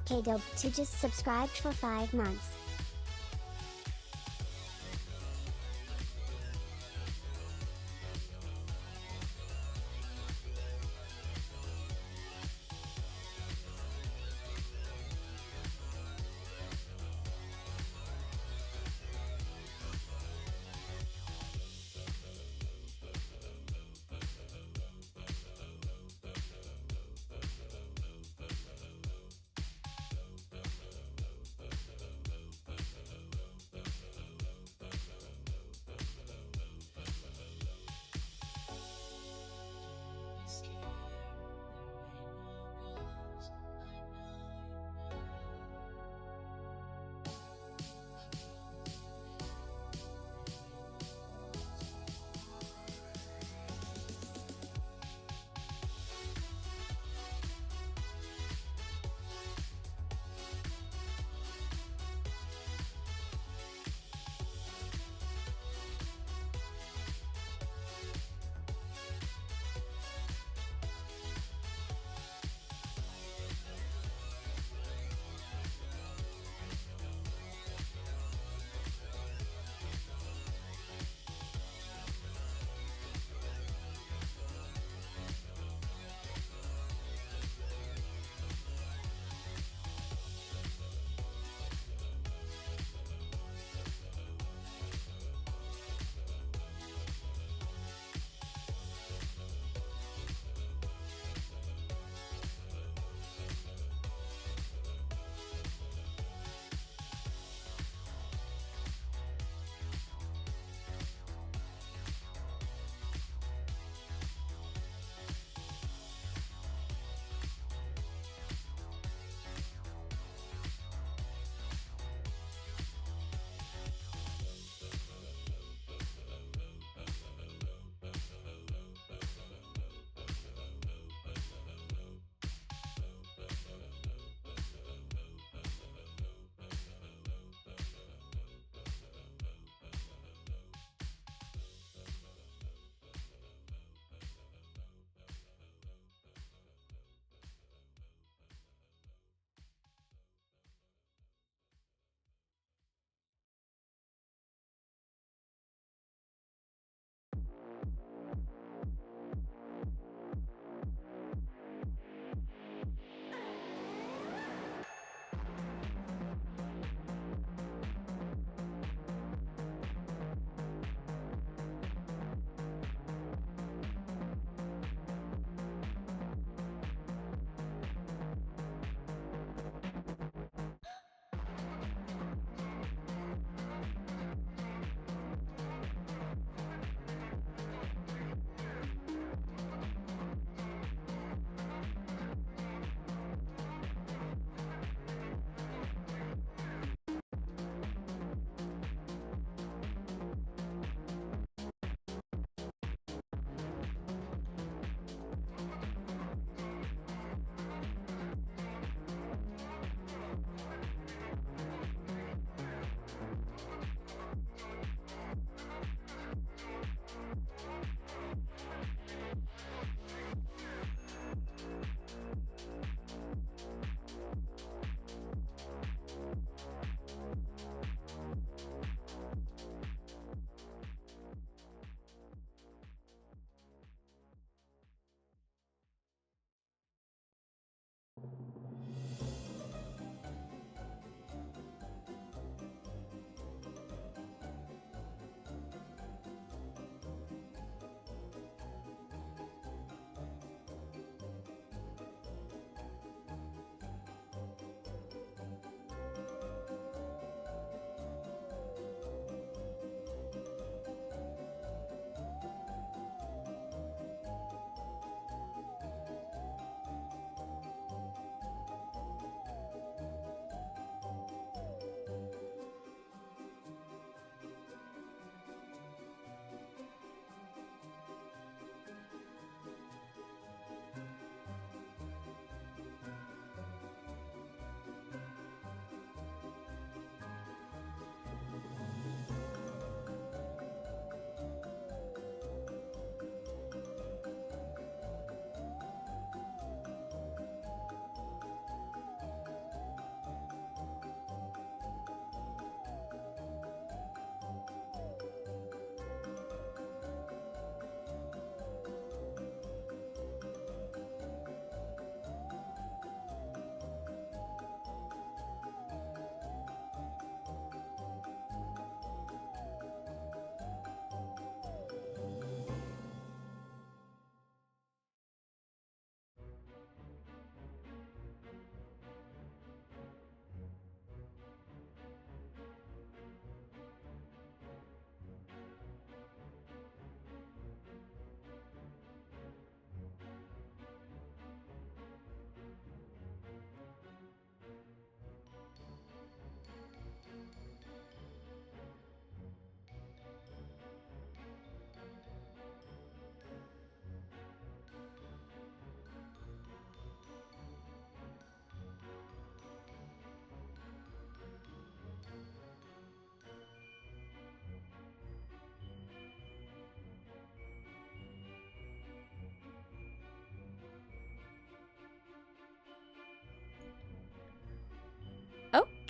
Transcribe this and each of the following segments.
K-Dope to just subscribed for 5 months.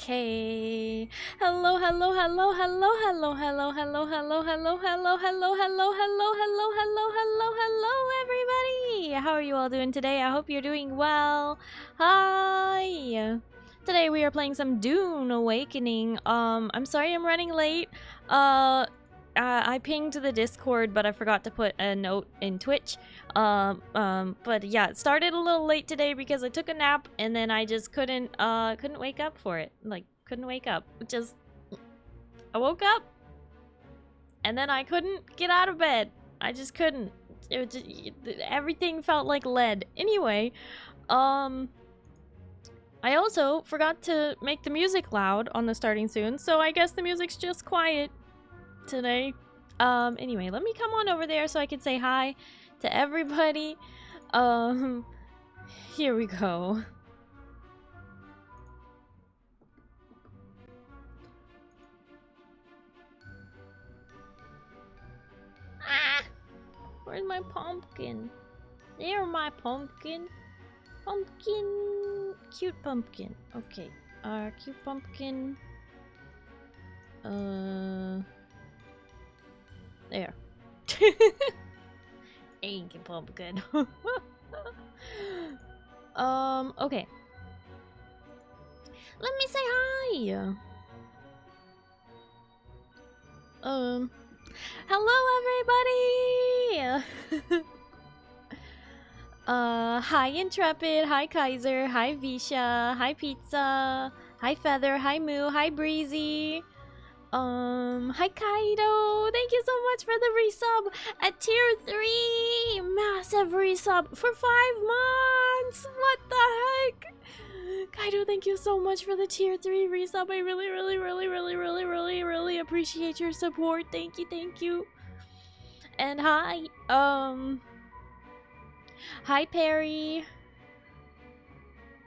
Okay. Hello, hello, hello, hello, hello, hello, hello, hello, hello, hello, hello, hello, hello, hello, hello, hello, hello, everybody! How are you all doing today? I hope you're doing well. Hi! Today we are playing some Dune Awakening. I'm sorry I'm running late. I pinged the Discord, but I forgot to put a note in Twitch. But yeah, it started a little late today because I took a nap and then I just couldn't wake up for it. Like, couldn't wake up. I woke up and then I couldn't get out of bed. I just couldn't. Everything felt like lead. Anyway, I also forgot to make the music loud on the starting soon, so I guess the music's just quiet today. Anyway, let me come on over there so I can say hi to everybody. Here we go. Ah! Where's my pumpkin? There, my pumpkin. Pumpkin. Cute pumpkin. Okay. Cute pumpkin. There. Ain't pumpkin. Okay. Let me say hi. Hello everybody. Hi Intrepid, hi Kaiser, hi Visha, hi Pizza, hi Feather, hi Myuu, hi Breezy. Hi Kaido! Thank you so much for the resub at tier 3! Massive resub for 5 months! What the heck? Kaido, thank you so much for the tier 3 resub. I really appreciate your support. Thank you. And hi, hi Perry.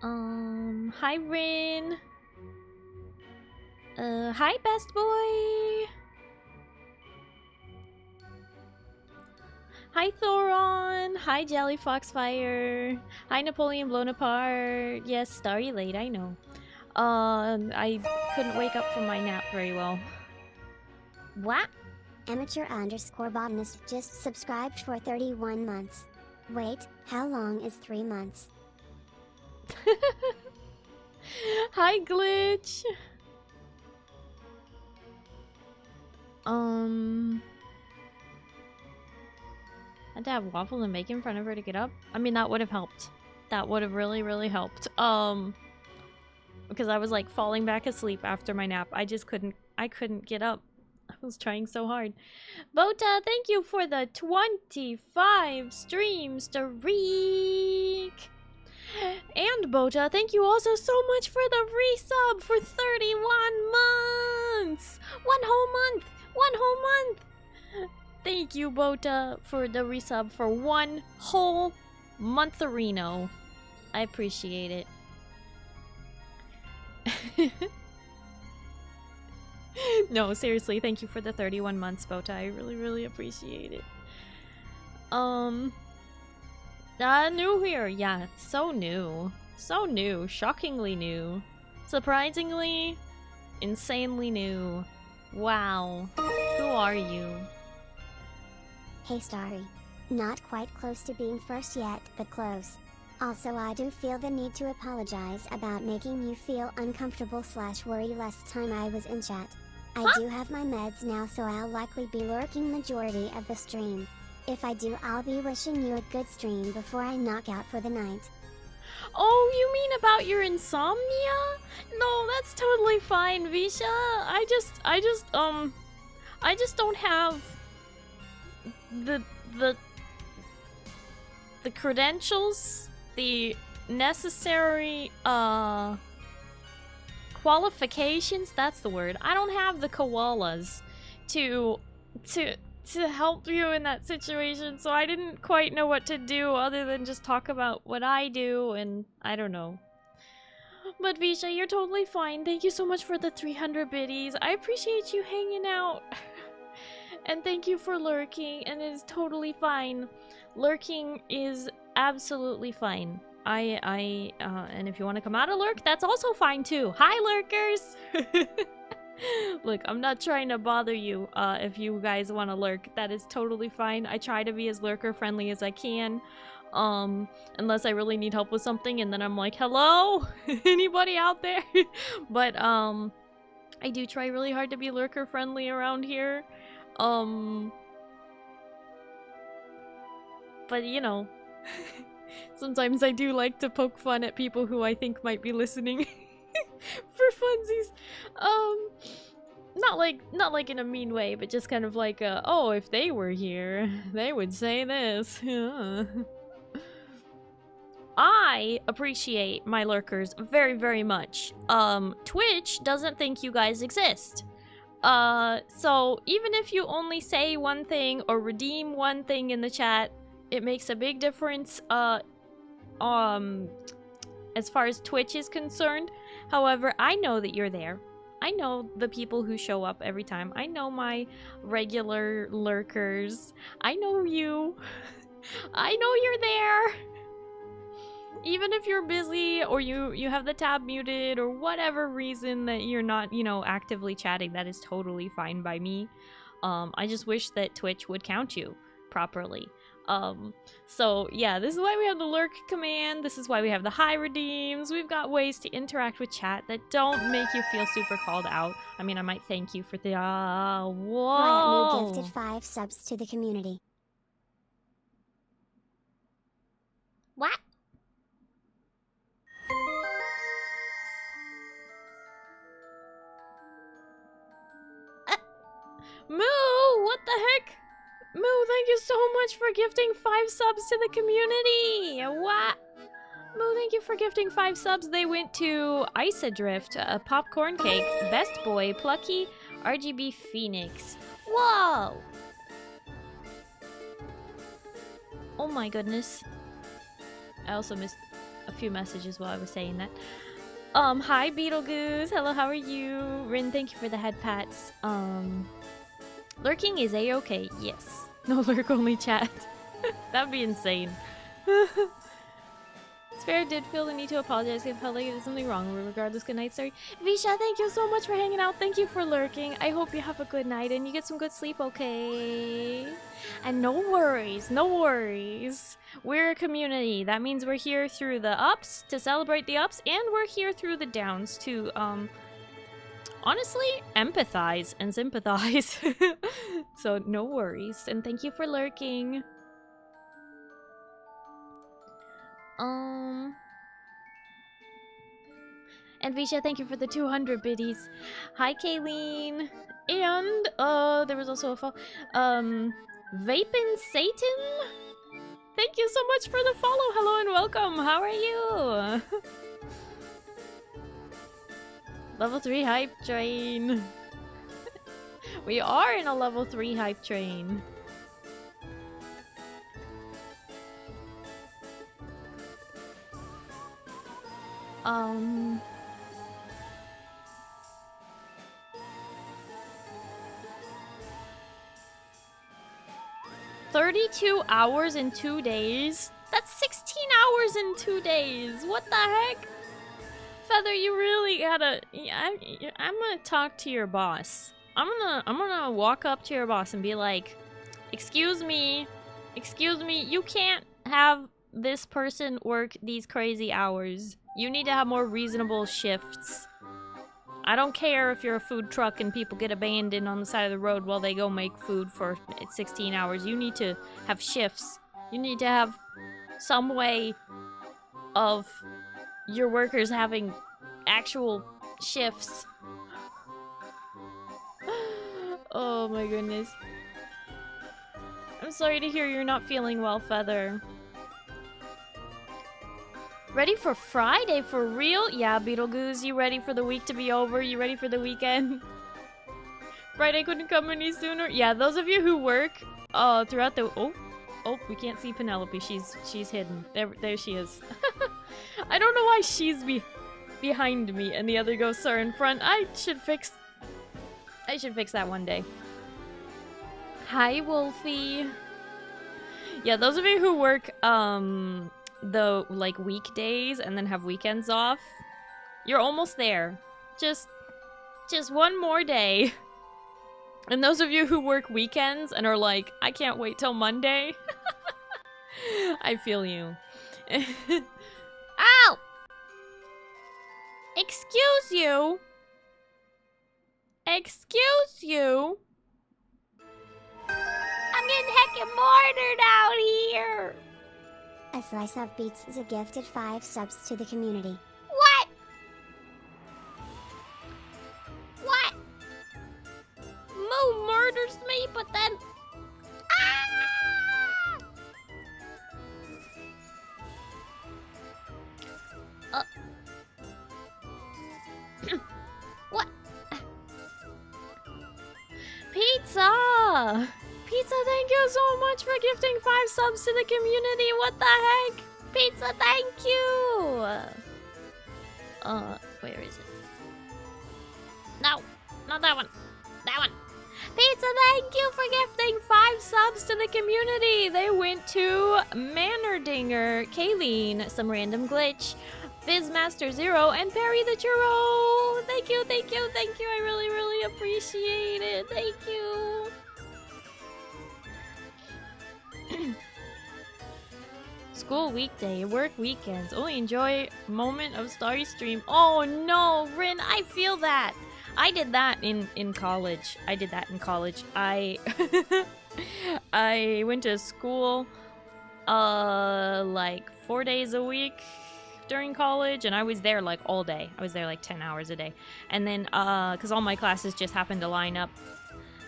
Hi Rin. Hi best boy. Hi Thoron. Hi Jelly Foxfire. Hi Napoleon Blown Apart. Yes, Starry late, I know. I couldn't wake up from my nap very well. What? Amateur_botanist just subscribed for 31 months. Wait, how long is 3 months? Hi Glitch. Had to have waffles and bacon in front of her to get up. I mean, that would have helped. That would have really helped. Because I was like falling back asleep after my nap. I couldn't get up. I was trying so hard. Bota, thank you for the 25 stream streak. And Bota, thank you also so much for the resub for 31 months. One whole month. Thank you, Bota, for the resub for 1 whole montherino. I appreciate it. No, seriously, thank you for the 31 months, Bota. I really appreciate it. New here. Yeah, so new. So new. Shockingly new. Surprisingly, insanely new. Wow. Who are you? Hey Starry. Not quite close to being first yet, but close. Also, I do feel the need to apologize about making you feel uncomfortable / worry last time I was in chat. I do have my meds now, so I'll likely be lurking majority of the stream. If I do, I'll be wishing you a good stream before I knock out for the night. Oh, you mean about your insomnia? No, that's totally fine, Visha. I just don't have the credentials, the necessary qualifications, that's the word. I don't have the koalas to help you in that situation, so I didn't quite know what to do other than just talk about what I do, and I don't know. But Visha, you're totally fine. Thank you so much for the 300 biddies. I appreciate you hanging out. And thank you for lurking, and it is totally fine. Lurking is absolutely fine. And if you want to come out of lurk, that's also fine too. Hi, lurkers! Look, I'm not trying to bother you if you guys want to lurk. That is totally fine. I try to be as lurker friendly as I can. Unless I really need help with something, and then I'm like, hello? Anybody out there? But, I do try really hard to be lurker friendly around here. But, you know, sometimes I do like to poke fun at people who I think might be listening. For funsies. Not like in a mean way, but just kind of like, oh, if they were here, they would say this. I appreciate my lurkers very, very much. Twitch doesn't think you guys exist. So even if you only say one thing or redeem one thing in the chat, it makes a big difference, as far as Twitch is concerned. However, I know that you're there. I know the people who show up every time. I know my regular lurkers. I know you. I know you're there. Even if you're busy or you have the tab muted or whatever reason that you're not, you know, actively chatting, that is totally fine by me. I just wish that Twitch would count you properly. So yeah, this is why we have the lurk command. This is why we have the hi redeems. We've got ways to interact with chat that don't make you feel super called out. I mean, I might thank you for the whoa. Myuu gifted 5 subs to the community. What? Myuu, what the heck? Myuu, thank you so much for gifting 5 subs to the community! What? Myuu, thank you for gifting 5 subs. They went to Ice Adrift, a Popcorn Cake, Best Boy, Plucky, RGB Phoenix. Whoa! Oh my goodness. I also missed a few messages while I was saying that. Hi Beetlegoose. Hello, how are you? Rin, thank you for the head pats. Lurking is a-okay, yes. No lurk, only chat. That'd be insane. Spare did feel the need to apologize if felt like it did something wrong. Regardless, good night, Starry. Visha, thank you so much for hanging out. Thank you for lurking. I hope you have a good night and you get some good sleep, okay? And no worries, no worries. We're a community. That means we're here through the ups to celebrate the ups, and we're here through the downs to, honestly, empathize and sympathize. So no worries, and thank you for lurking. And Visha, thank you for the 200 biddies. Hi, Kayleen. And, there was also a follow. Vapin Satan? Thank you so much for the follow. Hello and welcome. How are you? Level 3 hype train. We are in a level 3 hype train. 32 hours in 2 days? That's 16 hours in 2 days. What the heck? Feather, you really gotta... Yeah, I'm gonna talk to your boss. I'm gonna walk up to your boss and be like, excuse me, you can't have this person work these crazy hours. You need to have more reasonable shifts. I don't care if you're a food truck and people get abandoned on the side of the road while they go make food for 16 hours. You need to have shifts. You need to have some way of your workers having actual shifts. Oh my goodness. I'm sorry to hear you're not feeling well, Feather. Ready for Friday for real? Yeah, Beetlegoose, you ready for the week to be over? You ready for the weekend? Friday couldn't come any sooner? Yeah, those of you who work throughout the... Oh, we can't see Penelope. She's hidden. There she is. I don't know why she's behind me and the other ghosts are in front. I should fix that one day. Hi, Wolfie. Yeah, those of you who work the like weekdays and then have weekends off. You're almost there. Just one more day. And those of you who work weekends and are like, I can't wait till Monday. I feel you. Ow! Excuse you. Excuse you. I'm getting heckin' murdered out here. A Slice of Beats is a gifted 5 subs to the community. What? What? Moo murders me, but then... Ah! What? Pizza! Pizza, thank you so much for gifting 5 subs to the community. What the heck? Pizza, thank you! Where is it? No, not that one. That one. Pizza, thank you for gifting 5 subs to the community. They went to Mannerdinger, Kayleen, Some Random Glitch, Fizzmaster0, and Perry the Churro. Thank you, thank you, thank you. I really, really appreciate it. Thank you. School weekday, work weekends. Only enjoy moment of Starry stream. Oh no, Rin, I feel that. I did that in college. I did that in college. I went to school like 4 days a week during college, and I was there like all day. I was there like 10 hours a day. And then cuz all my classes just happened to line up.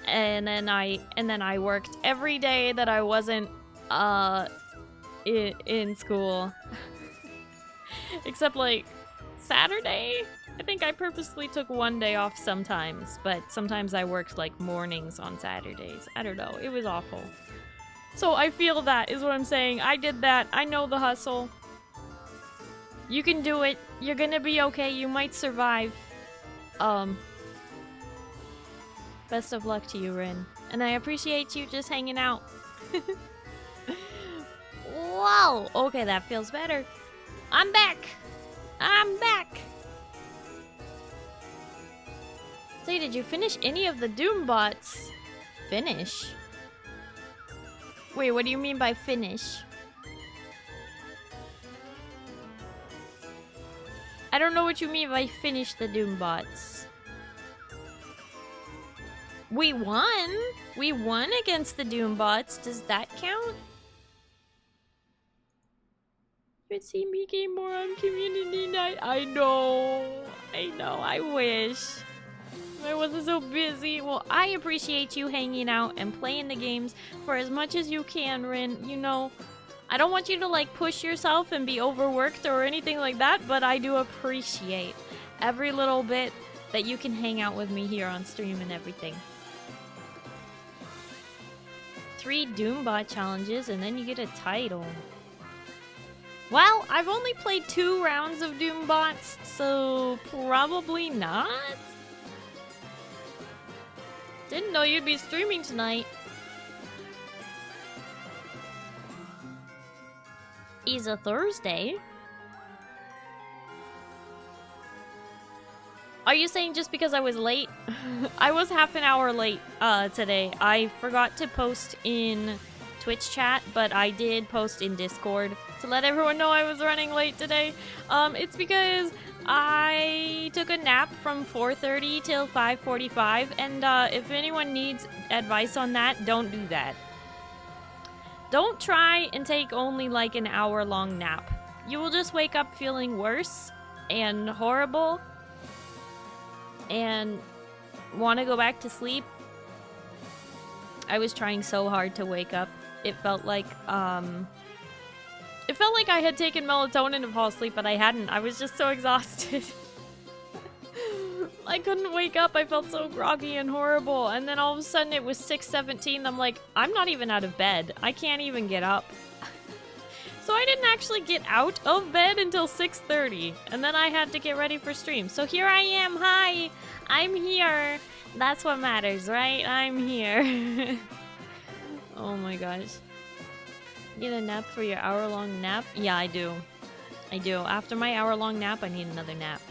And then I worked every day that I wasn't in school. Except like Saturday. I think I purposely took one day off sometimes, but sometimes I worked like mornings on Saturdays. I don't know. It was awful. So I feel that is what I'm saying. I did that. I know the hustle. You can do it. You're gonna be okay. You might survive. Best of luck to you, Rin. And I appreciate you just hanging out. Whoa! Okay, that feels better. I'm back! I'm back! Say, did you finish any of the Doom bots? Finish? Wait, what do you mean by finish? I don't know what you mean by finish the Doom bots. We won! We won against the Doom bots. Does that count? But see me game more on community night. I know. I wish. I wasn't so busy. Well, I appreciate you hanging out and playing the games for as much as you can, Rin. You know, I don't want you to like push yourself and be overworked or anything like that, but I do appreciate every little bit that you can hang out with me here on stream and everything. 3 Doombot challenges and then you get a title. Well, I've only played 2 rounds of Doombots, so probably not. Didn't know you'd be streaming tonight. Is a Thursday. Are you saying just because I was late? I was half an hour late today. I forgot to post in Twitch chat, but I did post in Discord to let everyone know I was running late today. It's because I took a nap from 4:30 till 5:45, and if anyone needs advice on that, don't do that. Don't try and take only like an hour-long nap. You will just wake up feeling worse and horrible and want to go back to sleep. I was trying so hard to wake up. It felt like I had taken melatonin to fall asleep, but I hadn't. I was just so exhausted. I couldn't wake up. I felt so groggy and horrible. And then all of a sudden it was 6:17. I'm like, I'm not even out of bed. I can't even get up. So I didn't actually get out of bed until 6:30. And then I had to get ready for stream. So here I am. Hi. I'm here. That's what matters, right? I'm here. Oh my gosh. Need a nap for your hour-long nap? Yeah, I do. I do. After my hour-long nap, I need another nap.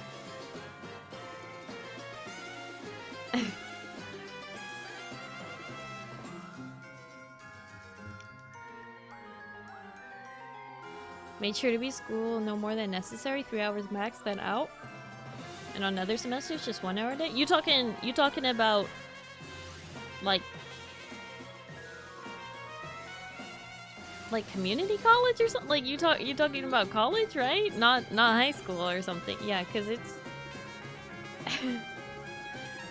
Made sure to be school no more than necessary, 3 hours max, then out. And on other semesters, just 1 hour a day. You talking about like community college or something? Like you talking about college, right? Not high school or something. Yeah, because it's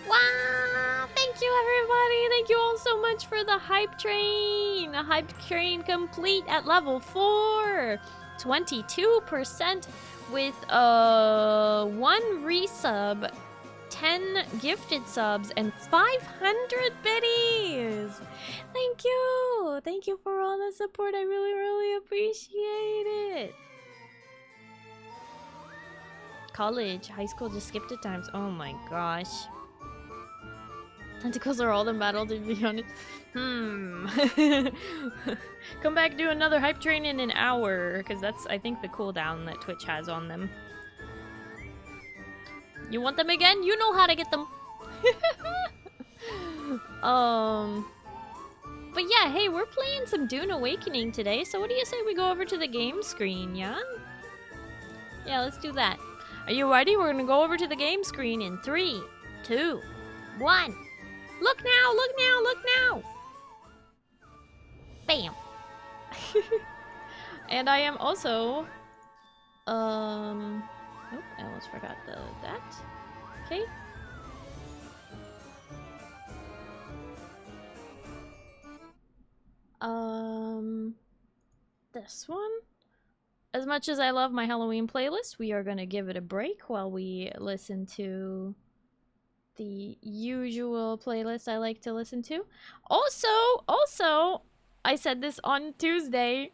wow, thank you everybody. Thank you all so much for the hype train. A hype train complete at level 4. 22% with 1 resub, 10 gifted subs, and 500 biddies. Thank you. Thank you for all the support. I really, really appreciate it. College, high school, just skipped it times. Oh my gosh. Tentacles are all the battle, to be honest. Come back, do another hype train in an hour, because that's, I think, the cooldown that Twitch has on them. You want them again? You know how to get them. But yeah, hey, we're playing some Dune Awakening today, so what do you say we go over to the game screen, yeah? Yeah, let's do that. Are you ready? We're gonna go over to the game screen in 3, 2, 1. Look now, look now, look now! Bam! And I am also... Oh, I almost forgot that. Okay. This one? As much as I love my Halloween playlist, we are gonna give it a break while we listen to the usual playlist I like to listen to. Also, I said this on Tuesday.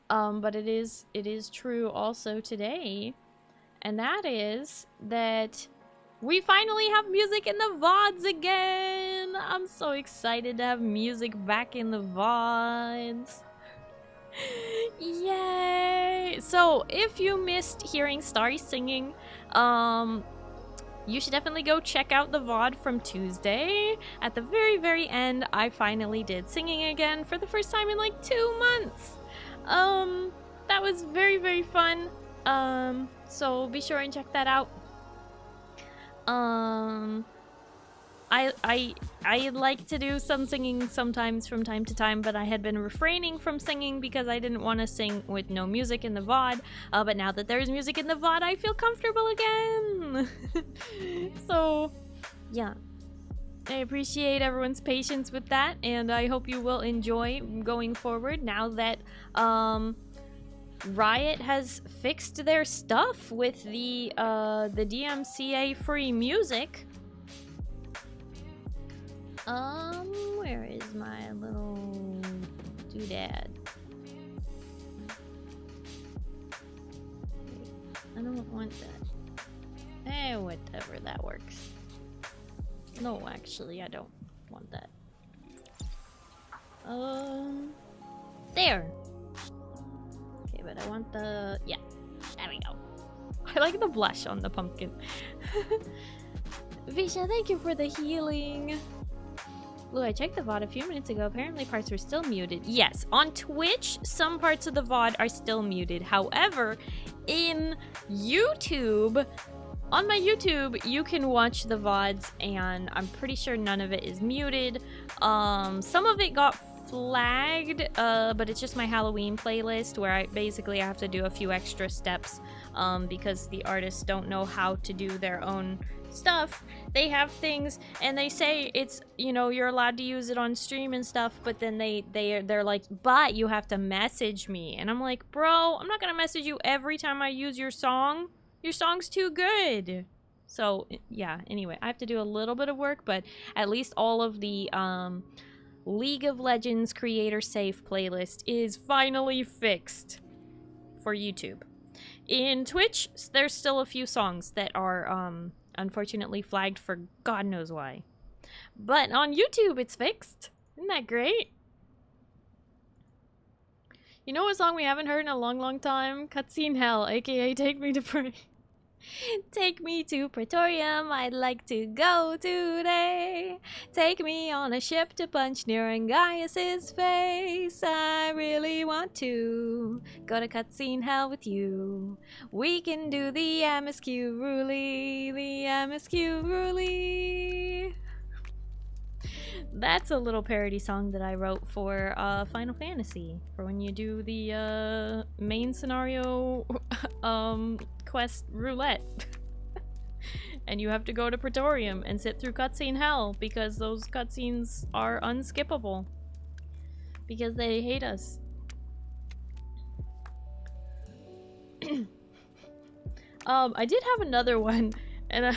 But it is true also today. And that is that we finally have music in the VODs again. I'm so excited to have music back in the VODs. Yay! So, if you missed hearing Starry singing, you should definitely go check out the VOD from Tuesday. At the very, very end, I finally did singing again for the first time in like 2 months. That was very, very fun. So be sure and check that out. I like to do some singing sometimes from time to time, but I had been refraining from singing because I didn't want to sing with no music in the VOD. But now that there's music in the VOD, I feel comfortable again. So, yeah. I appreciate everyone's patience with that, and I hope you will enjoy going forward now that Riot has fixed their stuff with the DMCA free music. Where is my little doodad? I don't want that. Eh, whatever, that works. No, actually, I don't want that. There! Okay, but I want the... yeah, there we go. I like the blush on the pumpkin. Visha, thank you for the healing. Blue, I checked the VOD a few minutes ago. Apparently parts were still muted. Yes, on Twitch, some parts of the VOD are still muted. However, in YouTube... on my YouTube, you can watch the VODs, and I'm pretty sure none of it is muted. Some of it got flagged, but it's just my Halloween playlist where I have to do a few extra steps because the artists don't know how to do their own stuff. They have things, and they say it's, you know, you're allowed to use it on stream and stuff, but then they're like, but you have to message me. And I'm like, bro, I'm not gonna message you every time I use your song. Your song's too good. So, yeah, anyway, I have to do a little bit of work, but at least all of the League of Legends creator safe playlist is finally fixed for YouTube. In Twitch, there's still a few songs that are unfortunately flagged for God knows why. But on YouTube, it's fixed. Isn't that great? You know what song we haven't heard in a long time? Cutscene Hell, aka Take Me to Pray. Take me to Praetorium, I'd like to go today. Take me on a ship to punch Gaius's face. I really want to go to cutscene hell with you. We can do the MSQ Rooly, the MSQ Rooly. That's a little parody song that I wrote for Final Fantasy, for when you do the main scenario quest roulette. And you have to go to Praetorium and sit through cutscene hell because those cutscenes are unskippable. Because they hate us. I did have another one, and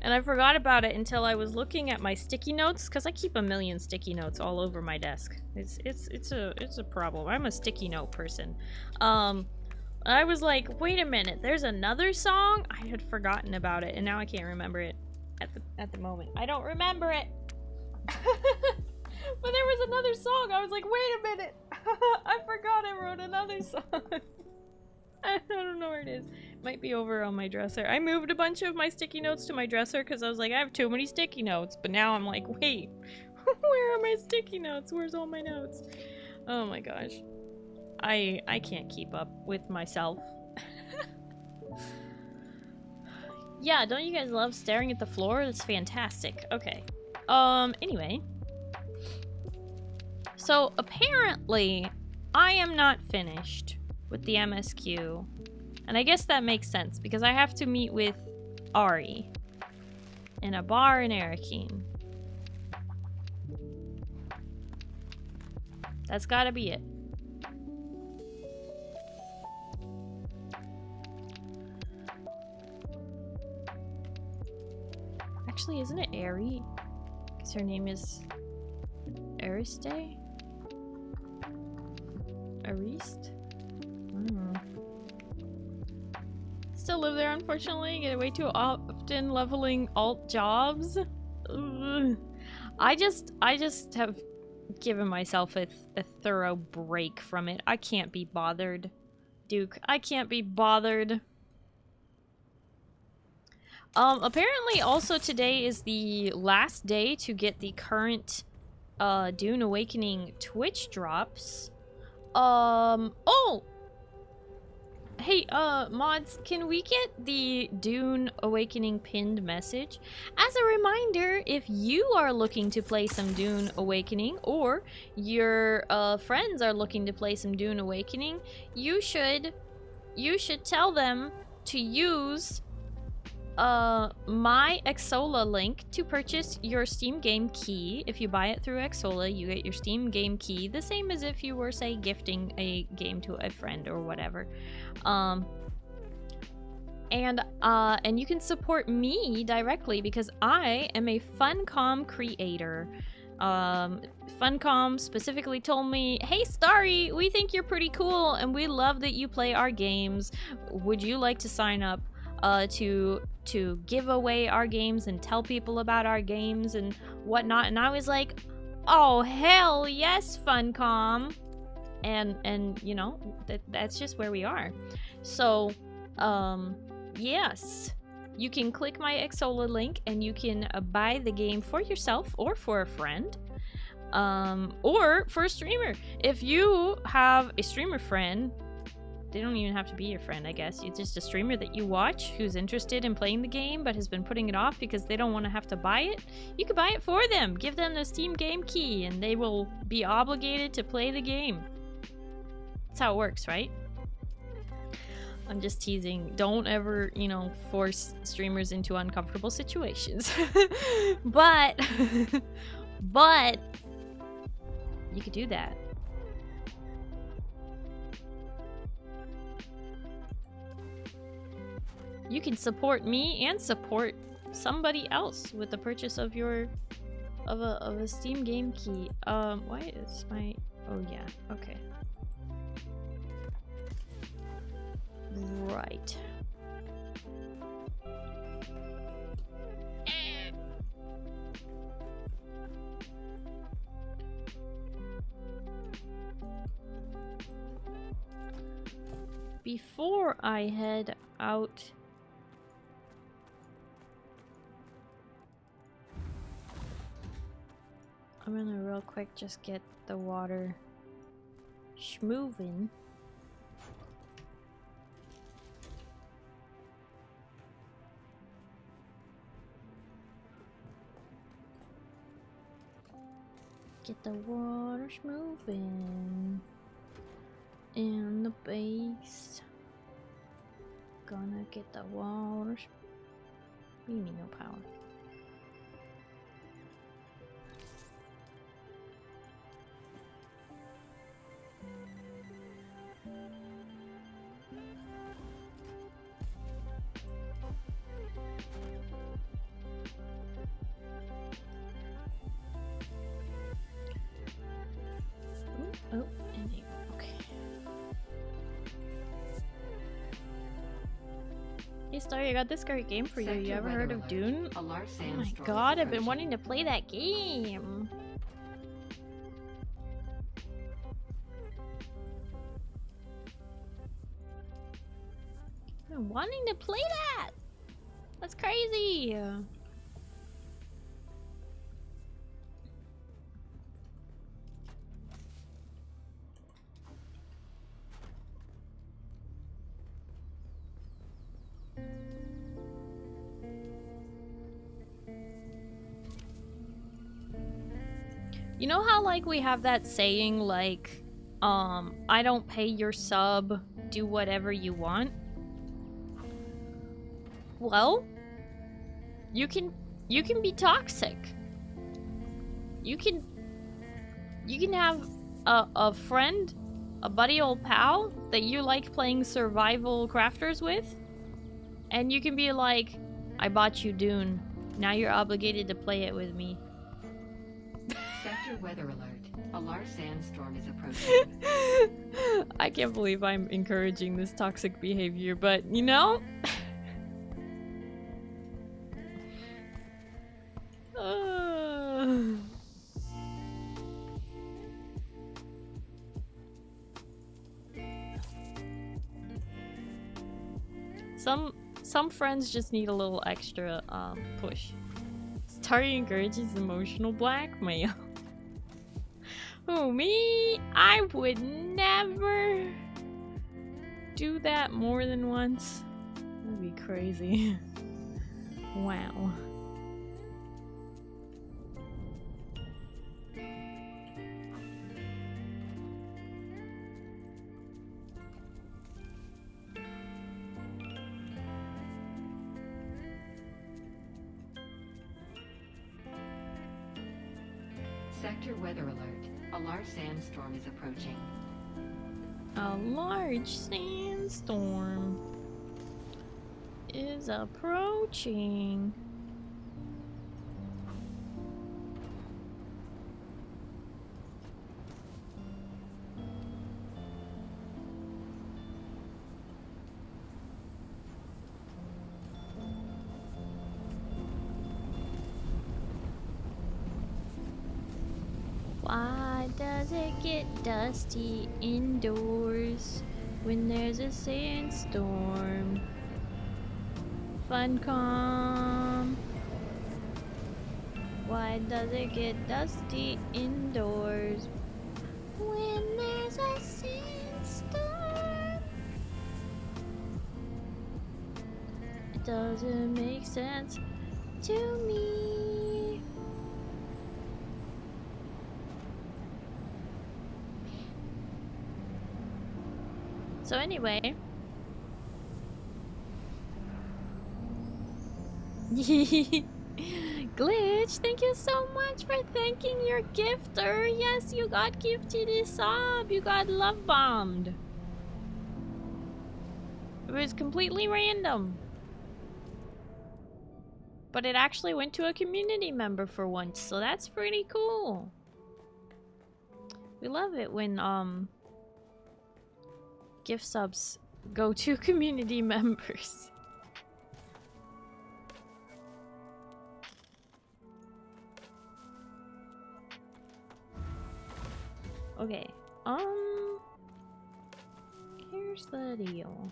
I forgot about it until I was looking at my sticky notes, because I keep a million sticky notes all over my desk. It's a problem. I'm a sticky note person. I was like, wait a minute, there's another song? I had forgotten about it, and now I can't remember it at the moment. I don't remember it. But there was another song. I was like, wait a minute. I forgot I wrote another song. I don't know where it is. It might be over on my dresser. I moved a bunch of my sticky notes to my dresser because I was like, I have too many sticky notes. But now I'm like, wait, where are my sticky notes? Where's all my notes? Oh my gosh. I can't keep up with myself. Yeah, don't you guys love staring at the floor? It's fantastic. Okay. Anyway. So, apparently, I am not finished with the MSQ. And I guess that makes sense, because I have to meet with Ari in a bar in Arakeen. That's gotta be it. Actually, isn't it Ari? Because her name is Ariste? Ariste? I don't know. Still live there, unfortunately. Get way too often leveling alt jobs. Ugh. I just have given myself a thorough break from it. I can't be bothered, Duke. I can't be bothered. Apparently also today is the last day to get the current Dune Awakening Twitch drops. Oh! Hey, mods, can we get the Dune Awakening pinned message? As a reminder, if you are looking to play some Dune Awakening, or your friends are looking to play some Dune Awakening, you should tell them to use my Xsolla link to purchase your Steam game key. If you buy it through Xsolla, you get your Steam game key, the same as if you were, say, gifting a game to a friend or whatever. And you can support me directly because I am a Funcom creator. Funcom specifically told me, hey Starry, we think you're pretty cool and we love that you play our games. Would you like to sign up to give away our games and tell people about our games and whatnot? And I was like, oh hell yes, Funcom. And you know, that's just where we are. So yes, you can click my Xsolla link and you can buy the game for yourself or for a friend, or for a streamer. If you have a streamer friend, they don't even have to be your friend, I guess. It's just a streamer that you watch who's interested in playing the game but has been putting it off because they don't want to have to buy it. You can buy it for them. Give them the Steam game key and they will be obligated to play the game. That's how it works, right? I'm just teasing. Don't ever, you know, force streamers into uncomfortable situations. but you could do that. You can support me and support somebody else with the purchase of a Steam game key. Why is my... Oh yeah, okay. Right. before I head out, I'm gonna real quick just get the water schmovin'. Get the water moving in the base. Gonna get the water. What do you mean no power? Oh, enable. Okay. Hey, Starry, I got this great game for you. You ever heard of Dune? Oh my god, I've been wanting to play that game. I've been wanting to play that. That's crazy. You know how, like, we have that saying, like, I don't pay your sub, do whatever you want? Well, you can be toxic. You can have a friend, a buddy old pal that you like playing survival crafters with, and you can be like, I bought you Dune, now you're obligated to play it with me. Sector weather alert. A large sandstorm is approaching. I can't believe I'm encouraging this toxic behavior, but you know? Some friends just need a little extra push. Starry encourages emotional blackmail. Who, me? I would never do that more than once. That'd be crazy. Wow. Sector weather alert. A large sandstorm is approaching. A large sandstorm is approaching. Why does it get dusty indoors when there's a sandstorm? Funcom. Why does it get dusty indoors when there's a sandstorm? It doesn't make sense to me. So anyway, Glitch, thank you so much for thanking your gifter. Yes, you got gifted a sub. You got love bombed. It was completely random, but it actually went to a community member for once, so that's pretty cool. We love it when gift subs go to community members. Okay, here's Here's the deal.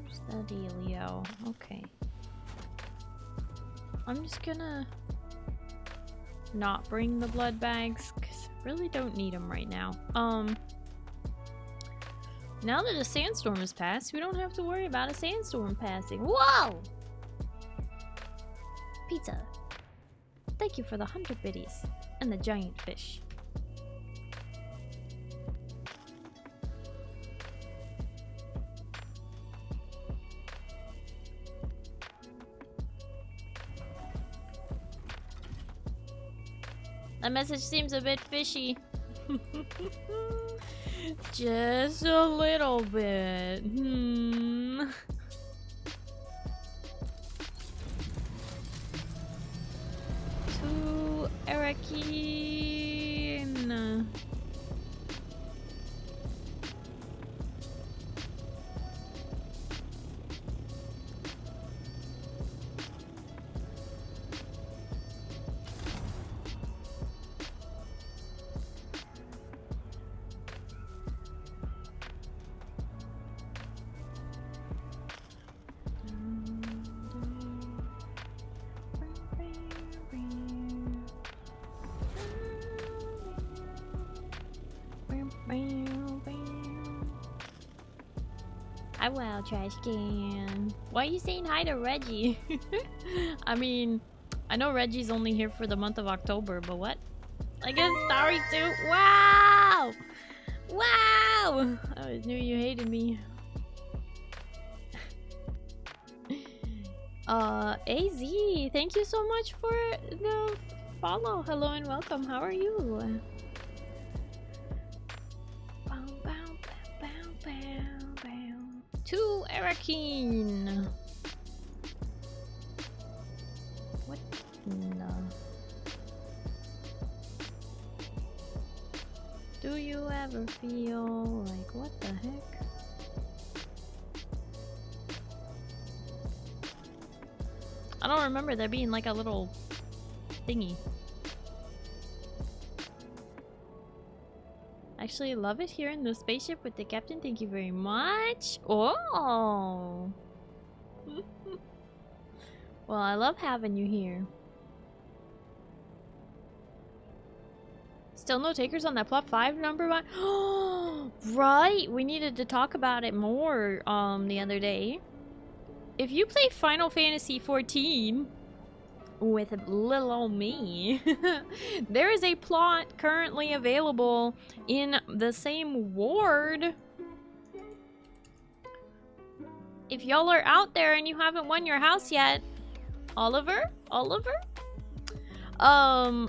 Here's the dealio. Okay. I'm just gonna not bring the blood bags because I really don't need them right now. Now that a sandstorm has passed, we don't have to worry about a sandstorm passing. Whoa! Pizza. Thank you for the 100 biddies and the giant fish. That message seems a bit fishy. Just a little bit. To Erican. Hi, wow, trash can. Why are you saying hi to Reggie? I mean, I know Reggie's only here for the month of October, but what? I guess Starry too. Wow! Wow! I always knew you hated me. AZ, thank you so much for the follow. Hello and welcome. How are you? To Erican. What the? Do you ever feel like what the heck? I don't remember there being like a little thingy. Actually love it here in the spaceship with the captain. Thank you very much. Oh. Well, I love having you here. Still no takers on that plot 5 number one? Right, we needed to talk about it more the other day. If you play Final Fantasy XIV with little old me, there is a plot currently available in the same ward. If y'all are out there and you haven't won your house yet, Oliver, I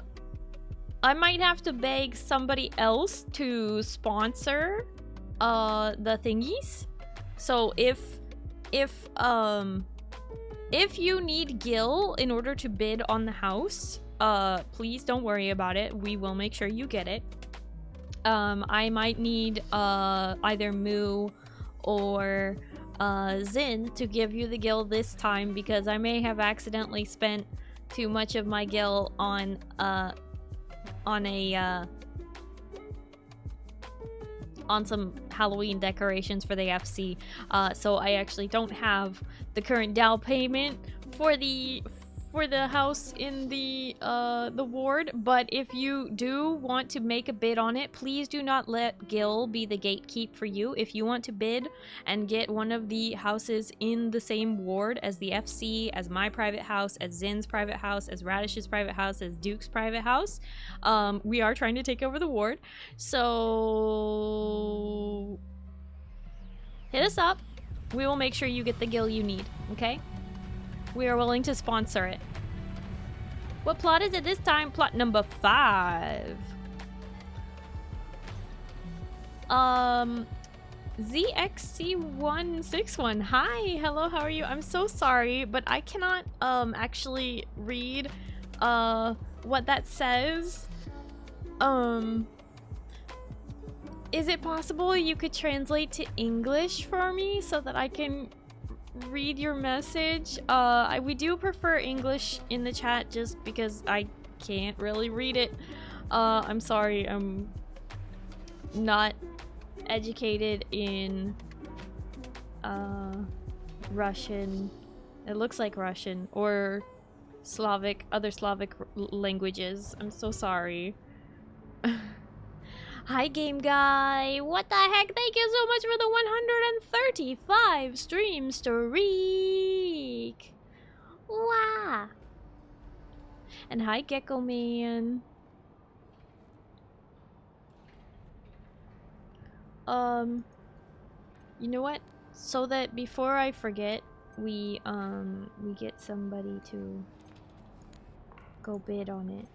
might have to beg somebody else to sponsor the thingies. So if you need Gil in order to bid on the house, please don't worry about it. We will make sure you get it. I might need either Myuu or Zin to give you the Gil this time because I may have accidentally spent too much of my Gil on some Halloween decorations for the FC. So I actually don't have the current down payment for the house in the ward, but if you do want to make a bid on it, please do not let Gil be the gatekeep for you. If you want to bid and get one of the houses in the same ward as the FC, as my private house, as Zin's private house, as Radish's private house, as Duke's private house, we are trying to take over the ward. So hit us up. We will make sure you get the Gil you need, okay? We are willing to sponsor it. What plot is it this time? Plot number 5. ZXC161. Hi, hello, how are you? I'm so sorry, but I cannot actually read what that says. Is it possible you could translate to English for me so that I can read your message. We do prefer English in the chat just because I can't really read it. I'm sorry, I'm not educated in Russian. It looks like Russian or Slavic, other Slavic languages. I'm so sorry. Hi, game guy. What the heck? Thank you so much for the 135 stream streak. Wow. And hi, Gecko Man. You know what? So that before I forget, we get somebody to go bid on it.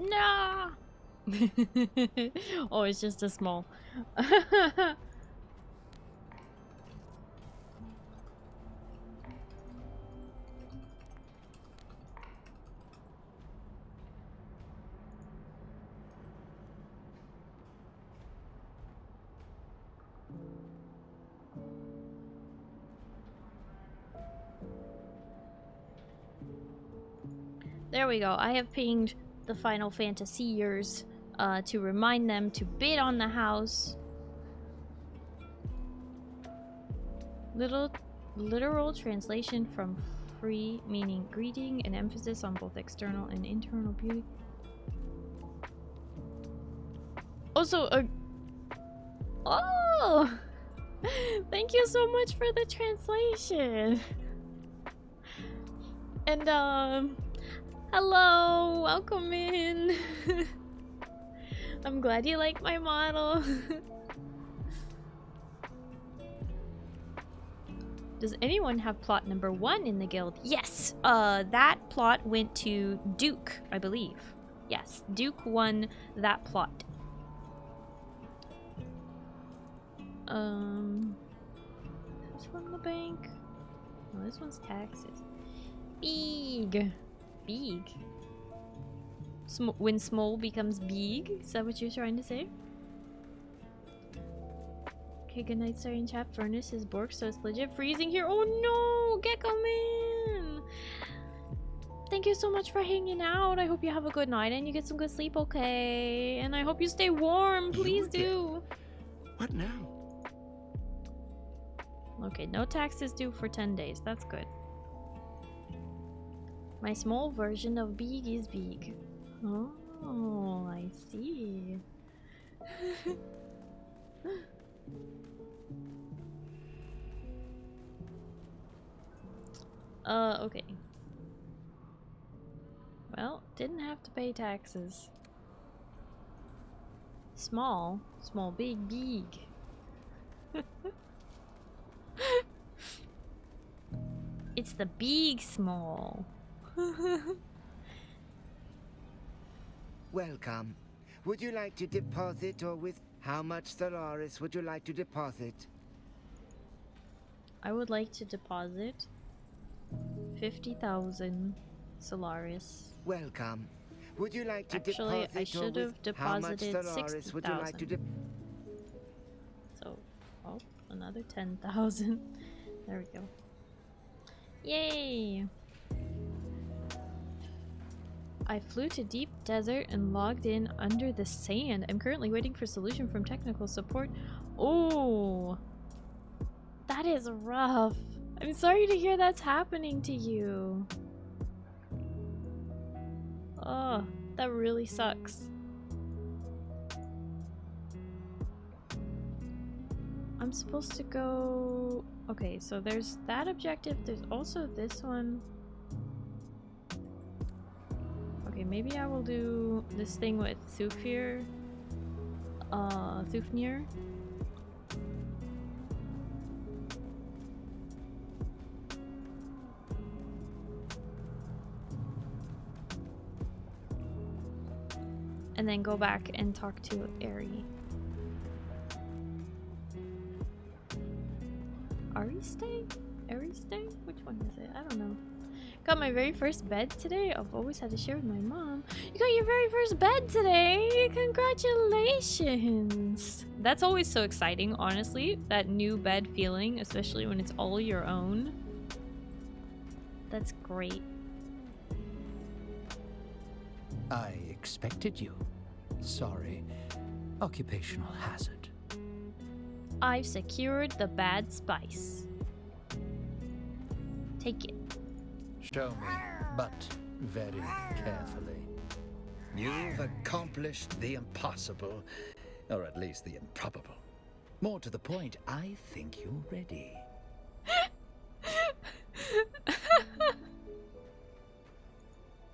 No! Oh, it's just a small. There we go. I have pinged the Final Fantasyers to remind them to bid on the house. Literal translation from free meaning greeting, and emphasis on both external and internal beauty. Also, oh! Thank you so much for the translation. And hello, welcome in. I'm glad you like my model. Does anyone have plot number 1 in the guild? Yes! That plot went to Duke, I believe. Yes, Duke won that plot. This from the bank? No, this one's taxes. Big! Big? When small becomes big? Is that what you're trying to say? Okay, good night, Starry and chat. Furnace is borked, so it's legit freezing here. Oh no! Gecko Man! Thank you so much for hanging out. I hope you have a good night and you get some good sleep, okay? And I hope you stay warm. Please do. What now? Okay, no taxes due for 10 days. That's good. My small version of big is big. Oh, I see. Okay. Well, didn't have to pay taxes. Small, small, big, big. It's It's the big small. Welcome. Would you like to deposit or with how much Stellaris would you like to deposit? I would like to deposit 50,000 Solaris. Welcome. Would you like to Actually, deposit I should or have with how much deposited Stellaris would you like to 60,000. So, oh, another 10,000. There we go. Yay! I flew to deep desert and logged in under the sand. I'm currently waiting for solution from technical support. Oh, that is rough. I'm sorry to hear that's happening to you. Oh, that really sucks. I'm supposed to go... Okay, so there's that objective. There's also this one. Okay, maybe I will do this thing with Thufir. Thufnir. And then go back and talk to Eri. Aristay? Aristay? Which one is it? I don't know. Got my very first bed today. I've always had to share with my mom. You got your very first bed today! Congratulations! That's always so exciting, honestly. That new bed feeling, especially when it's all your own. That's great. I expected you. Sorry. Occupational hazard. I've secured the bad spice. Take it. Show me, but very carefully. You've accomplished the impossible, or at least the improbable. More to the point, I think you're ready.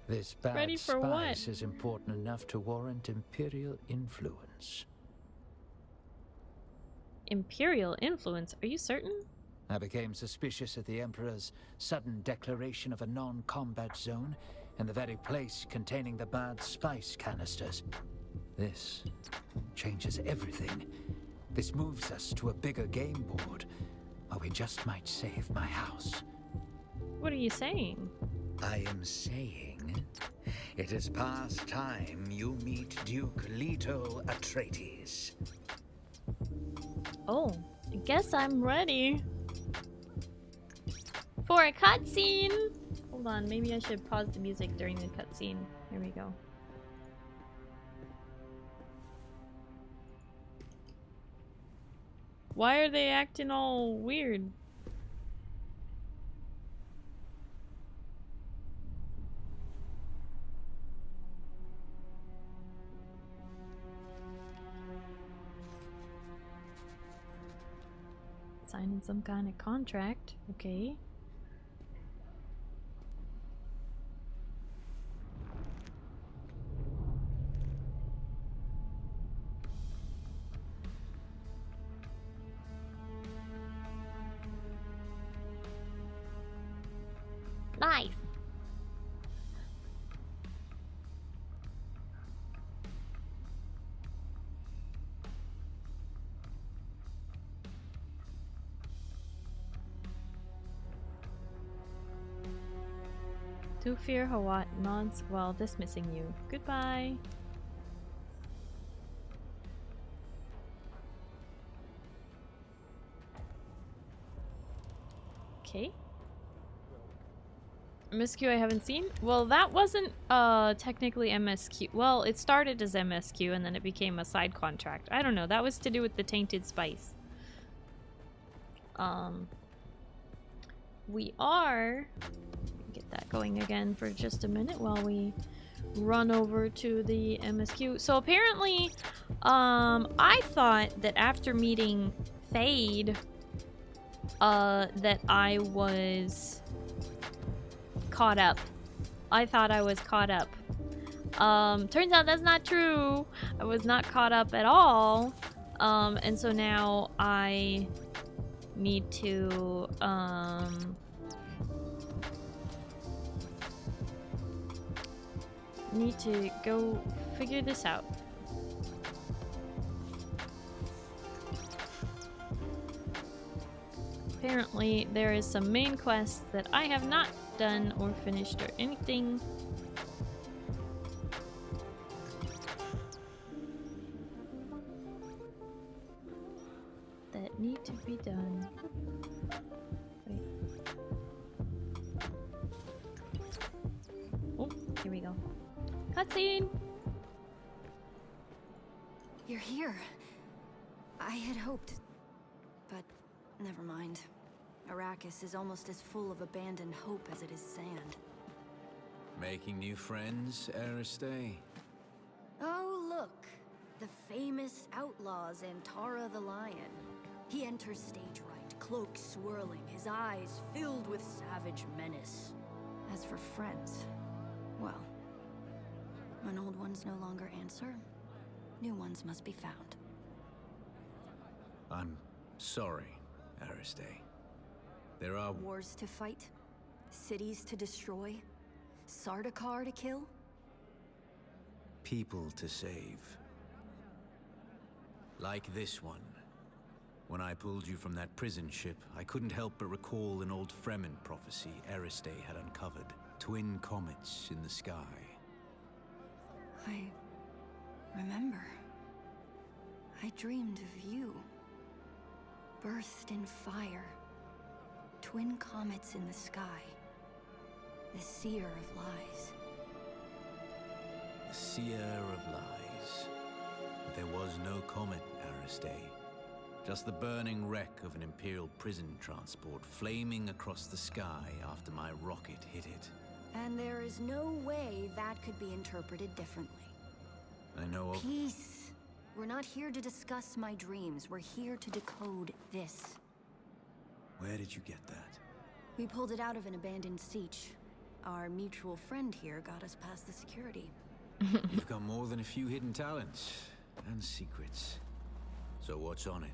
This bad Ready for what? spice is important enough to warrant Imperial influence. Imperial influence? Are you certain? I became suspicious of the Emperor's sudden declaration of a non-combat zone in the very place containing the bad spice canisters. This changes everything. This moves us to a bigger game board, or we just might save my house. What are you saying? I am saying it is past time you meet Duke Leto Atreides. Oh, I guess I'm ready. For a cutscene! Hold on, maybe I should pause the music during the cutscene. Here we go. Why are they acting all weird? Signing some kind of contract, okay. Nice. To fear Hawat nods while dismissing you. Goodbye. Okay. MSQ I haven't seen? Well, that wasn't technically MSQ. Well, it started as MSQ and then it became a side contract. I don't know. That was to do with the tainted spice. We are... Get that going again for just a minute while we run over to the MSQ. So apparently, I thought that after meeting Fade, that I was caught up. I thought I was caught up. Turns out that's not true. I was not caught up at all. And so now I need to, need to go figure this out. Apparently, there is some main quests that I have not done or finished or anything. That need to be done. Wait. Oh, here we go. Cutscene! You're here. I had hoped, but never mind. Arrakis is almost as full of abandoned hope as it is sand. Making new friends, Aristay? Oh, look! The famous outlaw Zantara the Lion. He enters stage right, cloak swirling, his eyes filled with savage menace. As for friends, well, when old ones no longer answer, new ones must be found. I'm sorry, Aristay. There are Wars to fight, cities to destroy, Sardaukar to kill. people to save. Like this one. When I pulled you from that prison ship, I couldn't help but recall an old Fremen prophecy Aristay had uncovered. Twin comets in the sky. I remember. I dreamed of you. Birthed in fire. Twin comets in the sky. The seer of lies. The seer of lies. But there was no comet, Aristay. Just the burning wreck of an Imperial prison transport flaming across the sky after my rocket hit it. And there is no way that could be interpreted differently. I know of... Peace! We're not here to discuss my dreams. We're here to decode this. Where did you get that? We pulled it out of an abandoned siege. Our mutual friend here got us past the security. You've got more than a few hidden talents and secrets. So what's on it?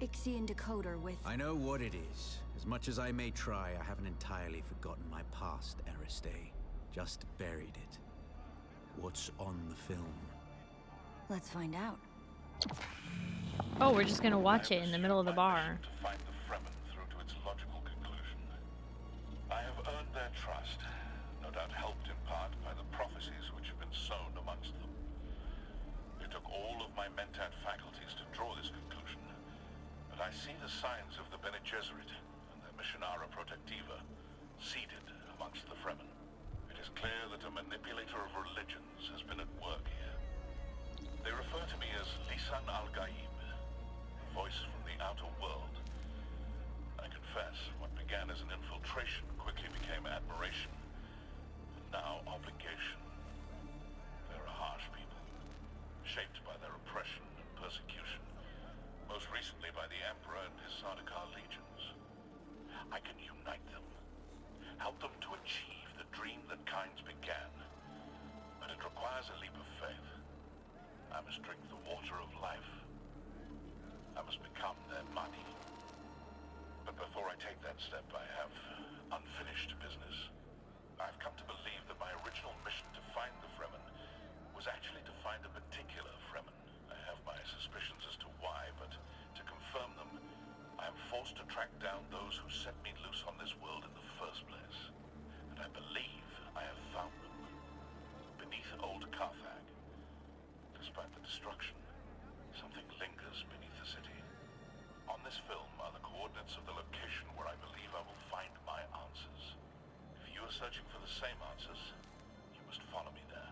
Ixian decoder with... I know what it is. As much as I may try, I haven't entirely forgotten my past, Aristay. Just buried it. What's on the film? Let's find out. Oh, we're just gonna watch it in the middle of the bar. To find the Fremen through to its logical conclusion. I have earned their trust, no doubt helped in part by the prophecies which have been sown amongst them. It took all of my mentat faculties to draw this conclusion, but I see the signs of the Bene Gesserit and the Missionara Protectiva seeded amongst the Fremen. It is clear that a manipulator of religions has been at work here. They refer to me as Lisan al-Gaib, a voice from the outer world. I confess, what began as an infiltration quickly became admiration, and now obligation. They're a harsh people, shaped by their oppression and persecution, most recently by the Emperor and his Sardaukar legions. I can unite them, help them to achieve the dream that kinds began, but it requires a leap of faith. I must drink the water of life. I must become their money. But before I take that step, I have unfinished business. I've come to believe that my original mission to find the Fremen was actually to find a particular Fremen. I have my suspicions as to why, but to confirm them, I am forced to track down those who set me loose on this world in the first place. And I believe I have found them. Beneath old Carthage. Despite the destruction, something lingers beneath the city. On this film are the coordinates of the location where I believe I will find my answers. If you are searching for the same answers, you must follow me there.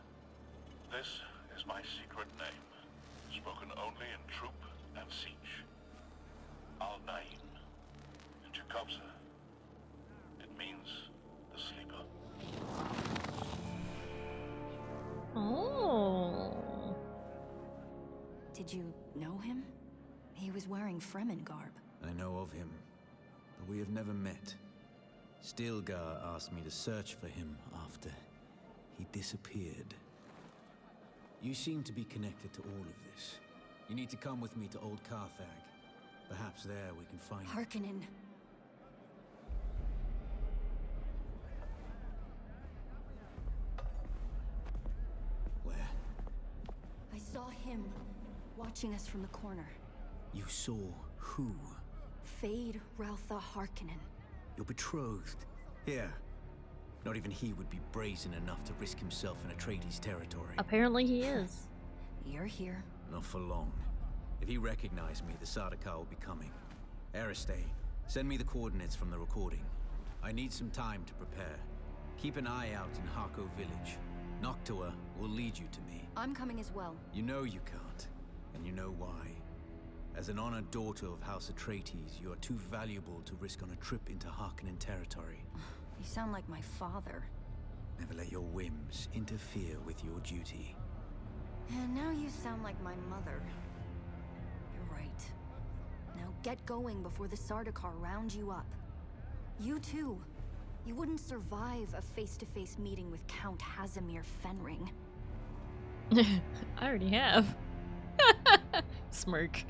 This is my secret name, spoken only in troop and siege. Al-Naim, in Jacobza. It means the sleeper. Oh. Did you know him? He was wearing Fremen garb. I know of him, but we have never met. Stilgar asked me to search for him after he disappeared. You seem to be connected to all of this. You need to come with me to Old Carthage. Perhaps there we can find... Harkonnen. watching us from the corner. You saw who? Fade Raltha Harkonnen. Your betrothed. Here. Not even he would be brazen enough to risk himself in Atreides territory. Apparently he is. You're here. Not for long. If he recognized me, the Sardaukar will be coming. Aristay, send me the coordinates from the recording. I need some time to prepare. Keep an eye out in Harko village. Noctua will lead you to me. I'm coming as well. You know you can't, and you know why. As an honored daughter of House Atreides, you are too valuable to risk on a trip into Harkonnen territory. You sound like my father. Never let your whims interfere with your duty. And now you sound like my mother. You're right. Now get going before the Sardaukar round you up. You too. You wouldn't survive a face-to-face meeting with Count Hazimir Fenring. I already have. Smirk.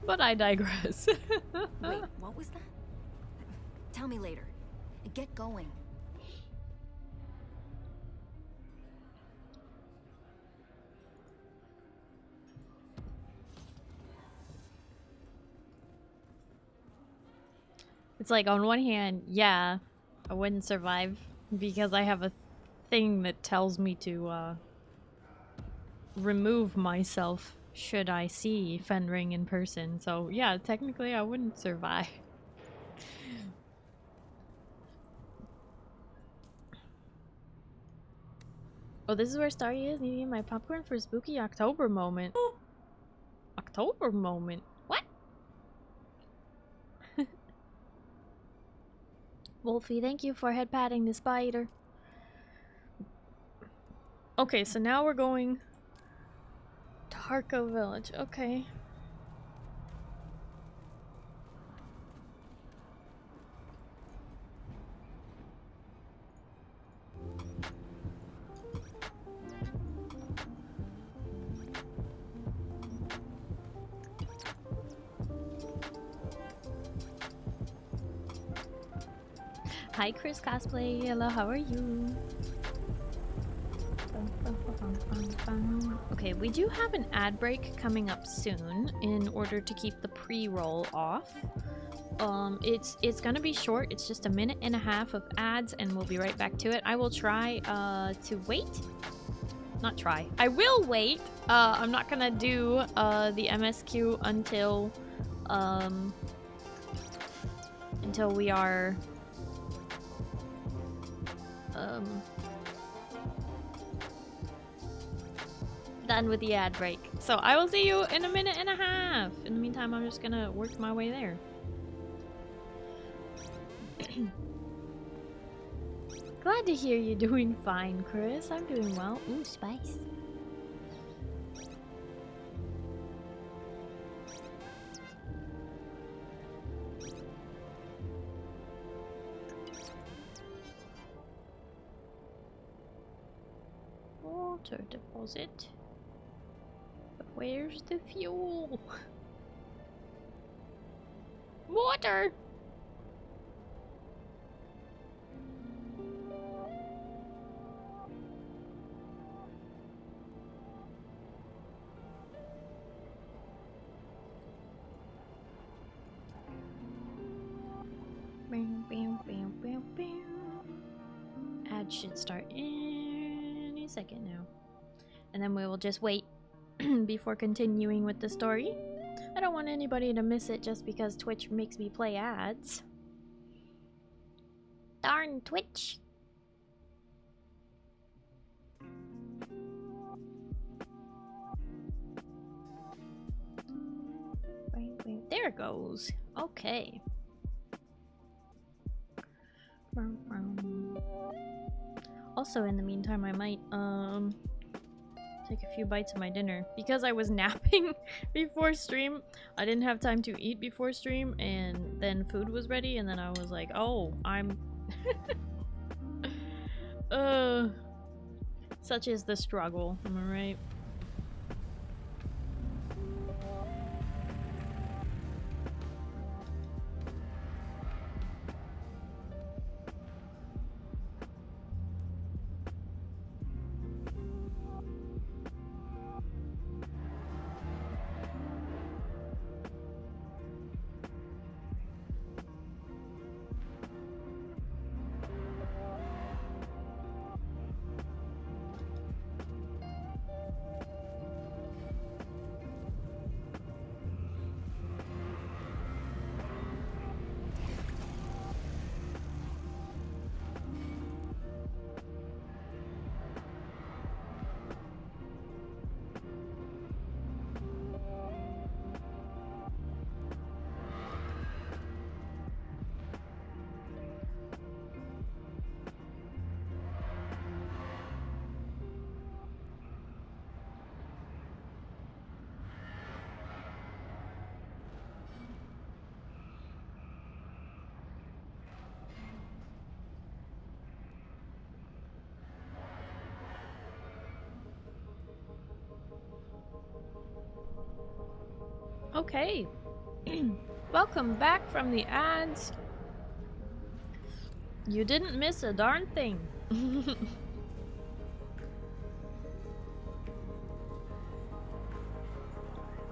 But I digress. Wait, what was that? Tell me later. Get going. It's like, on one hand, yeah, I wouldn't survive because I have a thing that tells me to remove myself should I see Fenring in person. So yeah, technically I wouldn't survive. Oh, this is where Starry is, needing my popcorn for a spooky October moment. October moment? What? Wolfie, thank you for head patting the spider. Okay, so now we're going to Harko village. Okay. Hi, Chris Cosplay. Hello, how are you? Okay, we do have an ad break coming up soon in order to keep the pre-roll off. It's gonna be short. It's just 1.5 minutes of ads, and we'll be right back to it. I will try to wait. Not try. I will wait. I'm not gonna do the MSQ until we are done with the ad break. So I will see you in 1.5 minutes. In the meantime, I'm just gonna work my way there. Glad to hear you're doing fine, Chris. I'm doing well. Ooh, spice. Water deposit. But where's the fuel? Water! Ad should start any second now. And then we will just wait before continuing with the story. I don't want anybody to miss it just because Twitch makes me play ads. Darn Twitch! There it goes. Okay. Also, in the meantime, I might take a few bites of my dinner because I was napping before stream. I didn't have time to eat before stream, and then food was ready, and then I was like, "Oh, I'm." Such is the struggle. Am I right? Okay. Welcome back from the ads. You didn't miss a darn thing.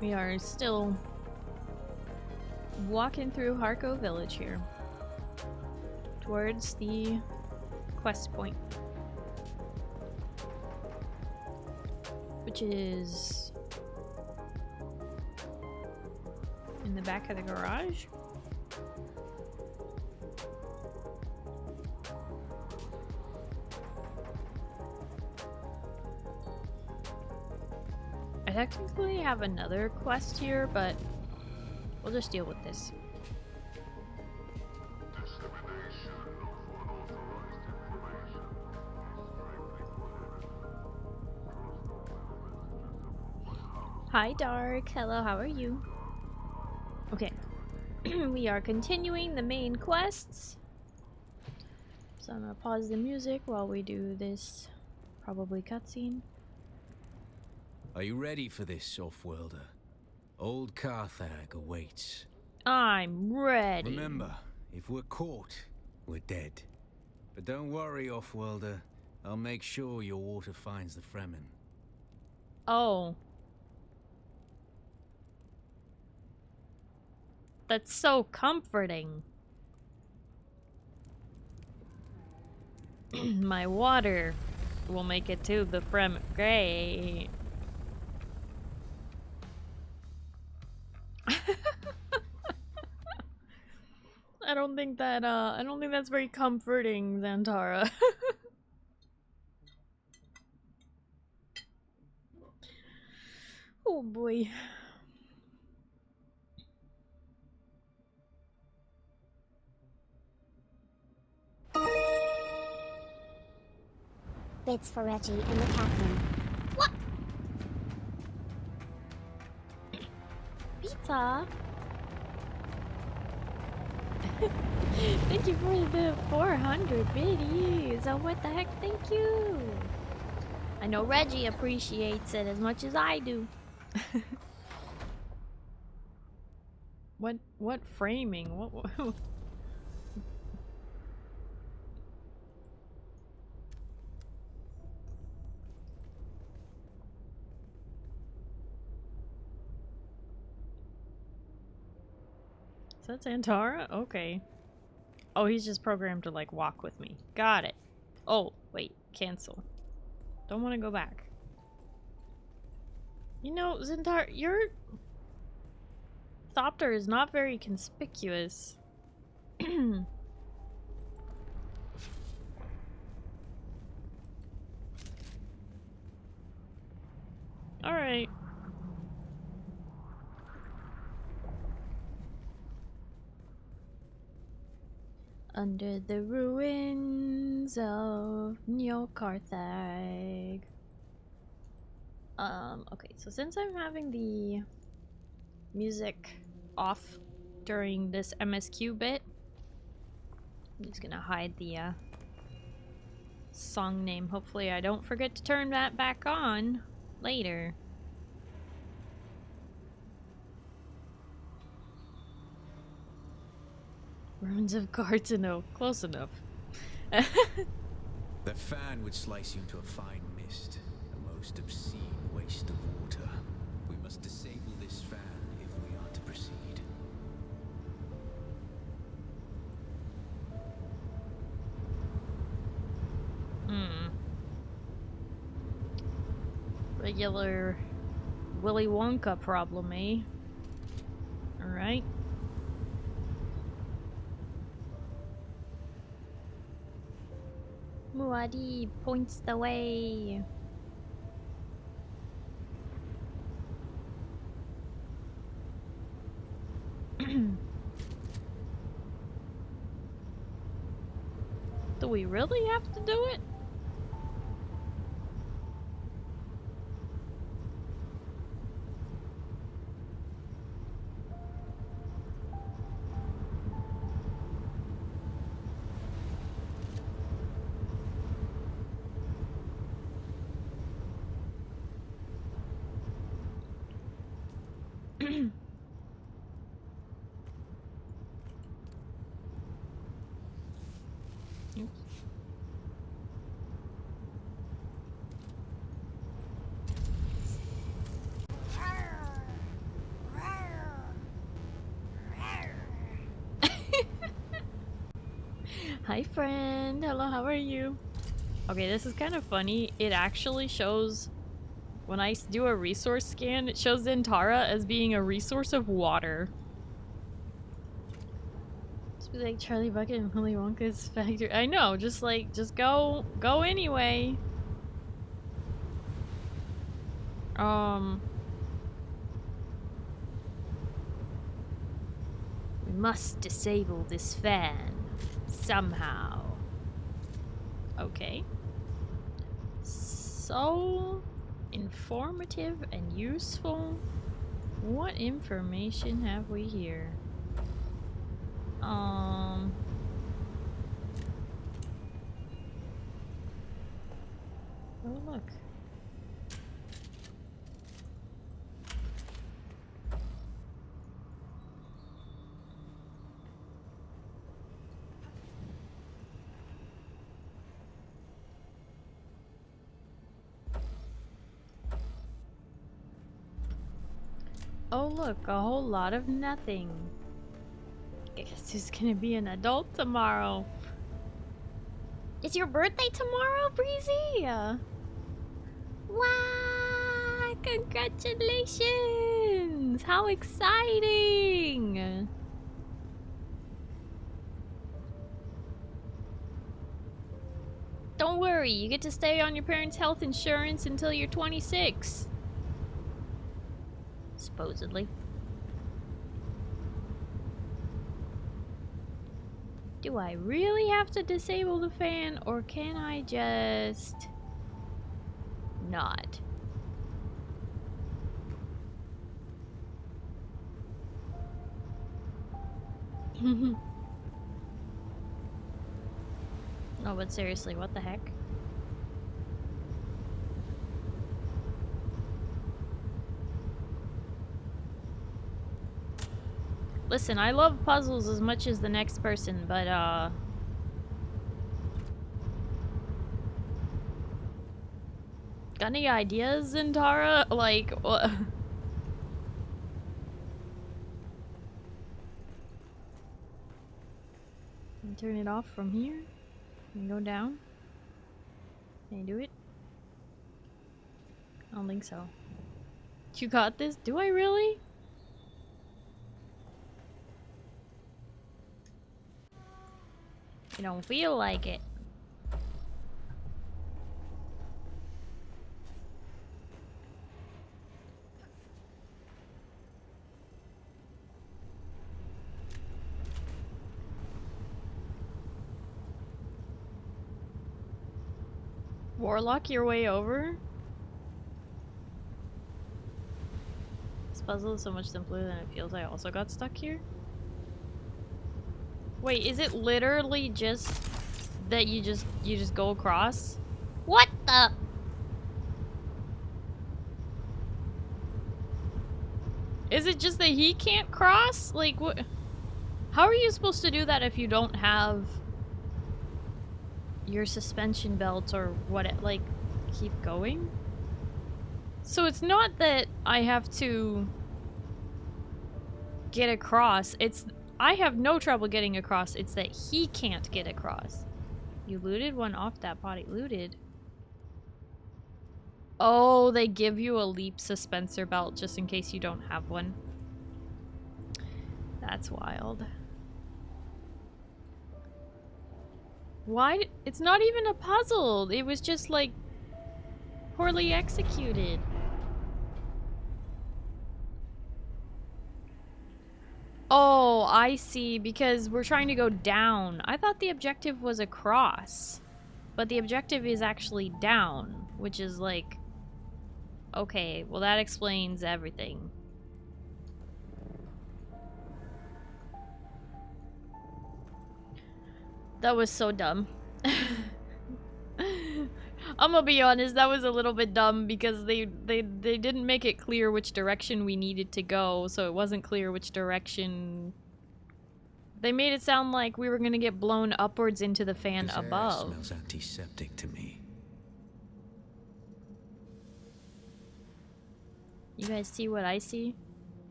We are still walking through Harko Village here towards the quest point, which is in the back of the garage. I technically have another quest here, but we'll just deal with this. Hi Dark, hello, how are you? Okay, we are continuing the main quests. So I'm gonna pause the music while we do this probably cutscene. Are you ready for this, Offworlder? Old Carthag awaits. I'm ready. Remember, if we're caught, we're dead. But don't worry, Offworlder. I'll make sure your water finds the Fremen. Oh. That's so comforting. My water will make it to the Fremen. Great. I don't think that's very comforting, Xantara. Oh boy. Bits for Reggie and the Catherine. What? Pizza. Thank you for the 400 biddies. Oh, what the heck? Thank you. I know Reggie appreciates it as much as I do. What framing? What? Is that Xantara? Okay. Oh, he's just programmed to like walk with me. Got it. Oh, wait. Cancel. Don't want to go back. You know, Xantara, your Thopter is not very conspicuous. Alright. Under the ruins of Neo-Carthag. Okay, so since I'm having the music off during this MSQ bit, I'm just gonna hide the song name. Hopefully I don't forget to turn that back on later. Ruins of Cartano. Close enough. That fan would slice you into a fine mist. A most obscene waste of water. We must disable this fan if we are to proceed. Regular Willy Wonka problem, eh? Alright. Muad'Dib points the way. Do we really have to do it? Hi friend, hello, how are you? Okay, this is kind of funny. It actually shows, when I do a resource scan, it shows Zentara as being a resource of water. Just be like Charlie Bucket and Willy Wonka's factory. I know, just like, just go anyway. We must disable this fan. Somehow. Okay. So informative and useful. What information have we here? Oh, look. Oh look, a whole lot of nothing. Guess who's gonna be an adult tomorrow? It's your birthday tomorrow, Breezy? Wow! Congratulations! How exciting! Don't worry, you get to stay on your parents' health insurance until you're 26. Supposedly. Do I really have to disable the fan, or can I just not? No, but seriously, what the heck? Listen, I love puzzles as much as the next person, but got any ideas, Zentara? Like, what? Can you turn it off from here? Can you go down? Can you do it? I don't think so. You got this? Do I really? You don't feel like it. Warlock your way over? This puzzle is so much simpler than it feels. I also got stuck here. Wait, is it literally just that you just go across? What the? Is it just that he can't cross? Like, what? How are you supposed to do that if you don't have your suspension belt or what? Like, keep going? So it's not that I have to get across. It's I have no trouble getting across. It's that he can't get across. You looted one off that body. Looted? Oh, they give you a leap suspensor belt just in case you don't have one. That's wild. Why? It's not even a puzzle. It was just like poorly executed. Oh, I see, because we're trying to go down. I thought the objective was across, but the objective is actually down, which is like, okay, well that explains everything. That was so dumb. I'm gonna be honest, that was a little bit dumb because they didn't make it clear which direction we needed to go, so it wasn't clear which direction They made it sound like we were gonna get blown upwards into the fan This air above. smells antiseptic to me. You guys see what I see?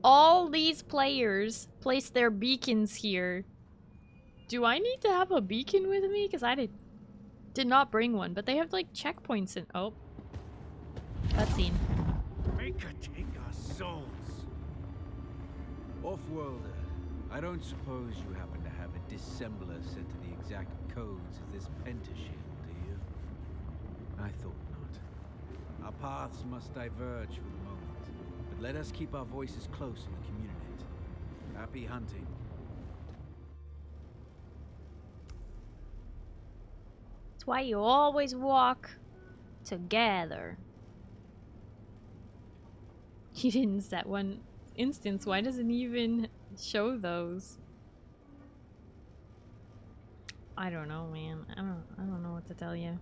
All these players place their beacons here. Do I need to have a beacon with me? Because I did not bring one, but they have like checkpoints and oh. Cutscene. Make her take our souls. Off-worlder, I don't suppose you happen to have a dissembler set to the exact codes of this pentashield, do you? I thought not. Our paths must diverge for the moment, but let us keep our voices close in the community. Happy hunting. That's why you always walk together. You didn't set one instance. Why does it even show those? I don't know, man. I don't know what to tell you.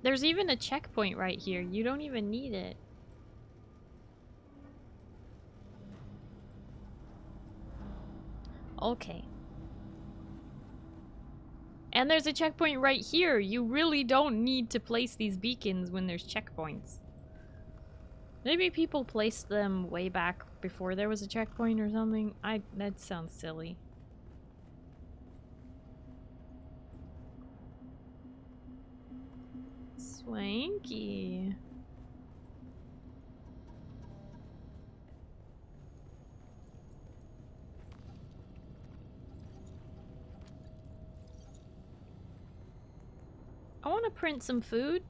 There's even a checkpoint right here. You don't even need it. Okay. And there's a checkpoint right here. You really don't need to place these beacons when there's checkpoints. Maybe people placed them way back before there was a checkpoint or something. That sounds silly. Swanky. I want to print some food.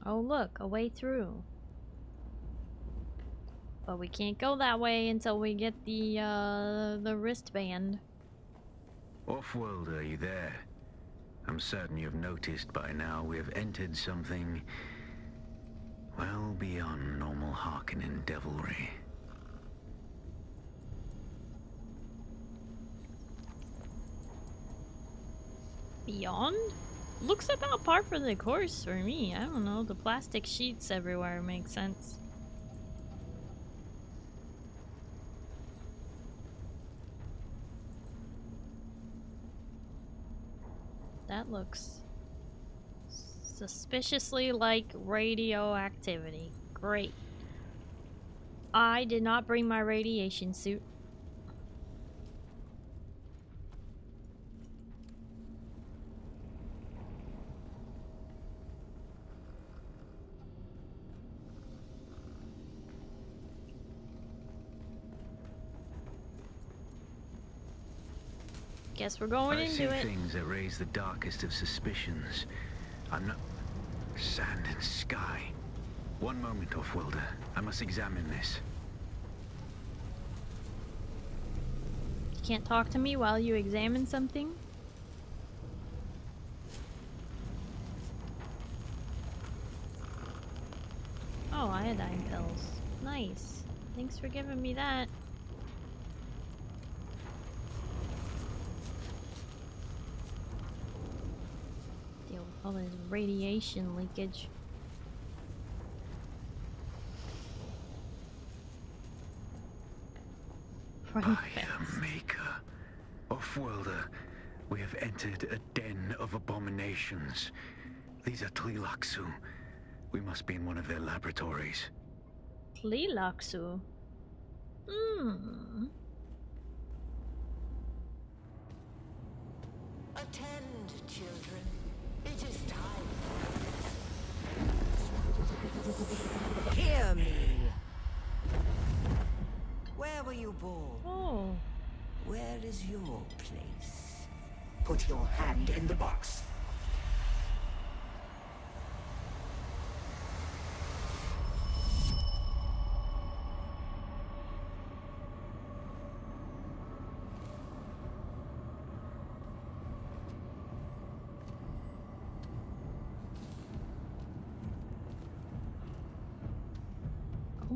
Oh look, a way through. But we can't go that way until we get the wristband. Off-world, are you there? I'm certain you've noticed by now we have entered something well beyond normal Harkonnen devilry. Beyond? Looks about par for the course for me. I don't know, the plastic sheets everywhere make sense. That looks suspiciously like radioactivity. Great. I did not bring my radiation suit. Guess we're going into it. I see things that raise the darkest of suspicions. I'm not... Sand and sky. One moment, Off-worlder. I must examine this. You can't talk to me while you examine something? Oh, iodine pills. Nice. Thanks for giving me that. Deal with all this radiation leakage. By the Maker. Off-worlder, we have entered a den of abominations. These are Tleelaxu. We must be in one of their laboratories. Tleelaxu? Hmm. Attend, children. It is time. Hear me. Where were you born? Oh. Where is your place? Put your hand in the box.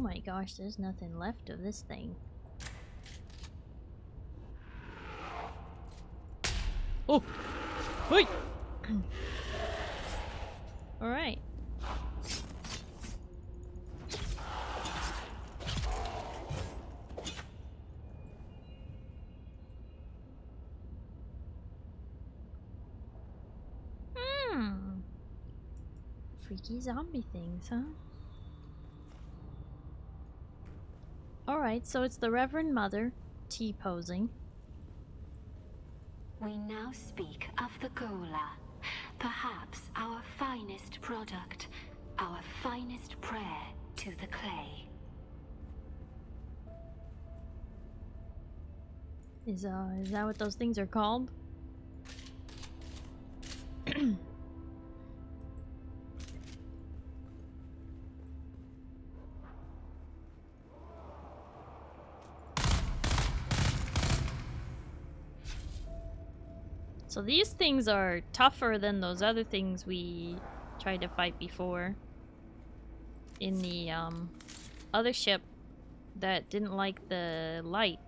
my gosh, there's nothing left of this thing. Oh! Wait! Alright. Freaky zombie things, huh? Alright, so it's the Reverend Mother, T-posing. We now speak of the Gola, perhaps our finest product, our finest prayer to the clay. Is that what those things are called? So these things are tougher than those other things we tried to fight before. In the other ship that didn't like the light.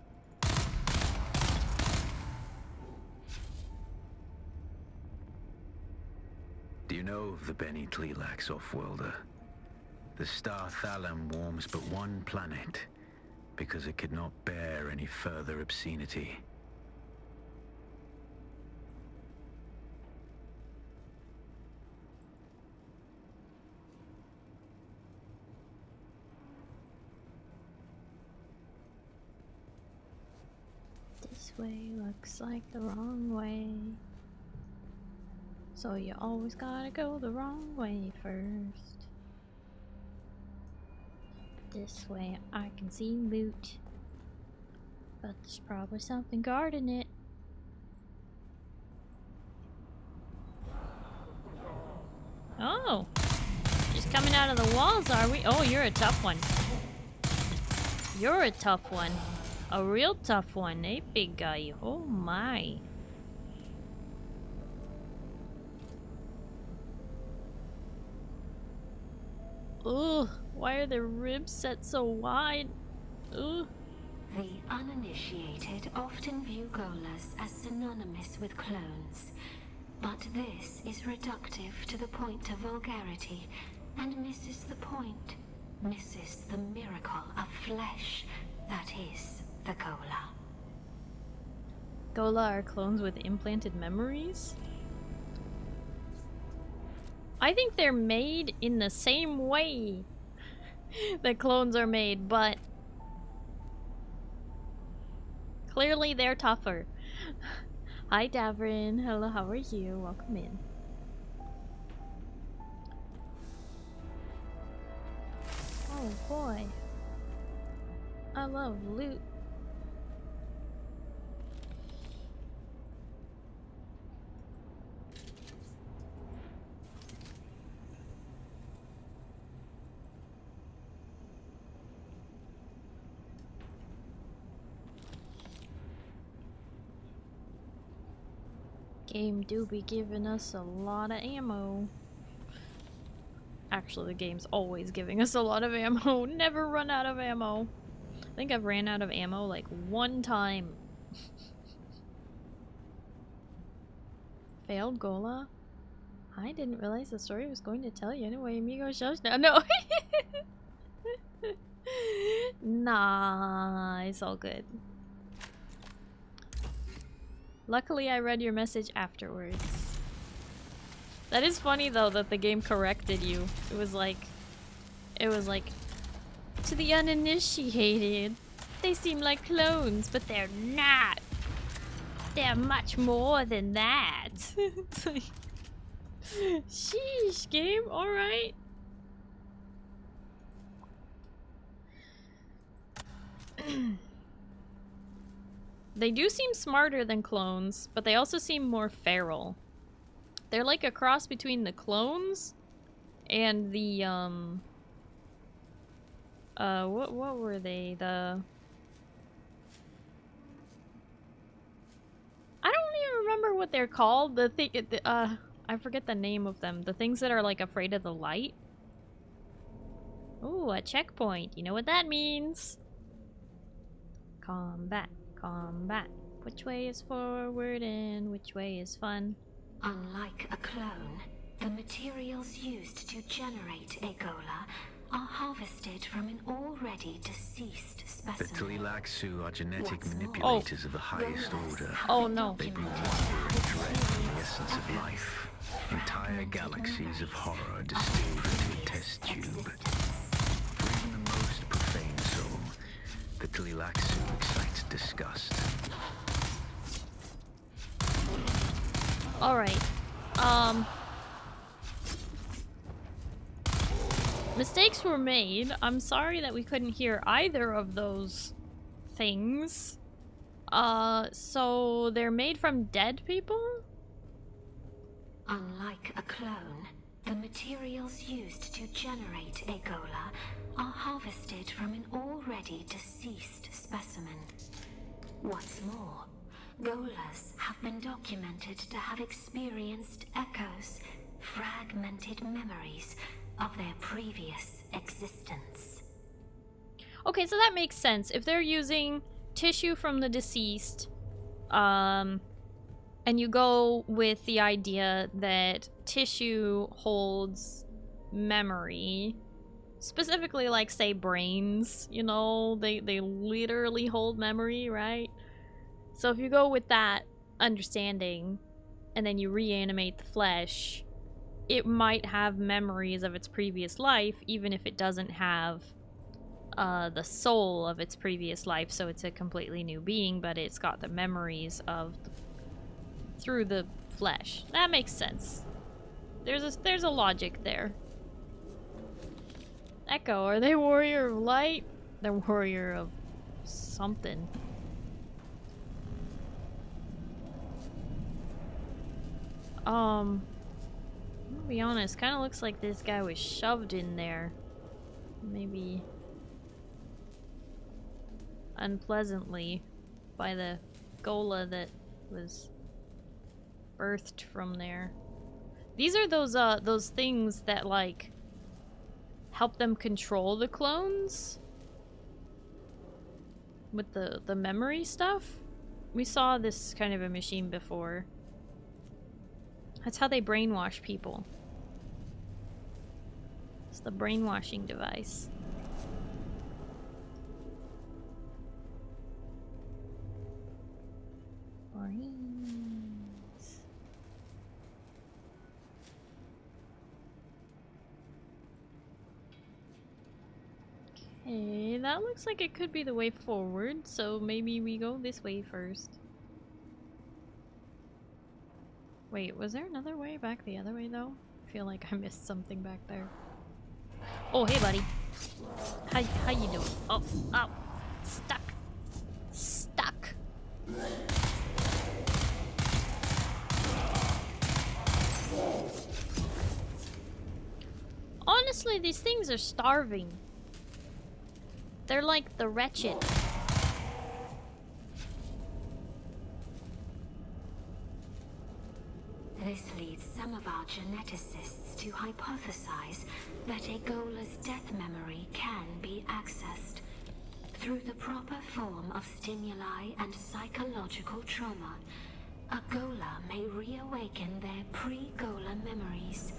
Do you know of the Beni Tleilax off-worlder? The star Thalam warms but one planet because it could not bear any further obscenity. This way looks like the wrong way. So you always gotta go the wrong way first. This way I can see loot. But there's probably something guarding it. Oh! Just coming out of the walls, are we? Oh, you're a tough one. You're a tough one. A real tough one, eh, big guy? Oh my. Ugh, why are their ribs set so wide? Ugh. The uninitiated often view Golas as synonymous with clones, but this is reductive to the point of vulgarity and misses the point, misses the miracle of flesh that is the Gola. Gola are clones with implanted memories? I think they're made in the same way that clones are made, but clearly they're tougher. Hi Davrin, hello, how are you? Welcome in. Oh boy. I love loot. Game do be giving us a lot of ammo. Actually, the game's always giving us a lot of ammo. Never run out of ammo. I think I've ran out of ammo like one time. Failed Gola? I didn't realize the story was going to tell you anyway. Amigo shows now. No. Nah, it's all good. Luckily, I read your message afterwards. That is funny though that the game corrected you. It was like, to the uninitiated, they seem like clones, but they're not. They're much more than that. It's like, sheesh, game, alright. They do seem smarter than clones, but they also seem more feral. They're like a cross between the clones and the, what were they? I don't even remember what they're called. I forget the name of them. The things that are like afraid of the light. Ooh, a checkpoint. You know what that means. Combat, combat. Which way is forward and which way is fun? Unlike a clone, the materials used to generate a Gola are harvested from an already deceased The specimen. Tlilaxu are genetic manipulators of the highest order. Oh no. They bring wonder and dread from the essence of life. Entire galaxies of horror distilled into a test tube. For even the most profane soul, the Tlilaxu excites disgust. Alright. Mistakes were made. I'm sorry that we couldn't hear either of those things. So they're made from dead people? Unlike a clone, the materials used to generate a Gola are harvested from an already deceased specimen. What's more, Golas have been documented to have experienced echoes, fragmented memories of their previous existence. Okay, so that makes sense. If they're using tissue from the deceased, and you go with the idea that tissue holds memory, specifically like, say, brains, you know, they literally hold memory, right? So if you go with that understanding, and then you reanimate the flesh, it might have memories of its previous life, even if it doesn't have the soul of its previous life, so it's a completely new being, but it's got the memories of through the flesh. That makes sense. There's a logic there. Echo, are they warrior of light? They're warrior of something. I'll be honest, kind of looks like this guy was shoved in there. Maybe unpleasantly by the Gola that was birthed from there. These are those things that, like, help them control the clones with the memory stuff. We saw this kind of a machine before. That's how they brainwash people. It's the brainwashing device. Brains. Okay, that looks like it could be the way forward, so maybe we go this way first. Wait, was there another way back the other way, though? I feel like I missed something back there. Oh, hey, buddy. How you doing? Oh, ow. Stuck. Stuck. Honestly, these things are starving. They're like the wretched. This leads some of our geneticists to hypothesize that a Gola's death memory can be accessed through the proper form of stimuli and psychological trauma. A Gola may reawaken their pre-Gola memories.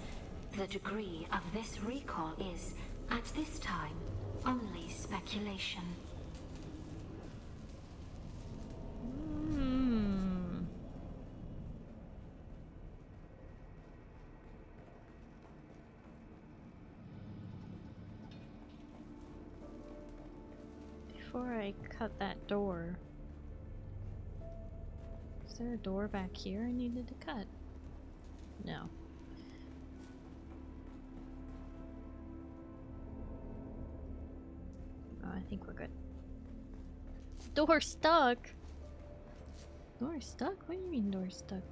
The degree of this recall is, at this time, only speculation. Before I cut that door, is there a door back here I needed to cut? No. Oh, I think we're good. Door stuck? Door stuck? What do you mean door stuck?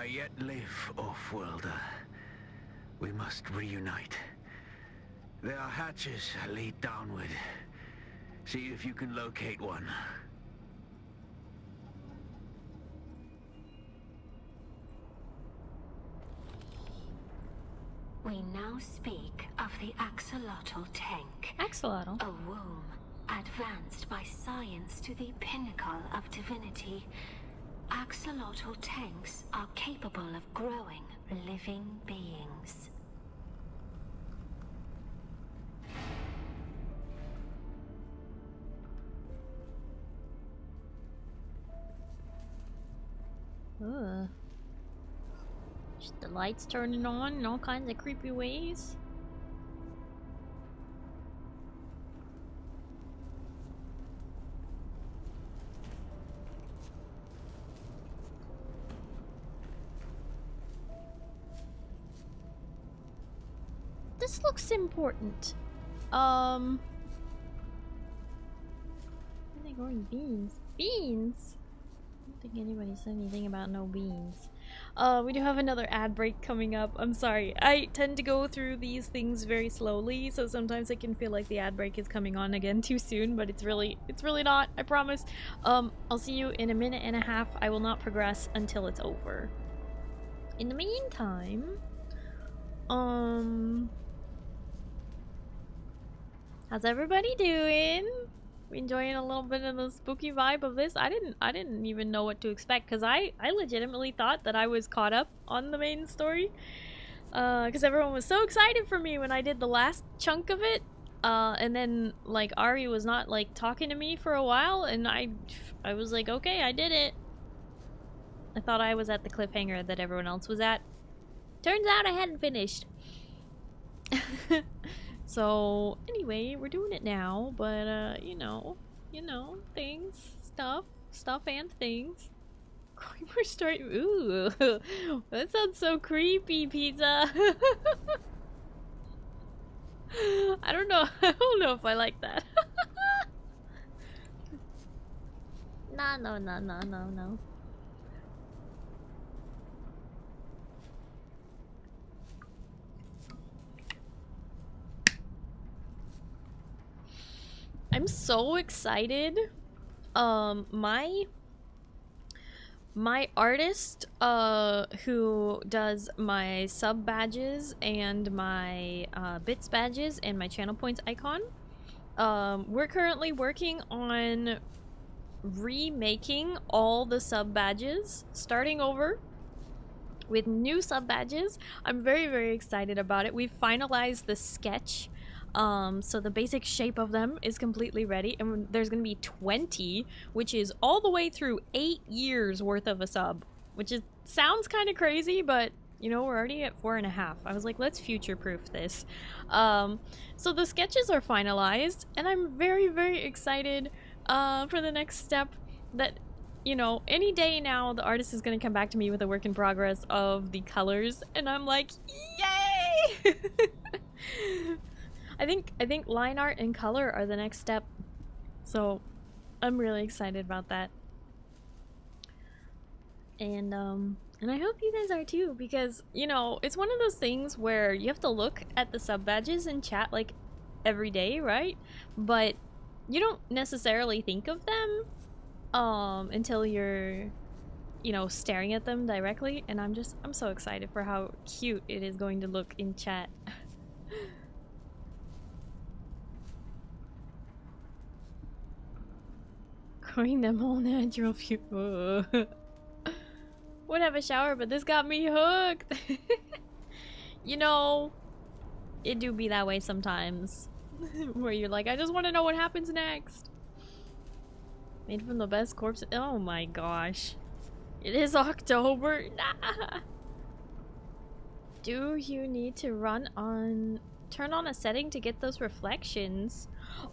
yet live, off-worlder. We must reunite. There are hatches that lead downward. See if you can locate one. We now speak of the axolotl tank. Axolotl? A womb advanced by science to the pinnacle of divinity. Axolotl tanks are capable of growing living beings. Ugh. Just the lights turning on in all kinds of creepy ways. This looks important. Where are they growing beans? Beans? I don't think anybody said anything about no beans. We do have another ad break coming up. I'm sorry. I tend to go through these things very slowly, so sometimes I can feel like the ad break is coming on again too soon, but it's really not, I promise. I'll see you in a minute and a half. I will not progress until it's over. In the meantime, how's everybody doing? Enjoying a little bit of the spooky vibe of this. I didn't even know what to expect, because I legitimately thought that I was caught up on the main story, because everyone was so excited for me when I did the last chunk of it, and then like Ari was not like talking to me for a while, and I was like, okay, I did it. I thought I was at the cliffhanger that everyone else was at. Turns out I hadn't finished. So anyway, we're doing it now, but you know, things, stuff and things. We're starting. Ooh, that sounds so creepy, pizza. I don't know if I like that. No. I'm so excited. My artist, who does my sub badges and my bits badges and my channel points icon, we're currently working on remaking all the sub badges, starting over with new sub badges. I'm very excited about it. We've finalized the sketch. So the basic shape of them is completely ready, and there's gonna be 20, which is all the way through 8 years worth of a sub, which is sounds kind of crazy, but you know, we're already at 4.5. I was like, let's future-proof this. So the sketches are finalized, and I'm very excited for the next step. That, you know, any day now the artist is gonna come back to me with a work in progress of the colors, and I'm like, yay! I think line art and color are the next step, so I'm really excited about that. And I hope you guys are too, because, you know, it's one of those things where you have to look at the sub badges in chat like every day, right? But you don't necessarily think of them until you're, you know, staring at them directly, and I'm so excited for how cute it is going to look in chat. Growing them all natural fuel. Would have a shower, but this got me hooked. You know, it do be that way sometimes. Where you're like, I just want to know what happens next. Made from the best corpse. Oh my gosh. It is October. Nah. Do you need to turn on a setting to get those reflections?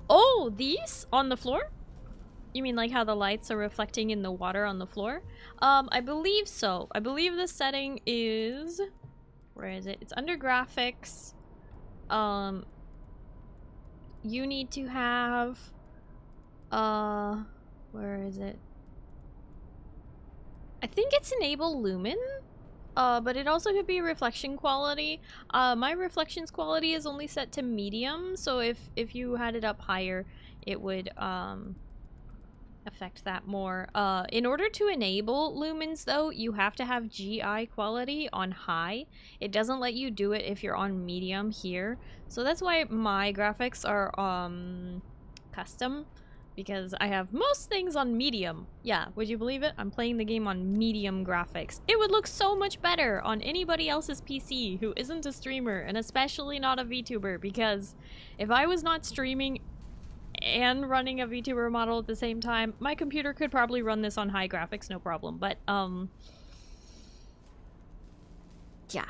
Oh, these on the floor? You mean like how the lights are reflecting in the water on the floor? I believe so. I believe the setting is... Where is it? It's under graphics. You need to have... Where is it? I think it's enable lumen. but it also could be reflection quality. My reflections quality is only set to medium, so if you had it up higher, it would affect that more. In order to enable lumens, though, you have to have GI quality on high. It doesn't let you do it if you're on medium here. So that's why my graphics are custom, because I have most things on medium. Yeah, would you believe it? I'm playing the game on medium graphics. It would look so much better on anybody else's PC who isn't a streamer, and especially not a VTuber, because if I was not streaming and running a VTuber model at the same time, my computer could probably run this on high graphics, no problem. But, yeah.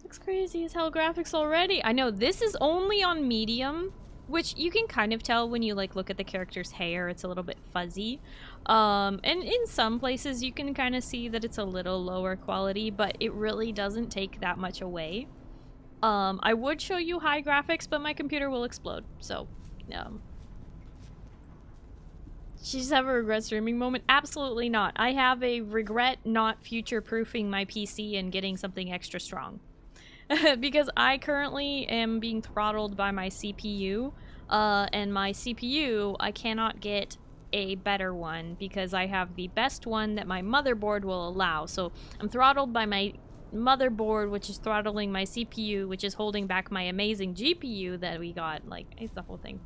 Looks crazy as hell graphics already. I know, this is only on medium, which you can kind of tell when you, like, look at the character's hair. It's a little bit fuzzy. And in some places you can kind of see that it's a little lower quality, but it really doesn't take that much away. I would show you high graphics, but my computer will explode, so, She just have a regret streaming moment? Absolutely not. I have a regret not future-proofing my PC and getting something extra strong. Because I currently am being throttled by my CPU, and my CPU, I cannot get a better one because I have the best one that my motherboard will allow. So I'm throttled by my motherboard, which is throttling my CPU, which is holding back my amazing GPU that we got. Like, it's the whole thing.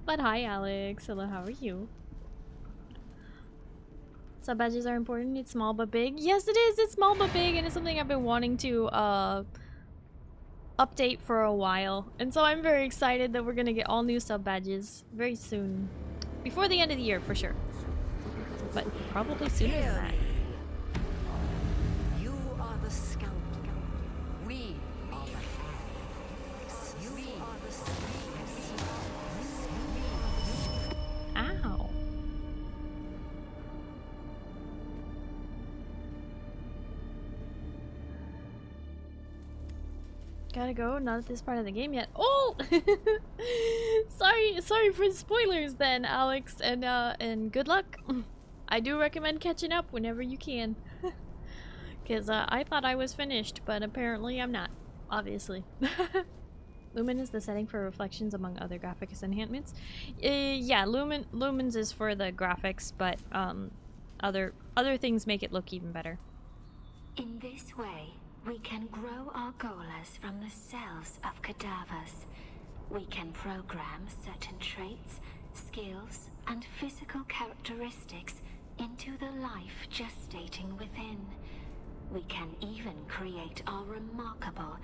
But hi, Alex. Hello, how are you? Sub badges are important. It's small but big. Yes, it is. It's small but big, and it's something I've been wanting to update for a while. And so I'm very excited that we're gonna get all new sub badges very soon. Before the end of the year, for sure. But probably sooner than that. You are the scout. We are the hands. You are the sleeves. Ow. Gotta go, not at this part of the game yet. Oh! sorry for the spoilers then, Alex, and good luck. I do recommend catching up whenever you can. Because I thought I was finished, but apparently I'm not, obviously. Lumen is the setting for reflections among other graphics enhancements. Yeah, lumens is for the graphics, but other things make it look even better. In this way, we can grow our golas from the cells of cadavers. We can program certain traits, skills, and physical characteristics into the life gestating within. We can even create our remarkable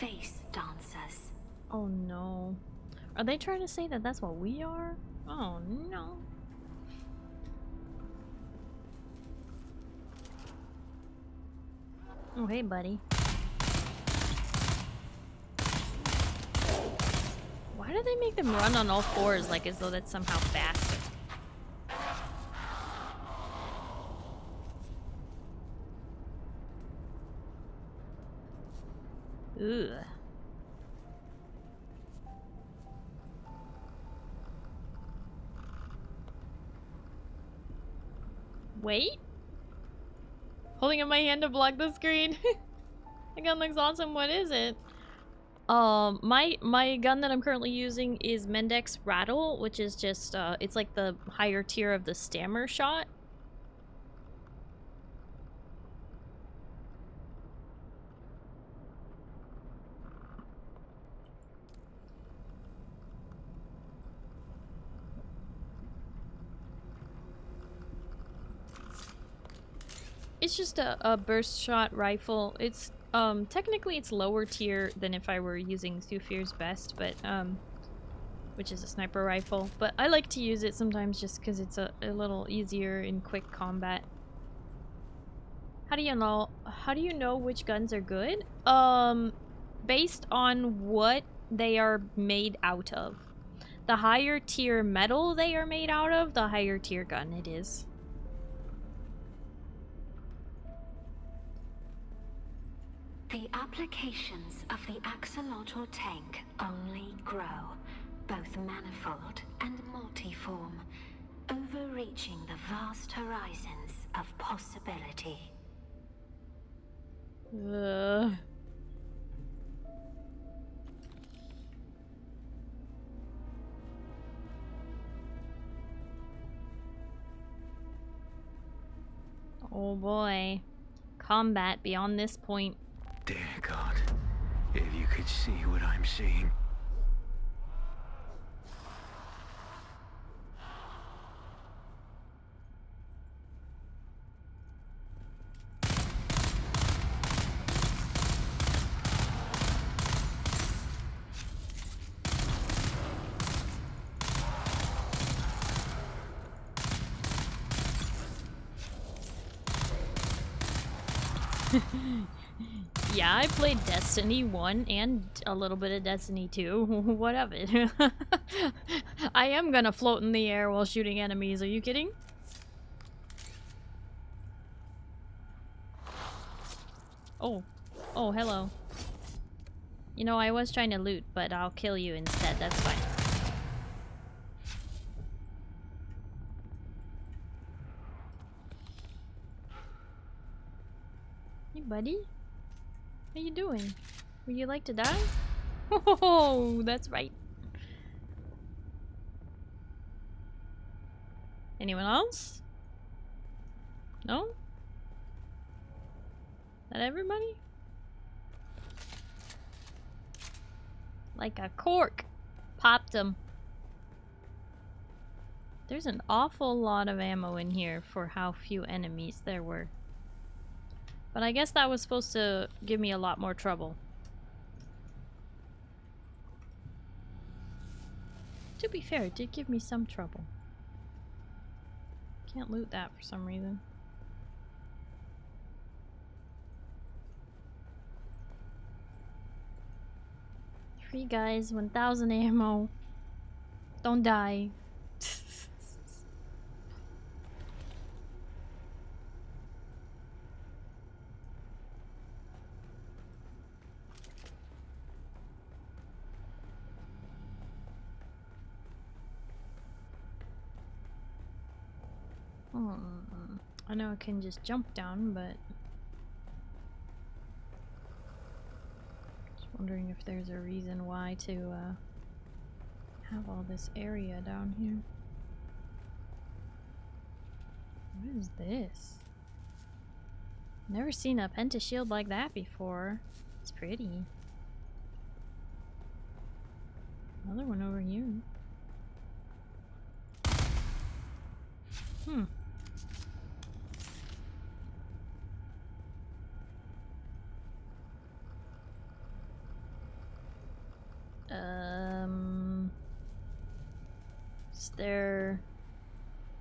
face dancers. Oh no. Are they trying to say that that's what we are? Oh no. Oh, hey, buddy. Why do they make them run on all fours, like as though that's somehow faster? Ugh. Wait? Holding up my hand to block the screen. The gun looks awesome. What is it? My gun that I'm currently using is Mendex Rattle, which is just it's like the higher tier of the Stammer shot. It's just a burst shot rifle. It's technically it's lower tier than if I were using Thufir's Best, but which is a sniper rifle. But I like to use it sometimes just because it's a little easier in quick combat. How do you know which guns are good? Based on what they are made out of. The higher tier metal they are made out of, the higher tier gun it is. The applications of the axolotl tank only grow, both manifold and multiform, overreaching the vast horizons of possibility. Oh boy. Combat beyond this point. Dear God, if you could see what I'm seeing. Yeah, I played Destiny 1 and a little bit of Destiny 2. What of it? I am gonna float in the air while shooting enemies. Are you kidding? Oh. Oh, hello. You know, I was trying to loot, but I'll kill you instead. That's fine. Hey, buddy. How you doing? Would you like to die? Oh, that's right. Anyone else? No? That everybody? Like a cork. Popped them. There's an awful lot of ammo in here for how few enemies there were. But I guess that was supposed to give me a lot more trouble. To be fair, it did give me some trouble. Can't loot that for some reason. 3 guys, 1,000 ammo. Don't die. I know I can just jump down, but just wondering if there's a reason why to have all this area down here. What is this? Never seen a pentashield like that before. It's pretty. Another one over here. Hmm.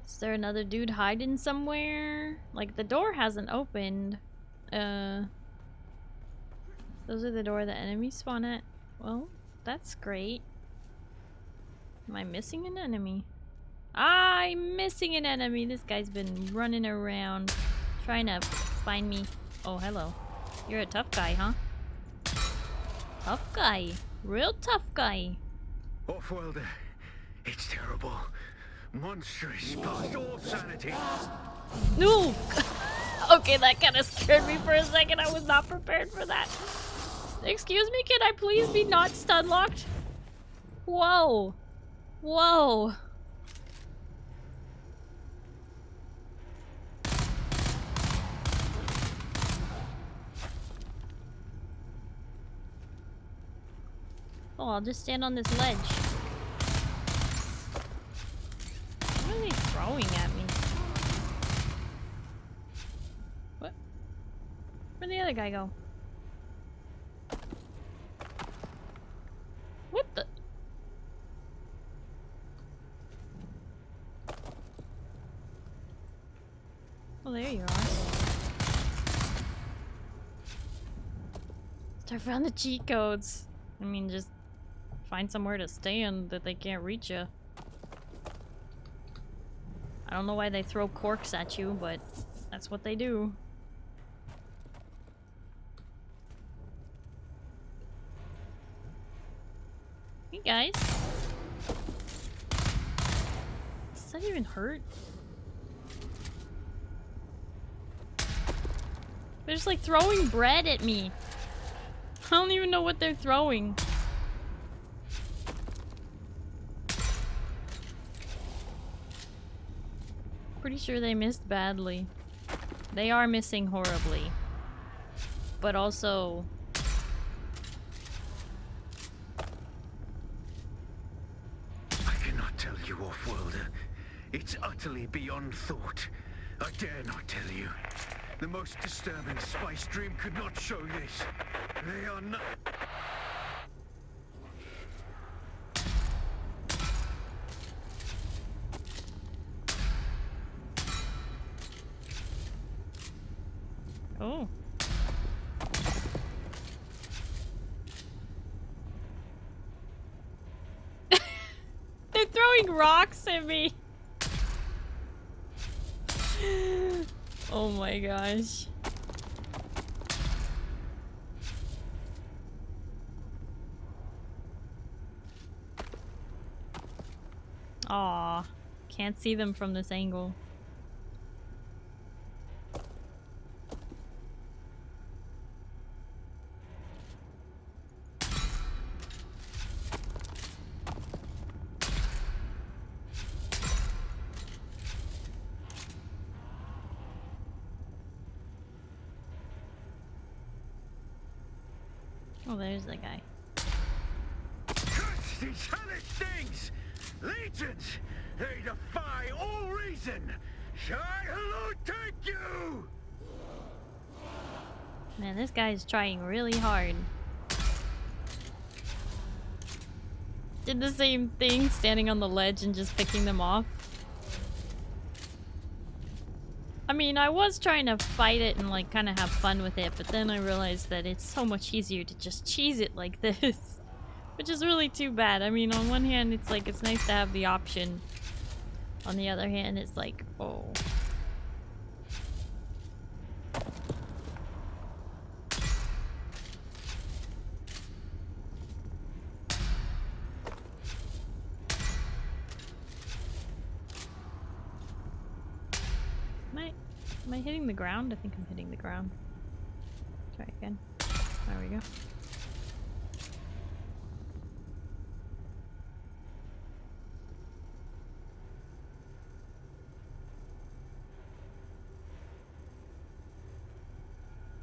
Is there another dude hiding somewhere? Like, the door hasn't opened. Those are the door the enemies spawn at. Well, that's great. Am I missing an enemy? I'm missing an enemy. This guy's been running around trying to find me. Oh, hello. You're a tough guy, huh? Tough guy. Real tough guy. Offworlder, it's terrible. Monstrous, past all sanity. No! Okay, that kind of scared me for a second. I was not prepared for that. Excuse me, can I please be not stun locked? Whoa. Whoa. Oh, I'll just stand on this ledge. What are they throwing at me? What? Where'd the other guy go? What the? Oh, there you are. I found the cheat codes. I mean, just find somewhere to stand that they can't reach you. I don't know why they throw corks at you, but that's what they do. Hey guys. Does that even hurt? They're just like throwing bread at me. I don't even know what they're throwing. Pretty sure they missed badly. They are missing horribly. But also... I cannot tell you, Off-Worlder. It's utterly beyond thought. I dare not tell you. The most disturbing spice dream could not show this. They are not... Oh. They're throwing rocks at me. Oh my gosh. Aw, can't see them from this angle. Oh, there's the guy. Curse these hellish things! Legions! They defy all reason! Shall I hello take you? Man, this guy's trying really hard. Did the same thing, standing on the ledge and just picking them off. I mean, I was trying to fight it and like kind of have fun with it, but then I realized that it's so much easier to just cheese it like this. Which is really too bad. I mean, on one hand, it's like, it's nice to have the option. On the other hand, it's like, oh. Am I hitting the ground? I think I'm hitting the ground. Try again. There we go.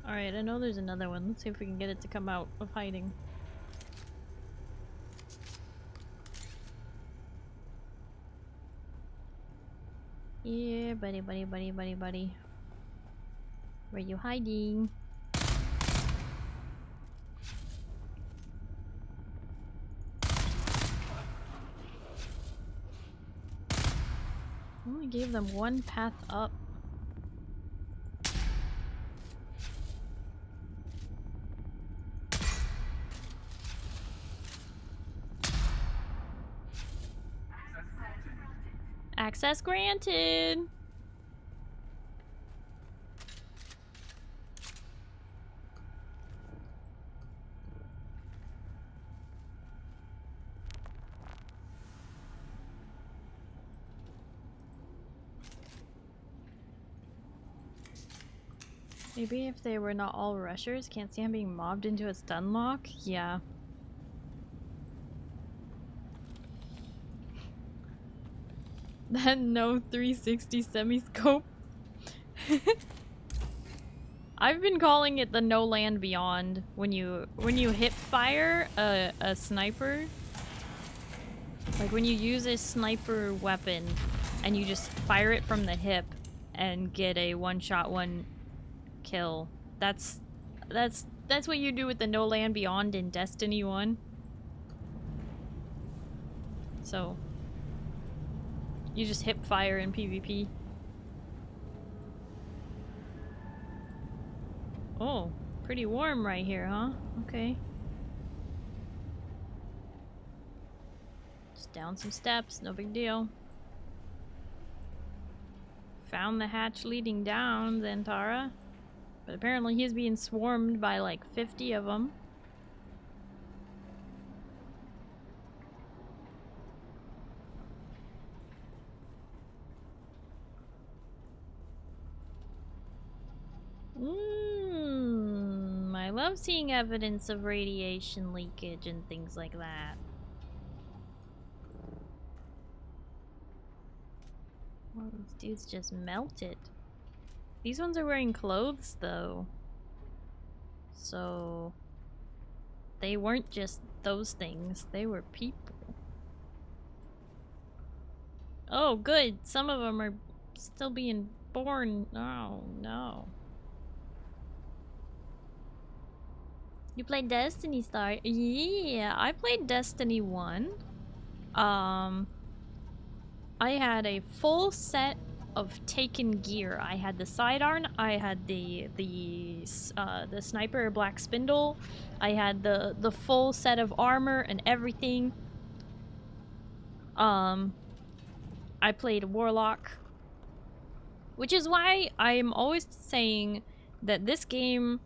Alright, I know there's another one. Let's see if we can get it to come out of hiding. Yeah, buddy, buddy, buddy, buddy, buddy. Where you hiding? Only gave them one path up. Access granted. Maybe if they were not all rushers, can't see him being mobbed into a stun lock? Yeah. That no 360 semi-scope. I've been calling it the no land beyond. When you hip fire a sniper, like when you use a sniper weapon and you just fire it from the hip and get a one-shot one kill. That's what you do with the no land beyond in Destiny 1. So you just hip fire in PvP. Oh, pretty warm right here, huh? Okay. Just down some steps, no big deal. Found the hatch leading down, Zentara. But apparently he's being swarmed by like 50 of them. love seeing evidence of radiation leakage and things like that. Well, these dudes just melted. These ones are wearing clothes, though. So... they weren't just those things, they were people. Oh, good. Some of them are still being born. Oh, no. You played Destiny, Star? Yeah, I played Destiny 1. I had a full set of Taken gear. I had the sidearm, I had the sniper black spindle, I had the full set of armor and everything. I played Warlock, which is why I'm always saying that this game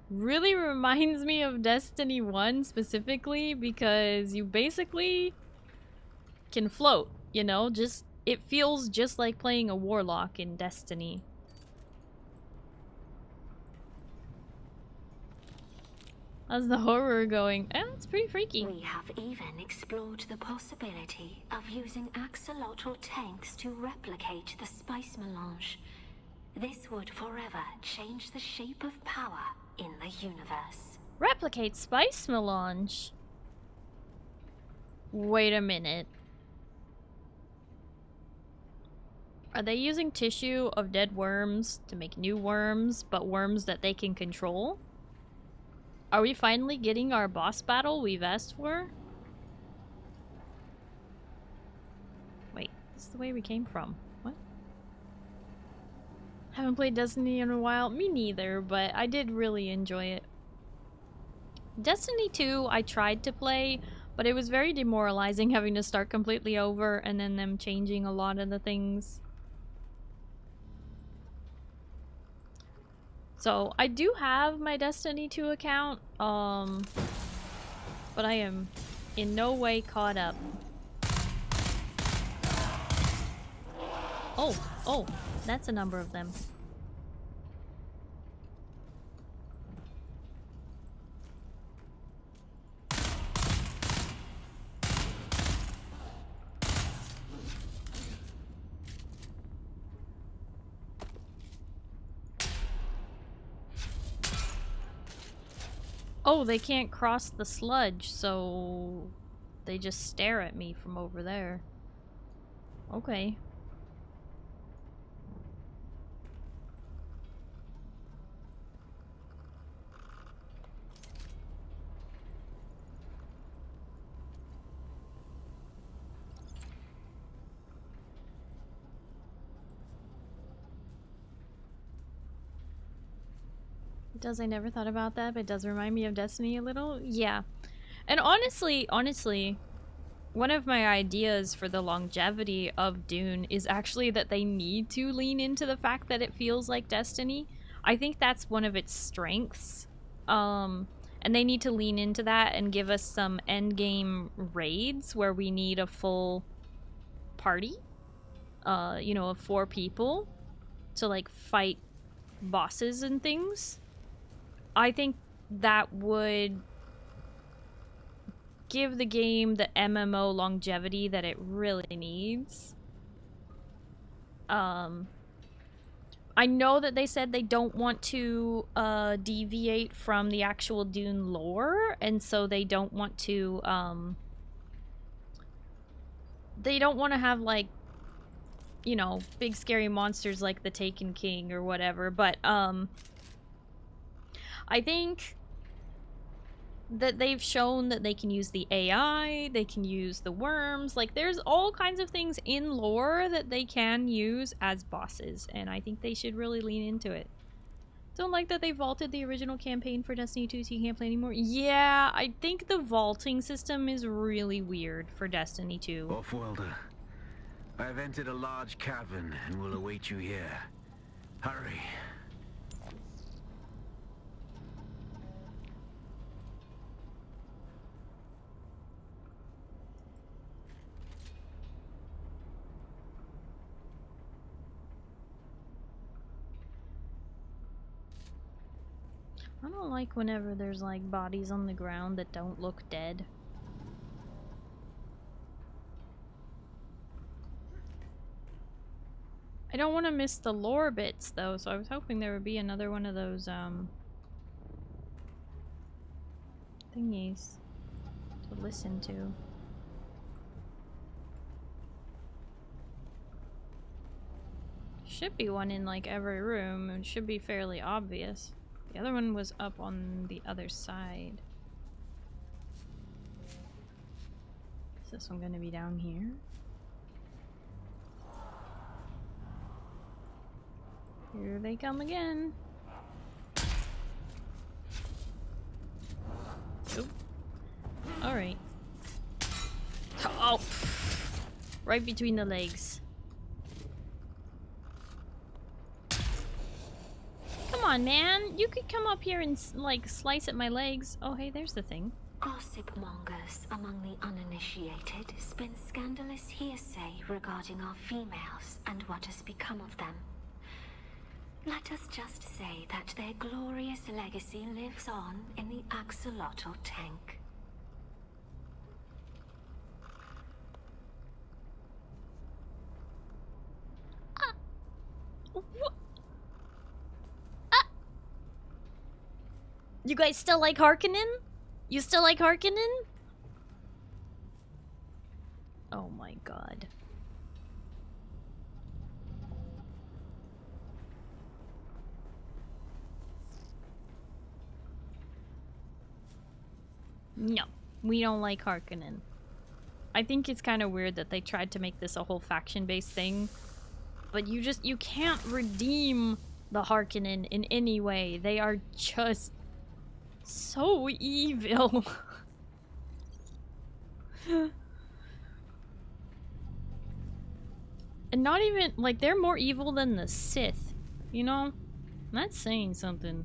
really reminds me of Destiny 1 specifically, because you basically can float, you know? Just it feels just like playing a Warlock in Destiny. How's the horror going? Eh, it's pretty freaky. We have even explored the possibility of using axolotl tanks to replicate the spice melange. This would forever change the shape of power in the universe. Replicate spice melange? Wait a minute. Are they using tissue of dead worms to make new worms, but worms that they can control? Are we finally getting our boss battle we've asked for? Wait, this is the way we came from. What? Haven't played Destiny in a while. Me neither, but I did really enjoy it. Destiny 2 I tried to play, but it was very demoralizing having to start completely over and then them changing a lot of the things. So, I do have my Destiny 2 account, but I am in no way caught up. Oh, that's a number of them. Oh, they can't cross the sludge, so they just stare at me from over there. Okay. It does, I never thought about that, but it does remind me of Destiny a little. Yeah. And honestly, one of my ideas for the longevity of Dune is actually that they need to lean into the fact that it feels like Destiny. I think that's one of its strengths. And they need to lean into that and give us some endgame raids where we need a full party, you know, of 4 people to like fight bosses and things. I think that would give the game the MMO longevity that it really needs. I know that they said they don't want to deviate from the actual Dune lore, and so they don't want to have, like, you know, big scary monsters like the Taken King or whatever, but I think that they've shown that they can use the AI, they can use the worms, like there's all kinds of things in lore that they can use as bosses, and I think they should really lean into it. Don't like that they vaulted the original campaign for Destiny 2 so you can't play anymore. Yeah, I think the vaulting system is really weird for Destiny 2. Offworlder, I have entered a large cavern and will await you here. Hurry. I don't like whenever there's like bodies on the ground that don't look dead. I don't want to miss the lore bits though, so I was hoping there would be another one of those thingies to listen to. Should be one in like every room, and should be fairly obvious. The other one was up on the other side. Is this one gonna be down here? Here they come again. Oop. Alright. Oh! Right between the legs. Come on, man! You could come up here and, like, slice at my legs. Oh, hey, there's the thing. Gossip mongers among the uninitiated spin scandalous hearsay regarding our females and what has become of them. Let us just say that their glorious legacy lives on in the axolotl tank. You guys still like Harkonnen? You still like Harkonnen? Oh my god. No, we don't like Harkonnen. I think it's kind of weird that they tried to make this a whole faction-based thing, but you can't redeem the Harkonnen in any way. They are just so evil. And not even, like, they're more evil than the Sith, you know? That's saying something.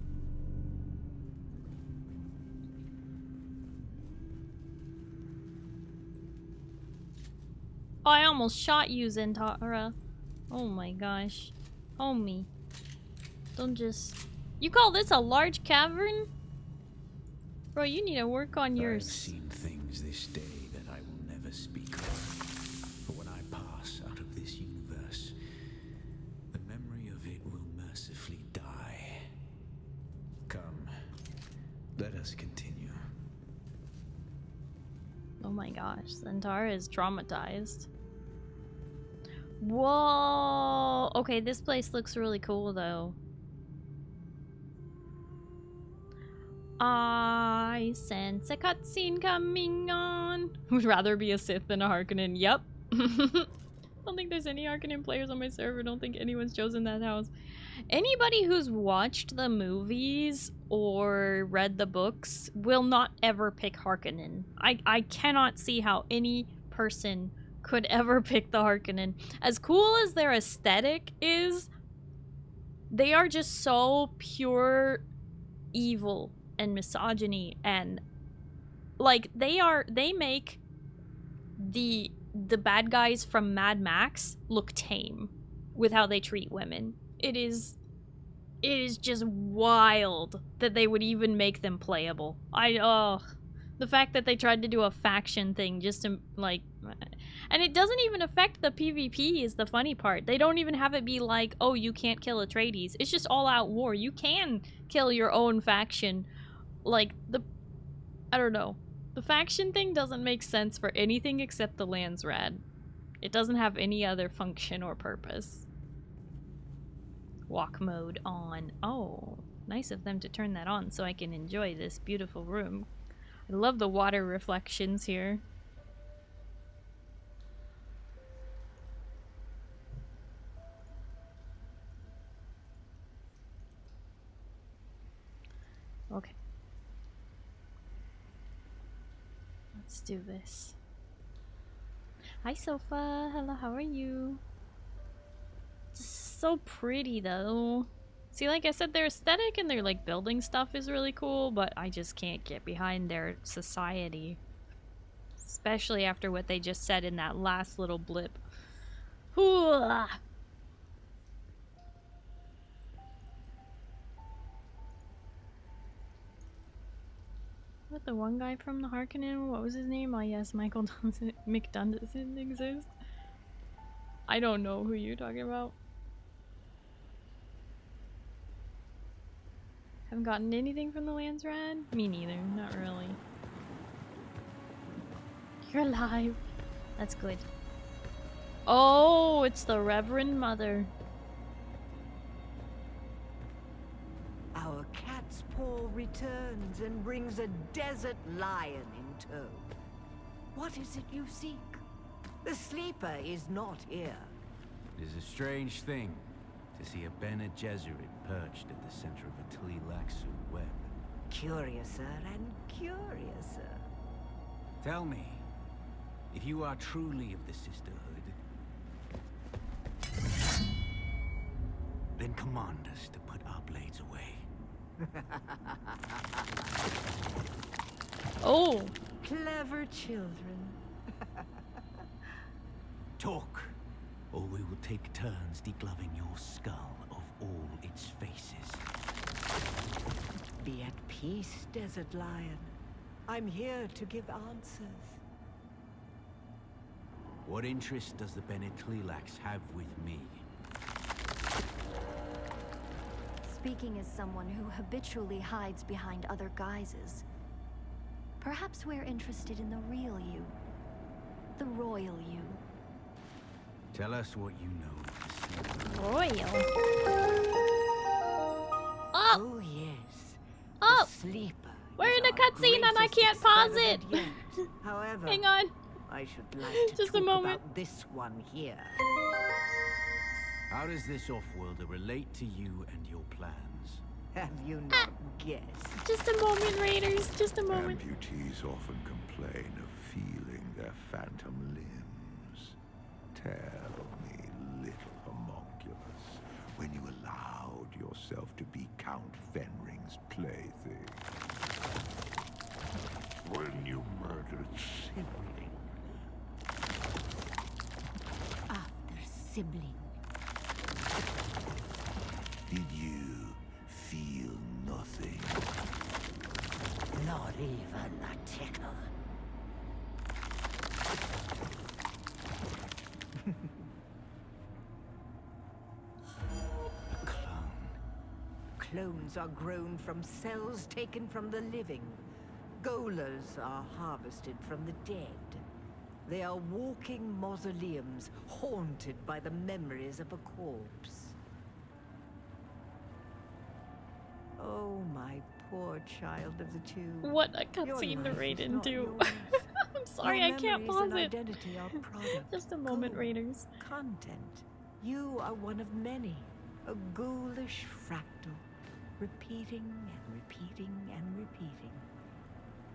Oh, I almost shot you, Zentara. Oh my gosh. Homie. Don't just... You call this a large cavern? Bro, you need to work on yours. I've seen things this day that I will never speak of. For when I pass out of this universe, the memory of it will mercifully die. Come, let us continue. Oh my gosh, Zentara is traumatized. Whoa! Okay, this place looks really cool though. I sense a cutscene coming on. Would rather be a Sith than a Harkonnen. Yep. Don't think there's any Harkonnen players on my server. Don't think anyone's chosen that house. Anybody who's watched the movies or read the books will not ever pick Harkonnen. I cannot see how any person could ever pick the Harkonnen. As cool as their aesthetic is, they are just so pure evil and misogyny, and like they make the bad guys from Mad Max look tame with how they treat women. It is just wild that they would even make them playable. The fact that they tried to do a faction thing just to like, and it doesn't even affect the PvP is the funny part. They don't even have it be like, oh, you can't kill Atreides. It's just all out war. You can kill your own faction. Like, I don't know. The faction thing doesn't make sense for anything except the Landsrad. It doesn't have any other function or purpose. Walk mode on. Oh, nice of them to turn that on so I can enjoy this beautiful room. I love the water reflections here. Okay. Let's do this. Hi, Sofa. Hello, how are you? Just so pretty, though. See, like I said, their aesthetic and their, like, building stuff is really cool, but I just can't get behind their society. Especially after what they just said in that last little blip. Ooh. What, the one guy from the Harkonnen? What was his name? Oh yes, Michael McDunn doesn't exist. I don't know who you're talking about. Haven't gotten anything from the Landsrad? Me neither, not really. You're alive. That's good. Oh, it's the Reverend Mother. Our cat's paw returns and brings a desert lion in tow. What is it you seek? The sleeper is not here. It is a strange thing to see a Bene Gesserit perched at the center of a Tleilaxu web. Curiouser and curiouser. Tell me, if you are truly of the Sisterhood, then command us to put our blades away. Oh! Clever children. Talk, or we will take turns degloving your skull of all its faces. Be at peace, Desert Lion. I'm here to give answers. What interest does the Bene Tleilax have with me? Speaking as someone who habitually hides behind other guises, perhaps we're interested in the real you. The royal you. Tell us what you know. Royal? Oh! Oh yes. Oh! The sleeper. We're in a cutscene and I can't pause it! However, hang on. I should like to Just talk a moment. about this one here. How does this off-worlder relate to you and your plans? Have you not guessed? Just a moment, Raiders. Just a moment. Amputees often complain of feeling their phantom limbs. Tell me, little homunculus, when you allowed yourself to be Count Fenring's plaything. When you murdered sibling. After sibling. Did you feel nothing? Not even a tickle. A clone. Clones are grown from cells taken from the living. Golers are harvested from the dead. They are walking mausoleums, haunted by the memories of a corpse. Oh, my poor child of the two. What a cutscene to raid into. I'm sorry, I can't pause it. Just a moment, Raiders. Content. You are one of many. A ghoulish fractal. Repeating and repeating and repeating.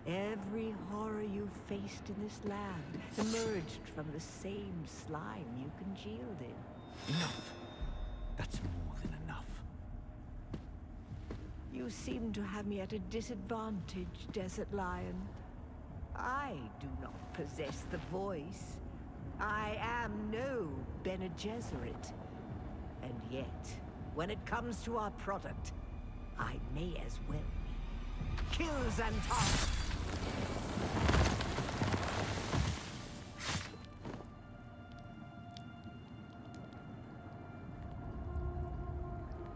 Every horror you've faced in this land emerged from the same slime you congealed in. Enough. That's more than enough. You seem to have me at a disadvantage, Desert Lion. I do not possess the voice. I am no Bene Gesserit. And yet, when it comes to our product, I may as well be. Kill Xantar!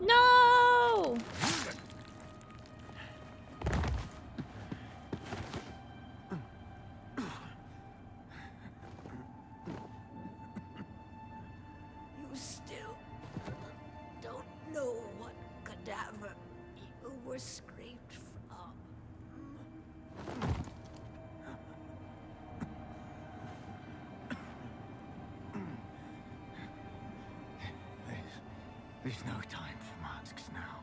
No! You still don't know what cadaver you were scraped from. There's no time for masks now.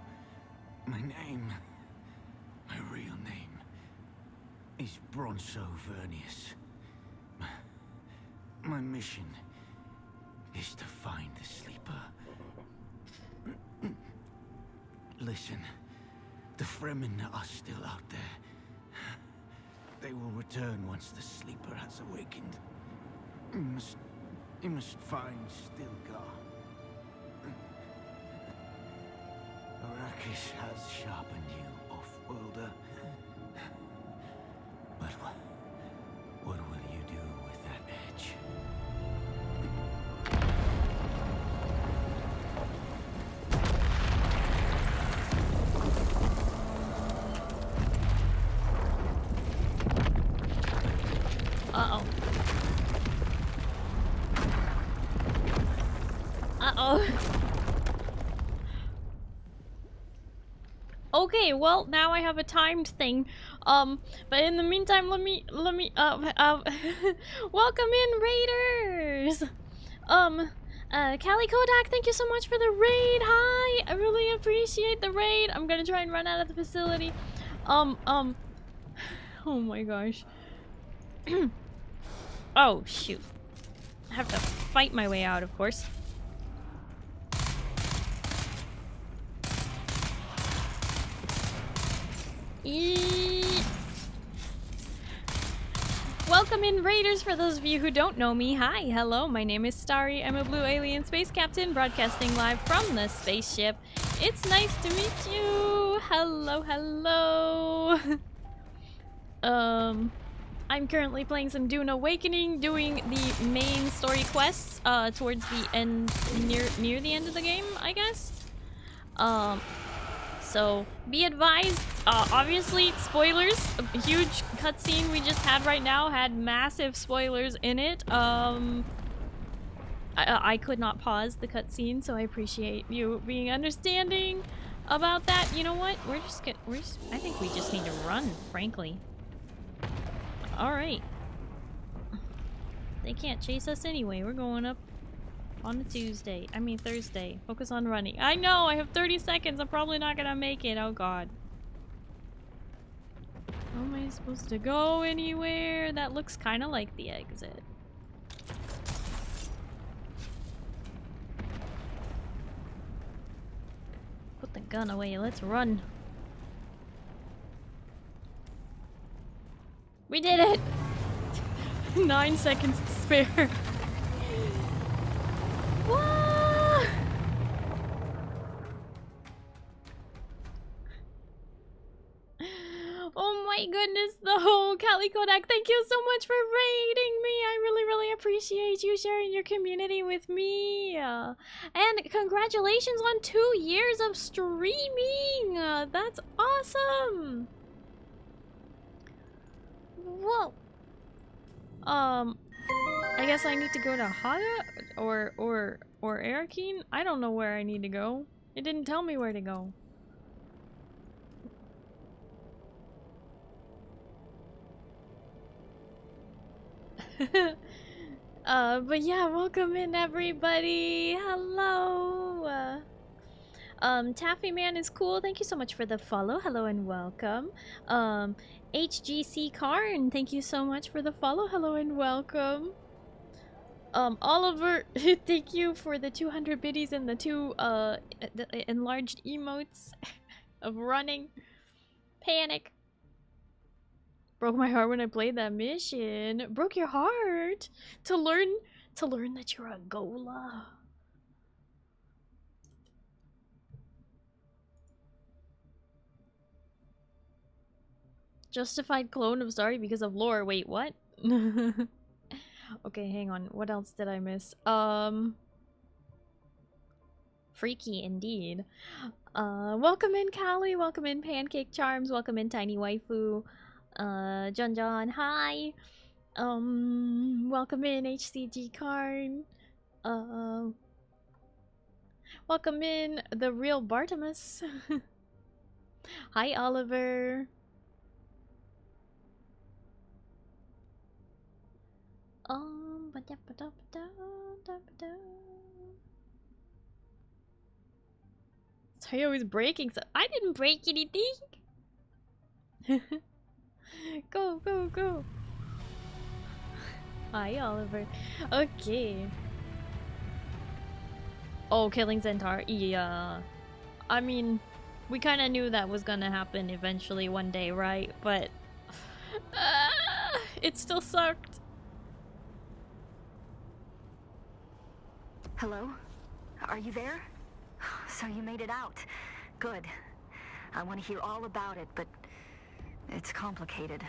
My name, my real name, is Bronso Vernius. My mission is to find the sleeper. Listen, the Fremen are still out there. They will return once the sleeper has awakened. You must find Stilgar. Arrakis has sharpened you, off-worlder. But what will you do with that edge? Uh-oh. Uh-oh. Okay, well, now I have a timed thing. But in the meantime, let me, welcome in, Raiders! Callie Kodak, thank you so much for the raid. Hi! I really appreciate the raid. I'm gonna try and run out of the facility. Oh my gosh. Oh, shoot. I have to fight my way out, of course. Welcome in, Raiders, for those of you who don't know me. Hi, hello, my name is Starry. I'm a blue alien space captain broadcasting live from the spaceship. It's nice to meet you. Hello, hello. I'm currently playing some Dune Awakening, doing the main story quests towards the end, near the end of the game, I guess. So be advised, obviously spoilers. A huge cutscene we just had right now had massive spoilers in it. I could not pause the cutscene, so I appreciate you being understanding about that. You know what? I think we just need to run, frankly. All right. They can't chase us anyway. We're going up on a Thursday. Focus on running. I know, I have 30 seconds. I'm probably not gonna make it. Oh god. How am I supposed to go anywhere? That looks kind of like the exit. Put the gun away. Let's run. We did it! 9 seconds to spare. Whoa! Oh my goodness, though. Callie Kodak, thank you so much for raiding me. I really appreciate you sharing your community with me. And congratulations on 2 years of streaming. That's awesome. Whoa. I guess I need to go to Haga or Erikin? I don't know where I need to go. It didn't tell me where to go. But yeah, welcome in, everybody. Hello. Taffy Man is cool. Thank you so much for the follow. Hello and welcome. HGC Karn, thank you so much for the follow. Hello and welcome. Oliver, thank you for the 200 biddies and the 2 the enlarged emotes of running. Panic. Broke my heart when I played that mission. Broke your heart to learn that you're a Gola. Justified clone of Starry because of lore. Wait, what? Okay, hang on. What else did I miss? Freaky indeed. Welcome in, Callie. Welcome in, Pancake Charms. Welcome in, Tiny Waifu. John, hi. Welcome in, HCG Karn. Welcome in, the real Bartimus. Hi, Oliver. So you're always breaking stuff. I didn't break anything. Go. Hi, Oliver. Okay. Oh, killing Centaur. Yeah. I mean, we kind of knew that was gonna happen eventually one day, right? But it still sucked. Hello? Are you there? So you made it out. Good. I want to hear all about it, but it's complicated.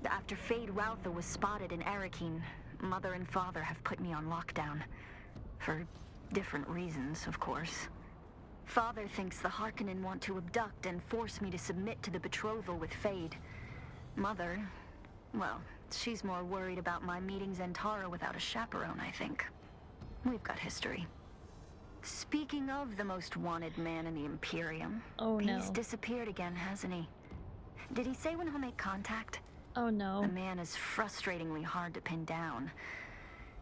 After Fade Routha was spotted in Arakeen, Mother and Father have put me on lockdown. For different reasons, of course. Father thinks the Harkonnen want to abduct and force me to submit to the betrothal with Fade. Mother, well, she's more worried about my meeting Zentara without a chaperone, I think. We've got history. Speaking of the most wanted man in the Imperium, oh no, he's disappeared again, hasn't he? Did he say when he'll make contact? Oh no. The man is frustratingly hard to pin down.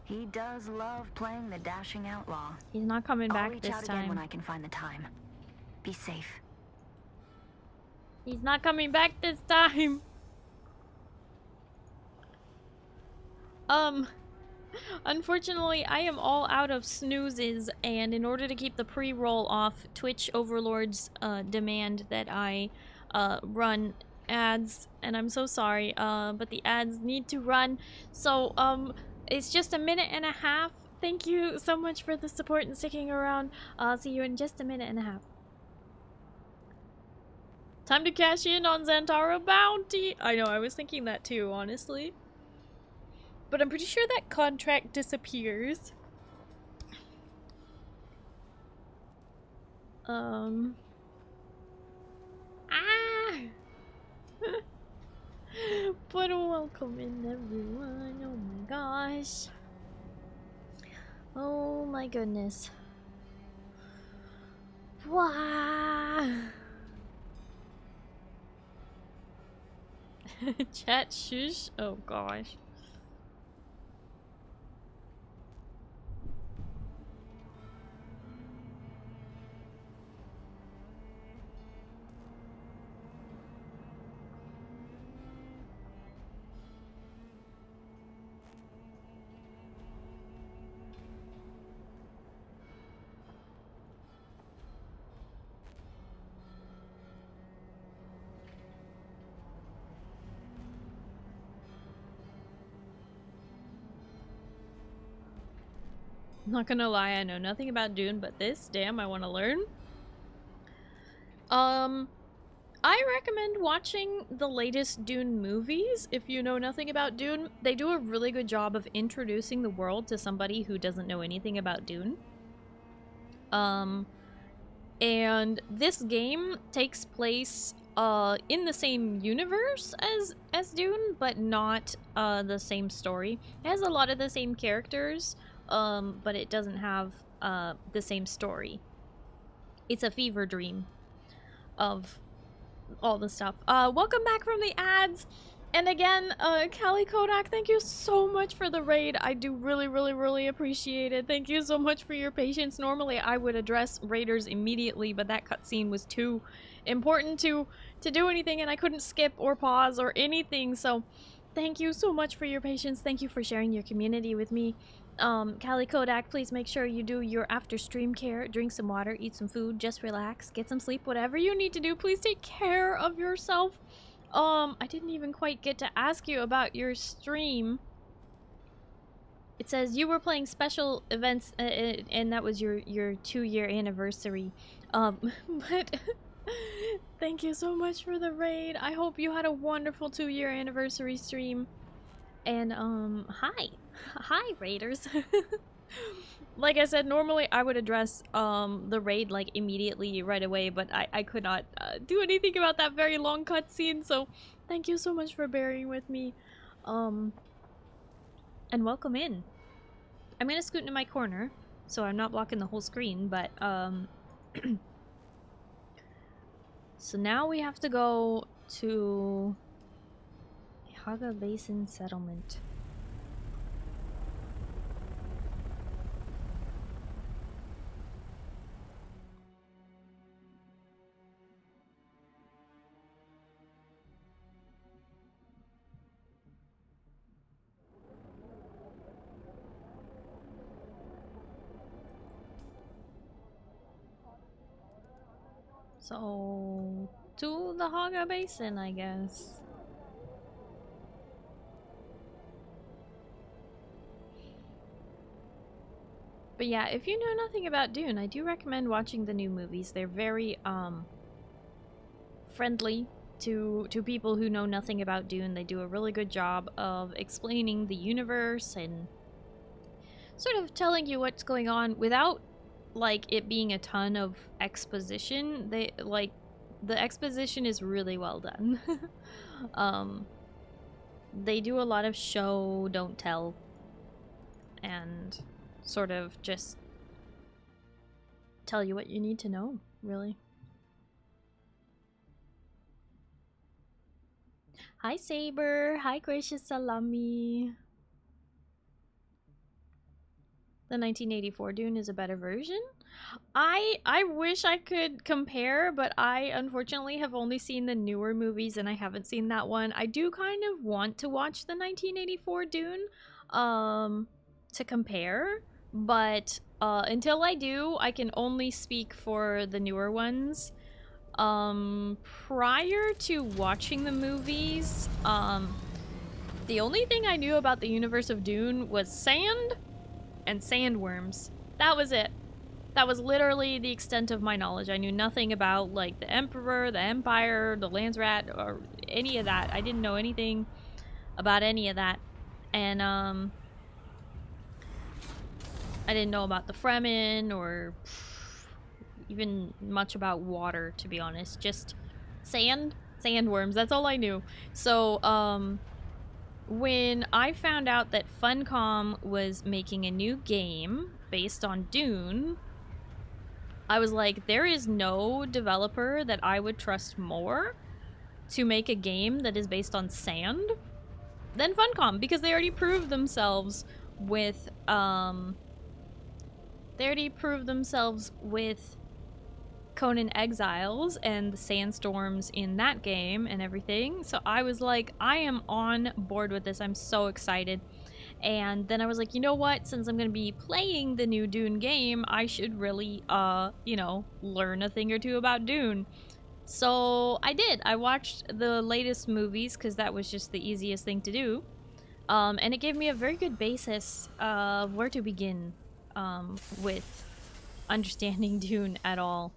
He does love playing the dashing outlaw. He's not coming back I'll reach this out time. again when I can find the time. Be safe. He's not coming back this time. Unfortunately, I am all out of snoozes, and in order to keep the pre-roll off, Twitch overlords demand that I run ads, and I'm so sorry, but the ads need to run, so it's just a minute and a half. Thank you so much for the support and sticking around. I'll see you in just a minute and a half. Time to cash in on Zentara bounty. I know, I was thinking that too, honestly. But I'm pretty sure that contract disappears. But welcome in, everyone. Oh my gosh. Oh my goodness. Wow. Chat shush. Oh gosh. Not gonna lie, I know nothing about Dune, but this, damn, I want to learn. I recommend watching the latest Dune movies if you know nothing about Dune. They do a really good job of introducing the world to somebody who doesn't know anything about Dune. And this game takes place in the same universe as Dune, but not the same story. It has a lot of the same characters, but it doesn't have the same story. It's a fever dream of all the stuff. Welcome back from the ads. And again, Callie Kodak, thank you so much for the raid. I do really appreciate it. Thank you so much for your patience. Normally I would address raiders immediately, but that cutscene was too important to do anything, and I couldn't skip or pause or anything. So thank you so much for your patience. Thank you for sharing your community with me. Callie Kodak, please make sure you do your after stream care. Drink some water, eat some food, just relax, get some sleep, whatever you need to do. Please take care of yourself. I didn't even quite get to ask you about your stream. It says you were playing special events, and that was your 2-year anniversary. But thank you so much for the raid. I hope you had a wonderful 2-year anniversary stream. And, hi raiders. Like I said, normally I would address the raid like immediately right away, but I could not do anything about that very long cutscene, so thank you so much for bearing with me. And welcome in. I'm gonna scoot into my corner so I'm not blocking the whole screen, but so now we have to go to Haga Basin Settlement. So, to the Haga Basin, I guess. But yeah, if you know nothing about Dune, I do recommend watching the new movies. They're very, friendly to people who know nothing about Dune. They do a really good job of explaining the universe and sort of telling you what's going on without like it being a ton of exposition. They like the exposition is really well done. They do a lot of show, don't tell, and sort of just tell you what you need to know, really. Hi Saber, hi Gracious Salami. The 1984 Dune is a better version? I wish I could compare, but I unfortunately have only seen the newer movies and I haven't seen that one. I do kind of want to watch the 1984 Dune to compare, but until I do, I can only speak for the newer ones. Prior to watching the movies, the only thing I knew about the universe of Dune was sand and sandworms. That was it. That was literally the extent of my knowledge. I knew nothing about, like, the Emperor, the Empire, the Landsrat, or any of that. I didn't know anything about any of that. And, I didn't know about the Fremen, or even much about water, to be honest. Just sand, sandworms, that's all I knew. So, when I found out that Funcom was making a new game based on Dune, I was like, there is no developer that I would trust more to make a game that is based on sand than Funcom, because they already proved themselves with Conan Exiles and the sandstorms in that game and everything. So I was like, I am on board with this. I'm so excited. And then I was like, you know what? Since I'm going to be playing the new Dune game, I should really, you know, learn a thing or two about Dune. So I did. I watched the latest movies because that was just the easiest thing to do. And it gave me a very good basis of where to begin with understanding Dune at all.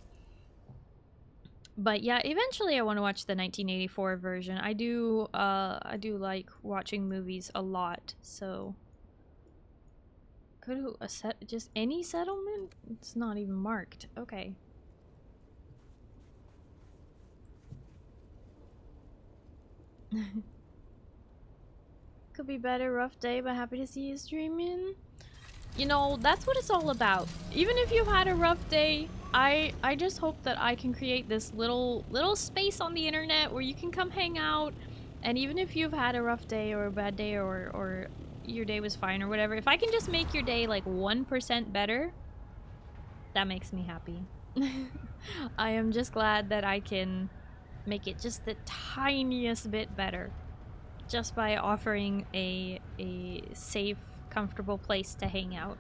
But yeah, eventually I want to watch the 1984 version. I do like watching movies a lot, so go to a just any settlement? It's not even marked. Okay. Could be better, rough day, but happy to see you streaming. You know, that's what it's all about. Even if you've had a rough day, I just hope that I can create this little space on the internet where you can come hang out. And even if you've had a rough day or a bad day or your day was fine or whatever, if I can just make your day like 1% better, that makes me happy. I am just glad that I can make it just the tiniest bit better just by offering a safe, comfortable place to hang out.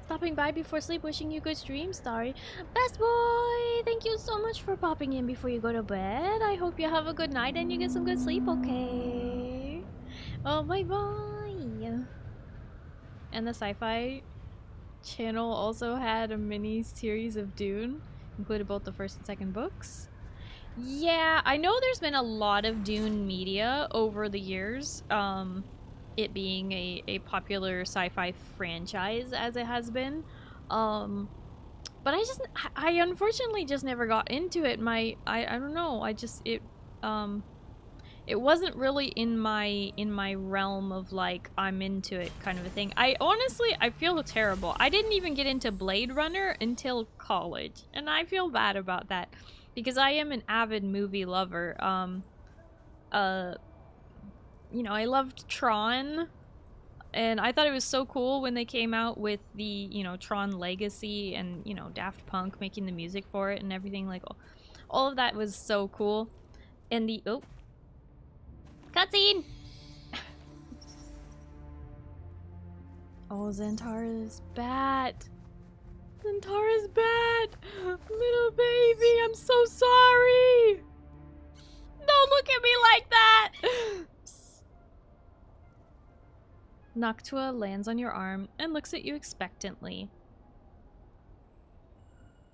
Stopping by before sleep, wishing you good stream, Starry. Best boy! Thank you so much for popping in before you go to bed. I hope you have a good night and you get some good sleep, okay? Oh, bye-bye! And the Sci-Fi channel also had a mini-series of Dune, included both the first and second books. Yeah, I know there's been a lot of Dune media over the years, it being a popular sci-fi franchise as it has been, but I unfortunately just never got into it. I don't know, it wasn't really in my realm of like, I'm into it kind of a thing. I feel terrible. I didn't even get into Blade Runner until college, and I feel bad about that. Because I am an avid movie lover. You know, I loved Tron, and I thought it was so cool when they came out with the, you know, Tron Legacy and, you know, Daft Punk making the music for it and everything. Like, all of that was so cool. And the, oh, cutscene! Oh, Zantara's bat. Zantara's bad! Little baby, I'm so sorry! Don't look at me like that! Noctua lands on your arm and looks at you expectantly.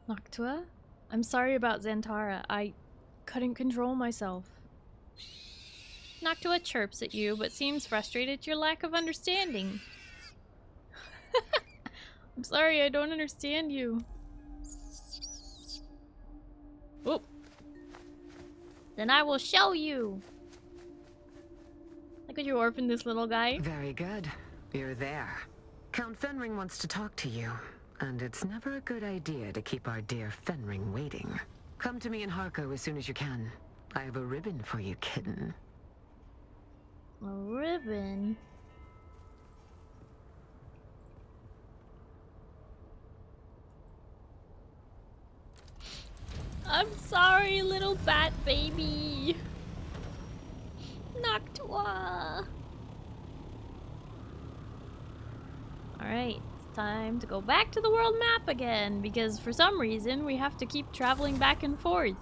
Noctua, I'm sorry about Xantara. I couldn't control myself. Noctua chirps at you, but seems frustrated at your lack of understanding. I'm sorry, I don't understand you. Oh. Then I will show you. Look at you orphaned this little guy. Very good. You're there. Count Fenring wants to talk to you, and it's never a good idea to keep our dear Fenring waiting. Come to me in Harko as soon as you can. I have a ribbon for you, kitten. A ribbon? I'm sorry, little bat baby. Noctua. Alright, it's time to go back to the world map again, because for some reason we have to keep traveling back and forth.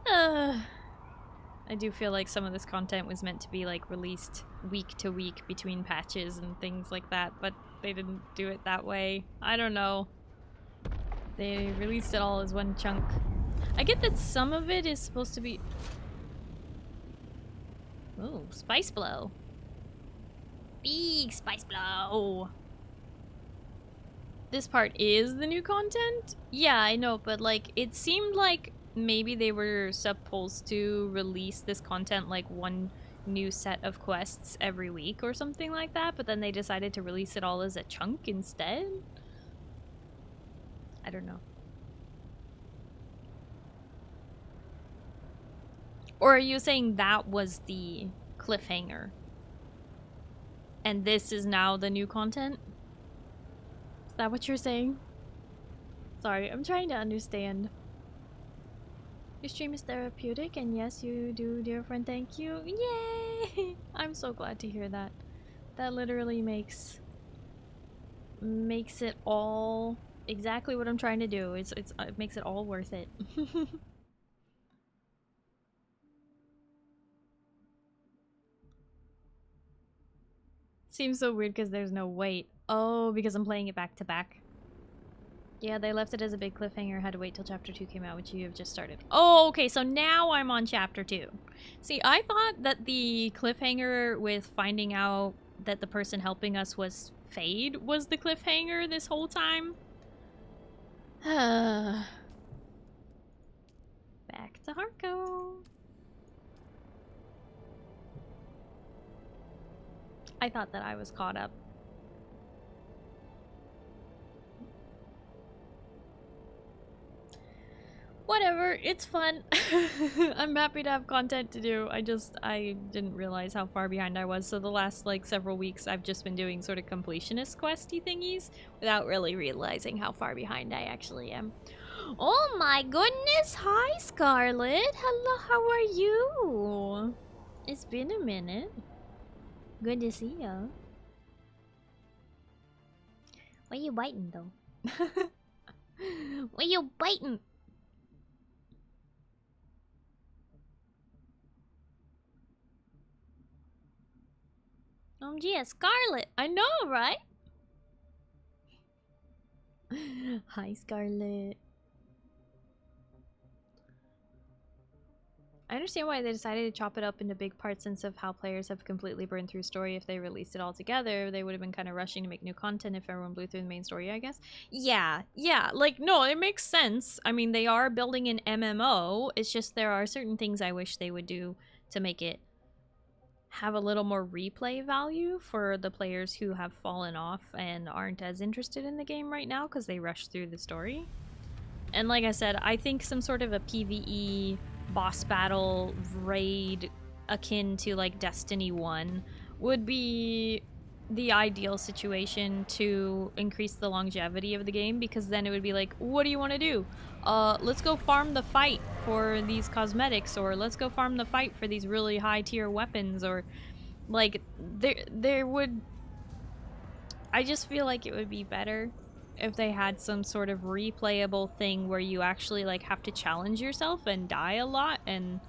I do feel like some of this content was meant to be like released week to week between patches and things like that, but they didn't do it that way. I don't know. They released it all as one chunk. I get that some of it is supposed to be... Ooh, Spice Blow. Big Spice Blow. This part is the new content? Yeah, I know, but like, it seemed like maybe they were supposed to release this content like one new set of quests every week or something like that, but then they decided to release it all as a chunk instead? I don't know. Or are you saying that was the cliffhanger? And this is now the new content? Is that what you're saying? Sorry, I'm trying to understand. Your stream is therapeutic, and yes, you do, dear friend, thank you. Yay! I'm so glad to hear that. That literally makes it all exactly what I'm trying to do. It makes it all worth it. Seems so weird because there's no wait. Oh, because I'm playing it back to back. Yeah, they left it as a big cliffhanger. Had to wait till chapter 2 came out, which you have just started. Oh, okay, so now I'm on chapter 2. See, I thought that the cliffhanger with finding out that the person helping us was Fade was the cliffhanger this whole time. Back to Harko. I thought that I was caught up. Whatever, it's fun. I'm happy to have content to do. I didn't realize how far behind I was. So the last like several weeks I've just been doing sort of completionist questy thingies without really realizing how far behind I actually am. Oh my goodness! Hi Scarlet! Hello, how are you? It's been a minute. Good to see ya. Why you biting though? Why you biting? Gee, Scarlet. I know, right? Hi, Scarlet. I understand why they decided to chop it up into big parts since of how players have completely burned through story. If they released it all together, they would have been kind of rushing to make new content if everyone blew through the main story, I guess. Yeah, like, no, it makes sense. I mean, they are building an MMO. It's just there are certain things I wish they would do to make it have a little more replay value for the players who have fallen off and aren't as interested in the game right now because they rush through the story. And like I said, I think some sort of a PvE boss battle raid akin to like Destiny 1 would be the ideal situation to increase the longevity of the game, because then it would be like, what do you want to do? Let's go farm the fight for these cosmetics, or let's go farm the fight for these really high tier weapons, or like there would, I just feel like it would be better if they had some sort of replayable thing where you actually like have to challenge yourself and die a lot and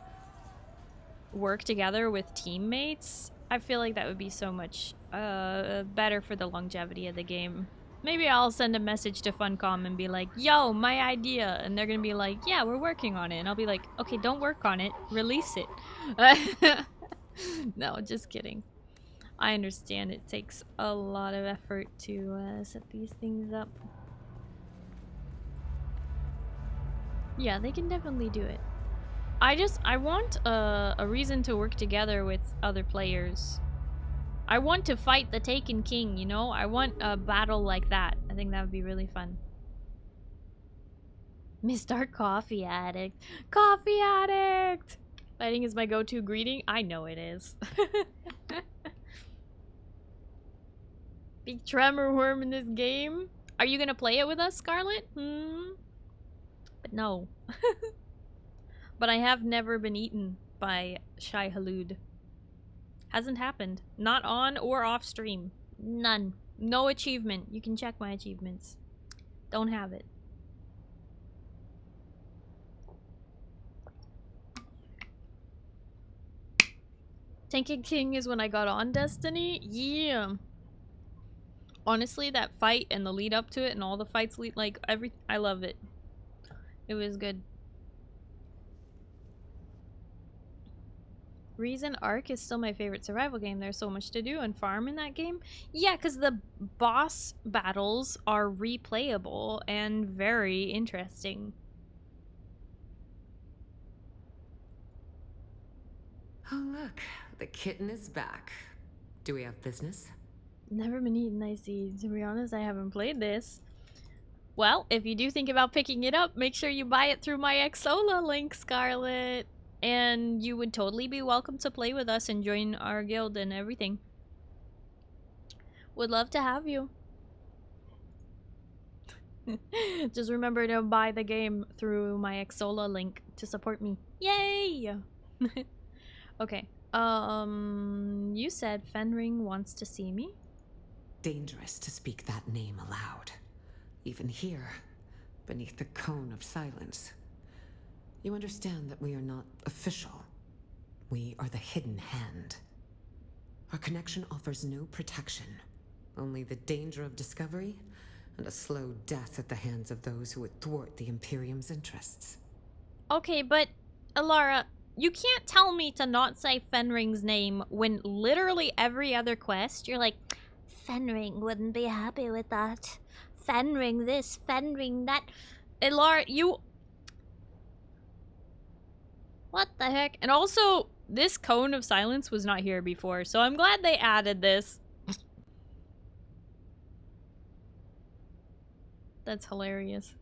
work together with teammates. I feel like that would be so much better for the longevity of the game. Maybe I'll send a message to Funcom and be like, yo, my idea. And they're gonna be like, yeah, we're working on it. And I'll be like, okay, don't work on it. Release it. No, just kidding. I understand it takes a lot of effort to set these things up. Yeah, they can definitely do it. I want a reason to work together with other players. I want to fight the Taken King, you know? I want a battle like that. I think that would be really fun. Mr. Coffee Addict. Coffee Addict! Fighting is my go-to greeting. I know it is. Big tremor worm in this game. Are you gonna play it with us, Scarlet? But no. But I have never been eaten by Shai Halud. Hasn't happened. Not on or off stream. None. No achievement. You can check my achievements. Don't have it. Taken King is when I got on Destiny? Yeah. Honestly, that fight and the lead up to it and all the fights lead, like, I love it. It was good. Reason Ark is still my favorite survival game. There's so much to do and farm in that game. Yeah, because the boss battles are replayable and very interesting. Oh look, the kitten is back. Do we have business? Never been eaten, I see. To be honest, I haven't played this. Well, if you do think about picking it up, make sure you buy it through my Xsola link, Scarlet. And you would totally be welcome to play with us and join our guild and everything. Would love to have you. Just remember to buy the game through my Xsola link to support me. Yay! Okay. You said Fenring wants to see me? Dangerous to speak that name aloud. Even here, beneath the cone of silence. You understand that we are not official. We are the hidden hand. Our connection offers no protection, only the danger of discovery and a slow death at the hands of those who would thwart the Imperium's interests. Okay, but Alara, you can't tell me to not say Fenring's name when literally every other quest you're like, Fenring wouldn't be happy with that. Fenring this, Fenring that. Alara, you... What the heck? And also, this cone of silence was not here before, so I'm glad they added this. That's hilarious.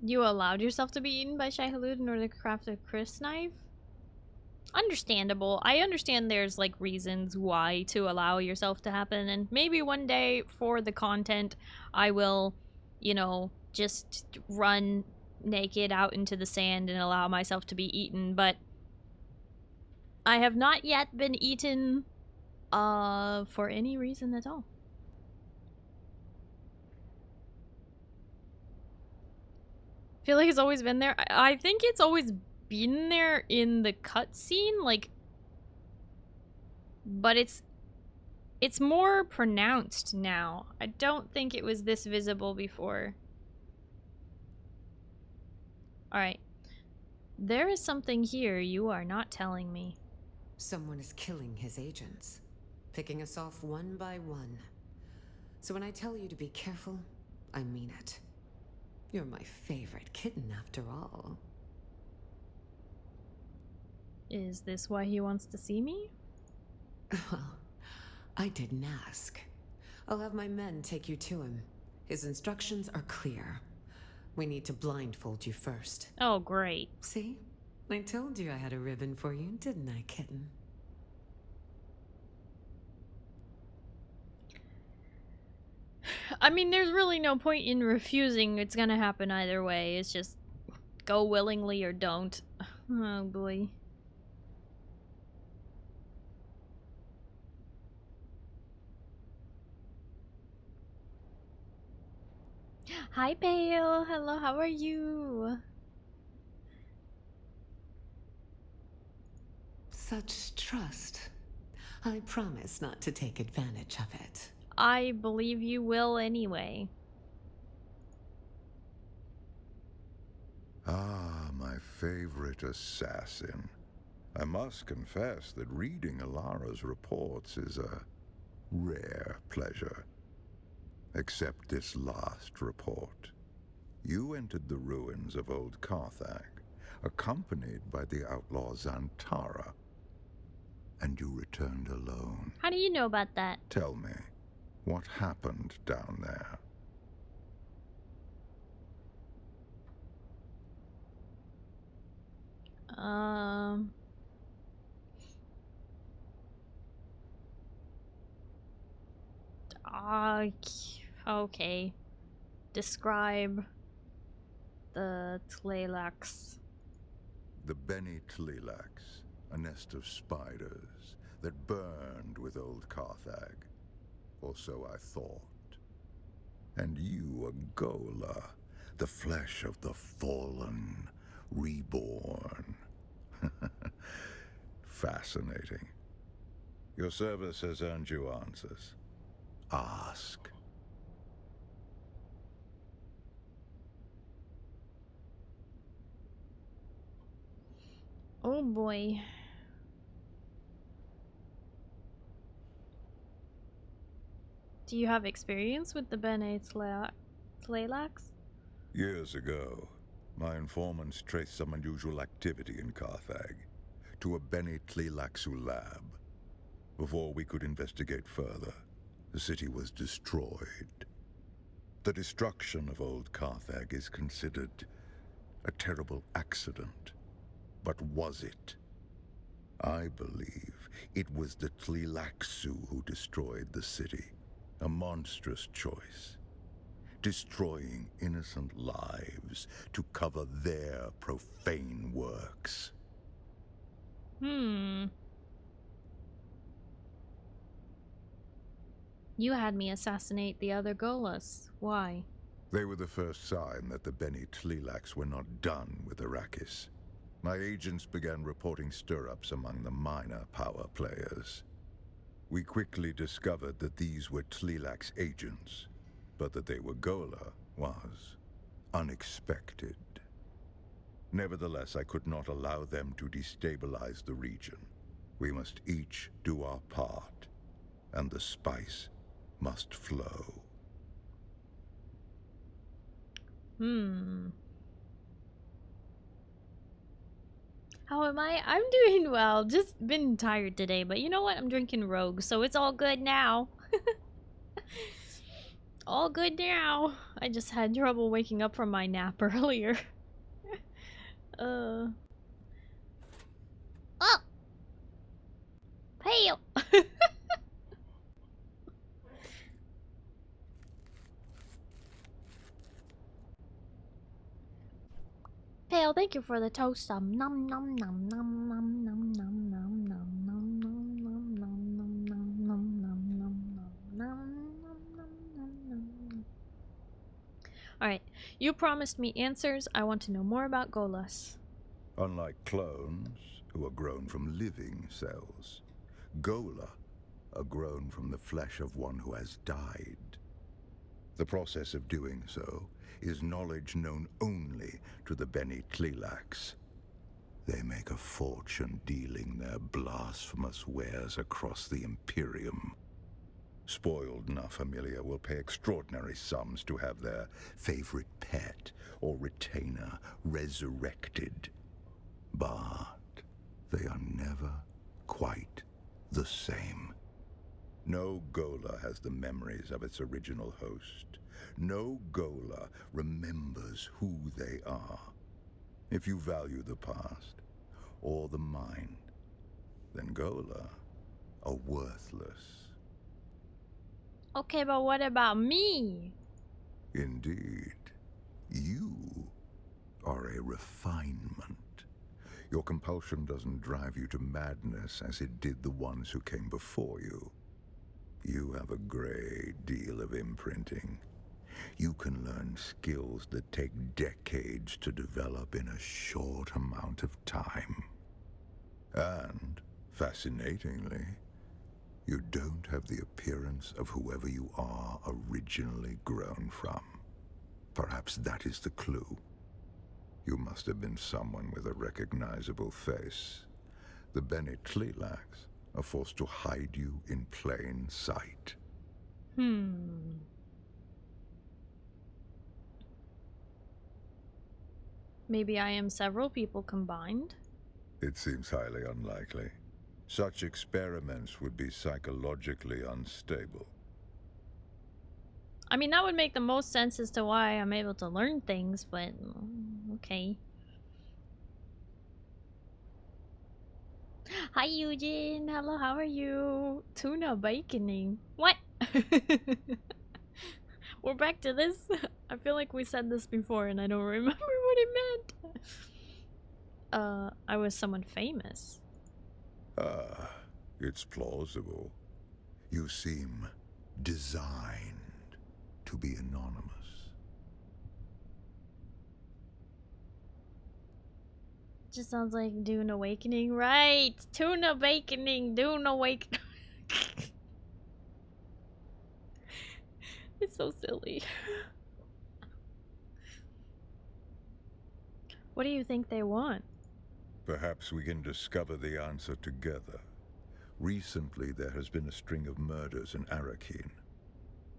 You allowed yourself to be eaten by Shai Halud in order to craft a Chris knife? Understandable. I understand there's like reasons why to allow yourself to happen, and maybe one day for the content I will, you know, just run naked out into the sand and allow myself to be eaten, but I have not yet been eaten for any reason at all. I feel like it's always been there. I think it's always been there in the cutscene, like, but it's more pronounced now. I don't think it was this visible before. Alright. There is something here you are not telling me. Someone is killing his agents, picking us off one by one. So when I tell you to be careful, I mean it. You're my favorite kitten after all. Is this why he wants to see me? Well, I didn't ask. I'll have my men take you to him. His instructions are clear. We need to blindfold you first. Oh, great. See? I told you I had a ribbon for you, didn't I, kitten? I mean, there's really no point in refusing. It's gonna happen either way. It's just go willingly or don't. Oh, boy. Hi, Pale. Hello, how are you? Such trust. I promise not to take advantage of it. I believe you will anyway. Ah, my favorite assassin. I must confess that reading Alara's reports is a rare pleasure. Except this last report. You entered the ruins of Old Carthag, accompanied by the outlaw Zantara. And you returned alone. How do you know about that? Tell me, what happened down there? Okay. Describe the Tleilax. The Beni Tleilax, a nest of spiders that burned with Old Carthag. Or so I thought. And you, a Gola, the flesh of the fallen, reborn. Fascinating. Your service has earned you answers. Ask. Oh boy. Do you have experience with the Bene Tleilax? Years ago, my informants traced some unusual activity in Carthag to a Bene Tleilaxu lab. Before we could investigate further, the city was destroyed. The destruction of Old Carthag is considered a terrible accident. But was it? I believe it was the Tleilaxu who destroyed the city. A monstrous choice. Destroying innocent lives to cover their profane works. You had me assassinate the other Golas. Why? They were the first sign that the Beni Tleilax were not done with Arrakis. My agents began reporting stir-ups among the minor power players. We quickly discovered that these were Tleilax agents, but that they were Gola was unexpected. Nevertheless, I could not allow them to destabilize the region. We must each do our part, and the spice must flow. How am I? I'm doing well. Just been tired today, but you know what? I'm drinking Rogue, so it's all good now. All good now. I just had trouble waking up from my nap earlier. Oh! Pale! Pale, thank you for the toast. Num num num num num num num num num num num num num num num num num. Alright, you promised me answers. I want to know more about Golas. Unlike clones, who are grown from living cells, Gola are grown from the flesh of one who has died. The process of doing so is knowledge known only to the Beni Tleilax. They make a fortune dealing their blasphemous wares across the Imperium. Spoiled Na Familia will pay extraordinary sums to have their favorite pet or retainer resurrected. But they are never quite the same. No Gola has the memories of its original host. No Gola remembers who they are. If you value the past or the mind, then Gola are worthless. Okay, but what about me? Indeed, you are a refinement. Your compulsion doesn't drive you to madness as it did the ones who came before you. You have a great deal of imprinting. You can learn skills that take decades to develop in a short amount of time. And Fascinatingly, you don't have the appearance of whoever you are originally grown from. Perhaps that is the clue. You must have been someone with a recognizable face. The Bene Tleilax are forced to hide you in plain sight. Maybe I am several people combined? It seems highly unlikely. Such experiments would be psychologically unstable. I mean, that would make the most sense as to why I'm able to learn things, but okay. Hi, Eugene. Hello, how are you? Dune Awakening. What? We're back to this? I feel like we said this before and I don't remember what it meant. I was someone famous. It's plausible. You seem designed to be anonymous. Just sounds like Dune Awakening, right? Dune Awakening, Dune Awakening. It's so silly. What do you think they want? Perhaps we can discover the answer together. Recently, there has been a string of murders in Arrakeen.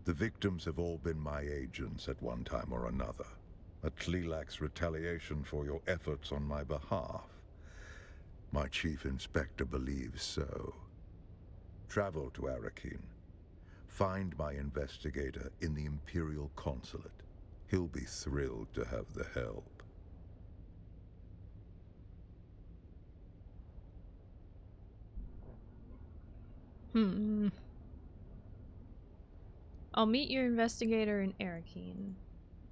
The victims have all been my agents at one time or another. A Tleilax retaliation for your efforts on my behalf. My chief inspector believes so. Travel to Arrakeen. Find my investigator in the Imperial Consulate. He'll be thrilled to have the help. I'll meet your investigator in Arrakeen.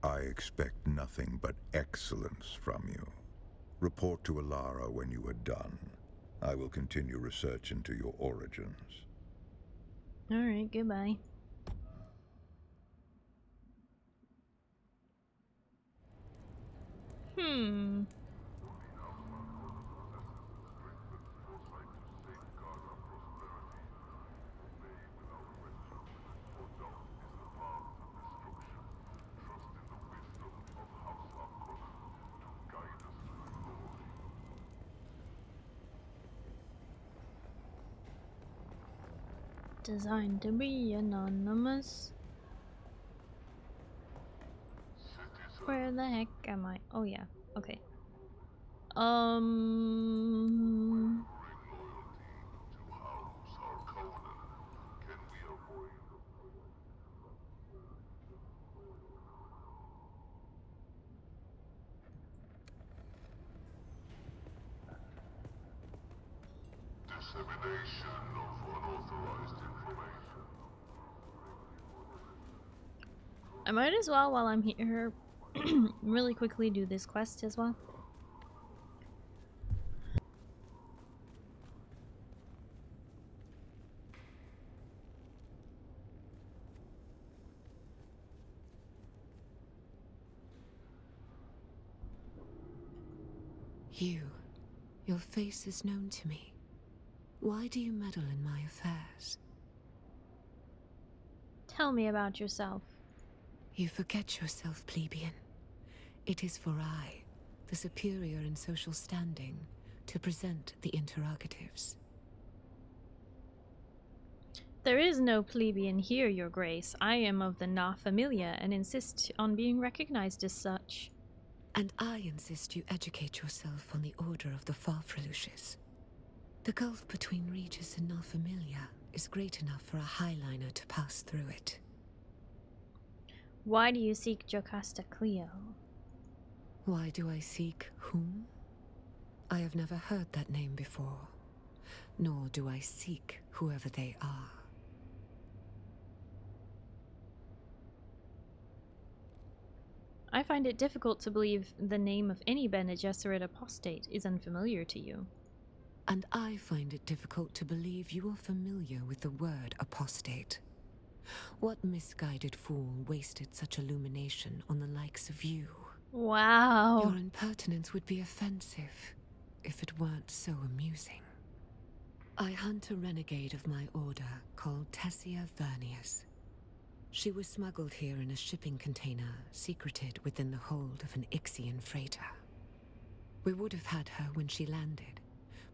I expect nothing but excellence from you. Report to Alara when you are done. I will continue research into your origins. Alright, goodbye. Designed to be anonymous. Where the heck am I? Oh yeah, okay. I might as well, while I'm here, really quickly do this quest as well. Your face is known to me. Why do you meddle in my affairs? Tell me about yourself. You forget yourself, plebeian. It is for I, the superior in social standing, to present the interrogatives. There is no plebeian here, your grace. I am of the Na Familia and insist on being recognized as such. And I insist you educate yourself on the order of the Farfreluches. The gulf between Regis and Na Familia is great enough for a highliner to pass through it. Why do you seek Jocasta Cleo? Why do I seek whom? I have never heard that name before, nor do I seek whoever they are. I find it difficult to believe the name of any Bene Gesserit apostate is unfamiliar to you. And I find it difficult to believe you are familiar with the word apostate. What misguided fool wasted such illumination on the likes of you? Wow. Your impertinence would be offensive if it weren't so amusing. I hunt a renegade of my order called Tessia Vernius. She was smuggled here in a shipping container, secreted within the hold of an Ixian freighter. We would have had her when she landed,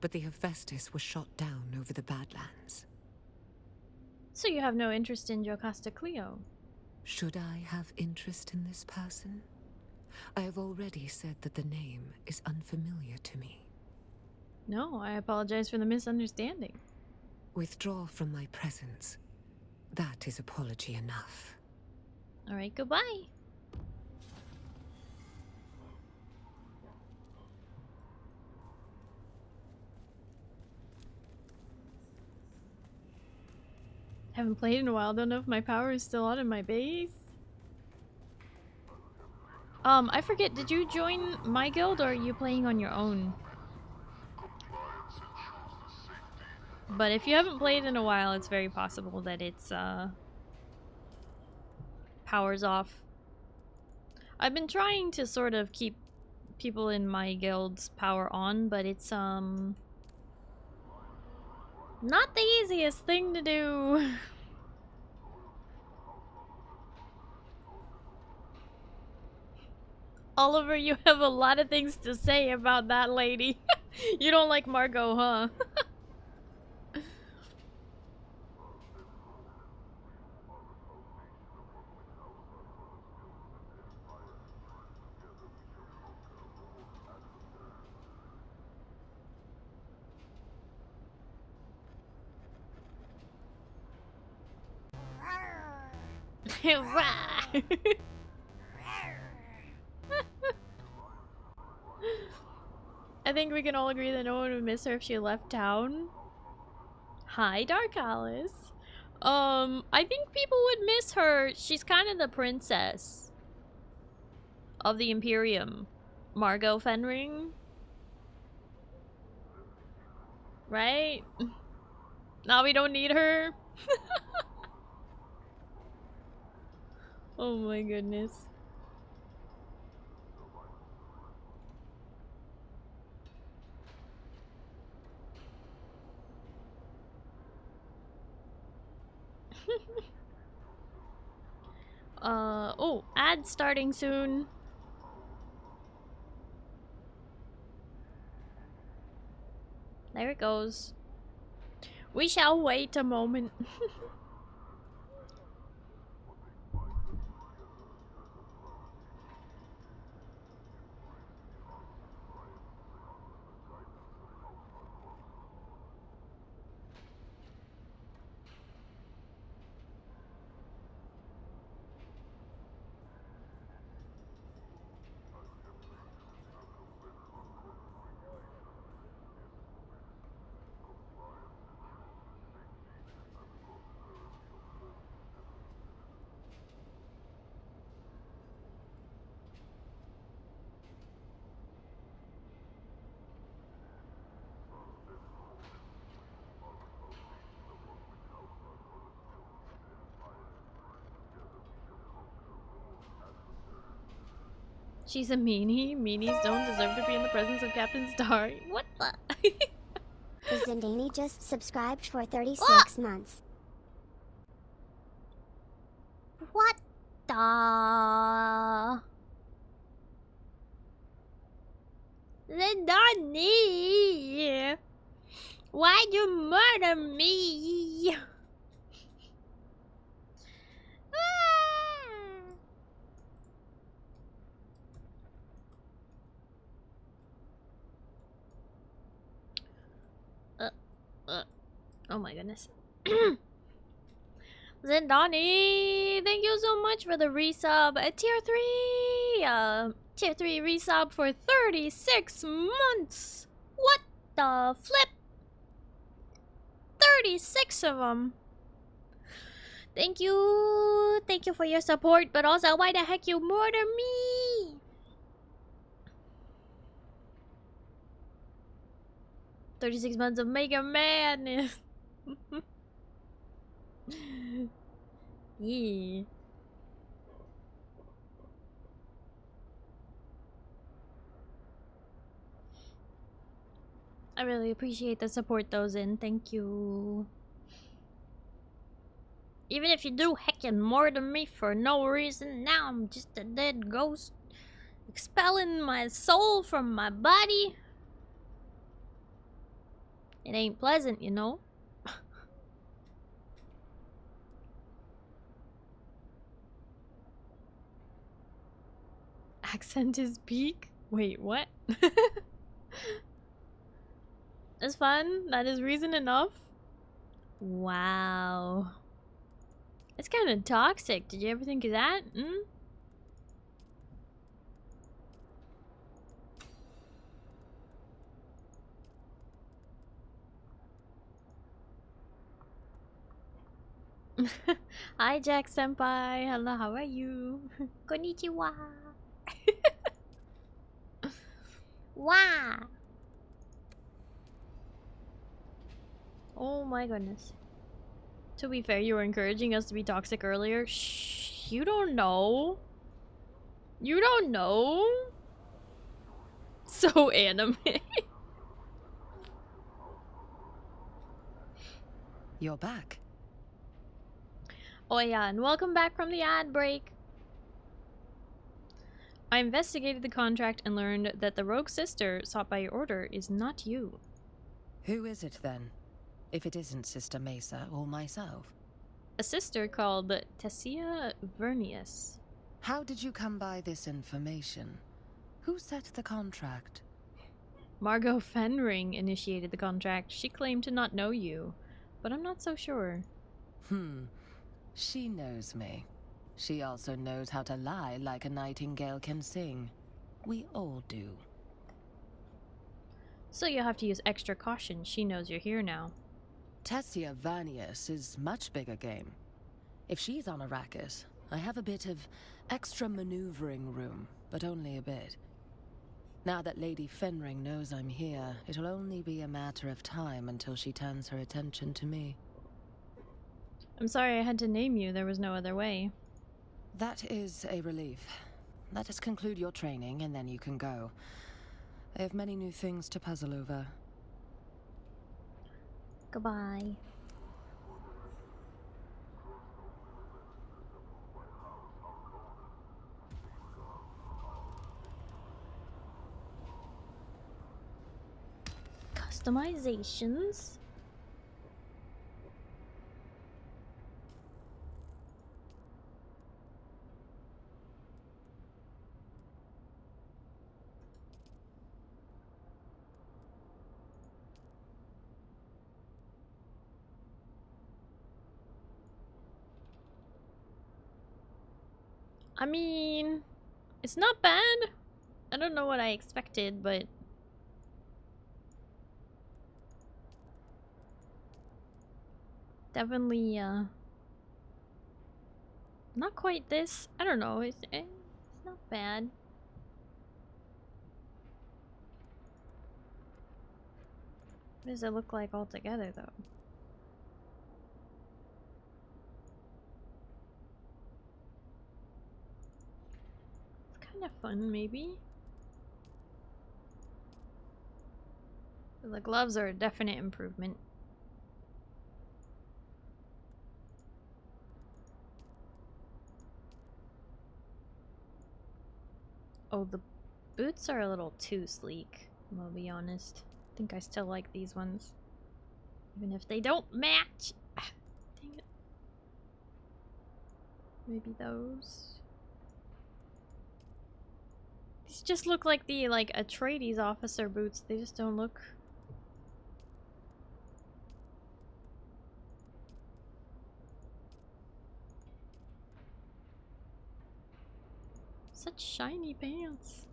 but the Hephaestus was shot down over the Badlands. So you have no interest in Jocasta Cleo? Should I have interest in this person? I have already said that the name is unfamiliar to me. No, I apologize for the misunderstanding. Withdraw from my presence. That is apology enough. Alright, goodbye. Haven't played in a while, don't know if my power is still on in my base. I forget, did you join my guild or are you playing on your own? But if you haven't played in a while, it's very possible that it's, power's off. I've been trying to sort of keep people in my guild's power on, but it's, not the easiest thing to do. Oliver, you have a lot of things to say about that lady. You don't like Margot, huh? I think we can all agree that no one would miss her if she left town. Hi, Dark Alice. I think people would miss her. She's kind of the princess of the Imperium. Margot Fenring. Right? Now we don't need her. Oh my goodness. Oh, ad starting soon. There it goes. We shall wait a moment. She's a meanie. Meanies don't deserve to be in the presence of Captain Starry. What the? Zindani just subscribed for 36 months. What the? Zindani! Why'd you murder me? Oh my goodness. Zindani, thank you so much for the resub at tier 3. Tier 3 resub for 36 months. What the flip? 36 of them. Thank you. Thank you for your support, but also why the heck you murder me? "36 months of Mega Madness." Yeah. I really appreciate the support, though, Zin. Thank you. Even if you do heckin' more than me for no reason, now I'm just a dead ghost. Expelling my soul from my body. It ain't pleasant, you know? Accent is peak? Wait, what? It's fun. That is reason enough. Wow. It's kind of toxic. Did you ever think of that? Hmm? Hi, Jack Senpai. Hello, how are you? Konnichiwa. Wow. Oh my goodness. To be fair, you were encouraging us to be toxic earlier. Shh, you don't know. You don't know. So anime. You're back. Oh yeah, and welcome back from the ad break. I investigated the contract and learned that the rogue sister sought by your order is not you. Who is it then? If it isn't Sister Mesa or myself. A sister called Tessia Vernius. How did you come by this information? Who set the contract? Margot Fenring initiated the contract. She claimed to not know you, but I'm not so sure. She knows me. She also knows how to lie like a nightingale can sing. We all do. So you'll have to use extra caution. She knows you're here now. Tessia Vernius is much bigger game. If she's on Arrakis, I have a bit of extra maneuvering room, but only a bit. Now that Lady Fenring knows I'm here, it'll only be a matter of time until she turns her attention to me. I'm sorry I had to name you. There was no other way. That is a relief. Let us conclude your training and then you can go. I have many new things to puzzle over. Goodbye. Customizations. I mean, it's not bad. I don't know what I expected, but definitely not quite this. I don't know. It's not bad. What does it look like altogether, though? Kind of fun, maybe. The gloves are a definite improvement. Oh, the boots are a little too sleek, I'll be honest. I think I still like these ones. Even if they don't match. Dang it. Maybe those. These just look like the Atreides officer boots. They just don't look. Such shiny pants.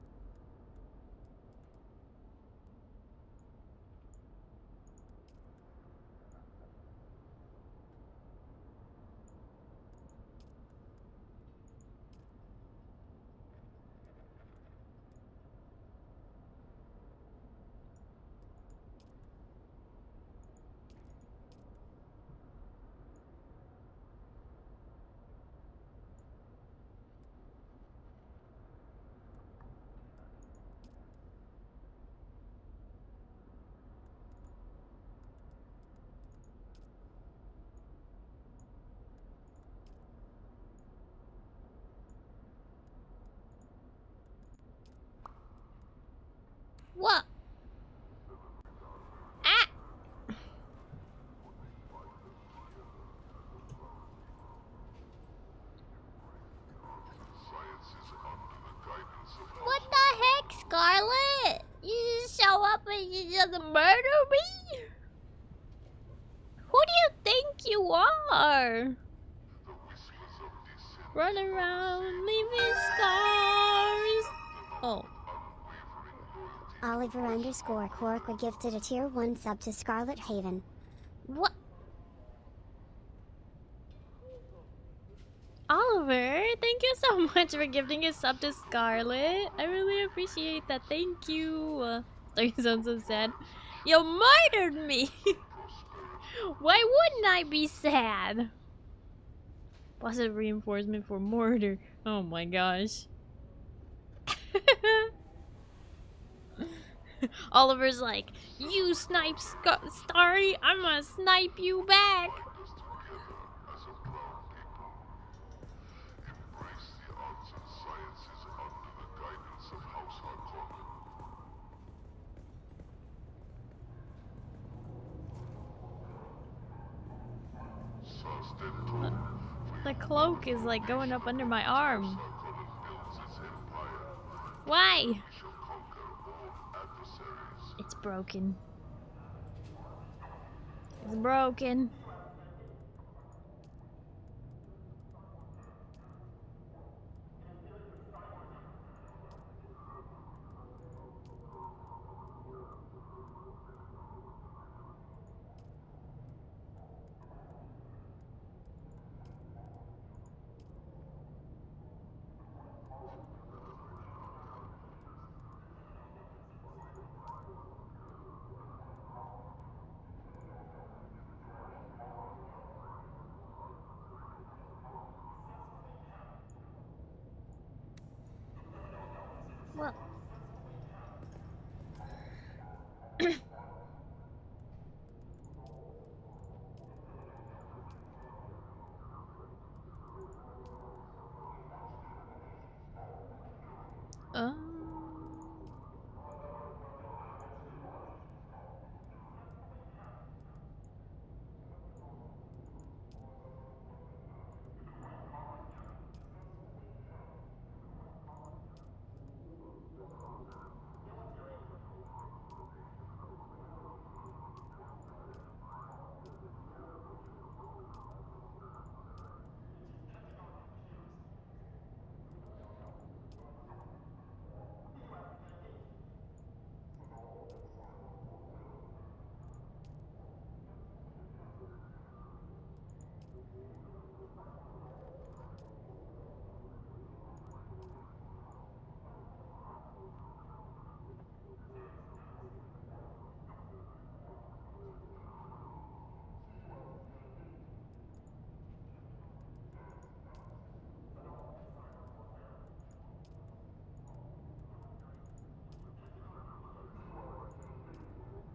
You just murder me? Who do you think you are? Run around, leaving scars. Oh. Oliver_Cork gifted a tier 1 sub to Scarlet Haven. What? Oliver, thank you so much for gifting a sub to Scarlet. I really appreciate that. Thank you. Starry sounds so sad. You murdered me. Why wouldn't I be sad? Positive reinforcement for murder. Oh my gosh. Oliver's like, you snipe Starry, I'm gonna snipe you back. The cloak is like going up under my arm. Why? It's broken. It's broken. Well.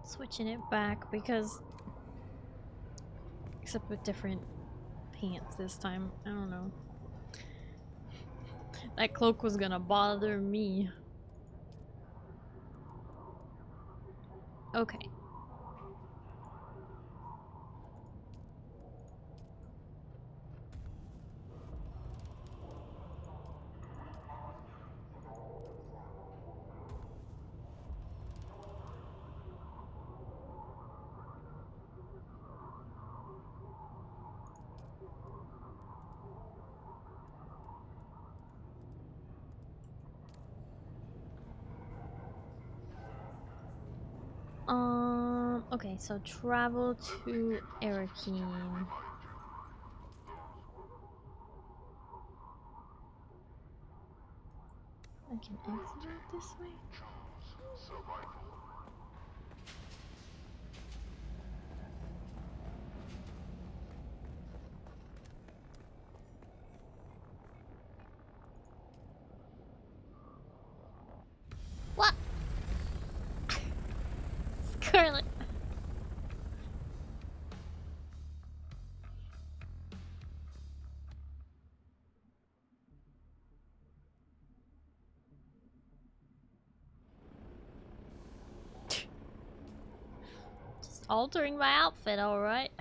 Switching it back because, except with different pants this time. I don't know. That cloak was gonna bother me. Okay. Okay, so travel to Erakeen. I can exit out this way? What? Scarlet. Just altering my outfit, alright.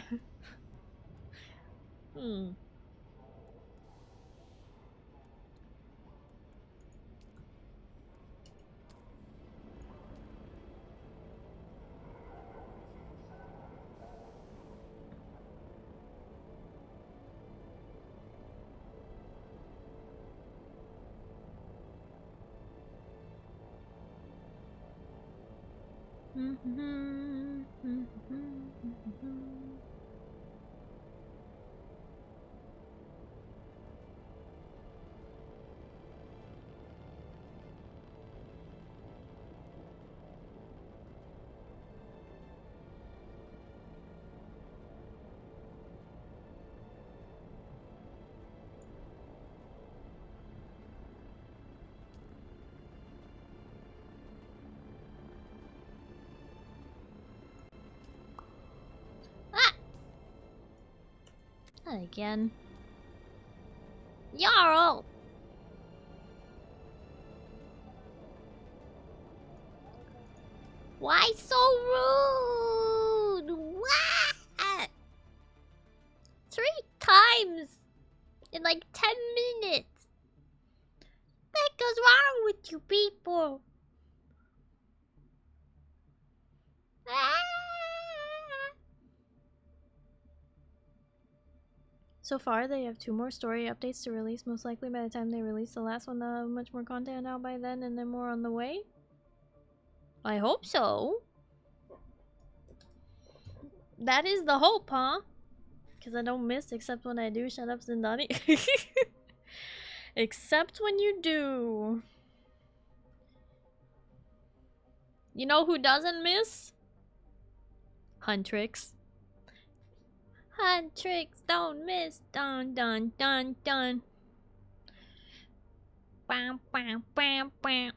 Not again. Jarl! Why so rude? What? 3 times in like 10 minutes. What the heck is wrong with you people? So far, they have 2 more story updates to release. Most likely by the time they release the last one, they'll have much more content out by then, and then more on the way. I hope so. That is the hope, huh? Because I don't miss except when I do. Shut up, Zindani. Except when you do. You know who doesn't miss? Huntrix. Huntrix don't miss. Dun dun dun dun. Bam bam bam bam.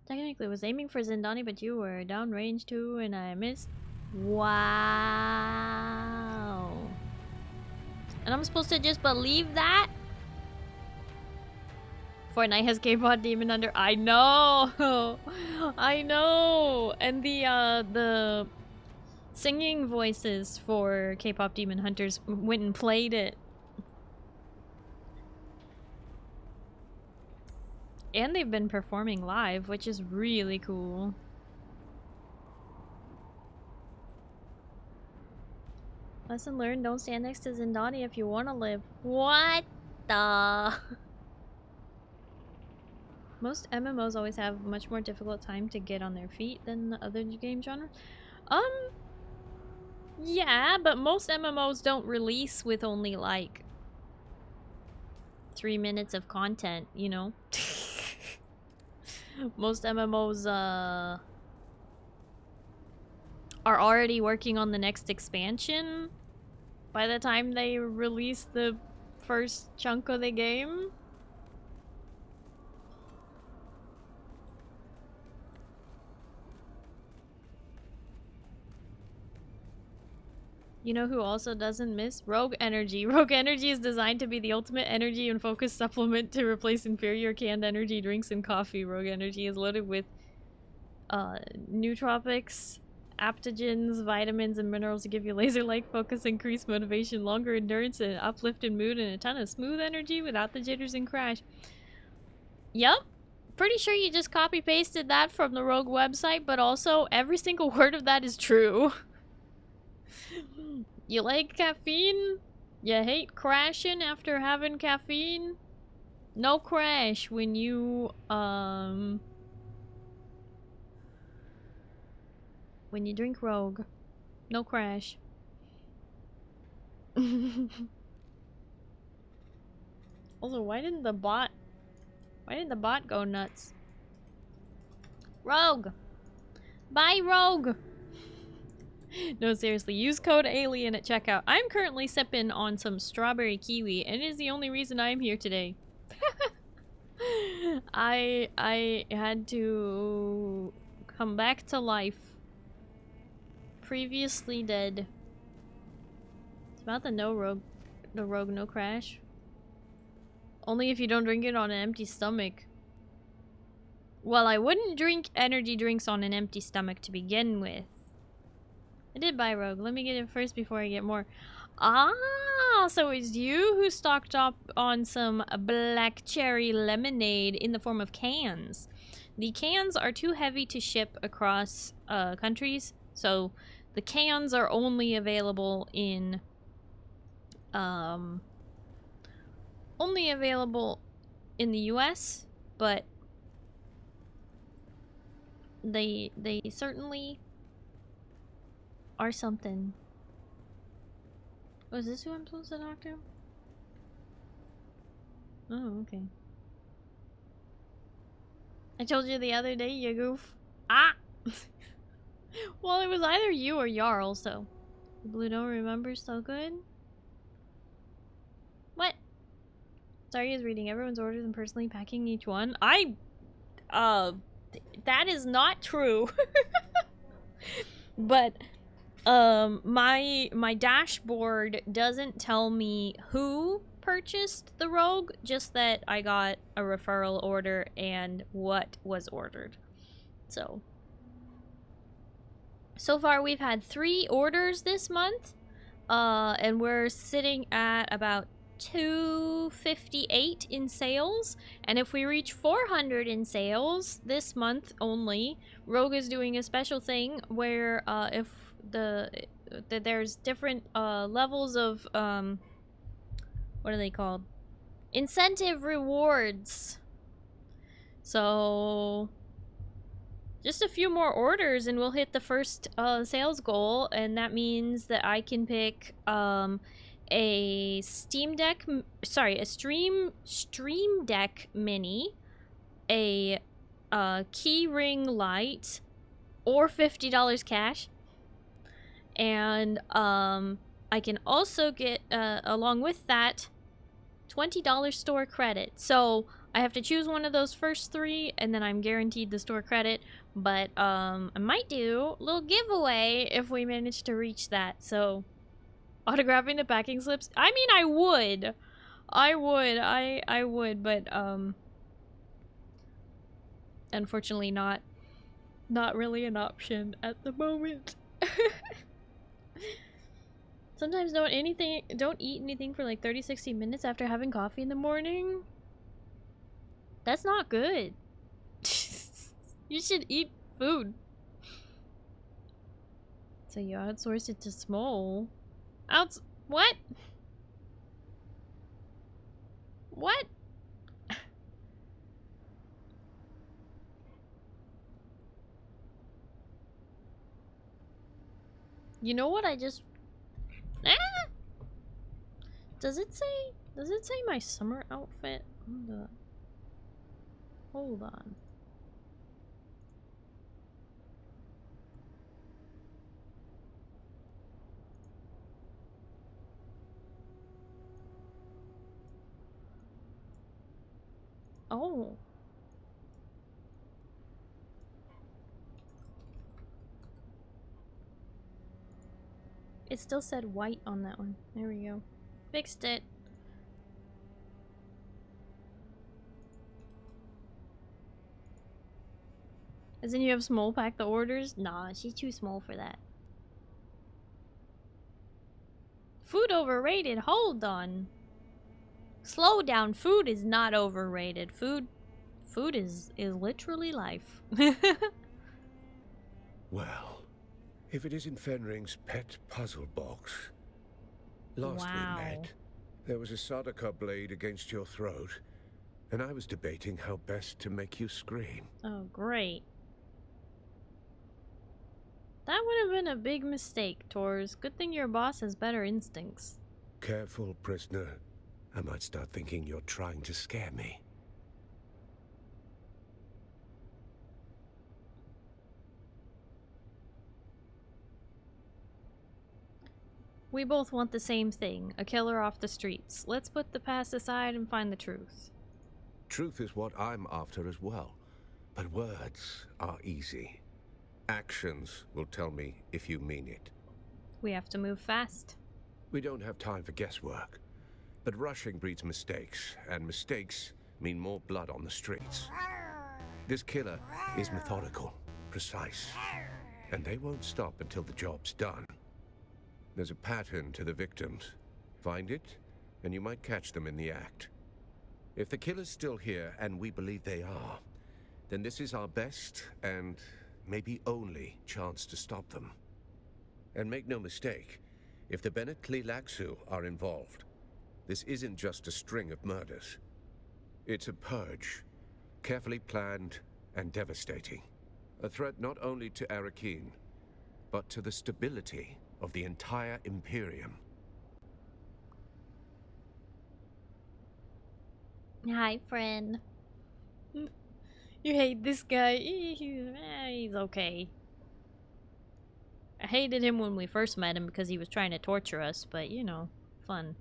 Technically was aiming for Zindani, but you were downrange too and I missed. Wow. And I'm supposed to just believe that? Fortnite has K-pop Demon Hunter. I know! I know! And the singing voices for K-pop Demon Hunters went and played it. And they've been performing live, which is really cool. Lesson learned, don't stand next to Zindani if you want to live. What the... Most MMOs always have a much more difficult time to get on their feet than the other game genre. Yeah, but most MMOs don't release with only like 3 minutes of content, you know? Most MMOs are already working on the next expansion by the time they release the first chunk of the game. You know who also doesn't miss? Rogue Energy. Rogue Energy is designed to be the ultimate energy and focus supplement to replace inferior canned energy drinks and coffee. Rogue Energy is loaded with nootropics, aptogens, vitamins, and minerals to give you laser-like focus, increased motivation, longer endurance, and uplifted mood, and a ton of smooth energy without the jitters and crash. Yup. Pretty sure you just copy-pasted that from the Rogue website, but also every single word of that is true. You like caffeine? You hate crashing after having caffeine? No crash when you, when you drink Rogue. No crash. Also, why didn't the bot go nuts? Rogue! Bye, Rogue! No, seriously, use code ALIEN at checkout. I'm currently sipping on some strawberry kiwi, and it is the only reason I'm here today. I had to come back to life. Previously dead. It's about the Rogue no crash. Only if you don't drink it on an empty stomach. Well, I wouldn't drink energy drinks on an empty stomach to begin with. I did buy Rogue. Let me get it first before I get more. Ah, so it's you who stocked up on some black cherry lemonade in the form of cans. The cans are too heavy to ship across countries, so the cans are only available in only available in the US, but they certainly are something. Oh, is this who I'm supposed to talk to? Oh, okay. I told you the other day, you goof. Ah! Well, it was either you or Jarl, so... Blue don't remember so good? What? Starry is reading everyone's orders and personally packing each one. That is not true. But, my dashboard doesn't tell me who purchased the rogue, just that I got a referral order and what was ordered. So far we've had 3 orders this month, and we're sitting at about 258 in sales, and if we reach 400 in sales this month only, Rogue is doing a special thing where if there's different levels of what are they called? Incentive rewards. So just a few more orders and we'll hit the first sales goal, and that means that I can pick a Stream Deck Mini, a key ring light, or $50 cash, and I can also get along with that $20 store credit. So I have to choose one of those first 3 and then I'm guaranteed the store credit, but I might do a little giveaway if we manage to reach that. So autographing the packing slips, I mean, I would, but unfortunately not really an option at the moment. Sometimes don't eat anything for like 30-60 minutes after having coffee in the morning. That's not good. You should eat food. So you outsource it to Small. What? What? You know what I just... Ah! Does it say my summer outfit? Hold on. Oh. It still said white on that one. There we go. Fixed it. As in you have Small pack the orders? Nah, she's too small for that. Food overrated? Hold on. Slow down. Food is not overrated. Food is literally life. Well, if it isn't Fenring's pet puzzle box. Last we met, there was a Sadaka blade against your throat, and I was debating how best to make you scream. Oh, great. That would have been a big mistake, Tors. Good thing your boss has better instincts. Careful, prisoner. I might start thinking you're trying to scare me. We both want the same thing, a killer off the streets. Let's put the past aside and find the truth. Truth is what I'm after as well, but words are easy. Actions will tell me if you mean it. We have to move fast. We don't have time for guesswork, but rushing breeds mistakes, and mistakes mean more blood on the streets. This killer is methodical, precise, and they won't stop until the job's done. There's a pattern to the victims. Find it, and you might catch them in the act. If the killer's still here, and we believe they are, then this is our best and maybe only chance to stop them. And make no mistake, if the Bennett Tlilaxu are involved, this isn't just a string of murders. It's a purge, carefully planned and devastating. A threat not only to Arakeen, but to the stability of the entire Imperium. Hi, friend. You hate this guy. He's okay. I hated him when we first met him because he was trying to torture us, but you know, fun.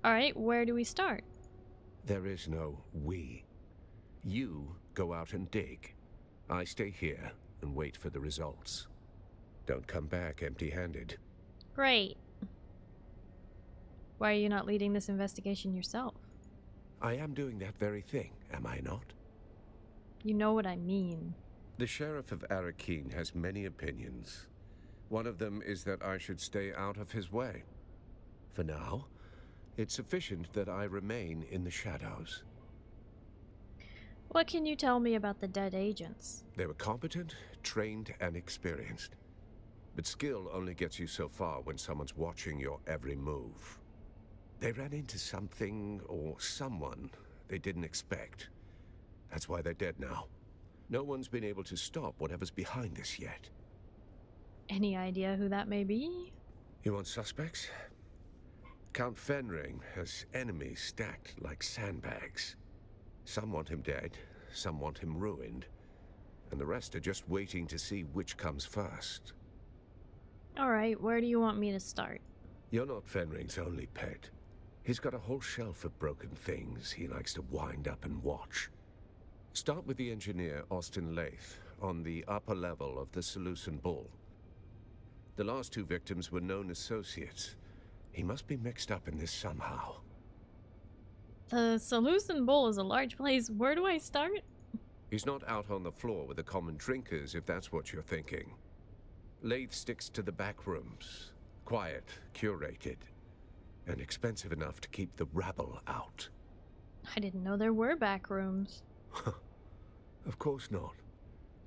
Alright, where do we start? There is no we. You go out and dig. I stay here and wait for the results. Don't come back empty-handed. Great. Why are you not leading this investigation yourself? I am doing that very thing, am I not? You know what I mean. The Sheriff of Arakeen has many opinions. One of them is that I should stay out of his way. For now, it's sufficient that I remain in the shadows. What can you tell me about the dead agents? They were competent, trained, and experienced. But skill only gets you so far when someone's watching your every move. They ran into something or someone they didn't expect. That's why they're dead now. No one's been able to stop whatever's behind this yet. Any idea who that may be? You want suspects? Count Fenring has enemies stacked like sandbags. Some want him dead, some want him ruined, and the rest are just waiting to see which comes first. Alright, where do you want me to start? You're not Fenring's only pet. He's got a whole shelf of broken things he likes to wind up and watch. Start with the engineer, Austin Lath, on the upper level of the Seleucid Bull. The last two victims were known associates. He must be mixed up in this somehow. The Seleucid Bull is a large place. Where do I start? He's not out on the floor with the common drinkers, if that's what you're thinking. Lath sticks to the back rooms. Quiet, curated, and expensive enough to keep the rabble out. I didn't know there were back rooms. Of course not.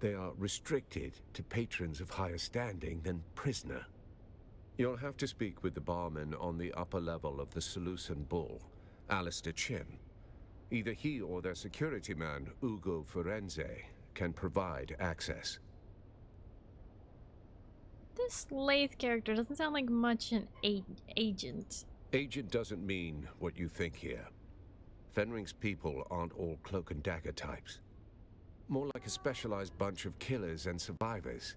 They are restricted to patrons of higher standing than prisoner. You'll have to speak with the barman on the upper level of the Seleucid Bull, Alistair Chin. Either he or their security man, Ugo Forense, can provide access. This Lath character doesn't sound like much an agent. Agent doesn't mean what you think here. Fenring's people aren't all cloak and dagger types. More like a specialized bunch of killers and survivors.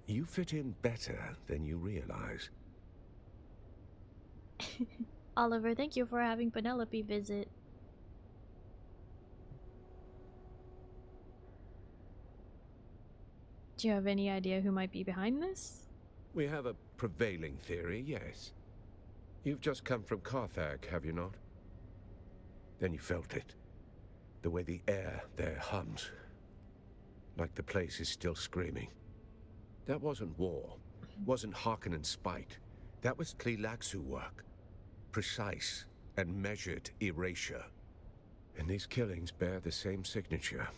You fit in better than you realize. Oliver, thank you for having Penelope visit. Do you have any idea who might be behind this? We have a prevailing theory, yes. You've just come from Carthag, have you not? Then you felt it. The way the air there hums. Like the place is still screaming. That wasn't war. Wasn't Harkonnen's spite. That was Tleilaxu work. Precise and measured erasure. And these killings bear the same signature.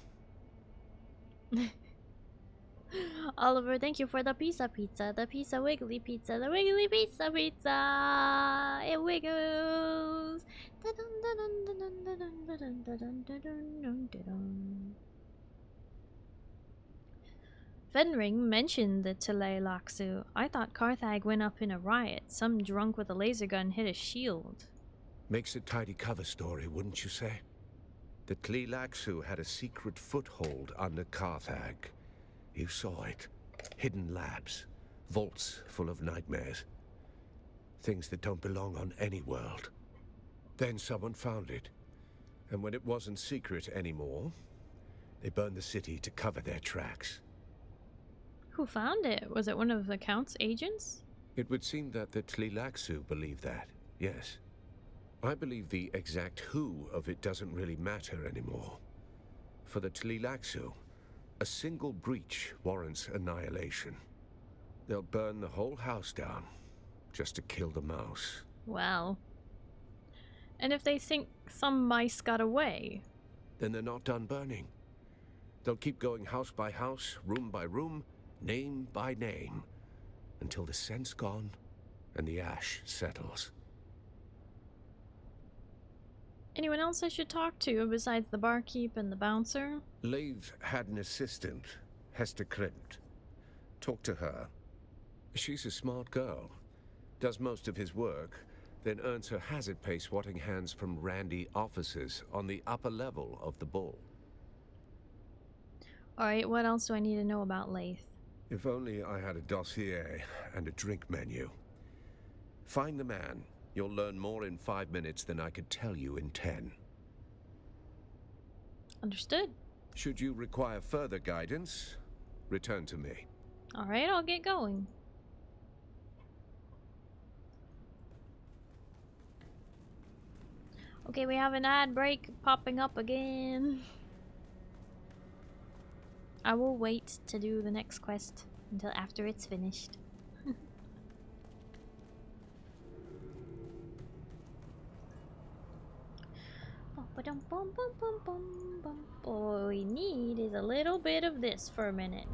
Oliver, thank you for the pizza, the pizza wiggly pizza, the wiggly pizza. It wiggles. Fenring mentioned the Tleilaxu. I thought Carthag went up in a riot. Some drunk with a laser gun hit a shield. Makes a tidy cover story, wouldn't you say? The Tleilaxu had a secret foothold under Carthag. You saw it. Hidden labs. Vaults full of nightmares. Things that don't belong on any world. Then someone found it. And when it wasn't secret anymore, they burned the city to cover their tracks. Who found it? Was it one of the Count's agents? It would seem that the Tleilaxu believe that, yes. I believe the exact who of it doesn't really matter anymore. For the Tleilaxu, a single breach warrants annihilation. They'll burn the whole house down, just to kill the mouse. Wow. And if they think some mice got away? Then they're not done burning. They'll keep going house by house, room by room, name by name, until the scent's gone and the ash settles. Anyone else I should talk to besides the barkeep and the bouncer? Leif had an assistant, Hester Krimt. Talk to her. She's a smart girl. Does most of his work, then earns her hazard pay swatting hands from randy officers on the upper level of the Bull. Alright, what else do I need to know about Leif? If only I had a dossier and a drink menu. Find the man. You'll learn more in 5 minutes than I could tell you in 10. Understood. Should you require further guidance, return to me. Alright, I'll get going. Okay, we have an ad break popping up again. I will wait to do the next quest until after it's finished. All we need is a little bit of this for a minute.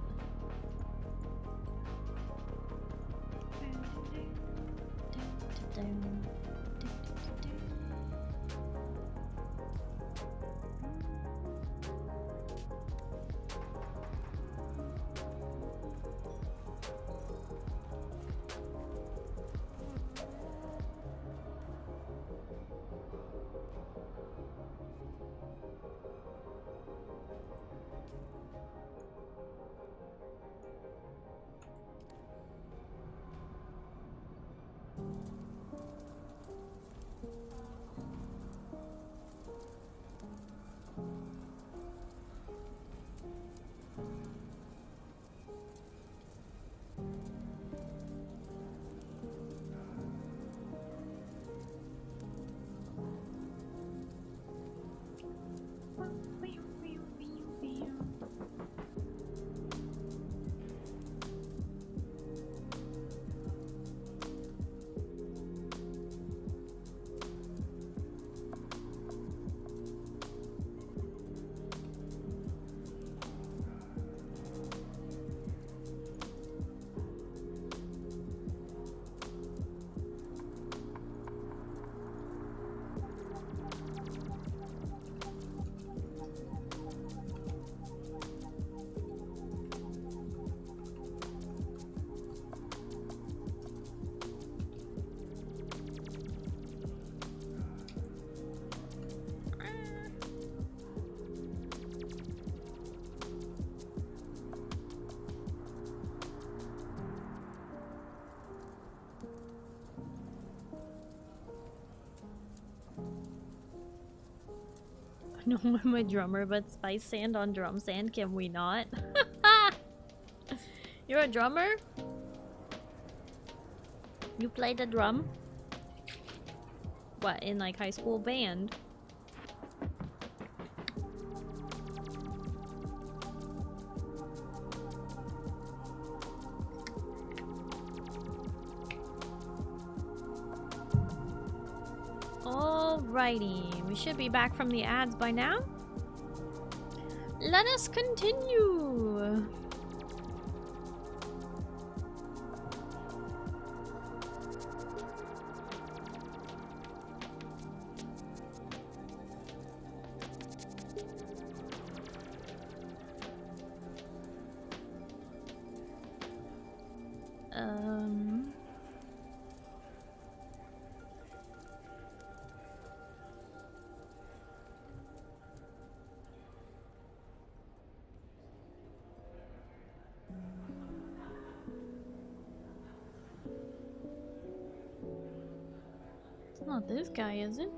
No, I'm a drummer, but spice sand on drum sand, can we not? You're a drummer? You play the drum? What, in like high school band? Alrighty, we should be back from the ads by now. Let us continue. Not this guy, is it?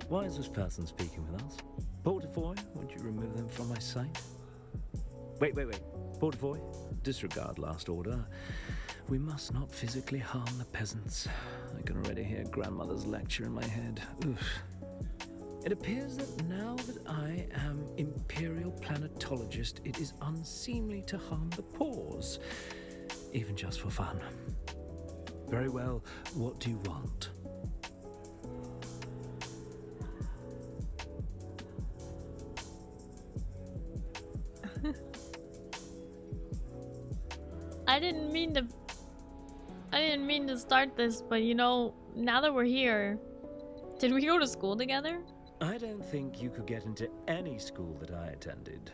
Why is this person speaking with us? Portafoy, would you remove them from my sight? Wait. Portafoy, disregard last order. We must not physically harm the peasants. I can already hear grandmother's lecture in my head. Oof. It appears that now that I am Imperial Planetologist, it is unseemly to harm the paws, even just for fun. Very well, what do you want? I didn't mean to start this, but you know, now that we're here, did we go to school together? I don't think you could get into any school that I attended.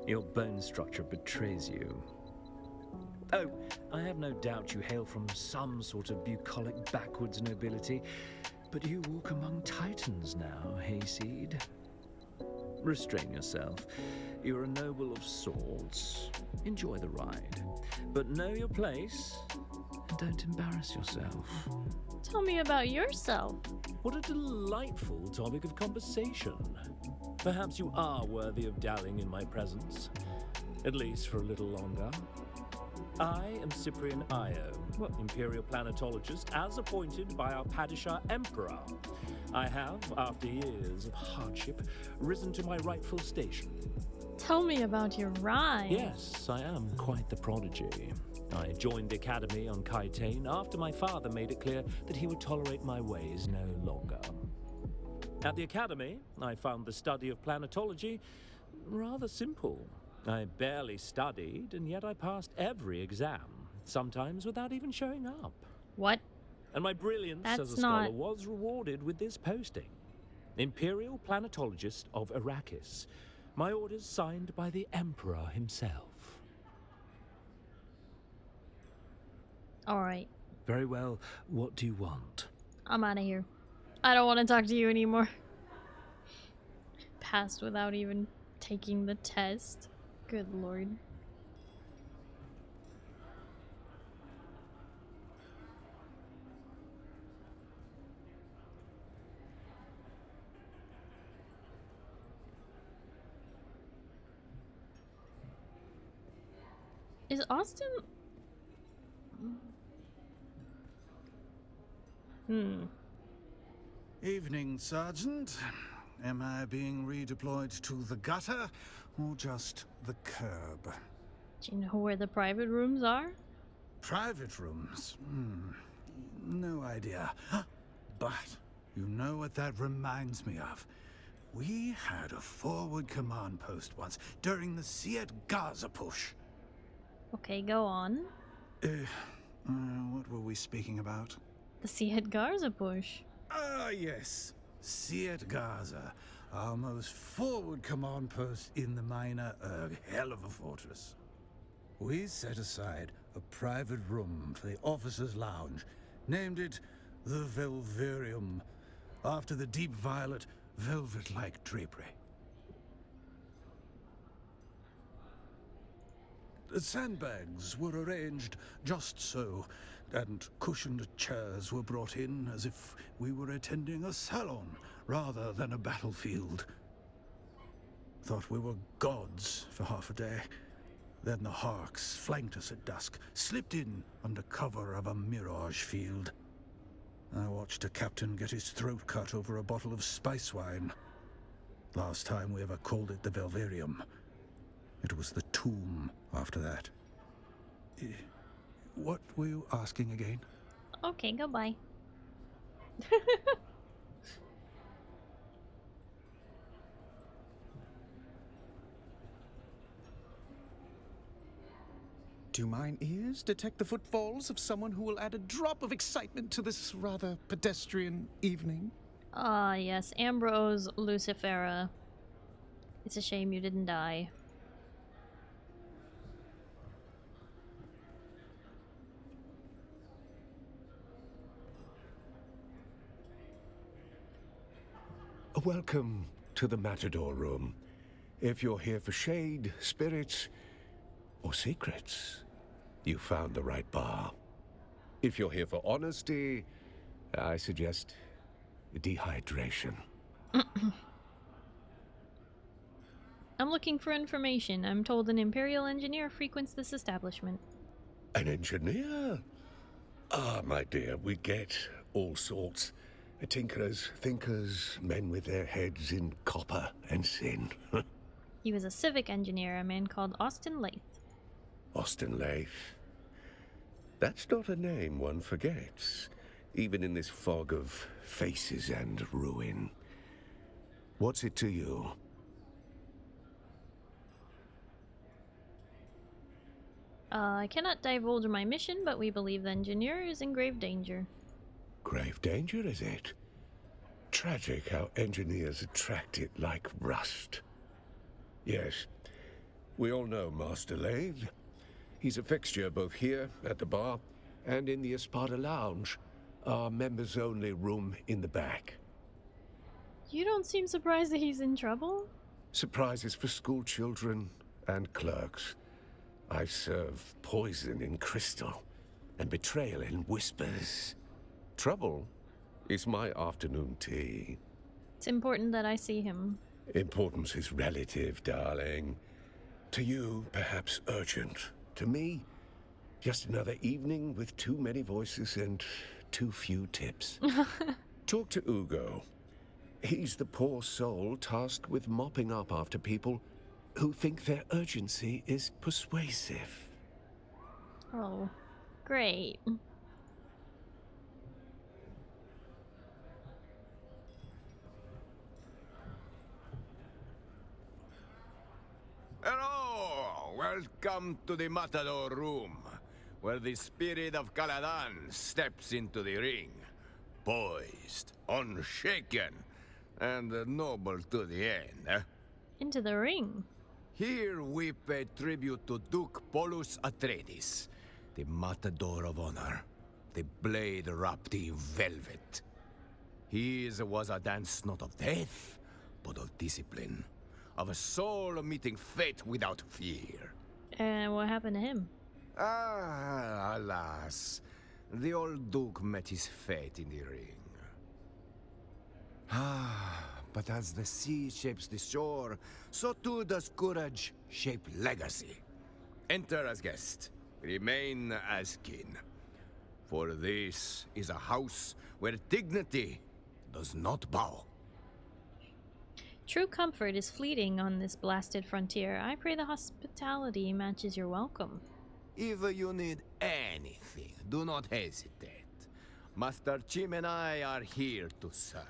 Your bone structure betrays you. Oh, I have no doubt you hail from some sort of bucolic backwards nobility, but you walk among titans now, Hayseed. Restrain yourself. You're a noble of sorts. Enjoy the ride. But know your place, and don't embarrass yourself. Tell me about yourself. What a delightful topic of conversation. Perhaps you are worthy of dallying in my presence. At least for a little longer. I am Cyprian Io, Imperial Planetologist, as appointed by our Padishah Emperor. I have, after years of hardship, risen to my rightful station. Tell me about your rise. Yes, I am quite the prodigy. I joined the academy on Kaitane after my father made it clear that he would tolerate my ways no longer. At the academy, I found the study of planetology rather simple. I barely studied, and yet I passed every exam, sometimes without even showing up. What? And my brilliance as a scholar was rewarded with this posting. Imperial Planetologist of Arrakis. My orders signed by the Emperor himself. Alright. Very well, what do you want? I'm out of here. I don't want to talk to you anymore. Passed without even taking the test. Good lord. Is Austin... Evening, Sergeant. Am I being redeployed to the gutter, or just the curb? Do you know where the private rooms are? Private rooms? No idea. But you know what that reminds me of? We had a forward command post once, during the Siet Gaza push. Okay, go on. What were we speaking about? The Siet Garza push. Ah, yes. Siet Gaza, our most forward command post in the minor, a hell of a fortress. We set aside a private room for the officers' lounge, named it the Velverium, after the deep violet, velvet-like drapery. The sandbags were arranged just so, and cushioned chairs were brought in as if we were attending a salon rather than a battlefield. Thought we were gods for half a day. Then the Harks flanked us at dusk, slipped in under cover of a mirage field. I watched a captain get his throat cut over a bottle of spice wine. Last time we ever called it the Velverium. It was the tomb after that. What were you asking again? Okay, goodbye. Do mine ears detect the footfalls of someone who will add a drop of excitement to this rather pedestrian evening? Ah, yes, Ambrose Lucifera. It's a shame you didn't die. Welcome to the Matador Room. If you're here for shade, spirits, or secrets, you found the right bar. If you're here for honesty, I suggest dehydration. I'm looking for information. I'm told an Imperial engineer frequents this establishment. An engineer? Ah, my dear, we get all sorts. Tinkerers, thinkers, men with their heads in copper and sin. He was a civic engineer, a man called Austin Lath. Austin Lath. That's not a name one forgets, even in this fog of faces and ruin. What's it to you? I cannot divulge my mission, but we believe the engineer is in grave danger. Grave danger, is it? Tragic how engineers attract it like rust. Yes, we all know Master Lathe. He's a fixture both here, at the bar, and in the Espada Lounge, our members-only room in the back. You don't seem surprised that he's in trouble? Surprises for school children and clerks. I serve poison in crystal and betrayal in whispers. Trouble is my afternoon tea. It's important that I see him. Importance is relative, darling. To you, perhaps urgent. To me, just another evening with too many voices and too few tips. Talk to Ugo. He's the poor soul tasked with mopping up after people who think their urgency is persuasive. Oh, great. Hello! Welcome to the Matador Room, where the spirit of Caladan steps into the ring, poised, unshaken, and noble to the end. Into the ring? Here we pay tribute to Duke Polus Atreides, the Matador of Honor, the blade wrapped in velvet. His was a dance not of death, but of discipline, of a soul meeting fate without fear. And what happened to him? Ah, alas, the old Duke met his fate in the ring. Ah, but as the sea shapes the shore, so too does courage shape legacy. Enter as guest, remain as kin. For this is a house where dignity does not bow. True comfort is fleeting on this blasted frontier. I pray the hospitality matches your welcome. If you need anything, do not hesitate. Master Chim and I are here to serve.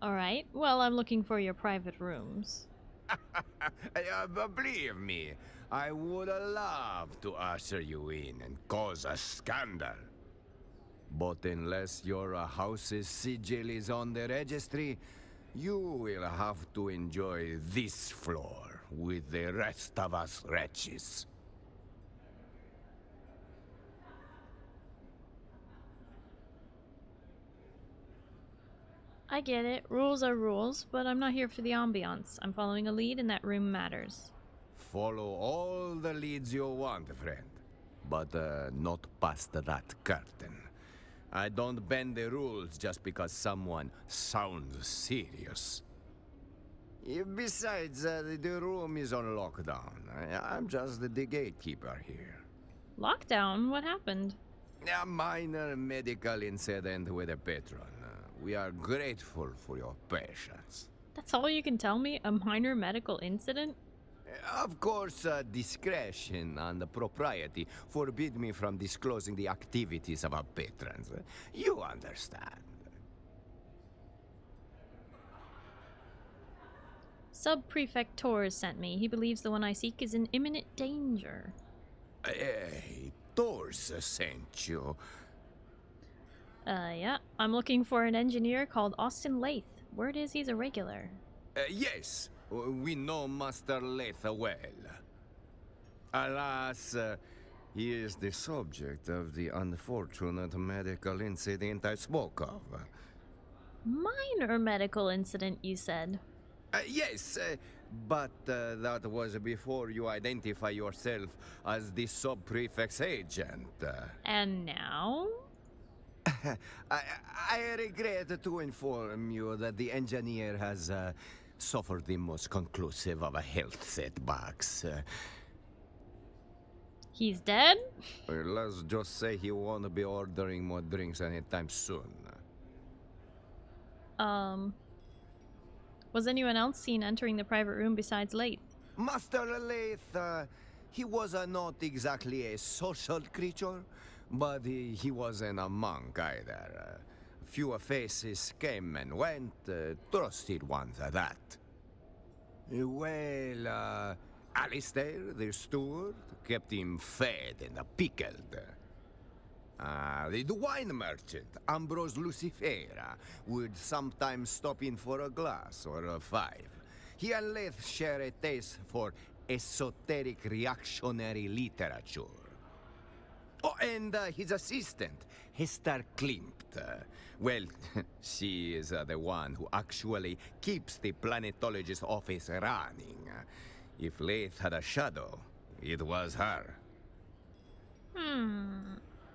Alright, well, I'm looking for your private rooms. Believe me, I would love to usher you in and cause a scandal. But unless your house's sigil is on the registry, you will have to enjoy this floor with the rest of us wretches. I get it. Rules are rules, but I'm not here for the ambiance. I'm following a lead and that room matters. Follow all the leads you want, friend. But not past that curtain. I don't bend the rules just because someone sounds serious. Besides, the room is on lockdown. I'm just the gatekeeper here. Lockdown? What happened? A minor medical incident with a patron. We are grateful for your patience. That's all you can tell me? A minor medical incident? Of course, discretion and propriety forbid me from disclosing the activities of our patrons. You understand. Sub-Prefect Torres sent me. He believes the one I seek is in imminent danger. Hey, Torres sent you. Yeah. I'm looking for an engineer called Austin Lathe. Word is he's a regular. Yes, we know Master Lathe well. Alas, he is the subject of the unfortunate medical incident I spoke of. Minor medical incident, you said? Yes, but that was before you identify yourself as the sub-prefect's agent. And now? I regret to inform you that the engineer has suffered the most conclusive of health setbacks. He's dead? Let's just say he won't be ordering more drinks anytime soon. Was anyone else seen entering the private room besides Lathe? Master Lathe, he was not exactly a social creature, But he wasn't a monk either. Few faces came and went, trusted ones at that. Well, Alistair, the steward, kept him fed and pickled. The wine merchant, Ambrose Lucifera, would sometimes stop in for a glass or a five. He and Leith share a taste for esoteric reactionary literature. Oh, and his assistant, Hester Klimt. Well, she is the one who actually keeps the planetologist office running. If Leith had a shadow, it was her.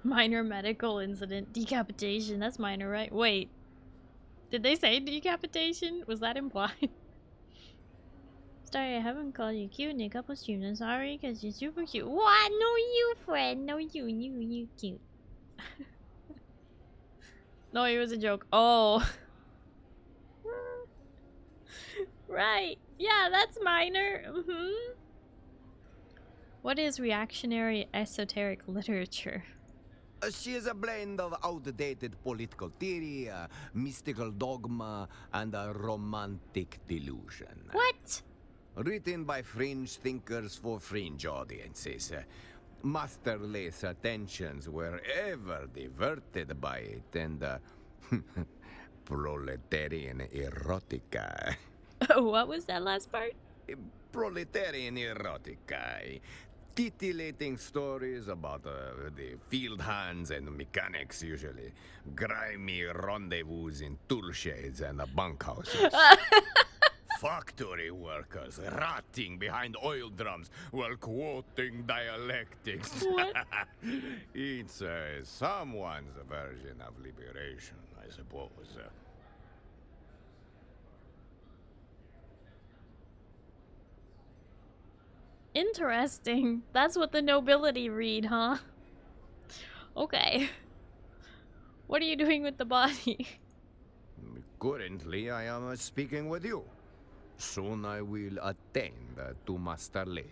Minor medical incident. Decapitation. That's minor, right? Wait. Did they say decapitation? Was that implied? Starry, I haven't called you cute in a couple streams. I'm sorry, because you're super cute. What? No, you, friend. No, you cute. No, it was a joke. Oh. Right. Yeah, that's minor. What is reactionary esoteric literature? She is a blend of outdated political theory, mystical dogma, and a romantic delusion. What? Written by fringe thinkers for fringe audiences. Master Leith's attentions were ever diverted by it, and proletarian erotica. What was that last part? Proletarian erotica. Titillating stories about the field hands and mechanics, usually. Grimy rendezvous in tool sheds and bunkhouses. Factory workers rotting behind oil drums while quoting dialectics. What? It's someone's version of liberation, I suppose. Interesting. That's what the nobility read, huh? Okay. What are you doing with the body? Currently, I am speaking with you. Soon I will attend to Master Leith.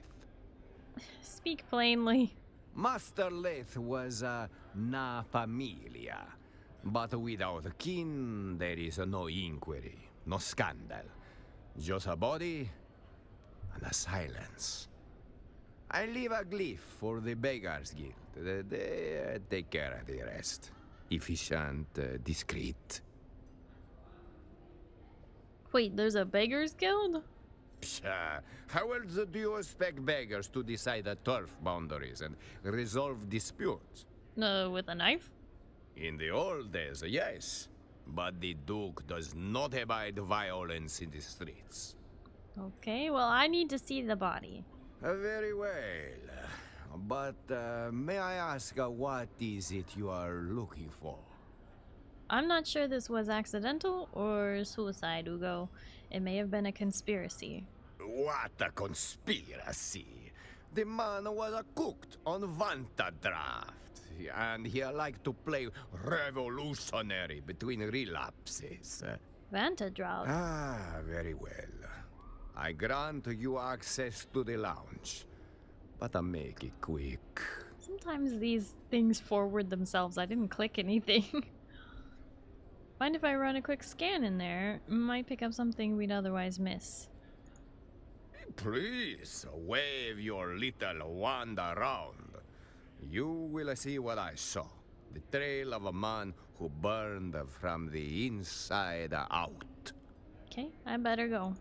Speak plainly. Master Leith was na familia. But without kin, there is no inquiry, no scandal. Just a body and a silence. I leave a glyph for the Beggars Guild. They take care of the rest. Efficient, discreet. Wait, there's a beggars guild? Psha, how else do you expect beggars to decide the turf boundaries and resolve disputes? With a knife? In the old days, yes. But the Duke does not abide violence in the streets. Okay, well, I need to see the body. Very well. But may I ask what is it you are looking for? I'm not sure this was accidental or suicide, Ugo. It may have been a conspiracy. What a conspiracy! The man was cooked on Vanta draft, and he liked to play revolutionary between relapses. Vanta draft? Ah, very well. I grant you access to the lounge, but I make it quick. Sometimes these things forward themselves. I didn't click anything. Mind if I run a quick scan in there? Might pick up something we'd otherwise miss. Please, wave your little wand around. You will see what I saw. The trail of a man who burned from the inside out. Okay, I better go.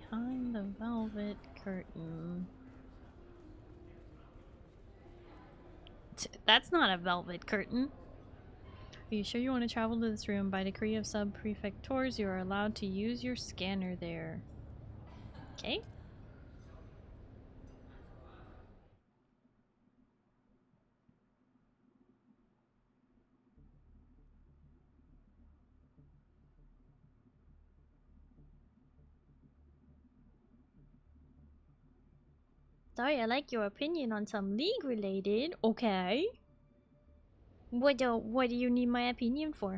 Behind the velvet curtain. That's not a velvet curtain. Are you sure you want to travel to this room? By decree of sub-prefectors, you are allowed to use your scanner there. Okay. Sorry, I like your opinion on some league related. Okay. What do you need my opinion for,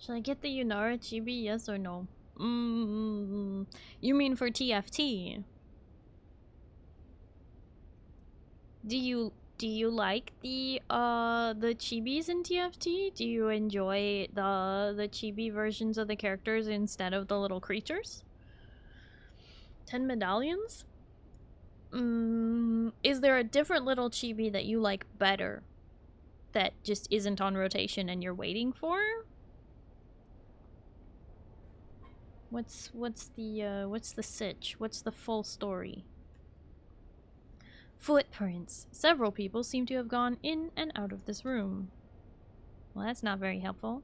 Should I get the Yunara Chibi? Yes or no? You mean for TFT? Do you like the chibis in TFT? Do you enjoy the chibi versions of the characters instead of the little creatures? 10 medallions? Is there a different little chibi that you like better that just isn't on rotation and you're waiting for? What's the sitch? What's the full story? Footprints. Several people seem to have gone in and out of this room. Well, that's not very helpful.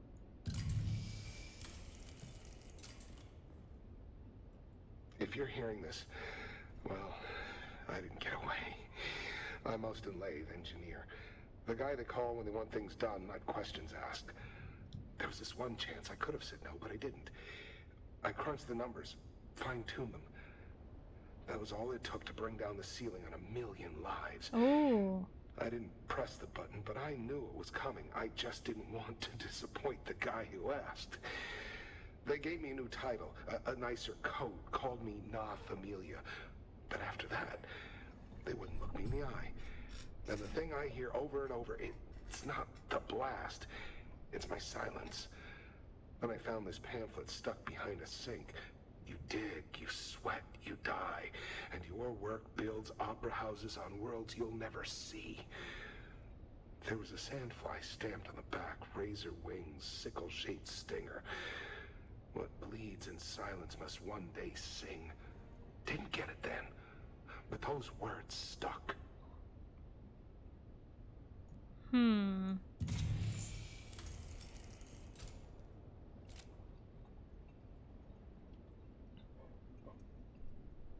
If you're hearing this, well, I didn't get away. I'm Austin Lathe, engineer. The guy they call when they want things done, not questions asked. There was this one chance I could have said no, but I didn't. I crunched the numbers, fine-tuned them. That was all it took to bring down the ceiling on 1 million lives. Oh. I didn't press the button, but I knew it was coming. I just didn't want to disappoint the guy who asked. They gave me a new title, a nicer coat, called me Amelia. But after that, they wouldn't look me in the eye. And the thing I hear over and over, it's not the blast, it's my silence. Then I found this pamphlet stuck behind a sink. You dig, you sweat, you die, and your work builds opera houses on worlds you'll never see. There was a sandfly stamped on the back, razor wings, sickle-shaped stinger. What bleeds in silence must one day sing. Didn't get it then, but those words stuck.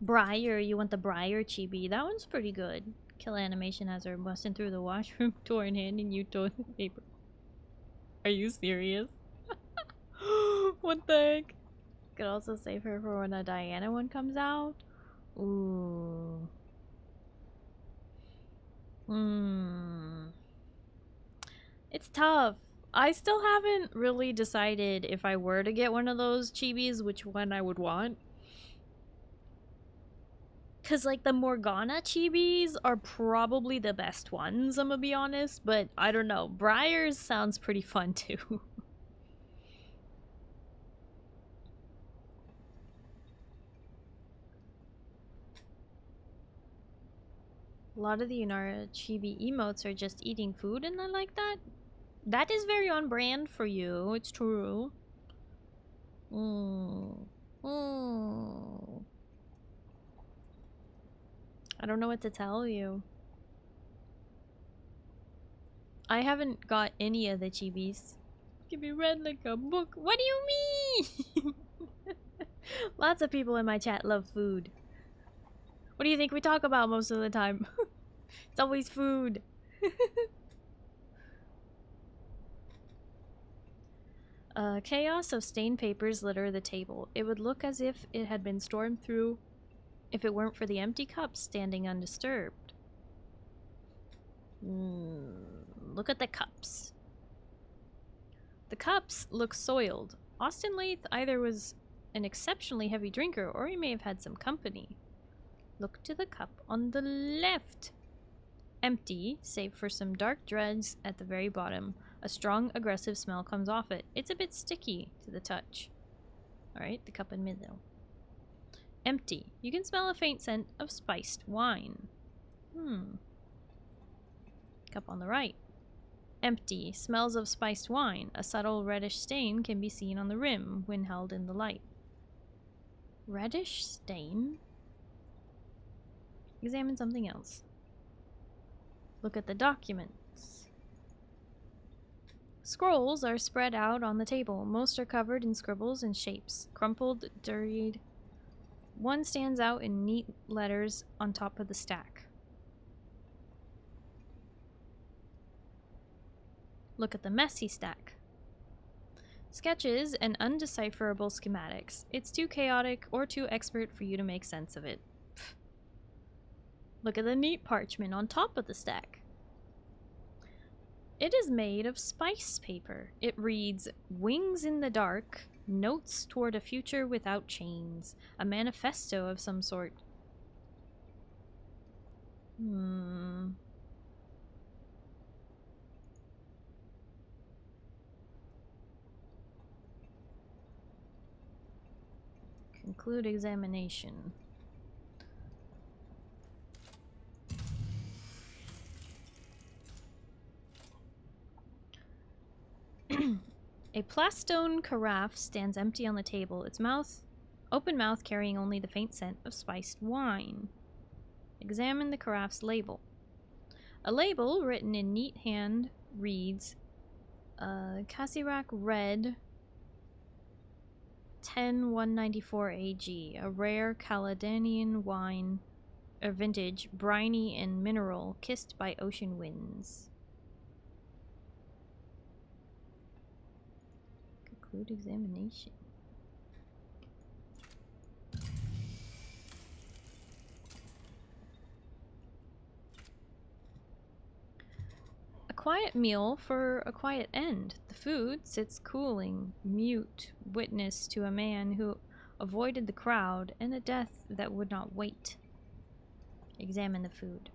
Briar, you want the Briar Chibi? That one's pretty good. Kill animation has her busting through the washroom door and handing you toilet paper. Are you serious? What the heck? Could also save her for when a Diana one comes out. Ooh. It's tough. I still haven't really decided if I were to get one of those chibis, which one I would want. Cause like the Morgana chibis are probably the best ones, I'm gonna be honest, but I don't know. Briar's sounds pretty fun too. A lot of the Yunara chibi emotes are just eating food and I like that. That is very on brand for you, it's true. I don't know what to tell you. I haven't got any of the chibis. Can be read like a book. What do you mean? Lots of people in my chat love food. What do you think we talk about most of the time? It's always food. Chaos of stained papers litter the table. It would look as if it had been stormed through if it weren't for the empty cups standing undisturbed. Look at the cups. The cups look soiled. Austin Lathe either was an exceptionally heavy drinker or he may have had some company. Look to the cup on the left. Empty, save for some dark dregs at the very bottom. A strong, aggressive smell comes off it. It's a bit sticky to the touch. Alright, the cup in middle. Empty. You can smell a faint scent of spiced wine. Cup on the right. Empty. Smells of spiced wine. A subtle reddish stain can be seen on the rim when held in the light. Reddish stain? Examine something else. Look at the documents. Scrolls are spread out on the table. Most are covered in scribbles and shapes. Crumpled, dirtied. One stands out in neat letters on top of the stack. Look at the messy stack. Sketches and undecipherable schematics. It's too chaotic or too expert for you to make sense of it. Pfft. Look at the neat parchment on top of the stack. It is made of spice paper. It reads, "Wings in the dark, notes toward a future without chains. A manifesto of some sort." Conclude examination. A plastone carafe stands empty on the table, its open mouth carrying only the faint scent of spiced wine. Examine the carafe's label. A label written in neat hand reads, Cassirak Red 10194 AG, a rare Caledonian wine, a vintage, briny and mineral, kissed by ocean winds. Conclude examination. A quiet meal for a quiet end. The food sits cooling, mute witness to a man who avoided the crowd and a death that would not wait. Examine the food.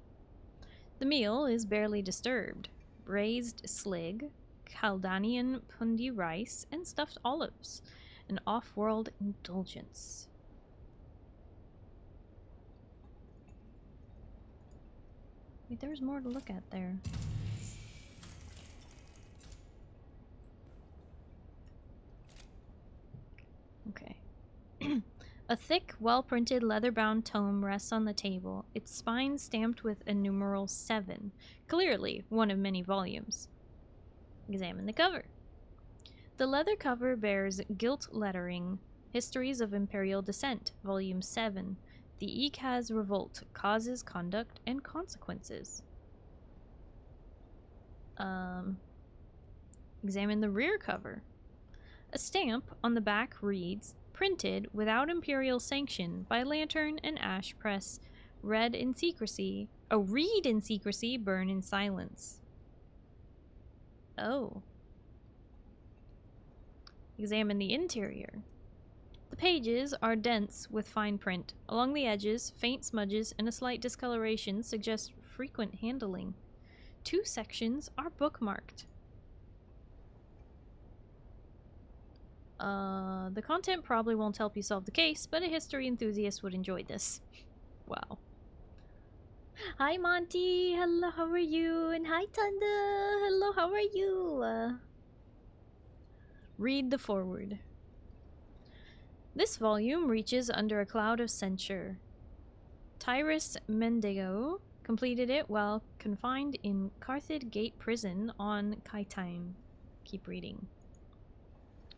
The meal is barely disturbed. Braised slig, Caldanian pundi rice, and stuffed olives. An off-world indulgence. Wait, there's more to look at there. Okay. A thick, well-printed, leather-bound tome rests on the table, its spine stamped with a numeral 7, clearly one of many volumes. Examine the cover. The leather cover bears gilt lettering, Histories of Imperial Descent, Volume 7, The Ikaz Revolt, Causes, Conduct, and Consequences. Examine the rear cover. A stamp on the back reads, Printed without Imperial sanction by Lantern and Ash Press, read in secrecy, burn in silence. Oh. Examine the interior. The pages are dense with fine print. Along the edges, faint smudges and a slight discoloration suggest frequent handling. 2 sections are bookmarked. The content probably won't help you solve the case, but a history enthusiast would enjoy this. Wow. Hi Monty, hello, how are you? And hi Tunda, hello, how are you? Read the foreword. This volume reaches under a cloud of censure. Tyrus Mendigo completed it while confined in Carthage Gate Prison on Kaitain. Keep reading.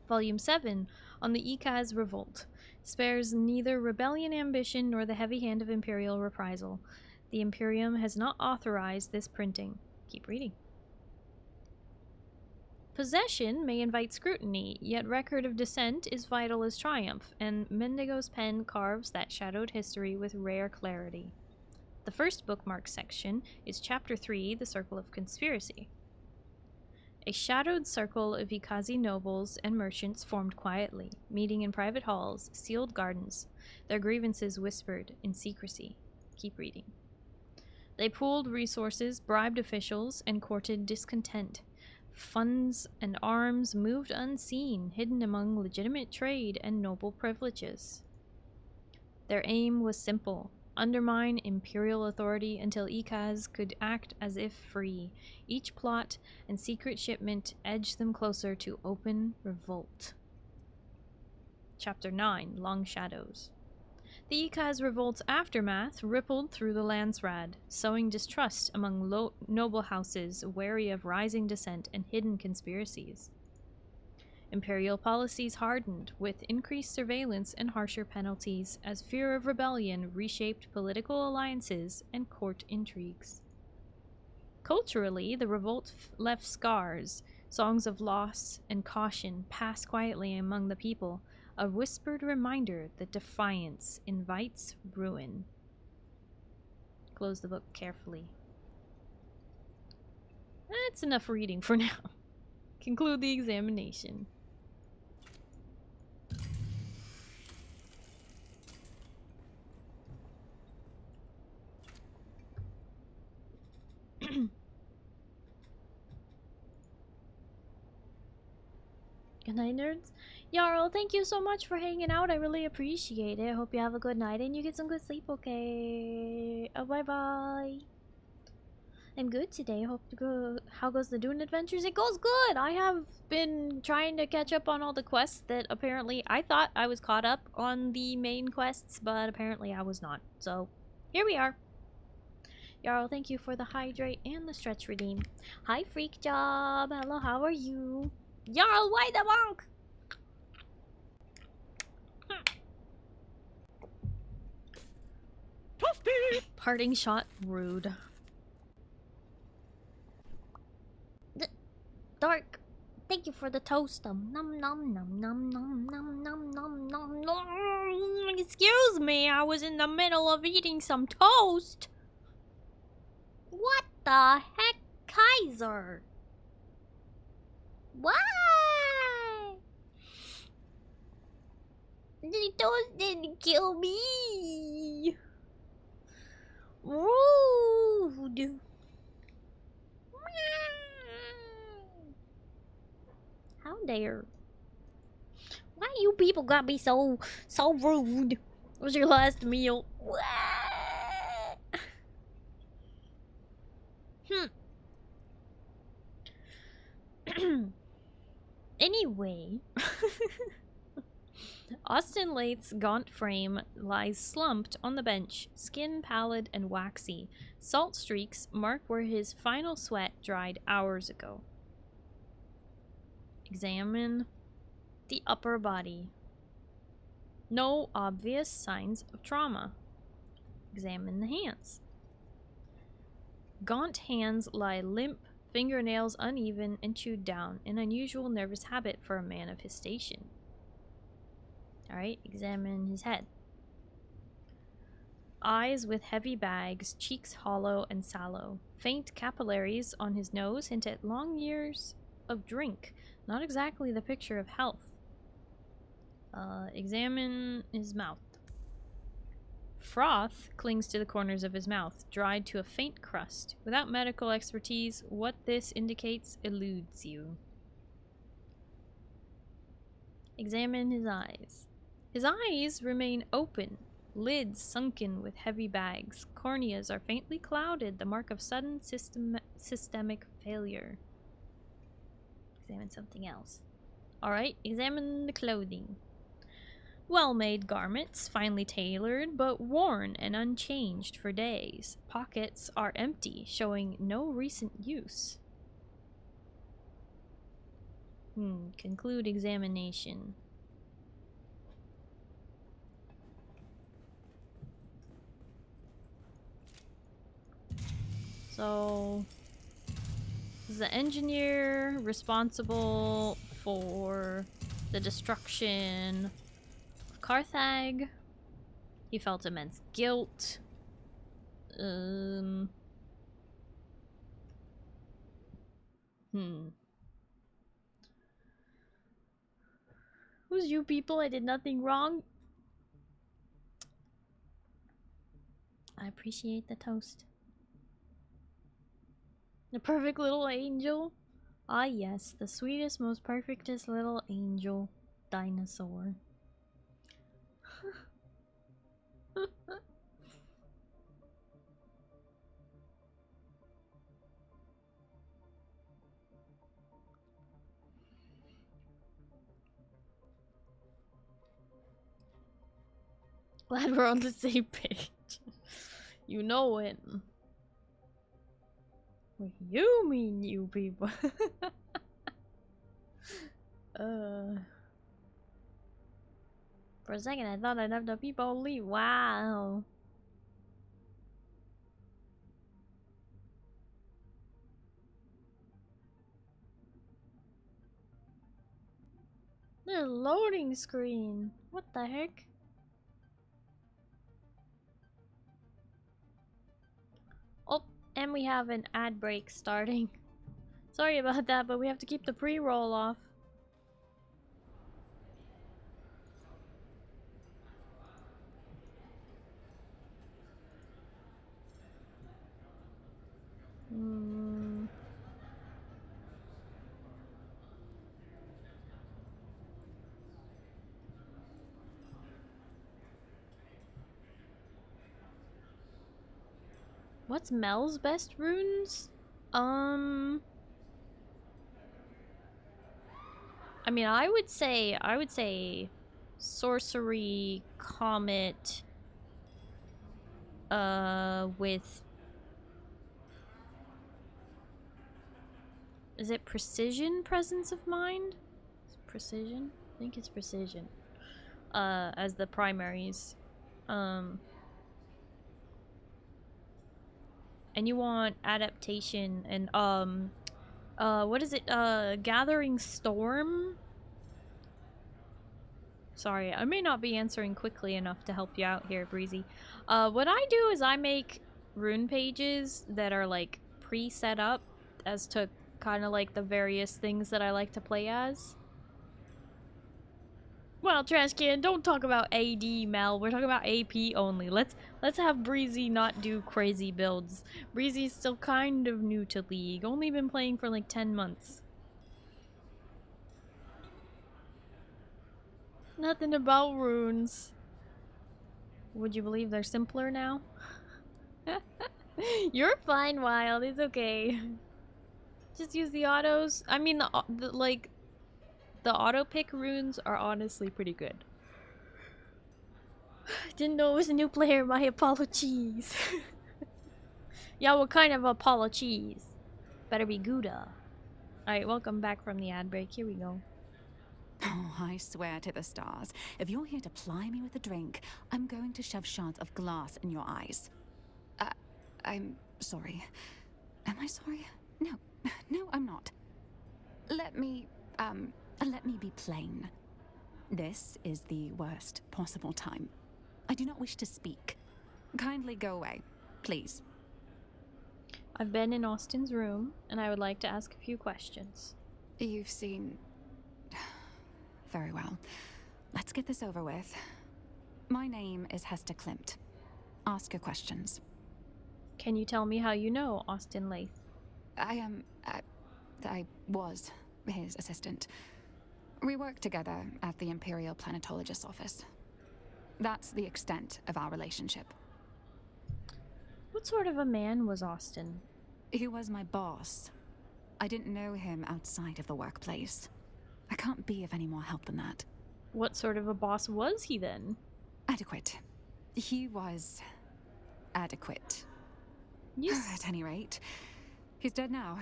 Volume 7, on the Ikaz Revolt, spares neither rebellion ambition nor the heavy hand of imperial reprisal. The Imperium has not authorized this printing. Keep reading. Possession may invite scrutiny, yet record of descent is vital as triumph, and Mendigo's pen carves that shadowed history with rare clarity. The first bookmark section is Chapter 3, The Circle of Conspiracy. A shadowed circle of Ikazi nobles and merchants formed quietly, meeting in private halls, sealed gardens, their grievances whispered in secrecy. Keep reading. They pooled resources, bribed officials, and courted discontent. Funds and arms moved unseen, hidden among legitimate trade and noble privileges. Their aim was simple: undermine imperial authority until Ikaz could act as if free. Each plot and secret shipment edged them closer to open revolt. Chapter 9, Long Shadows. The Ikaz revolt's aftermath rippled through the Landsraad, sowing distrust among noble houses wary of rising dissent and hidden conspiracies. Imperial policies hardened, with increased surveillance and harsher penalties, as fear of rebellion reshaped political alliances and court intrigues. Culturally, the revolt left scars. Songs of loss and caution passed quietly among the people, a whispered reminder that defiance invites ruin. Close the book carefully. That's enough reading for now. Conclude the examination. Good night, nerds. Jarl, thank you so much for hanging out. I really appreciate it. I hope you have a good night and you get some good sleep, okay? Bye-bye. I'm good today. Hope to go. How goes the Dune adventures? It goes good. I have been trying to catch up on all the quests that apparently I thought I was caught up on the main quests, but apparently I was not. So here we are. Jarl, thank you for the hydrate and the stretch redeem. Hi, Freak Job. Hello, how are you? Jarl, why the monk? Toasty! Parting shot, rude. Dark, thank you for the toast. Nom nom nom nom nom nom nom nom nom nom. Excuse me, I was in the middle of eating some toast. What the heck, Kaiser? Why? The toast didn't kill me. Rude. How dare? Why you people gotta be so rude? What was your last meal? Anyway, Austin Lath's gaunt frame lies slumped on the bench, skin pallid and waxy. Salt streaks mark where his final sweat dried hours ago. Examine the upper body. No obvious signs of trauma. Examine the hands. Gaunt hands lie limp, fingernails uneven and chewed down, an unusual nervous habit for a man of his station. Alright, examine his head. Eyes with heavy bags, cheeks hollow and sallow. Faint capillaries on his nose hint at long years of drink. Not exactly the picture of health. Examine his mouth. Froth clings to the corners of his mouth, dried to a faint crust. Without medical expertise, what this indicates eludes you. Examine his eyes. His eyes remain open, lids sunken with heavy bags. Corneas are faintly clouded, the mark of sudden systemic failure. Examine something else. Alright, examine the clothing. Well-made garments, finely tailored, but worn and unchanged for days. Pockets are empty, showing no recent use. Conclude examination. So, is the engineer responsible for the destruction of Carthag? He felt immense guilt. Who's you people? I did nothing wrong. I appreciate the toast. The perfect little angel? Ah yes, the sweetest, most perfectest little angel. Dinosaur. Glad we're on the same page. You know it. What do you mean, you people? For a second, I thought I'd have the people leave. Wow. There's a loading screen. What the heck? Oh, and we have an ad break starting. Sorry about that, but we have to keep the pre-roll off. What's Mel's best runes? I mean, I would say sorcery, comet, with, is it precision, presence of mind? Is it precision? I think it's precision. As the primaries. And you want adaptation and what is it? Gathering Storm? Sorry, I may not be answering quickly enough to help you out here, Breezy. What I do is I make rune pages that are like pre-set up as to kind of like the various things that I like to play as. Well, Trash Can, don't talk about AD, Mel. We're talking about AP only. Let's have Breezy not do crazy builds. Breezy's still kind of new to League. Only been playing for like 10 months. Nothing about runes. Would you believe they're simpler now? You're fine, Wild. It's okay. Just use the autos. I mean, the auto pick runes are honestly pretty good. Didn't know it was a new player. My apologies. Yeah, what kind of apologies? Better be Gouda. Alright, welcome back from the ad break. Here we go. Oh, I swear to the stars, if you're here to ply me with a drink, I'm going to shove shards of glass in your eyes. I'm sorry. Am I sorry? No, I'm not. Let me be plain. This is the worst possible time. I do not wish to speak. Kindly go away, please. I've been in Austin's room, and I would like to ask a few questions. You've seen... Very well. Let's get this over with. My name is Hester Klimt. Ask your questions. Can you tell me how you know Austin Lath? I was his assistant. We worked together at the Imperial Planetologist's office. That's the extent of our relationship. What sort of a man was Austin? He was my boss. I didn't know him outside of the workplace. I can't be of any more help than that. What sort of a boss was he then? Adequate. He was... adequate. Yes. At any rate, he's dead now,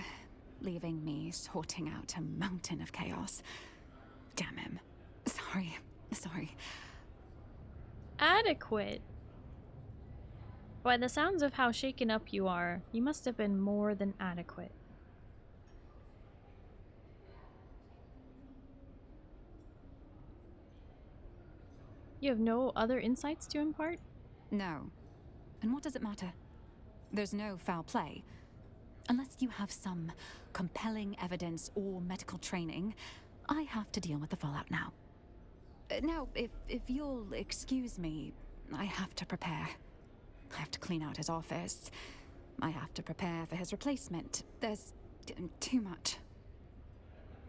leaving me sorting out a mountain of chaos. Damn him. Sorry. Adequate? By the sounds of how shaken up you are, you must have been more than adequate. You have no other insights to impart? No. And what does it matter? There's no foul play. Unless you have some compelling evidence or medical training, I have to deal with the fallout now. Now, if you'll excuse me, I have to prepare. I have to clean out his office. I have to prepare for his replacement. There's too much.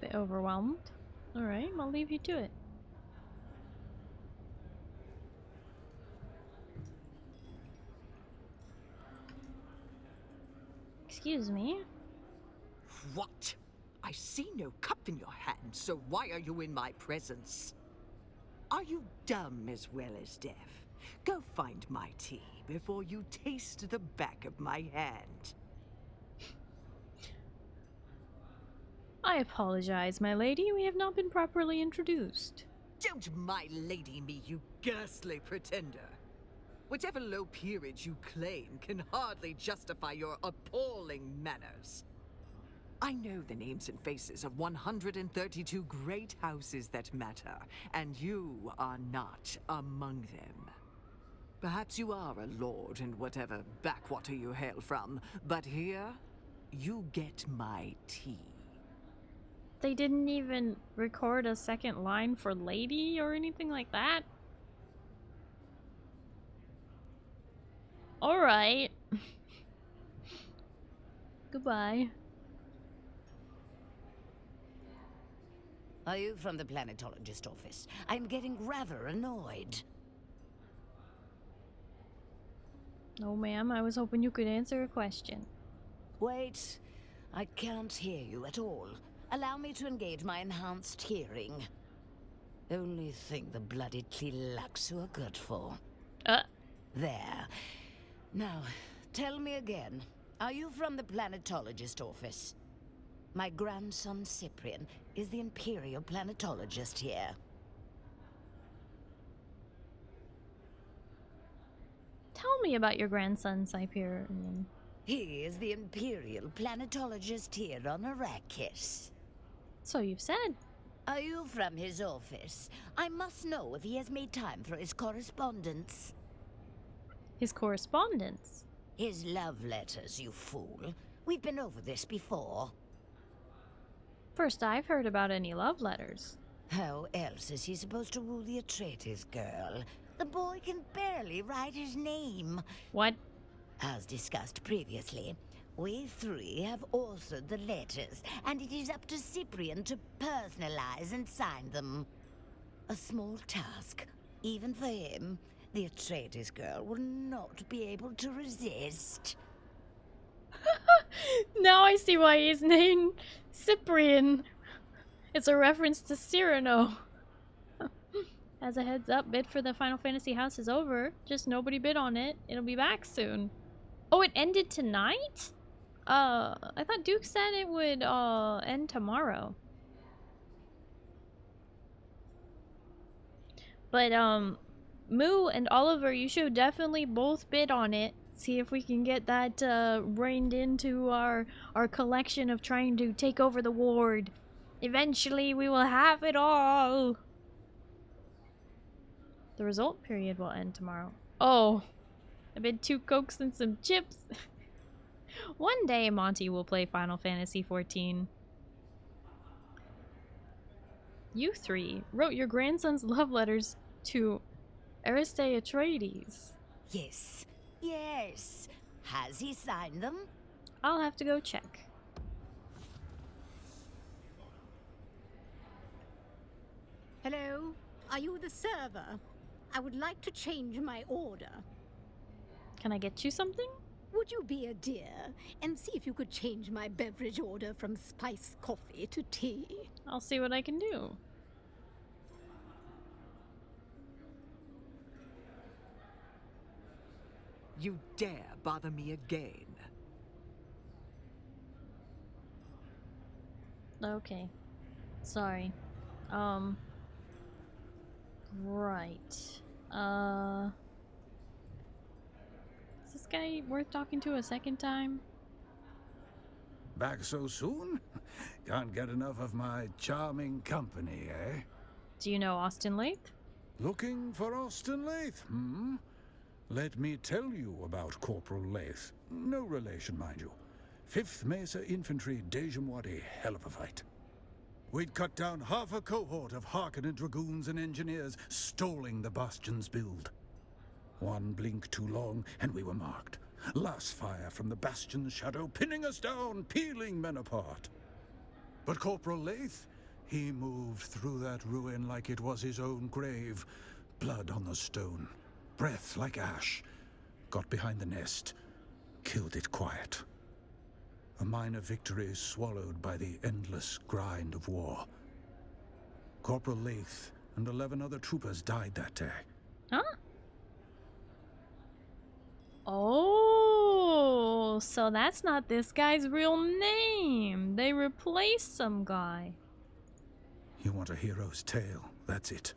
Bit overwhelmed? Alright, I'll leave you to it. Excuse me? What? I see no cup in your hand, so why are you in my presence? Are you dumb as well as deaf? Go find my tea before you taste the back of my hand. I apologize, my lady. We have not been properly introduced. Don't my lady me, you ghastly pretender. Whatever low peerage you claim can hardly justify your appalling manners. I know the names and faces of 132 great houses that matter, and you are not among them. Perhaps you are a lord in whatever backwater you hail from, but here, you get my tea. They didn't even record a second line for Lady or anything like that? Alright. Goodbye. Are you from the planetologist office? I'm getting rather annoyed. No, ma'am. I was hoping you could answer a question. Wait. I can't hear you at all. Allow me to engage my enhanced hearing. Only thing the bloody Tlilaxu are good for. There. Now, tell me again. Are you from the planetologist office? My grandson Cyprian is the Imperial planetologist here. Tell me about your grandson, Cyprian. He is the Imperial planetologist here on Arrakis. So you've said. Are you from his office? I must know if he has made time for his correspondence. His correspondence? His love letters, you fool. We've been over this before. First I've heard about any love letters. How else is he supposed to woo the Atreides girl? The boy can barely write his name. What? As discussed previously, we three have authored the letters, and it is up to Cyprian to personalize and sign them. A small task, even for him. The Atreides girl will not be able to resist. Now I see why he's named Cyprian. It's a reference to Cyrano. As a heads up, bid for the Final Fantasy house is over. Just nobody bid on it. It'll be back soon. Oh, it ended tonight? I thought Duke said it would end tomorrow. But Myuu and Oliver, you should definitely both bid on it. See if we can get that reined into our collection of trying to take over the ward. Eventually we will have it all. The result period will end tomorrow. Oh, I bid 2 Cokes and some chips. One day Monty will play Final Fantasy XIV. You three wrote your grandson's love letters to Ariste Atreides. Yes, yes. Has he signed them? I'll have to go check. Hello? Are you the server? I would like to change my order. Can I get you something? Would you be a dear and see if you could change my beverage order from spiced coffee to tea? I'll see what I can do. You dare bother me again. Okay. Sorry. Right. Is this guy worth talking to a second time? Back so soon? Can't get enough of my charming company, eh? Do you know Austin Lathe? Looking for Austin Lathe, hmm? Let me tell you about Corporal Lathe. No relation, mind you. 5th Mesa Infantry Dejamwadi, hell of a fight. We'd cut down half a cohort of Harkonnen dragoons and engineers stalling the Bastion's build. One blink too long, and we were marked. Last fire from the Bastion's shadow, pinning us down, peeling men apart. But Corporal Lathe, he moved through that ruin like it was his own grave. Blood on the stone, breath like ash. Got behind the nest, killed it quiet. A minor victory swallowed by the endless grind of war. Corporal Lathe and 11 other troopers died that day. Huh? Oh, so that's not this guy's real name. They replaced some guy. You want a hero's tale, that's it.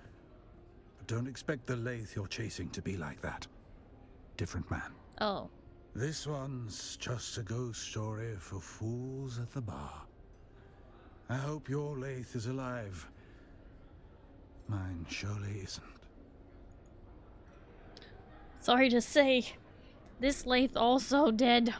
But don't expect the Lathe you're chasing to be like that. Different man. Oh. This one's just a ghost story for fools at the bar. I hope your Lathe is alive. Mine surely isn't. Sorry to say, this Lathe also dead.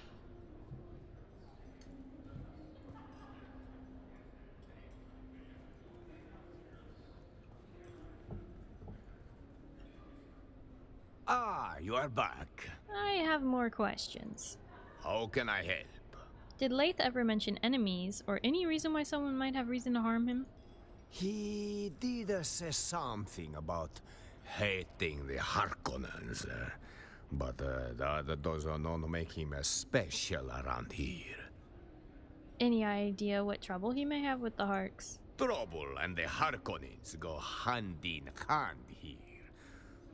you are back. I have more questions. How can I help? Did Laith ever mention enemies, or any reason why someone might have reason to harm him? He did say something about hating the Harkonnens, but that does not make him special around here. Any idea what trouble he may have with the Harks? Trouble and the Harkonnens go hand in hand here.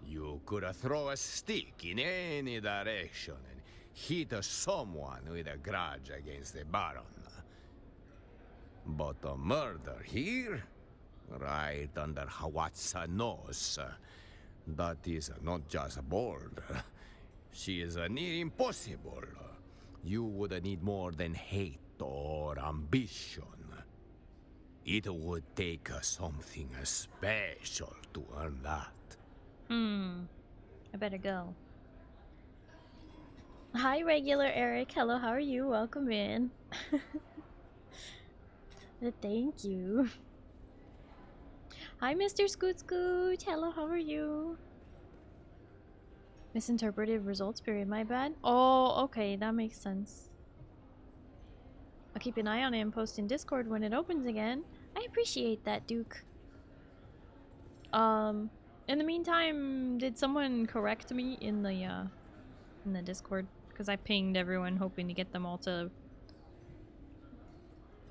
You could throw a stick in any direction and hit someone with a grudge against the Baron. But a murder here, right under Hawat's nose, that is not just bold. She is near impossible. You would need more than hate or ambition. It would take something special to earn that. I better go. Hi, regular Eric. Hello, how are you? Welcome in. Thank you. Hi, Mr. Scoot Scoot. Hello, how are you? Misinterpreted results period, my bad. Oh, okay, that makes sense. I'll keep an eye on it and post in Discord when it opens again. I appreciate that, Duke. In the meantime, did someone correct me in the Discord? Because I pinged everyone hoping to get them all to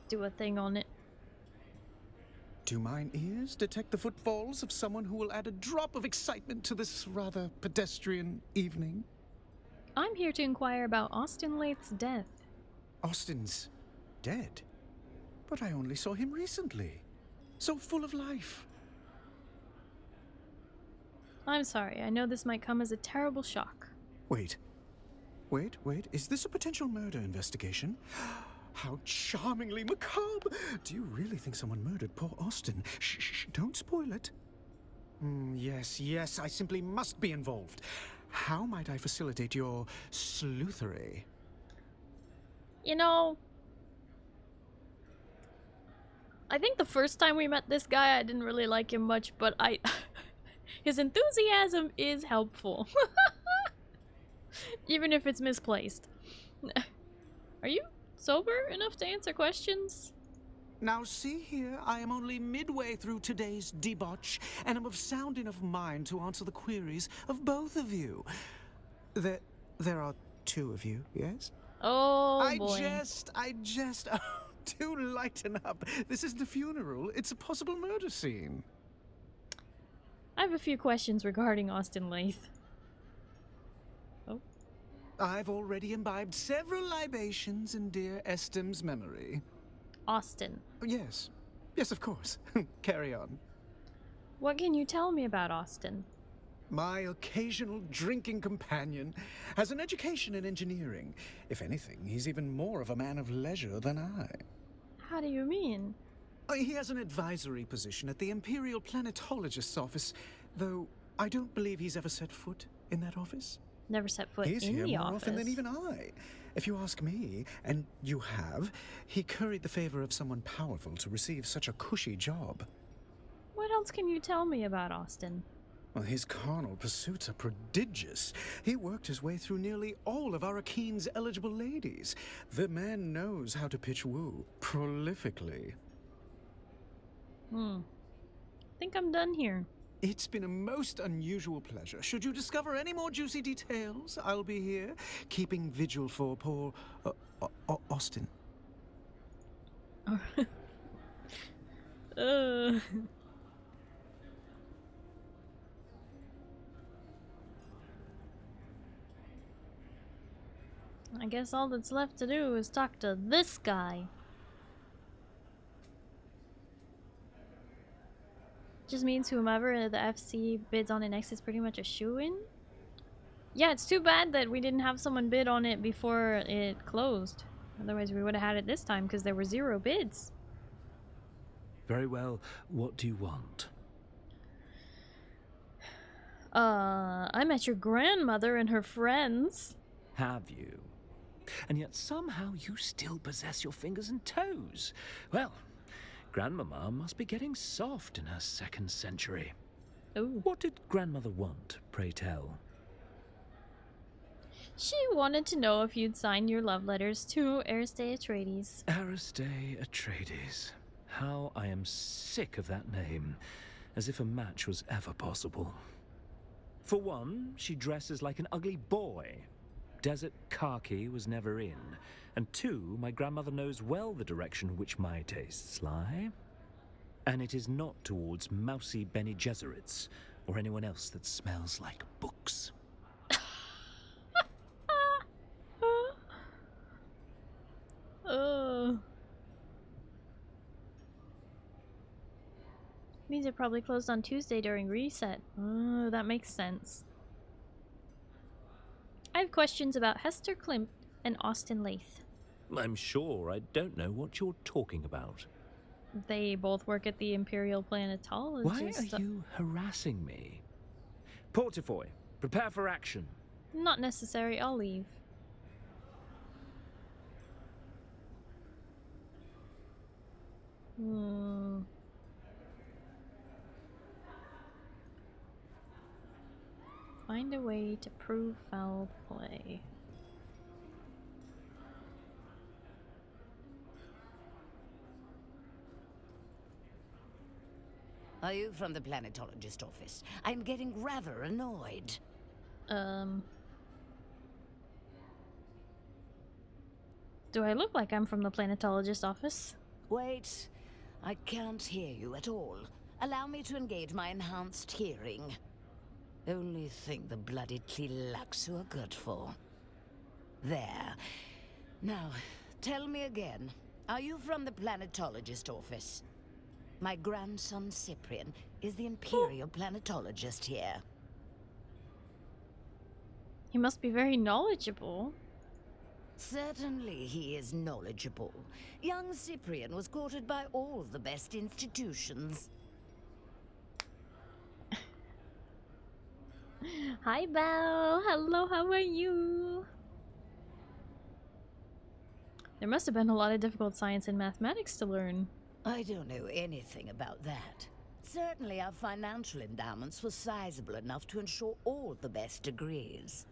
do a thing on it. Do mine ears detect the footfalls of someone who will add a drop of excitement to this rather pedestrian evening? I'm here to inquire about Austin Lath's death. Austin's dead? But I only saw him recently. So full of life. I'm sorry, I know this might come as a terrible shock. Wait. Is this a potential murder investigation? How charmingly macabre! Do you really think someone murdered poor Austin? Shh, don't spoil it. Yes, I simply must be involved. How might I facilitate your sleuthery? You know, I think the first time we met this guy, I didn't really like him much, but his enthusiasm is helpful. Even if it's misplaced. Are you sober enough to answer questions? Now see here, I am only midway through today's debauch, and am of sound enough mind to answer the queries of both of you. There are two of you, yes? Oh, boy. I just... Oh, do lighten up. This isn't a funeral, it's a possible murder scene. I have a few questions regarding Austin Lath. Oh. I've already imbibed several libations in dear Estem's memory. Austin. Yes, of course. Carry on. What can you tell me about Austin? My occasional drinking companion has an education in engineering. If anything, he's even more of a man of leisure than I. How do you mean? He has an advisory position at the Imperial Planetologist's office, though I don't believe he's ever set foot in that office. Never set foot He's in here the more office. often than even I. If you ask me, and you have, he curried the favor of someone powerful to receive such a cushy job. What else can you tell me about Austin? Well, his carnal pursuits are prodigious. He worked his way through nearly all of Arakeen's eligible ladies. The man knows how to pitch woo prolifically. I think I'm done here. It's been a most unusual pleasure. Should you discover any more juicy details, I'll be here, keeping vigil for poor Austin. I guess all that's left to do is talk to this guy. Just means whomever the FC bids on it next is pretty much a shoo-in? Yeah, it's too bad that we didn't have someone bid on it before it closed. Otherwise we would have had it this time because there were 0 bids. Very well, what do you want? I met your grandmother and her friends. Have you? And yet somehow you still possess your fingers and toes. Well, Grandmama must be getting soft in her 2nd century. Ooh. What did Grandmother want, pray tell? She wanted to know if you'd signed your love letters to Atreides. Atreides. How I am sick of that name. As if a match was ever possible. For one, she dresses like an ugly boy. Desert khaki was never in. And two, my grandmother knows well the direction which my tastes lie. And it is not towards mousy Bene Gesserits or anyone else that smells like books. Means it probably closed on Tuesday during reset. Oh, that makes sense. I have questions about Hester Klimt and Austin Lath. I'm sure I don't know what you're talking about. They both work at the Imperial Planetologist. Why are you harassing me? Portafoy, prepare for action. Not necessary, I'll leave. Find a way to prove foul play. Are you from the planetologist office? I'm getting rather annoyed. Do I look like I'm from the planetologist office? Wait, I can't hear you at all. Allow me to engage my enhanced hearing. Only thing the bloody CrystqlQueen are good for. There. Now, tell me again. Are you from the planetologist office? My grandson Cyprian is the Imperial Planetologist here. He must be very knowledgeable. Certainly he is knowledgeable. Young Cyprian was courted by all the best institutions. Hi, Belle. Hello, how are you? There must have been a lot of difficult science and mathematics to learn. I don't know anything about that. Certainly our financial endowments were sizable enough to ensure all the best degrees.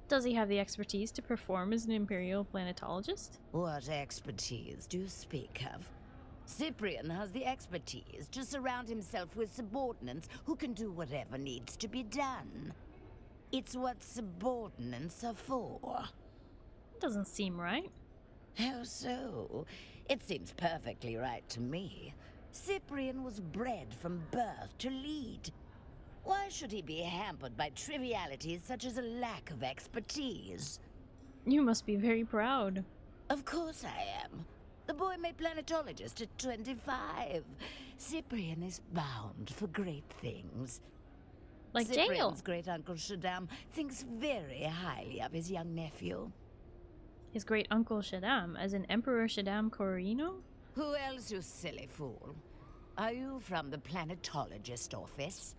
Does he have the expertise to perform as an Imperial Planetologist? What expertise do you speak of? Cyprian has the expertise to surround himself with subordinates who can do whatever needs to be done. It's what subordinates are for. Doesn't seem right. How so? It seems perfectly right to me. Cyprian was bred from birth to lead. Why should he be hampered by trivialities such as a lack of expertise? You must be very proud. Of course I am. The boy made planetologist at 25. Cyprian is bound for great things. Like Cyprian's jail. great-uncle Shaddam thinks very highly of his young nephew. His great-uncle Shaddam, as in Emperor Shaddam Corino? Who else, you silly fool? Are you from the planetologist office?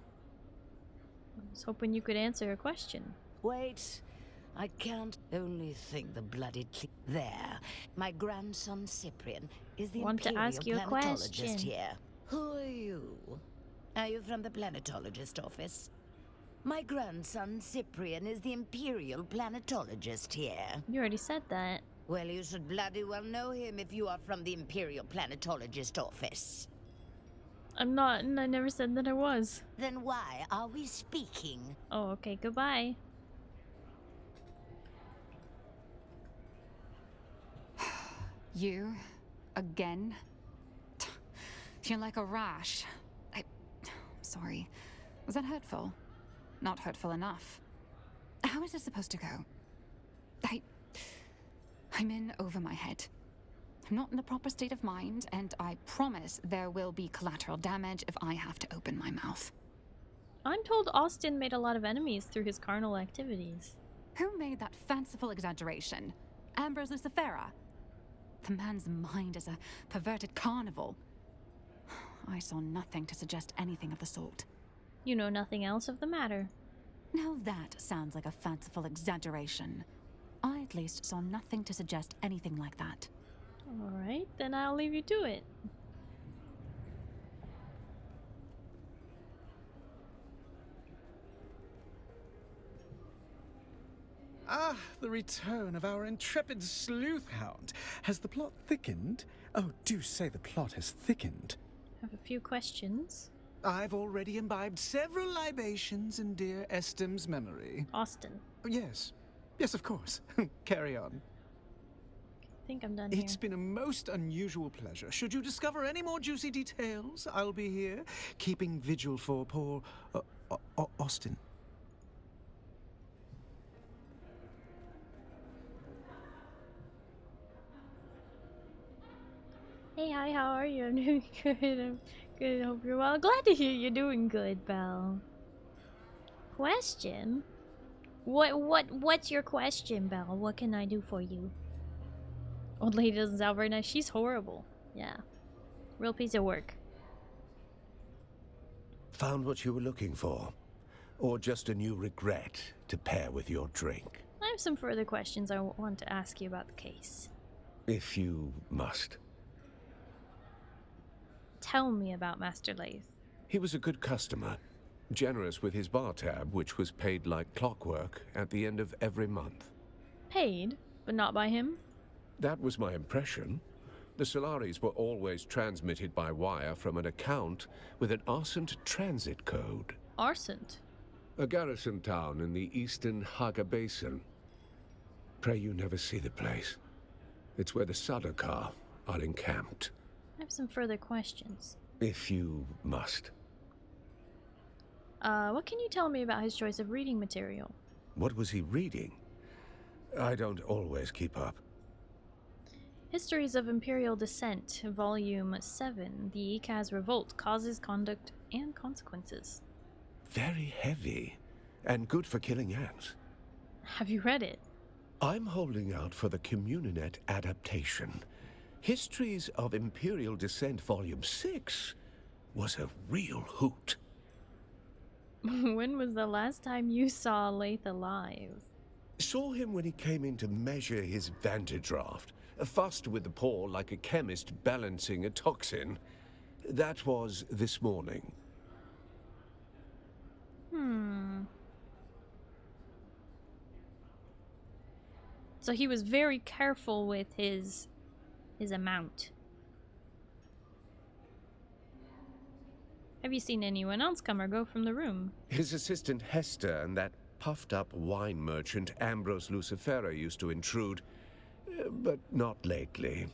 I was hoping you could answer a question. Wait, I can't. Only think the bloody there. My grandson Cyprian is the Imperial to ask you a Planetologist question. here. Who are you? Are you from the Planetologist office? My grandson Cyprian is the Imperial Planetologist here. You already said that. Well, you should bloody well know him if you are from the Imperial Planetologist office. I'm not, and I never said that I was. Then why are we speaking? Oh, okay, goodbye. You? Again? You're like a rash. Sorry. Was that hurtful? Not hurtful enough. How is this supposed to go? I'm in over my head. I'm not in the proper state of mind, and I promise there will be collateral damage if I have to open my mouth. I'm told Austin made a lot of enemies through his carnal activities. Who made that fanciful exaggeration? Ambrose Lucifera? The man's mind is a perverted carnival. I saw nothing to suggest anything of the sort. You know nothing else of the matter. Now that sounds like a fanciful exaggeration. I at least saw nothing to suggest anything like that. Alright, then I'll leave you to it. Ah, the return of our intrepid sleuth hound. Has the plot thickened? Oh, do say the plot has thickened. I have a few questions. I've already imbibed several libations in dear Estem's memory. Austin. Yes. Yes, of course. Carry on. I think I'm done here. It's been a most unusual pleasure. Should you discover any more juicy details, I'll be here, keeping vigil for poor Austin. Hey, hi, how are you? I'm doing good. I'm good. Hope you're well. Glad to hear you're doing good, Belle. Question? What's your question, Belle? What can I do for you? Old lady doesn't sound very nice. She's horrible. Yeah. Real piece of work. Found what you were looking for? Or just a new regret to pair with your drink? I have some further questions I want to ask you about the case. If you must. Tell me about Master Lathe. He was a good customer. Generous with his bar tab, which was paid like clockwork at the end of every month. Paid, but not by him? That was my impression. The Solaris were always transmitted by wire from an account with an Arsent transit code. Arsent? A garrison town in the eastern Haga Basin. Pray you never see the place. It's where the Sadakar are encamped. I have some further questions. If you must. What can you tell me about his choice of reading material? What was he reading? I don't always keep up. Histories of Imperial Descent, Volume 7. The Ikaz Revolt Causes, Conduct, and Consequences. Very heavy, and good for killing ants. Have you read it? I'm holding out for the Communinet adaptation. Histories of Imperial Descent Volume 6 was a real hoot. When was the last time you saw Lathe alive? Saw him when he came in to measure his vantadraft. Fussed with the paw like a chemist balancing a toxin. That was this morning. So he was very careful with his amount. Have you seen anyone else come or go from the room? His assistant Hester and that puffed-up wine merchant Ambrose Lucifera used to intrude, but not lately.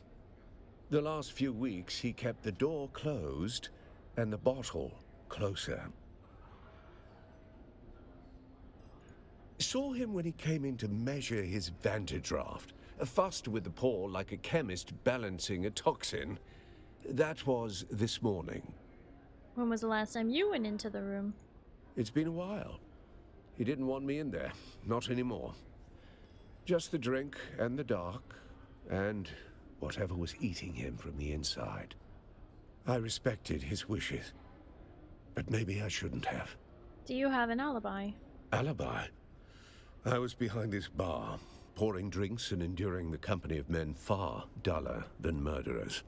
The last few weeks he kept the door closed and the bottle closer. Saw him when he came in to measure his vantadraft. Fussed with the paw like a chemist balancing a toxin. That was this morning. When was the last time you went into the room? It's been a while. He didn't want me in there. Not anymore. Just the drink and the dark, and whatever was eating him from the inside. I respected his wishes, but maybe I shouldn't have. Do you have an alibi? Alibi? I was behind this bar, pouring drinks and enduring the company of men far duller than murderers.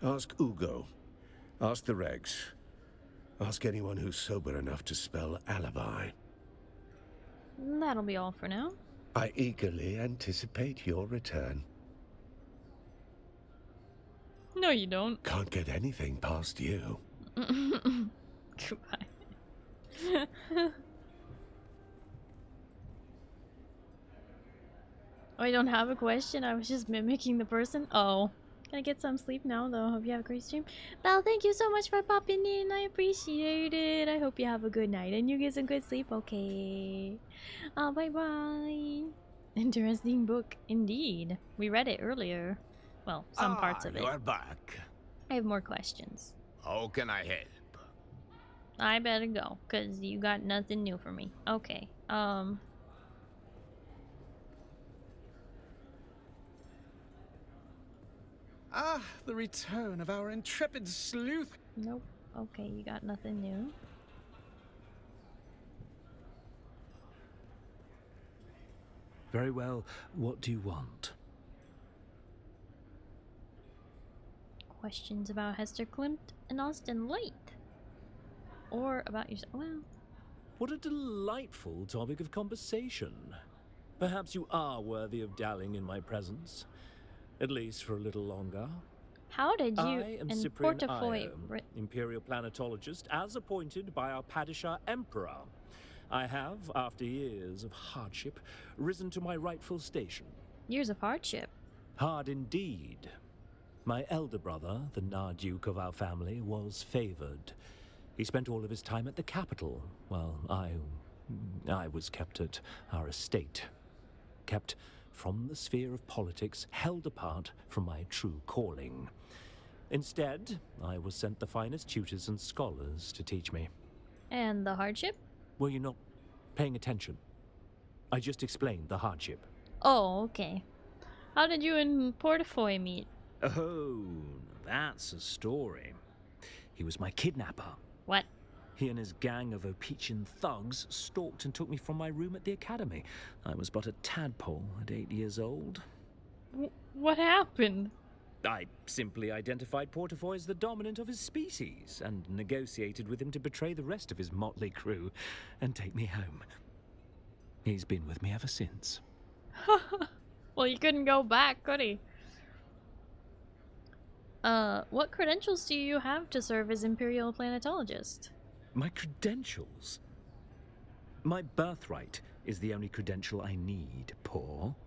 Ask Ugo. Ask the regs. Ask anyone who's sober enough to spell alibi. That'll be all for now. I eagerly anticipate your return. No, you don't. Can't get anything past you. Goodbye. Oh, I don't have a question. I was just mimicking the person. Oh. Can I get some sleep now, though? Hope you have a great stream. Belle, thank you so much for popping in. I appreciate it. I hope you have a good night and you get some good sleep. Okay. Bye-bye. Interesting book. Indeed. We read it earlier. Well, some parts of it. You are back. I have more questions. How can I help? I better go, because you got nothing new for me. Okay. Ah, the return of our intrepid sleuth. Nope. Okay, you got nothing new. Very well. What do you want? Questions about Hester Klimt and Austin Lathe. Or about yourself. Well. What a delightful topic of conversation. Perhaps you are worthy of dallying in my presence. At least for a little longer. How did you I am and Cyprian Portafoy... Imperial Planetologist, as appointed by our Padishah Emperor. I have, after years of hardship, risen to my rightful station. Years of hardship? Hard indeed. My elder brother, the Narduke of our family, was favored. He spent all of his time at the capital, while I was kept at our estate. Kept from the sphere of politics, held apart from my true calling. Instead, I was sent the finest tutors and scholars to teach me. And the hardship? Were you not paying attention? I just explained the hardship. Oh, okay. How did you and Portafoy meet? Oh, that's a story. He was my kidnapper. What? He and his gang of Opichan thugs stalked and took me from my room at the academy. I was but a tadpole at 8 years old. What happened? I simply identified Portafoy as the dominant of his species and negotiated with him to betray the rest of his motley crew and take me home. He's been with me ever since. Well, you couldn't go back, could he? What credentials do you have to serve as Imperial Planetologist? My credentials? My birthright is the only credential I need, Paul.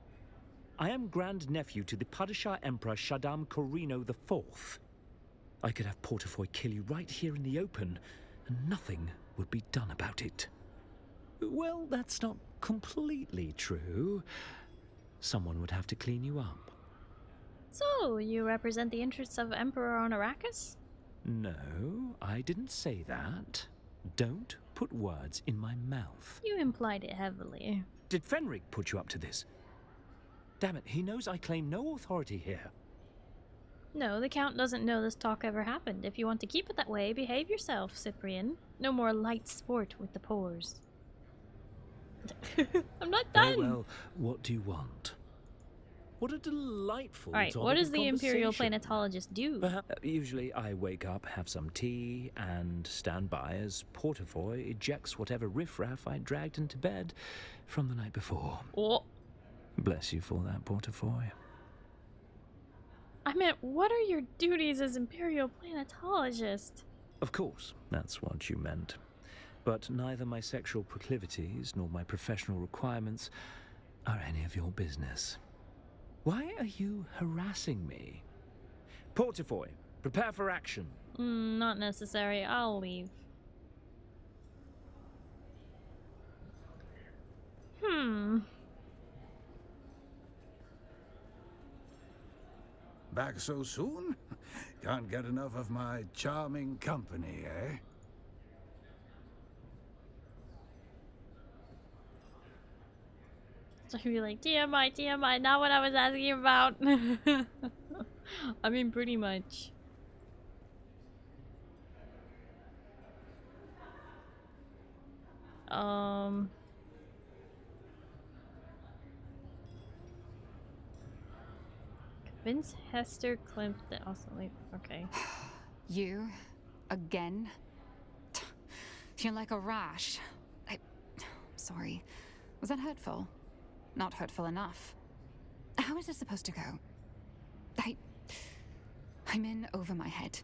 I am grandnephew to the Padishah Emperor Shaddam Corino IV. I could have Portafoy kill you right here in the open, and nothing would be done about it. Well, that's not completely true. Someone would have to clean you up. So, you represent the interests of Emperor on Arrakis? No, I didn't say that. Don't put words in my mouth. You implied it heavily. Did Fenric put you up to this? Damn it, he knows I claim no authority here. No, the Count doesn't know this talk ever happened. If you want to keep it that way, behave yourself, Cyprian. No more light sport with the pores. I'm not done! Very well, what do you want? What a delightful Alright, what does the Imperial Planetologist do? Usually I wake up, have some tea, and stand by as Portafoy ejects whatever riffraff I dragged into bed from the night before. Oh. Bless you for that, Portafoy. I meant, what are your duties as Imperial Planetologist? Of course, that's what you meant. But neither my sexual proclivities nor my professional requirements are any of your business. Why are you harassing me? Portafoy, prepare for action. Not necessary. I'll leave. Back so soon? Can't get enough of my charming company, eh? So he'd be like, TMI, TMI, not what I was asking about. I mean, pretty much. Convince Hester Klimt that also leave. Okay. You? Again? Feel like a rash. Sorry. Was that hurtful? Not hurtful enough. How is this supposed to go? I'm in over my head.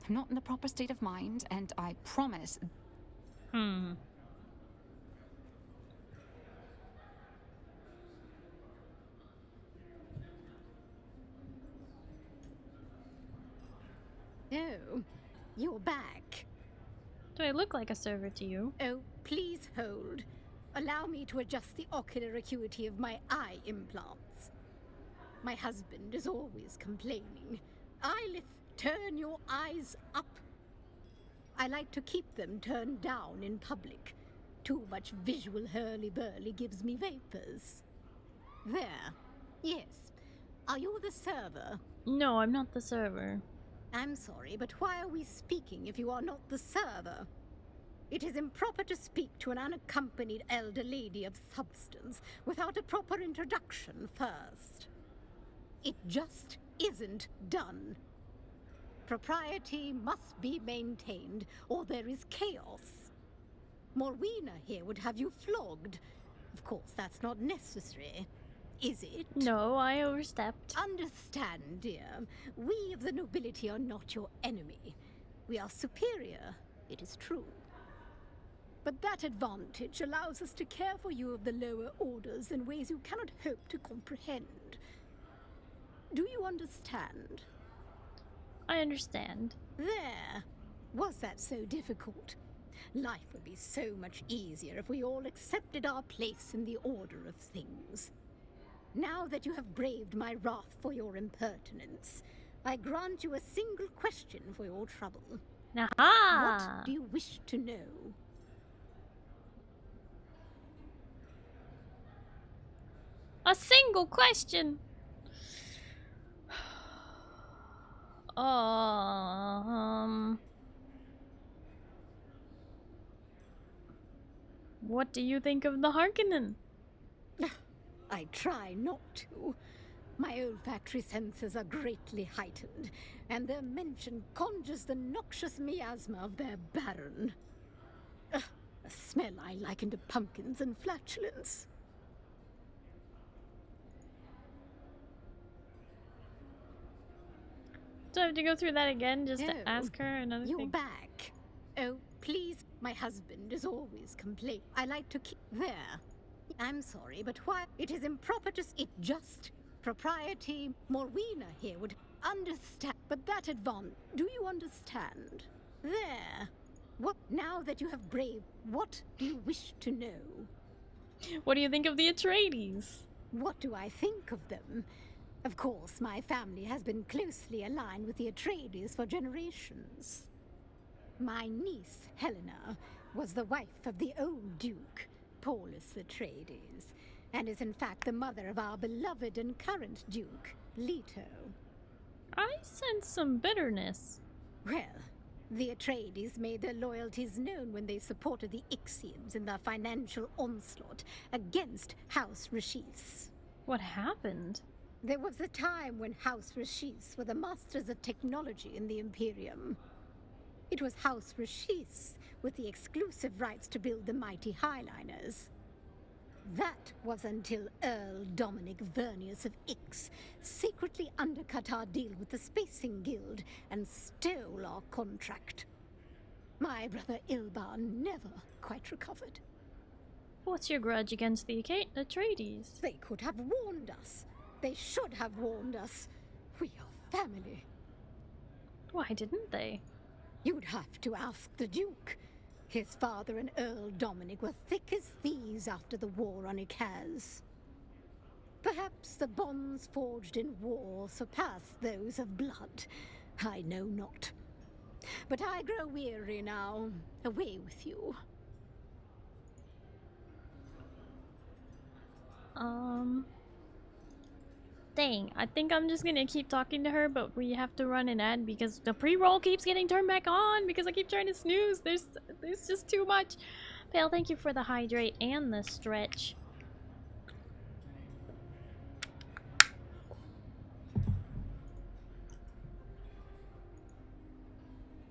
I'm not in the proper state of mind, and I promise... Oh, you're back. Do I look like a server to you? Oh, please hold. Allow me to adjust the ocular acuity of my eye implants. My husband is always complaining. Eyelith, turn your eyes up. I like to keep them turned down in public. Too much visual hurly-burly gives me vapors. There. Yes. Are you the server? No, I'm not the server. I'm sorry, but why are we speaking if you are not the server? It is improper to speak to an unaccompanied elder lady of substance without a proper introduction first. It just isn't done. Propriety must be maintained, or there is chaos. Morwina here would have you flogged. Of course, that's not necessary, is it? No, I overstepped. Understand, dear. We of the nobility are not your enemy. We are superior, it is true. But that advantage allows us to care for you of the lower orders in ways you cannot hope to comprehend. Do you understand? I understand. There. Was that so difficult? Life would be so much easier if we all accepted our place in the order of things. Now that you have braved my wrath for your impertinence, I grant you a single question for your trouble. Aha! What do you wish to know? A single question. What do you think of the Harkonnen? I try not to. My olfactory senses are greatly heightened, and their mention conjures the noxious miasma of their baron. A smell I liken to pumpkins and flatulence. Do I have to go through that again just to ask her another You're thing? back. Oh, please, my husband is always complaining. I like to keep there. I'm sorry, but why? It is improper to... It just... Propriety... Morwina here would understand. But that advance... Do you understand? There. What? Now that you have braved... What do you wish to know? What do you think of the Atreides? What do I think of them? Of course, my family has been closely aligned with the Atreides for generations. My niece, Helena, was the wife of the old Duke, Paulus Atreides, and is in fact the mother of our beloved and current Duke, Leto. I sense some bitterness. Well, the Atreides made their loyalties known when they supported the Ixians in their financial onslaught against House Rashis. What happened? There was a time when House Rashis were the masters of technology in the Imperium. It was House Rashis with the exclusive rights to build the mighty Highliners. That was until Earl Dominic Vernius of Ix secretly undercut our deal with the Spacing Guild and stole our contract. My brother Ilban never quite recovered. What's your grudge against the Atreides? They could have warned us. They should have warned us. We are family. Why didn't they? You'd have to ask the Duke. His father and Earl Dominic were thick as thieves after the war on Ikaz. Perhaps the bonds forged in war surpass those of blood. I know not. But I grow weary now. Away with you. Dang, I think I'm just gonna keep talking to her, but we have to run an ad because the pre-roll keeps getting turned back on because I keep trying to snooze. There's just too much. Pale, thank you for the hydrate and the stretch.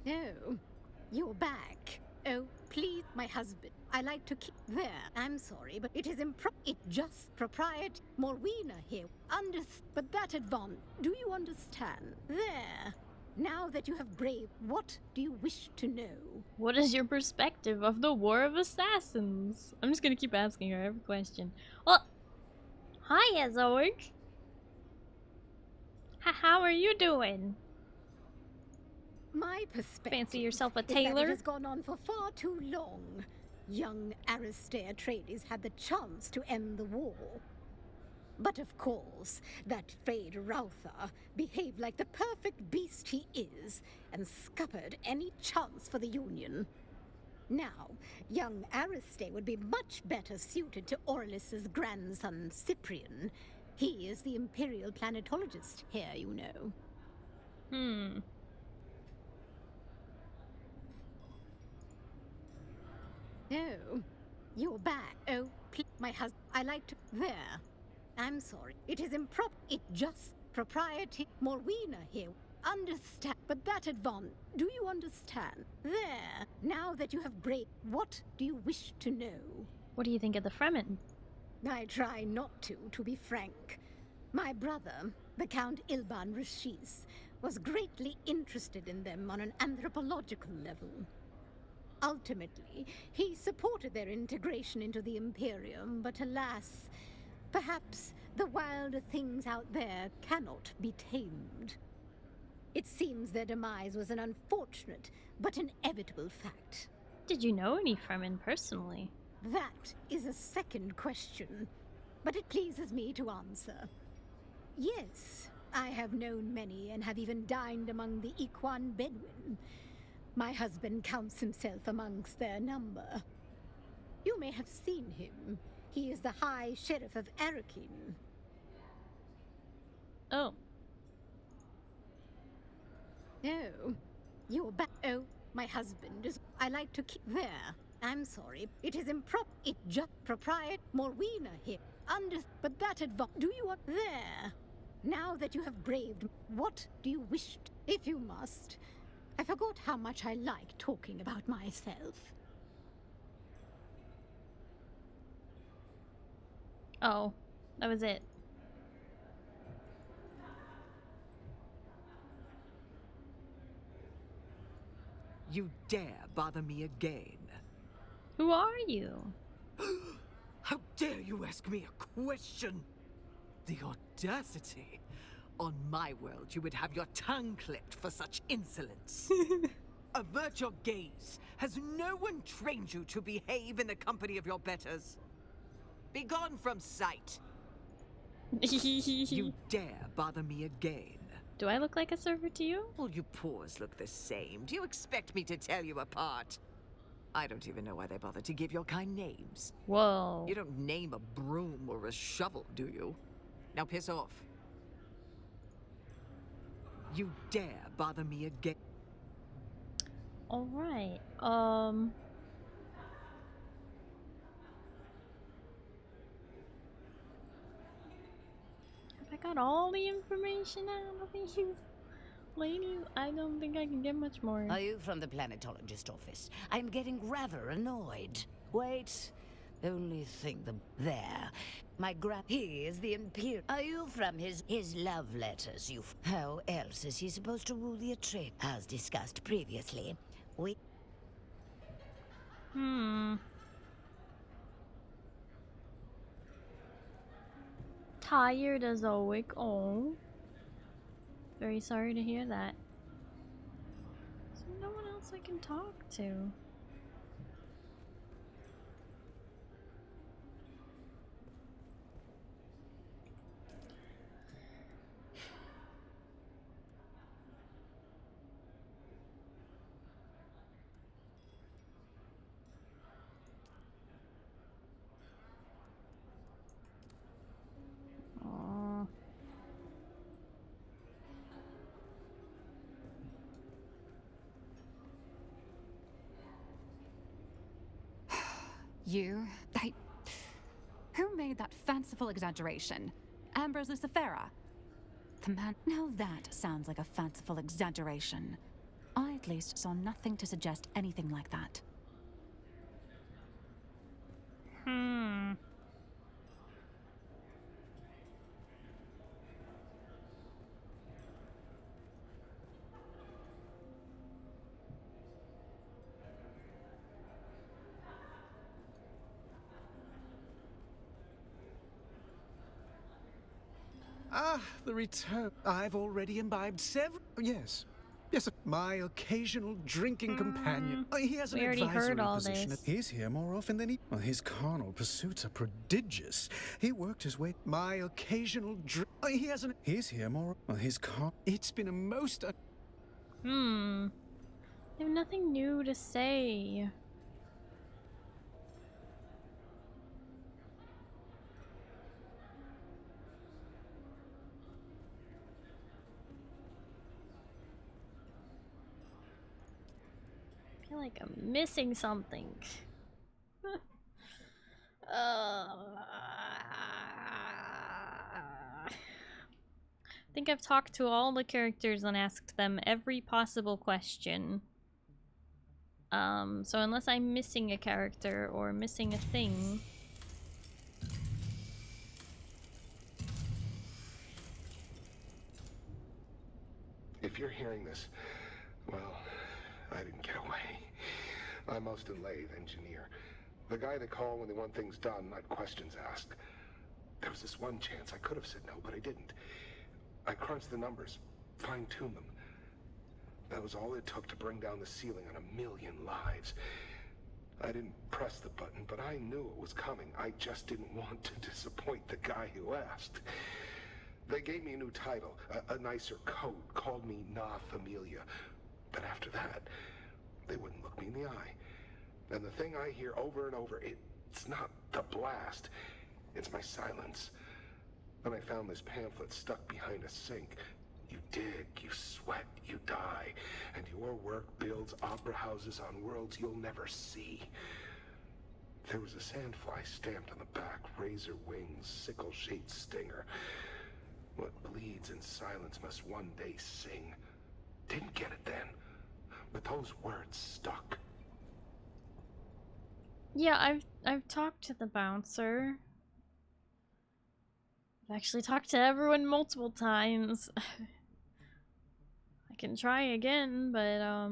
Oh, you're back. Oh, please, my husband. I like to keep there. I'm sorry, but it is it just propriety. Morwina here. But that advance. Do you understand? There. Now that you have braved, what do you wish to know? What is your perspective of the War of Assassins? I'm just gonna keep asking her every question. Well, hi, Azorg. How are you doing? My perspective. Fancy yourself a is that tailor? it has gone on for far too long. Young Aristair Atreides had the chance to end the war. But of course, that Freyr Rautha behaved like the perfect beast he is and scuppered any chance for the Union. Now, young Aristair would be much better suited to Orlis's grandson Cyprian. He is the Imperial planetologist here, you know. Oh, you're back. Oh, my husband. I like to... There. I'm sorry. It is improper. It just... Propriety. Morwina here. Understand. But that advance. Do you understand? There. Now that you have braved... What do you wish to know? What do you think of the Fremen? I try not to be frank. My brother, the Count Ilban Rashis, was greatly interested in them on an anthropological level. Ultimately, he supported their integration into the Imperium, but alas, perhaps the wilder things out there cannot be tamed. It seems their demise was an unfortunate but inevitable fact. Did you know any Fremen personally? That is a second question, but it pleases me to answer. Yes, I have known many and have even dined among the Ikhwan Bedouin. My husband counts himself amongst their number. You may have seen him. He is the High Sheriff of Arakin. Oh. Oh, you're back. Oh, my husband is... I like to keep there. I'm sorry. It is improper. It just propriet Morwina here. But that do you want there? Now that you have braved, what do you wish to? If you must. I forgot how much I like talking about myself. Oh, that was it. You dare bother me again? Who are you? How dare you ask me a question? The audacity! On my world, you would have your tongue clipped for such insolence. Avert your gaze. Has no one trained you to behave in the company of your betters? Be gone from sight. You dare bother me again? Do I look like a server to you? All you poors look the same. Do you expect me to tell you apart? I don't even know why they bothered to give your kind names. Whoa. You don't name a broom or a shovel, do you? Now piss off. You dare bother me again? Alright, Have I got all the information out of these ladies? I don't think I can get much more. Are you from the planetologist office? I'm getting rather annoyed. Wait. Only thing there. He is the Imperial. Are you from his love letters, you How else is he supposed to rule the Atreides? As discussed previously, Tired as a wick. Oh. Very sorry to hear that. Is there no one else I can talk to? Who made that fanciful exaggeration? Ambrose Lucifera? The man... Now that sounds like a fanciful exaggeration. I at least saw nothing to suggest anything like that. Ah, the return. I've already imbibed several. Yes. Yes, my occasional drinking companion. He has an advisory position. He's here more often than he... Well, his carnal pursuits are prodigious. He worked his way... My occasional He has an... He's here more... Well, his car... It's been a most... They have nothing new to say. I feel like I'm missing something. I think I've talked to all the characters and asked them every possible question. So unless I'm missing a character or missing a thing, if you're hearing this, well, I didn't get away. I'm Austin Lathe, engineer. The guy they call when they want things done, not questions asked. There was this one chance I could have said no, but I didn't. I crunched the numbers, fine-tuned them. That was all it took to bring down the ceiling on 1 million lives. I didn't press the button, but I knew it was coming. I just didn't want to disappoint the guy who asked. They gave me a new title, a nicer code, called me Na Familia. But after that, they wouldn't look me in the eye. And the thing I hear over and over, it's not the blast, it's my silence. When I found this pamphlet stuck behind a sink, you dig, you sweat, you die, and your work builds opera houses on worlds you'll never see. There was a sandfly stamped on the back, razor wings, sickle-shaped stinger. What bleeds in silence must one day sing. Didn't get it then, but those words stuck. Yeah, I've talked to the bouncer. I've actually talked to everyone multiple times. I can try again, but I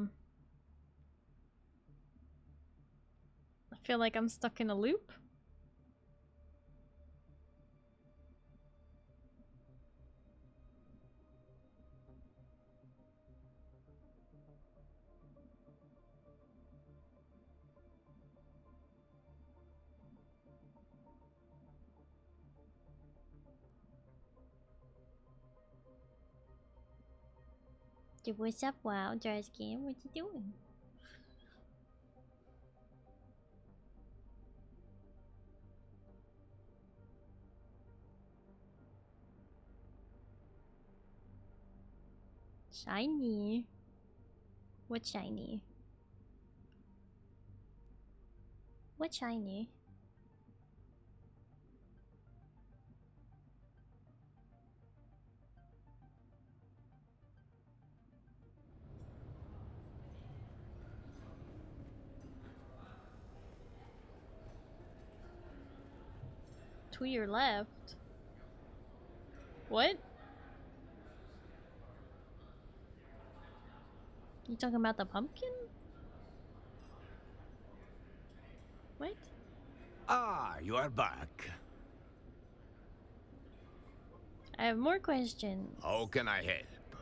feel like I'm stuck in a loop. What's up, wow, Jazz Game? What you doing? Shiny. What shiny? What shiny? To your left. What? You talking about the pumpkin? What? Ah, you are back. I have more questions. How can I help?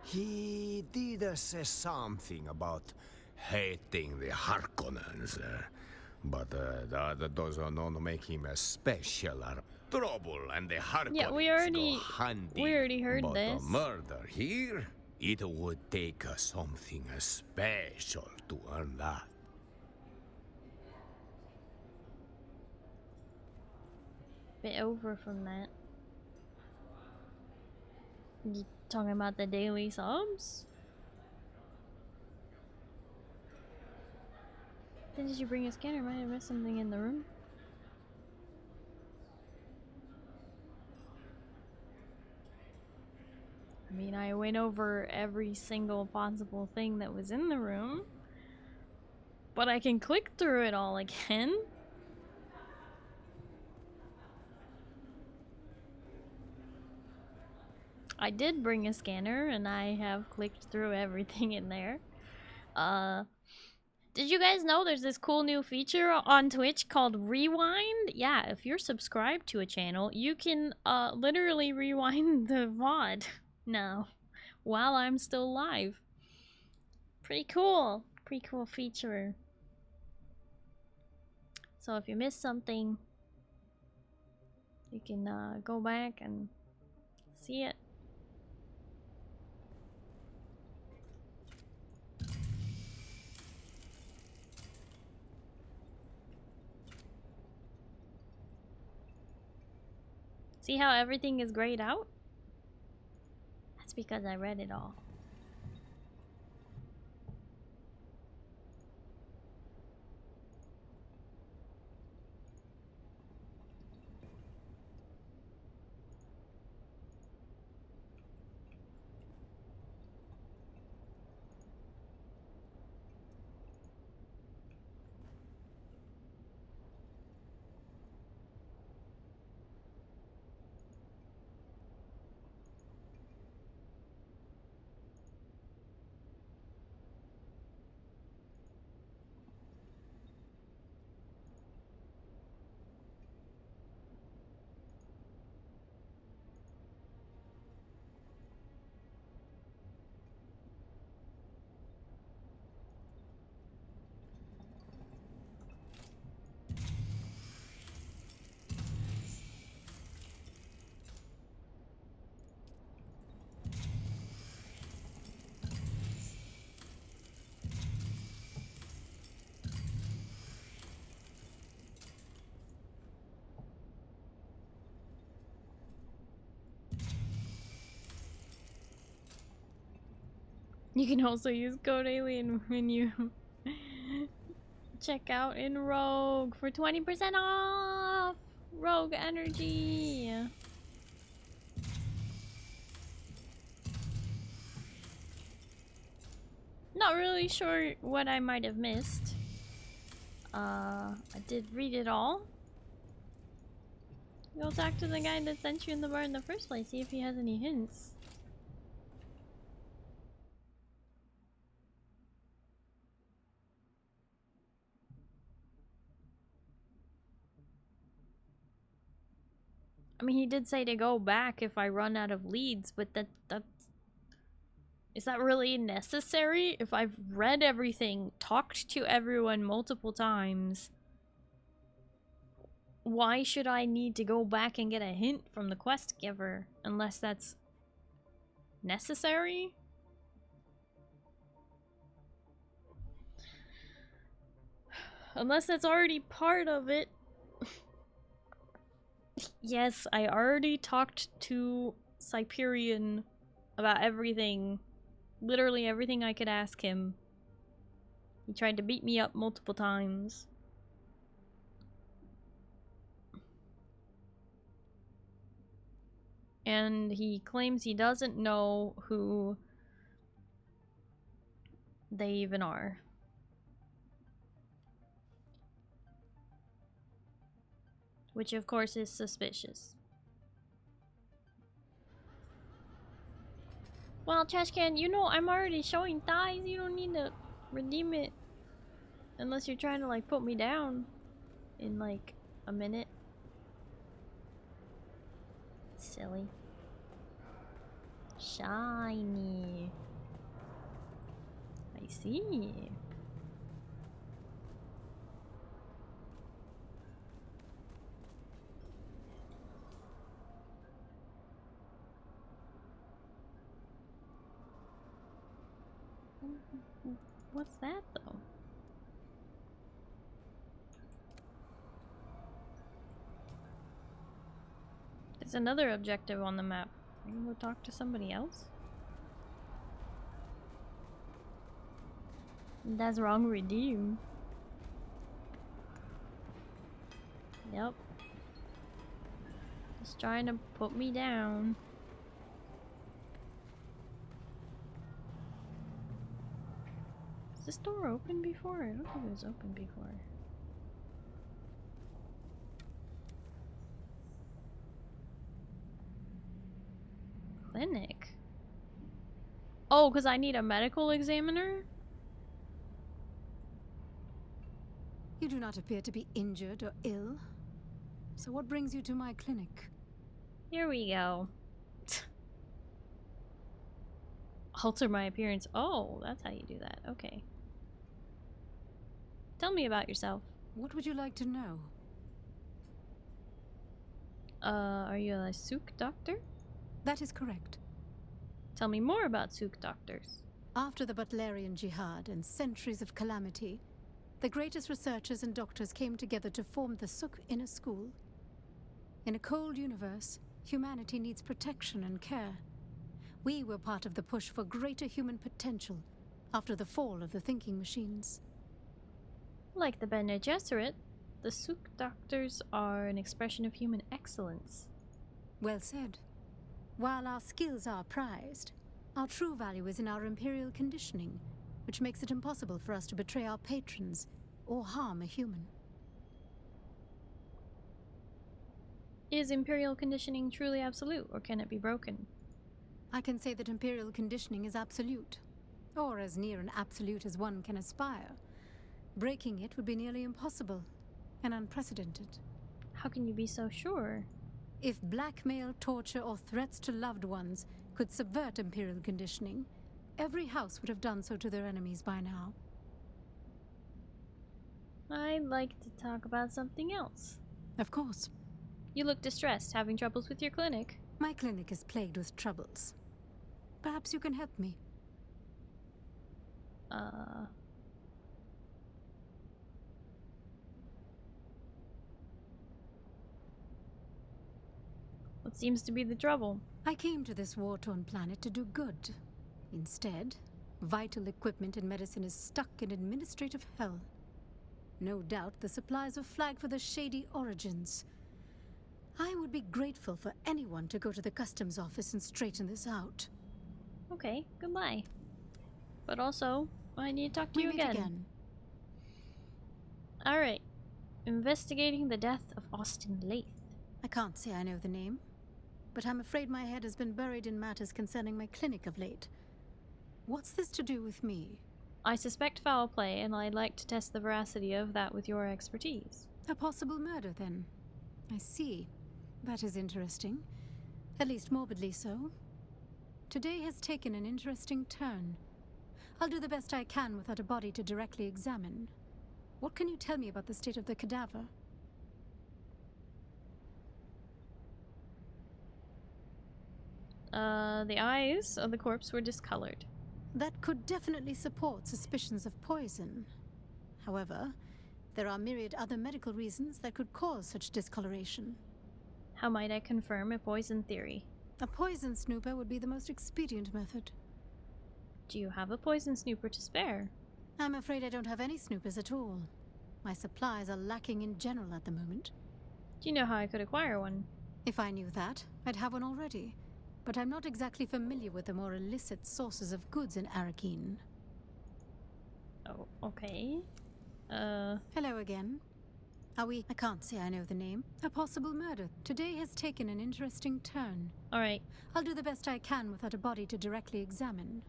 He did say something about hating the Harkonnens, but the other doesn't know to make him a special trouble, and the Harkonnens Yeah, we already heard but this. the murder here, it would take something special to earn that. Bit over from that. You talking about the daily subs? Then did you bring a scanner? Might have missed something in the room. I mean, I went over every single possible thing that was in the room, but I can click through it all again. I did bring a scanner and I have clicked through everything in there. Did you guys know there's this cool new feature on Twitch called Rewind? Yeah, if you're subscribed to a channel, you can literally rewind the VOD now while I'm still live. Pretty cool. Pretty cool feature. So if you missed something, you can go back and see it. See how everything is grayed out? That's because I read it all. You can also use code alien when you check out in Rogue for 20% off. Rogue Energy. Not really sure what I might have missed. I did read it all. Go talk to the guy that sent you in the bar in the first place, see if he has any hints. I mean, he did say to go back if I run out of leads, but is that really necessary? If I've read everything, talked to everyone multiple times, why should I need to go back and get a hint from the quest giver? Unless that's necessary? Unless that's already part of it. Yes, I already talked to Cyprian about everything. Literally everything I could ask him. He tried to beat me up multiple times. And he claims he doesn't know who they even are. Which of course is suspicious. Well, Trashcan, you know I'm already showing thighs. You don't need to redeem it. Unless you're trying to like put me down in like a minute. Silly. Shiny. I see. What's that though? There's another objective on the map. Are you gonna go talk to somebody else? That's wrong, redeem. Yep. Just trying to put me down. Is this door open before? I don't think it was open before. Clinic? Oh, because I need a medical examiner? You do not appear to be injured or ill. So what brings you to my clinic? Here we go. Alter my appearance. Oh, that's how you do that. Okay. Tell me about yourself. What would you like to know? Are you a Sook doctor? That is correct. Tell me more about Sook doctors. After the Butlerian Jihad and centuries of calamity, the greatest researchers and doctors came together to form the Sook Inner School. In a cold universe, humanity needs protection and care. We were part of the push for greater human potential after the fall of the thinking machines. Like the Bene Gesserit, the Sook doctors are an expression of human excellence. Well said. While our skills are prized, our true value is in our imperial conditioning, which makes it impossible for us to betray our patrons or harm a human. Is imperial conditioning truly absolute, or can it be broken? I can say that imperial conditioning is absolute, or as near an absolute as one can aspire. Breaking it would be nearly impossible and unprecedented. How can you be so sure? If blackmail, torture, or threats to loved ones could subvert imperial conditioning, every house would have done so to their enemies by now. I'd like to talk about something else. Of course. You look distressed, having troubles with your clinic. My clinic is plagued with troubles. Perhaps you can help me. What seems to be the trouble? I came to this war-torn planet to do good. Instead, Vital equipment and medicine is stuck in administrative hell. No doubt the supplies were flagged for their shady origins. I would be grateful for anyone to go to the customs office and straighten this out. Okay, goodbye. But also, I need to talk to you again. Alright. Investigating the death of Austin Lathe. I can't say I know the name, but I'm afraid my head has been buried in matters concerning my clinic of late. What's this to do with me? I suspect foul play, and I'd like to test the veracity of that with your expertise. A possible murder, then. I see. That is interesting. At least morbidly so. Today has taken an interesting turn. I'll do the best I can without a body to directly examine. What can you tell me about the state of the cadaver? The eyes of the corpse were discolored. That could definitely support suspicions of poison. However, there are myriad other medical reasons that could cause such discoloration. How might I confirm a poison theory? A poison snooper would be the most expedient method. Do you have a poison snooper to spare? I'm afraid I don't have any snoopers at all. My supplies are lacking in general at the moment. Do you know how I could acquire one? If I knew that, I'd have one already. But I'm not exactly familiar with the more illicit sources of goods in Arakeen. Oh, okay. Hello again. Are we? I can't say I know the name. A possible murder. Today has taken an interesting turn. Alright. I'll do the best I can without a body to directly examine.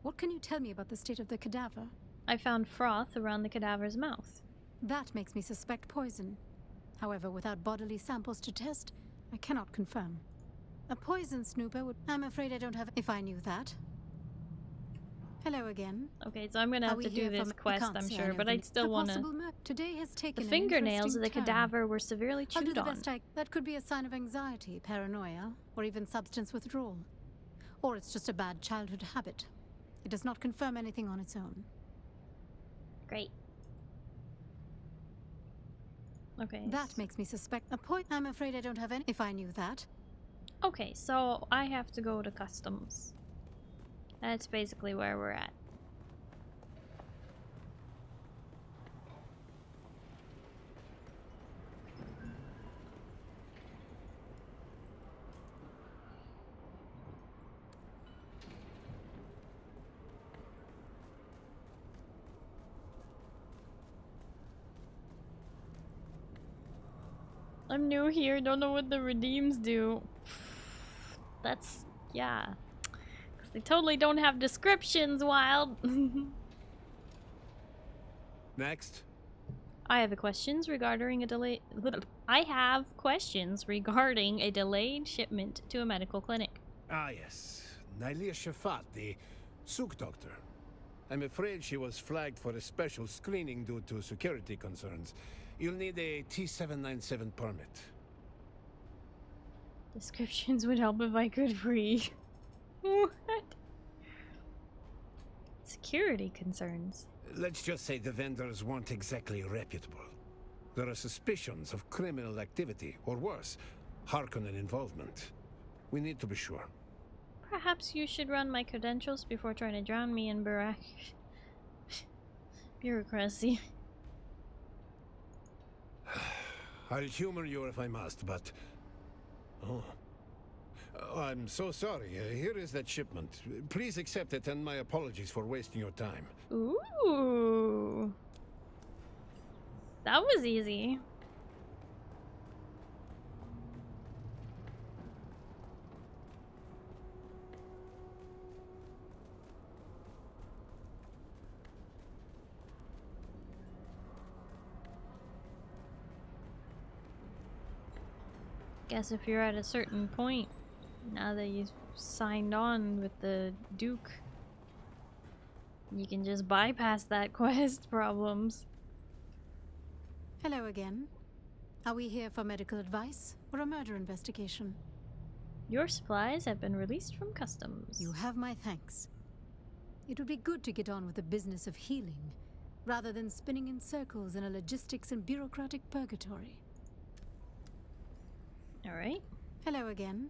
What can you tell me about the state of the cadaver? I found froth around the cadaver's mouth. That makes me suspect poison. However, without bodily samples to test, I cannot confirm. A poison snooper would... I'm afraid I don't have... If I knew that. Hello again. Okay, so I'm gonna have to do this quest, I'm sure, but I'd still wanna... Today has taken the fingernails of the cadaver were severely chewed I'll do the on. best That could be a sign of anxiety, paranoia, or even substance withdrawal. Or it's just a bad childhood habit. It does not confirm anything on its own. Great. Okay. That makes me suspect a point. I'm afraid I don't have any... If I knew that. Okay, so I have to go to customs. That's basically where we're at. I'm new here, don't know what the redeems do. That's... yeah. Because they totally don't have descriptions, Wild. Next. I have questions regarding a delayed shipment to a medical clinic. Ah, yes. Nailia Shafat, the Sook doctor. I'm afraid she was flagged for a special screening due to security concerns. You'll need a T-797 permit. Descriptions would help if I could read. What? Security concerns. Let's just say the vendors weren't exactly reputable. There are suspicions of criminal activity, or worse, Harkonnen involvement. We need to be sure. Perhaps you should run my credentials before trying to drown me in bureaucracy. I'll humor you if I must, but... Oh. I'm so sorry. Here is that shipment. Please accept it, and my apologies for wasting your time. Ooh. That was easy. Guess if you're at a certain point, now that you've signed on with the Duke, you can just bypass that quest problems. Hello again. Are we here for medical advice or a murder investigation? Your supplies have been released from customs. You have my thanks. It would be good to get on with the business of healing, rather than spinning in circles in a logistics and bureaucratic purgatory. Alright. Hello again.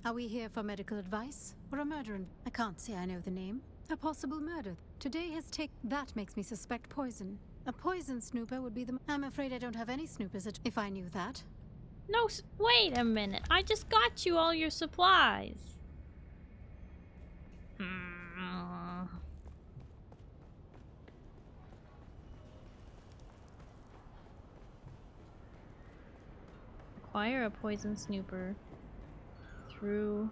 Are we here for medical advice or a murder I can't say I know the name. A possible murder. Today has that makes me suspect poison. A poison snooper would be the... I'm afraid I don't have any snoopers if I knew that. No, wait a minute. I just got you all your supplies. Acquire a poison snooper through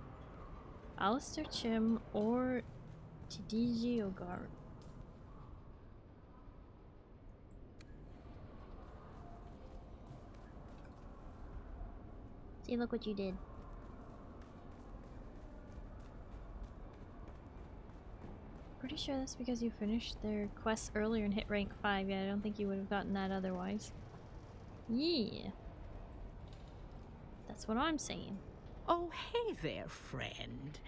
Alistair Chim or Tidiji Ogar. See, look what you did. Pretty sure that's because you finished their quests earlier and hit rank 5. Yeah, I don't think you would have gotten that otherwise. Yeah. That's what I'm saying. Oh, hey there, friend.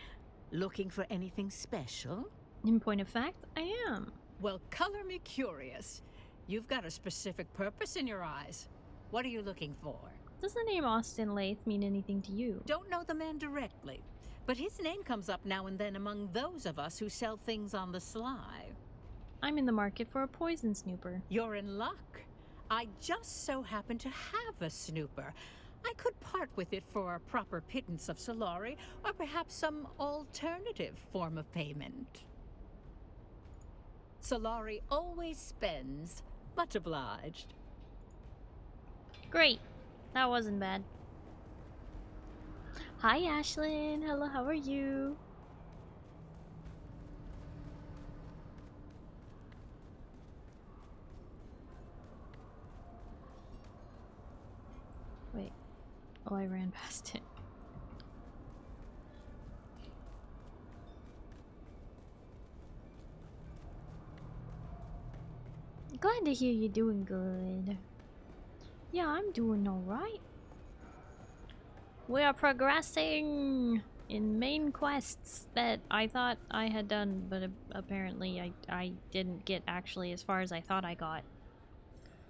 Looking for anything special? In point of fact, I am. Well, color me curious. You've got a specific purpose in your eyes. What are you looking for? Does the name Austin Lathe mean anything to you? Don't know the man directly, but his name comes up now and then among those of us who sell things on the sly. I'm in the market for a poison snooper. You're in luck. I just so happen to have a snooper. I could part with it for a proper pittance of Solari, or perhaps some alternative form of payment. Solari always spends. Much obliged. Great. That wasn't bad. Hi, Ashlyn. Hello, how are you? Wait. Oh, I ran past it. Glad to hear you're doing good. Yeah, I'm doing alright. We are progressing in main quests that I thought I had done, but apparently I didn't get actually as far as I thought I got.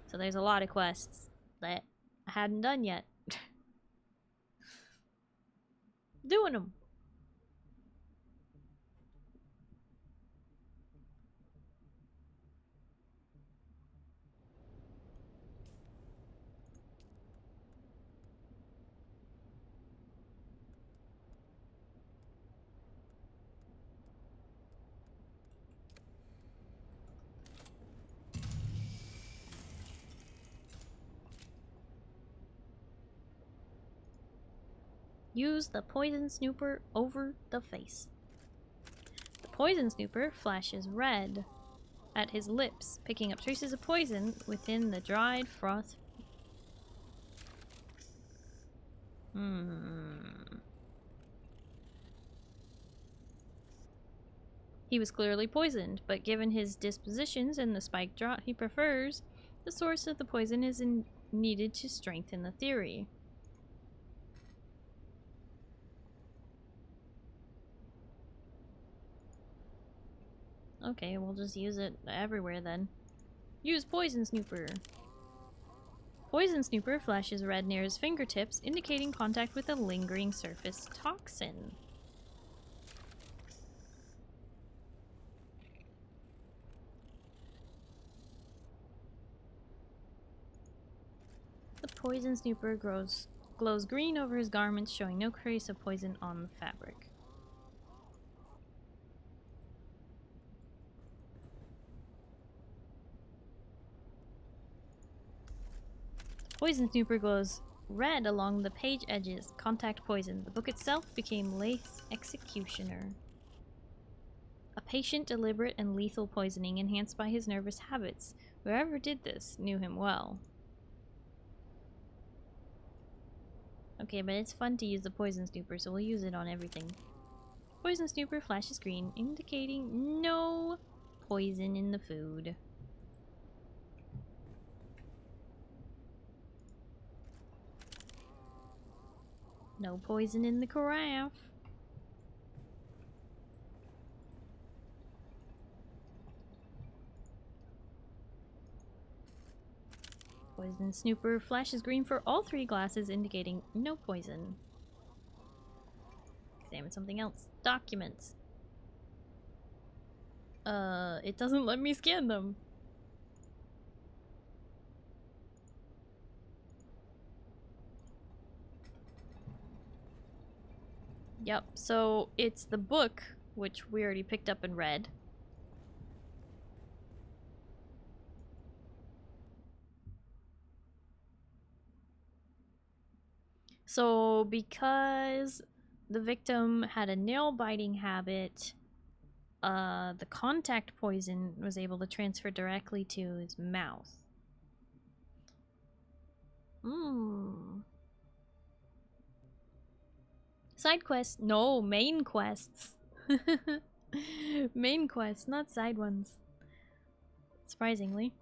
So there's a lot of quests that I hadn't done yet. Doing them. Use the poison snooper over the face. The poison snooper flashes red at his lips, picking up traces of poison within the dried froth. He was clearly poisoned, but given his dispositions and the spike draught he prefers, the source of the poison is needed to strengthen the theory. Okay, we'll just use it everywhere then. Use Poison Snooper. Poison Snooper flashes red near his fingertips, indicating contact with a lingering surface toxin. The Poison Snooper glows green over his garments, showing no trace of poison on the fabric. Poison Snooper glows red along the page edges. Contact poison. The book itself became Lath's Executioner. A patient, deliberate, and lethal poisoning enhanced by his nervous habits. Whoever did this knew him well. Okay, but it's fun to use the Poison Snooper, so we'll use it on everything. Poison Snooper flashes green, indicating no poison in the food. No poison in the carafe. Poison Snooper flashes green for all 3 glasses, indicating no poison. Examine something else. Documents. It doesn't let me scan them. Yep, so it's the book, which we already picked up and read. So because the victim had a nail-biting habit, the contact poison was able to transfer directly to his mouth. Side quests? No, main quests. Main quests, not side ones. Surprisingly.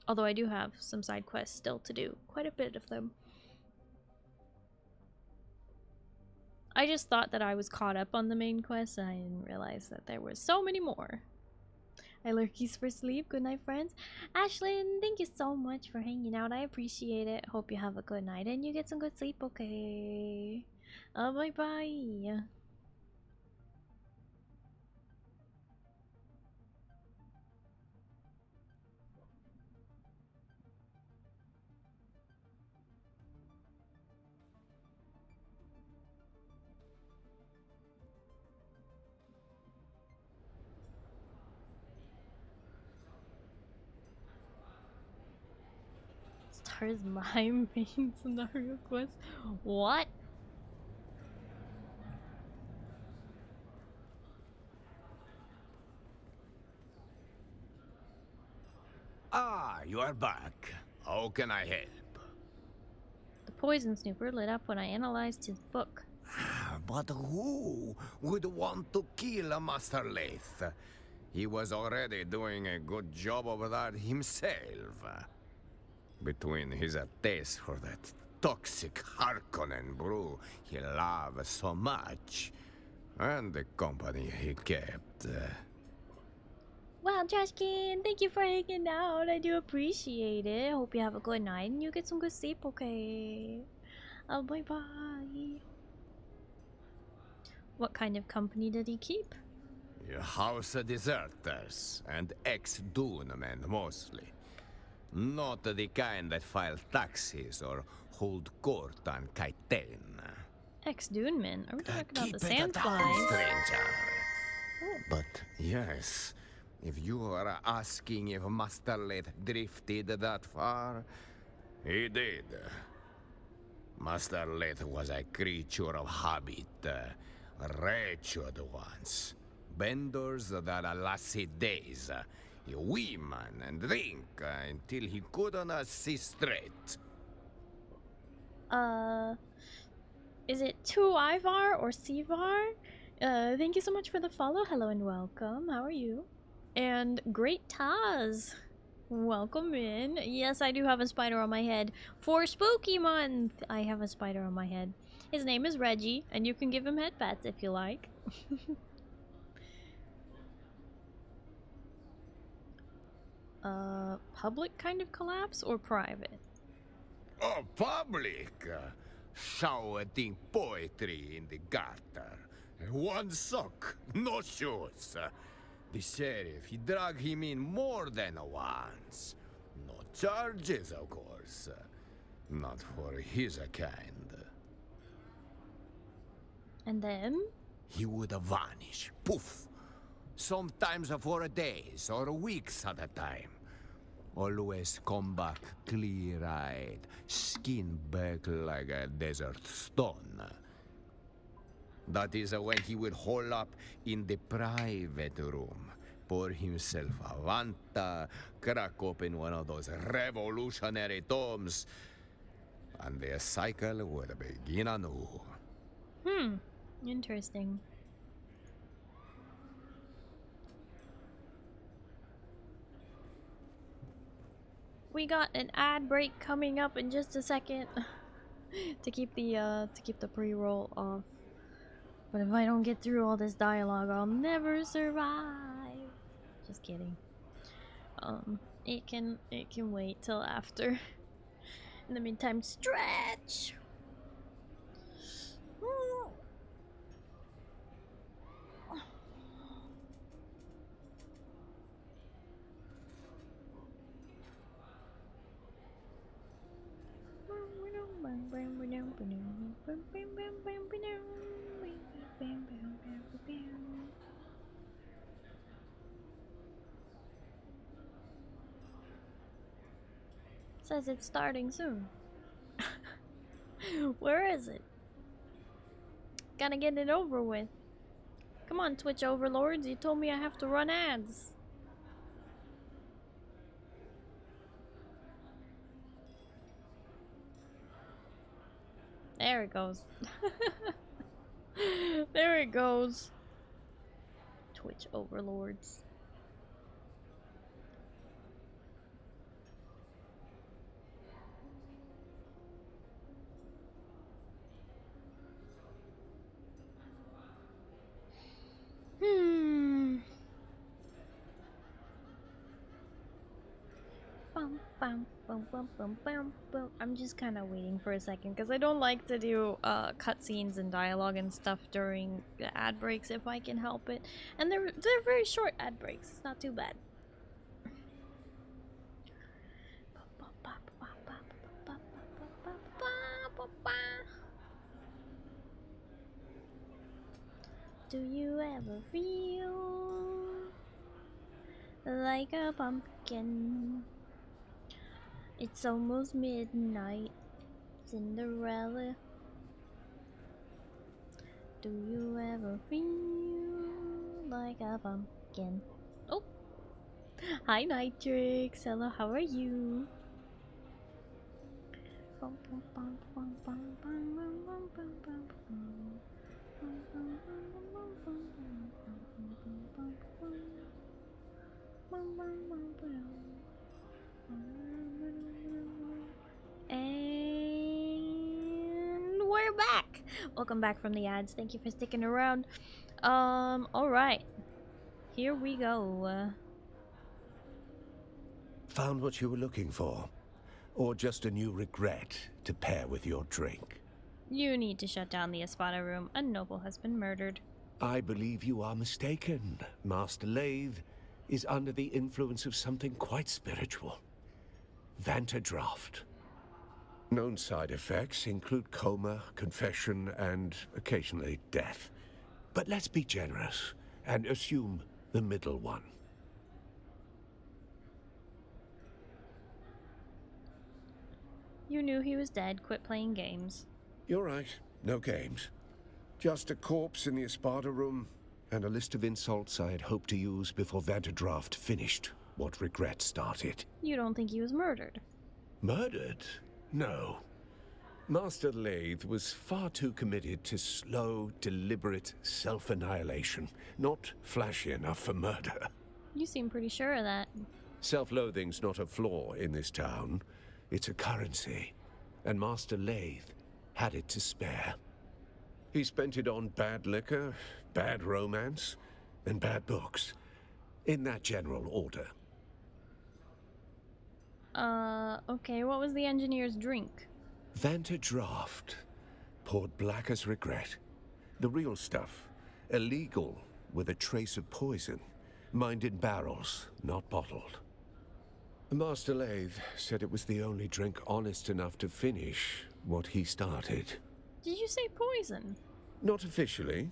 Although I do have some side quests still to do. Quite a bit of them. I just thought that I was caught up on the main quest and I didn't realize that there were so many more. I lurkies for sleep. Good night, friends. Ashlyn, thank you so much for hanging out. I appreciate it. Hope you have a good night and you get some good sleep, okay? Bye-bye. Star's my main scenario quest. What? Ah, you are back. How can I help? The poison snooper lit up when I analyzed his book. But who would want to kill a Master Lathe? He was already doing a good job of that himself. Between his taste for that toxic Harkonnen brew he loved so much, and the company he kept. Wow, Trashkin, thank you for hanging out. I do appreciate it. Hope you have a good night and you get some good sleep, okay? Bye-bye. What kind of company did he keep? House deserters and ex-Dune men mostly. Not the kind that file taxes or hold court on Kaiten. Ex-Dune men? Are we talking about Keep the it down, Sandflies? stranger. Oh. But yes, if you are asking if Master Lathe drifted that far, he did. Master Lathe was a creature of habit, wretched ones. Benders that lasted days. Women and drink until he couldn't see straight. Is it 2 Ivar or Sivar? Thank you so much for the follow. Hello and welcome. How are you? And Great Taz. Welcome in. Yes, I do have a spider on my head. For Spooky Month, I have a spider on my head. His name is Reggie, and you can give him head pats if you like. Public kind of collapse or private? Oh, public! Shouting poetry in the gutter. One sock, no shoes. The sheriff, he dragged him in more than once. No charges, of course. Not for his kind. And then? He would vanish. Poof! Sometimes for days or weeks at a time. Always come back clear-eyed, skin back like a desert stone. That is when he would hole up in the private room, pour himself a Vanta, crack open one of those revolutionary tomes, and the cycle would begin anew. Interesting. We got an ad break coming up in just a second to keep the pre-roll off. But if I don't get through all this dialogue, I'll never survive. Just kidding. It can wait till after. In the meantime, stretch. Says it's starting soon. Where is it? Gotta get it over with. Come on, Twitch overlords, you told me I have to run ads. There it goes. There it goes. Twitch overlords. I'm just kind of waiting for a second because I don't like to do cutscenes and dialogue and stuff during the ad breaks if I can help it. And they're very short ad breaks. It's not too bad. Do you ever feel like a pumpkin? It's almost midnight, Cinderella. Do you ever feel like a pumpkin? Oh! Hi Nitrix, hello, how are you? And we're back! Welcome back from the ads. Thank you for sticking around. Alright. Here we go. Found what you were looking for? Or just a new regret to pair with your drink? You need to shut down the Espada room. A noble has been murdered. I believe you are mistaken. Master Lathe is under the influence of something quite spiritual. Vantadraft. Known side effects include coma, confession, and occasionally death. But let's be generous and assume the middle one. You knew he was dead. Quit playing games. You're right. No games. Just a corpse in the Espada room and a list of insults I had hoped to use before Vantadraft finished what regret started. You don't think he was murdered? Murdered? No. Master Lathe was far too committed to slow, deliberate self-annihilation, not flashy enough for murder. You seem pretty sure of that. Self-loathing's not a flaw in this town. It's a currency, and Master Lathe had it to spare. He spent it on bad liquor, bad romance, and bad books. In that general order. Okay, what was the engineer's drink? Vantadraft. Poured black as regret. The real stuff. Illegal, with a trace of poison. Mined in barrels, not bottled. Master Lathe said it was the only drink honest enough to finish what he started. Did you say poison? Not officially.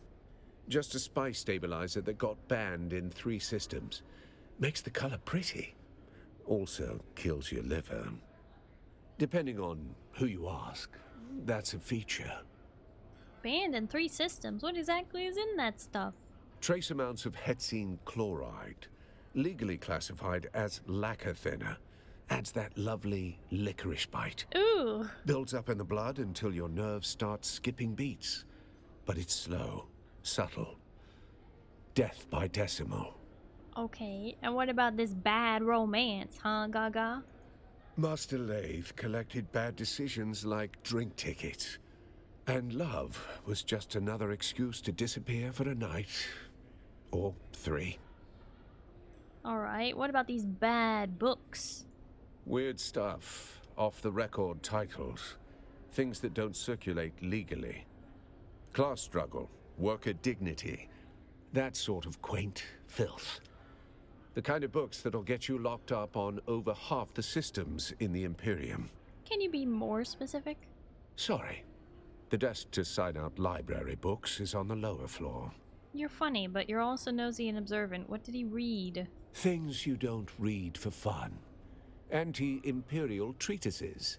Just a spice stabilizer that got banned in 3 systems. Makes the color pretty. Also kills your liver. Depending on who you ask, that's a feature. Banned in 3 systems? What exactly is in that stuff? Trace amounts of hetsine chloride, legally classified as lacquer thinner. Adds that lovely licorice bite. Ooh. Builds up in the blood until your nerves start skipping beats. But it's slow, subtle. Death by decimal. Okay, and what about this bad romance, huh, Gaga? Master Lathe collected bad decisions like drink tickets. And love was just another excuse to disappear for a night. Or 3. Alright, what about these bad books? Weird stuff. off-the-record titles. Things that don't circulate legally. Class struggle, worker dignity. That sort of quaint filth. The kind of books that'll get you locked up on over half the systems in the Imperium. Can you be more specific? Sorry. The desk to sign out library books is on the lower floor. You're funny, but you're also nosy and observant. What did he read? Things you don't read for fun. Anti-imperial treatises.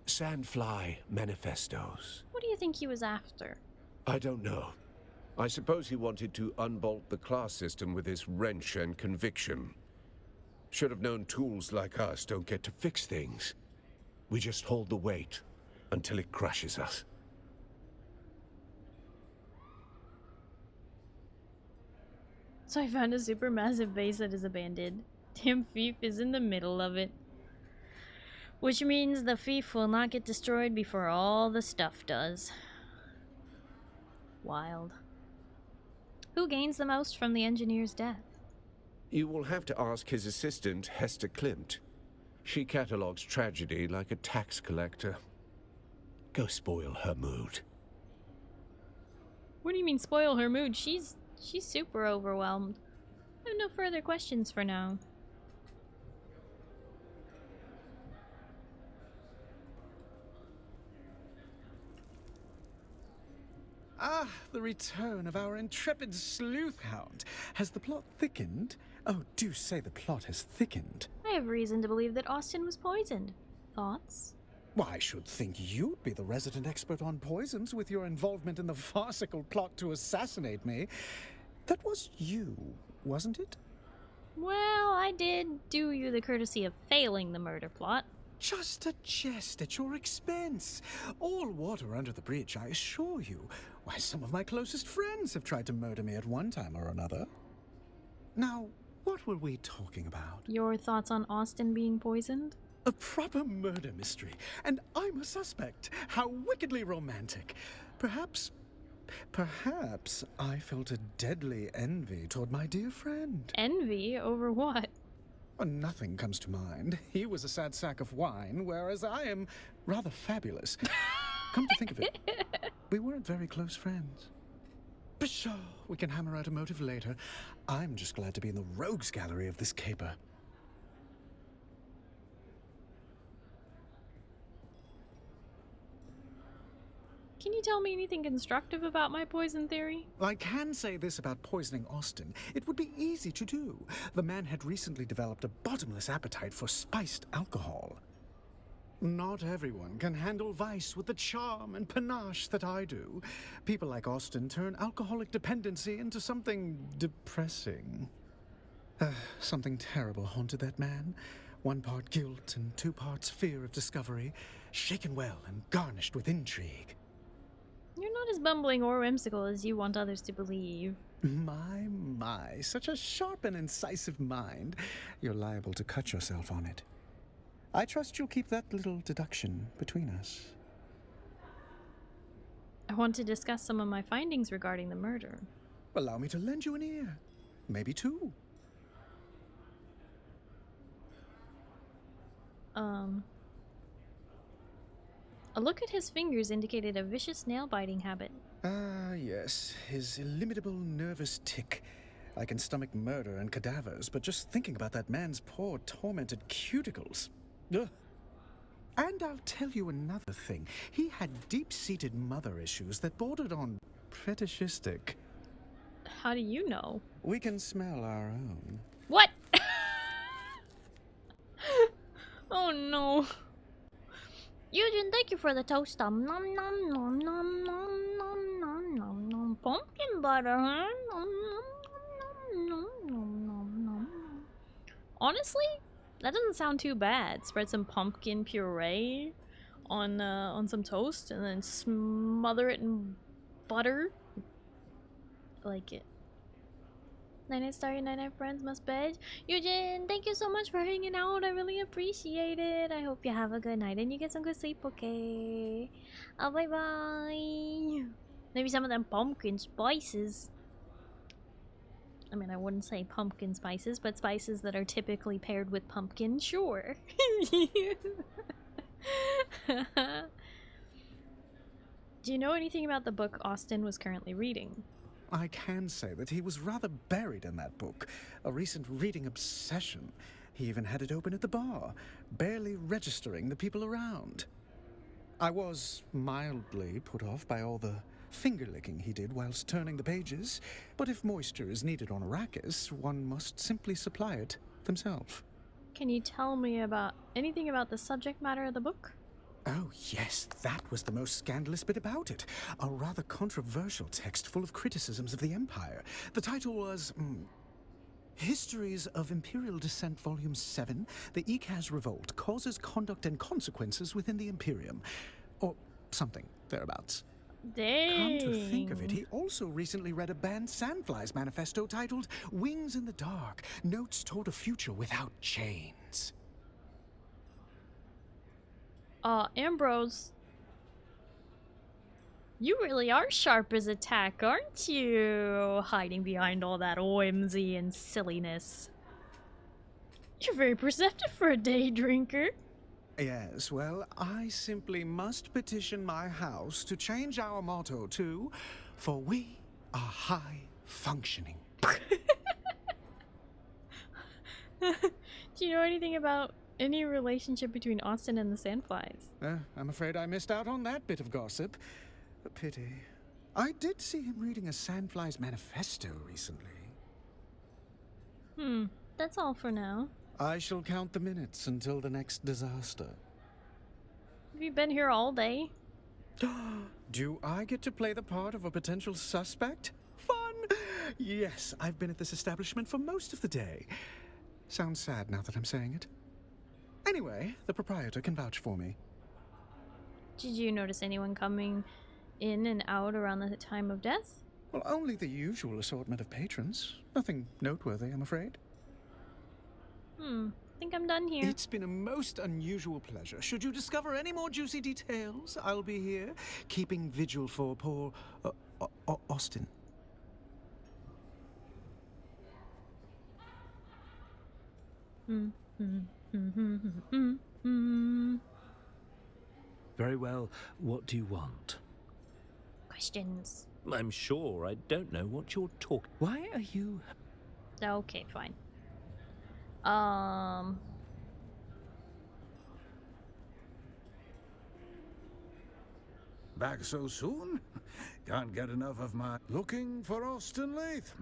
Sandfly manifestos. What do you think he was after? I don't know. I suppose he wanted to unbolt the class system with his wrench and conviction. Should have known tools like us don't get to fix things. We just hold the weight until it crushes us. So I found a supermassive base that is abandoned. Damn thief is in the middle of it. Which means the thief will not get destroyed before all the stuff does. Wild. Who gains the most from the engineer's death? You will have to ask his assistant, Hester Klimt. She catalogues tragedy like a tax collector. Go spoil her mood. What do you mean spoil her mood? She's super overwhelmed. I have no further questions for now. Ah, the return of our intrepid sleuth hound. Has the plot thickened? Oh, do say the plot has thickened. I have reason to believe that Austin was poisoned. Thoughts? Why, I should think you'd be the resident expert on poisons with your involvement in the farcical plot to assassinate me. That was you, wasn't it? Well, I did do you the courtesy of failing the murder plot. Just a jest at your expense. All water under the bridge, I assure you. Why, some of my closest friends have tried to murder me at one time or another. Now, what were we talking about? Your thoughts on Austin being poisoned? A proper murder mystery, and I'm a suspect. How wickedly romantic. Perhaps I felt a deadly envy toward my dear friend. Envy? Over what? Nothing comes to mind. He was a sad sack of wine, whereas I am rather fabulous. Come to think of it, we weren't very close friends. Pshaw, we can hammer out a motive later. I'm just glad to be in the rogues gallery of this caper. Can you tell me anything constructive about my poison theory? I can say this about poisoning Austin. It would be easy to do. The man had recently developed a bottomless appetite for spiced alcohol. Not everyone can handle vice with the charm and panache that I do. People like Austin turn alcoholic dependency into something depressing. Something terrible haunted that man. 1 part guilt and 2 parts fear of discovery, shaken well and garnished with intrigue. You're not as bumbling or whimsical as you want others to believe. My, such a sharp and incisive mind. You're liable to cut yourself on it. I trust you'll keep that little deduction between us. I want to discuss some of my findings regarding the murder. Allow me to lend you an ear. Maybe 2. A look at his fingers indicated a vicious nail-biting habit. Ah, yes. His illimitable nervous tic. I can stomach murder and cadavers, but just thinking about that man's poor, tormented cuticles. Ugh. And I'll tell you another thing. He had deep-seated mother issues that bordered on fetishistic. How do you know? We can smell our own. What? Oh no. Eugene, thank you for the toast. Nom nom nom nom nom nom nom nom nom. Pumpkin butter, huh? Nom nom nom nom nom nom. Honestly, that doesn't sound too bad. Spread some pumpkin puree on some toast and then smother it in butter. I like it. Night-night, Starry, night-night, friends, must bed. Eugene, thank you so much for hanging out. I really appreciate it. I hope you have a good night and you get some good sleep, okay? Bye-bye. Maybe some of them pumpkin spices. I mean, I wouldn't say pumpkin spices, but spices that are typically paired with pumpkin, sure. Do you know anything about the book Austin was currently reading? I can say that he was rather buried in that book. A recent reading obsession. He even had it open at the bar, barely registering the people around. I was mildly put off by all the finger-licking he did whilst turning the pages, but if moisture is needed on Arrakis, one must simply supply it themselves. Can you tell me about anything about the subject matter of the book? Oh, yes, that was the most scandalous bit about it. A rather controversial text full of criticisms of the Empire. The title was, Histories of Imperial Descent, Volume 7, The Ikaz Revolt Causes Conduct and Consequences Within the Imperium. Or something thereabouts. Dang. Come to think of it, he also recently read a banned Sandflies manifesto titled Wings in the Dark, Notes Toward a Future Without Chains. Ambrose, you really are sharp as a tack, aren't you? Hiding behind all that whimsy and silliness. You're very perceptive for a day drinker. Yes, well, I simply must petition my house to change our motto to, for we are high functioning. Do you know anything about any relationship between Austin and the Sandflies? I'm afraid I missed out on that bit of gossip. A pity. I did see him reading a Sandflies manifesto recently. That's all for now. I shall count the minutes until the next disaster. Have you been here all day? Do I get to play the part of a potential suspect? Fun! Yes, I've been at this establishment for most of the day. Sounds sad now that I'm saying it. Anyway, the proprietor can vouch for me. Did you notice anyone coming in and out around the time of death? Well, only the usual assortment of patrons. Nothing noteworthy, I'm afraid. I think I'm done here. It's been a most unusual pleasure. Should you discover any more juicy details, I'll be here, keeping vigil for poor Austin. Very well. What do you want? Questions. I'm sure I don't know what you're talking. Why are you... Okay, fine. Back so soon? Can't get enough of my looking for Austin Lath,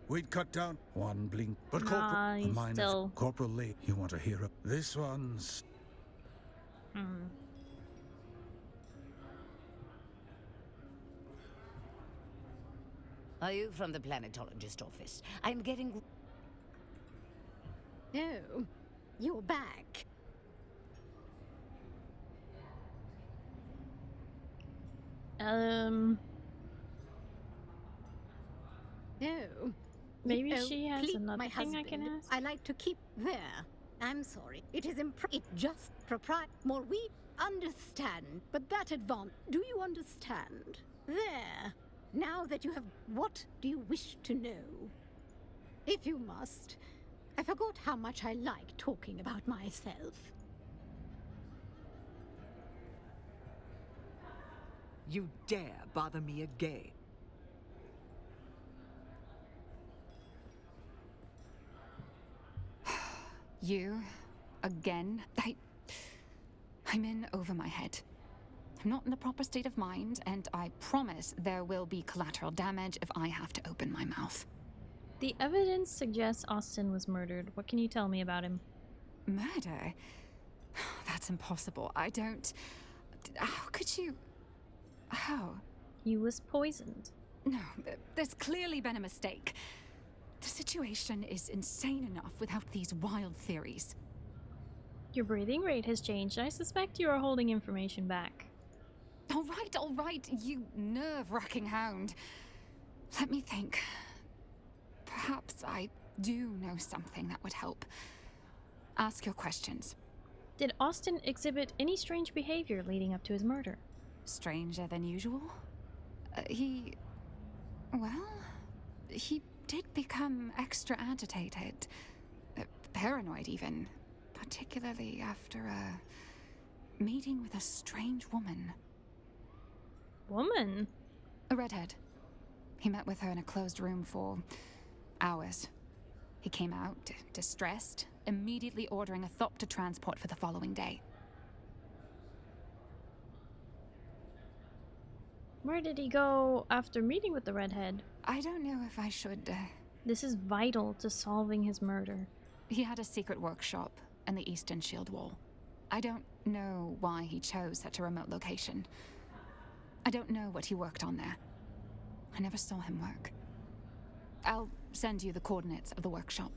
We'd cut down one blink, but Corporal Lath, you want to hear it? This one's... Are you from the planetologist office? I'm getting... Oh, you're back. No. Maybe she has another my thing husband, I can ask? I like to keep there. I'm sorry. It is it just more we understand, but that do you understand? There. Now that you have, what do you wish to know? If you must. I forgot how much I like talking about myself. You dare bother me again? You? Again? I'm in over my head. I'm not in the proper state of mind, and I promise there will be collateral damage if I have to open my mouth. The evidence suggests Austin was murdered. What can you tell me about him? Murder? That's impossible. I don't... How could you... How? He was poisoned. No, there's clearly been a mistake. The situation is insane enough without these wild theories. Your breathing rate has changed. I suspect you are holding information back. All right, you nerve-wracking hound. Let me think. Perhaps I do know something that would help. Ask your questions. Did Austin exhibit any strange behavior leading up to his murder? Stranger than usual? He did become extra agitated. Paranoid, even. Particularly after meeting with a strange woman. Woman? A redhead. He met with her in a closed room for hours. He came out, distressed, immediately ordering a thop to transport for the following day. Where did he go after meeting with the redhead? I don't know if I should... This is vital to solving his murder. He had a secret workshop in the Eastern Shield Wall. I don't know why he chose such a remote location. I don't know what he worked on there. I never saw him work. I'll send you the coordinates of the workshop.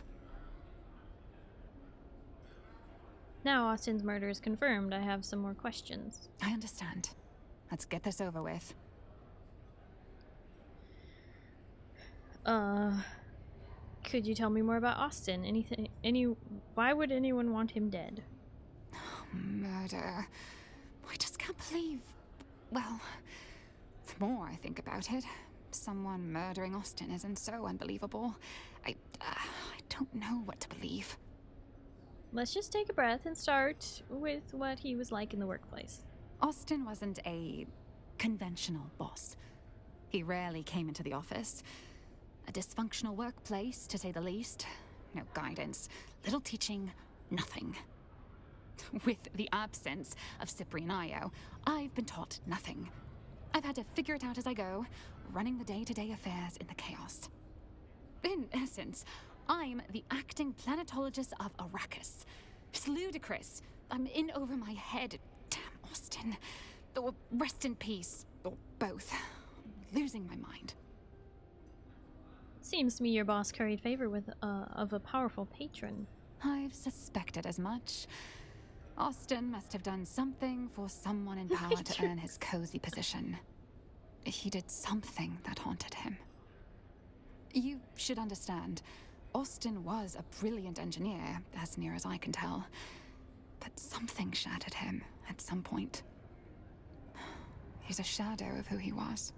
Now Austin's murder is confirmed. I have some more questions. I understand. Let's get this over with. Could you tell me more about Austin? Why would anyone want him dead? Murder. I just can't believe... Well, the more I think about it, someone murdering Austin isn't so unbelievable. I don't know what to believe. Let's just take a breath and start with what he was like in the workplace. Austin wasn't a conventional boss. He rarely came into the office. A dysfunctional workplace, to say the least. No guidance, little teaching, nothing. With the absence of Cyprian, I've been taught nothing. I've had to figure it out as I go, running the day-to-day affairs in the chaos. In essence, I'm the acting planetologist of Arrakis. It's ludicrous. I'm in over my head. Damn Austin. Or rest in peace, or both. I'm losing my mind. Seems to me your boss curried favor with of a powerful patron. I've suspected as much. Austin must have done something for someone in power to earn his cozy position. He did something that haunted him. You should understand, Austin was a brilliant engineer, as near as I can tell. But something shattered him at some point. He's a shadow of who he was.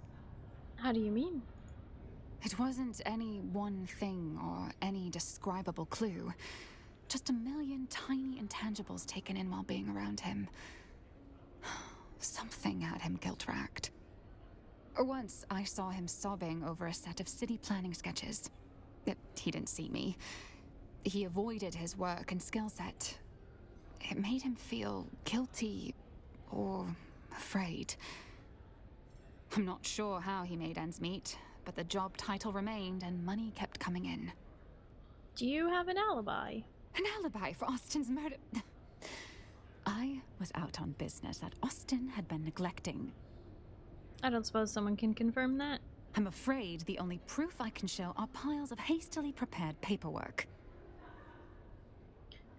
How do you mean? It wasn't any one thing or any describable clue. Just a million tiny intangibles taken in while being around him. Something had him guilt-racked. Once I saw him sobbing over a set of city planning sketches. He didn't see me. He avoided his work and skill set. It made him feel guilty or afraid. I'm not sure how he made ends meet, but the job title remained and money kept coming in. Do you have an alibi? An alibi for Austin's murder? I was out on business that Austin had been neglecting. I don't suppose someone can confirm that? I'm afraid the only proof I can show are piles of hastily prepared paperwork.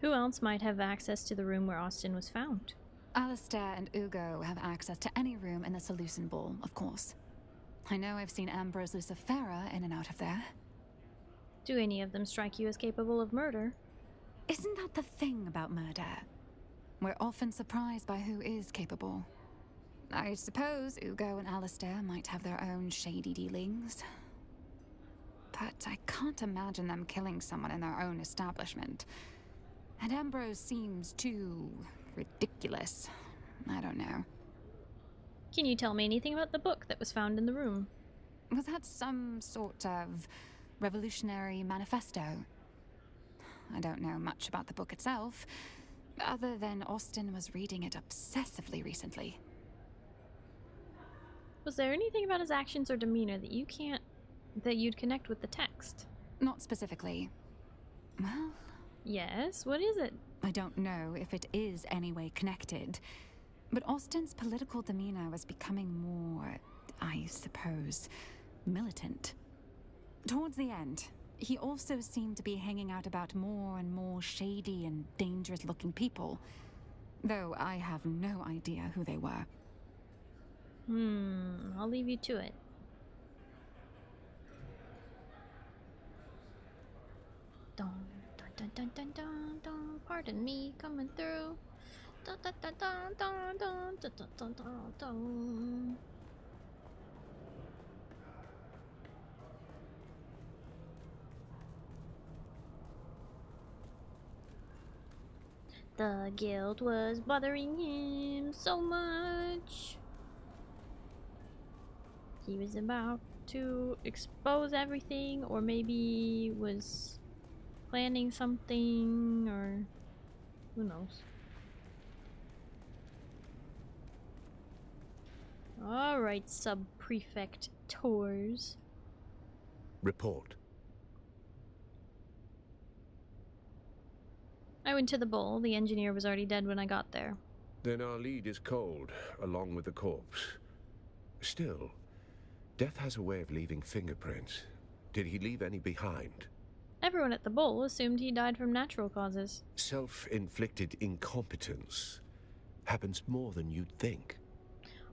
Who else might have access to the room where Austin was found? Alistair and Ugo have access to any room in the Seleucid Ball, of course. I know I've seen Ambrose Lucifera in and out of there. Do any of them strike you as capable of murder? Isn't that the thing about murder? We're often surprised by who is capable. I suppose Ugo and Alistair might have their own shady dealings. But I can't imagine them killing someone in their own establishment. And Ambrose seems too ridiculous. I don't know. Can you tell me anything about the book that was found in the room? Was that some sort of revolutionary manifesto? I don't know much about the book itself, other than Austin was reading it obsessively recently. Was there anything about his actions or demeanor that you'd connect with the text? Not specifically. Well... Yes, what is it? I don't know if it is any way connected, but Austin's political demeanor was becoming more, I suppose, militant. Towards the end, he also seemed to be hanging out about more and more shady and dangerous-looking people, though I have no idea who they were. I'll leave you to it. Dun, dun, dun, dun, dun, dun, pardon me, coming through. Dun, dun, dun, dun, dun, dun, dun, dun, dun, dun. The guild was bothering him so much. He was about to expose everything, or maybe was planning something, or who knows. Alright, sub-prefect tours. Report. I went to the bowl. The engineer was already dead when I got there. Then our lead is cold, along with the corpse. Still, death has a way of leaving fingerprints. Did he leave any behind? Everyone at the bowl assumed he died from natural causes. Self-inflicted incompetence happens more than you'd think.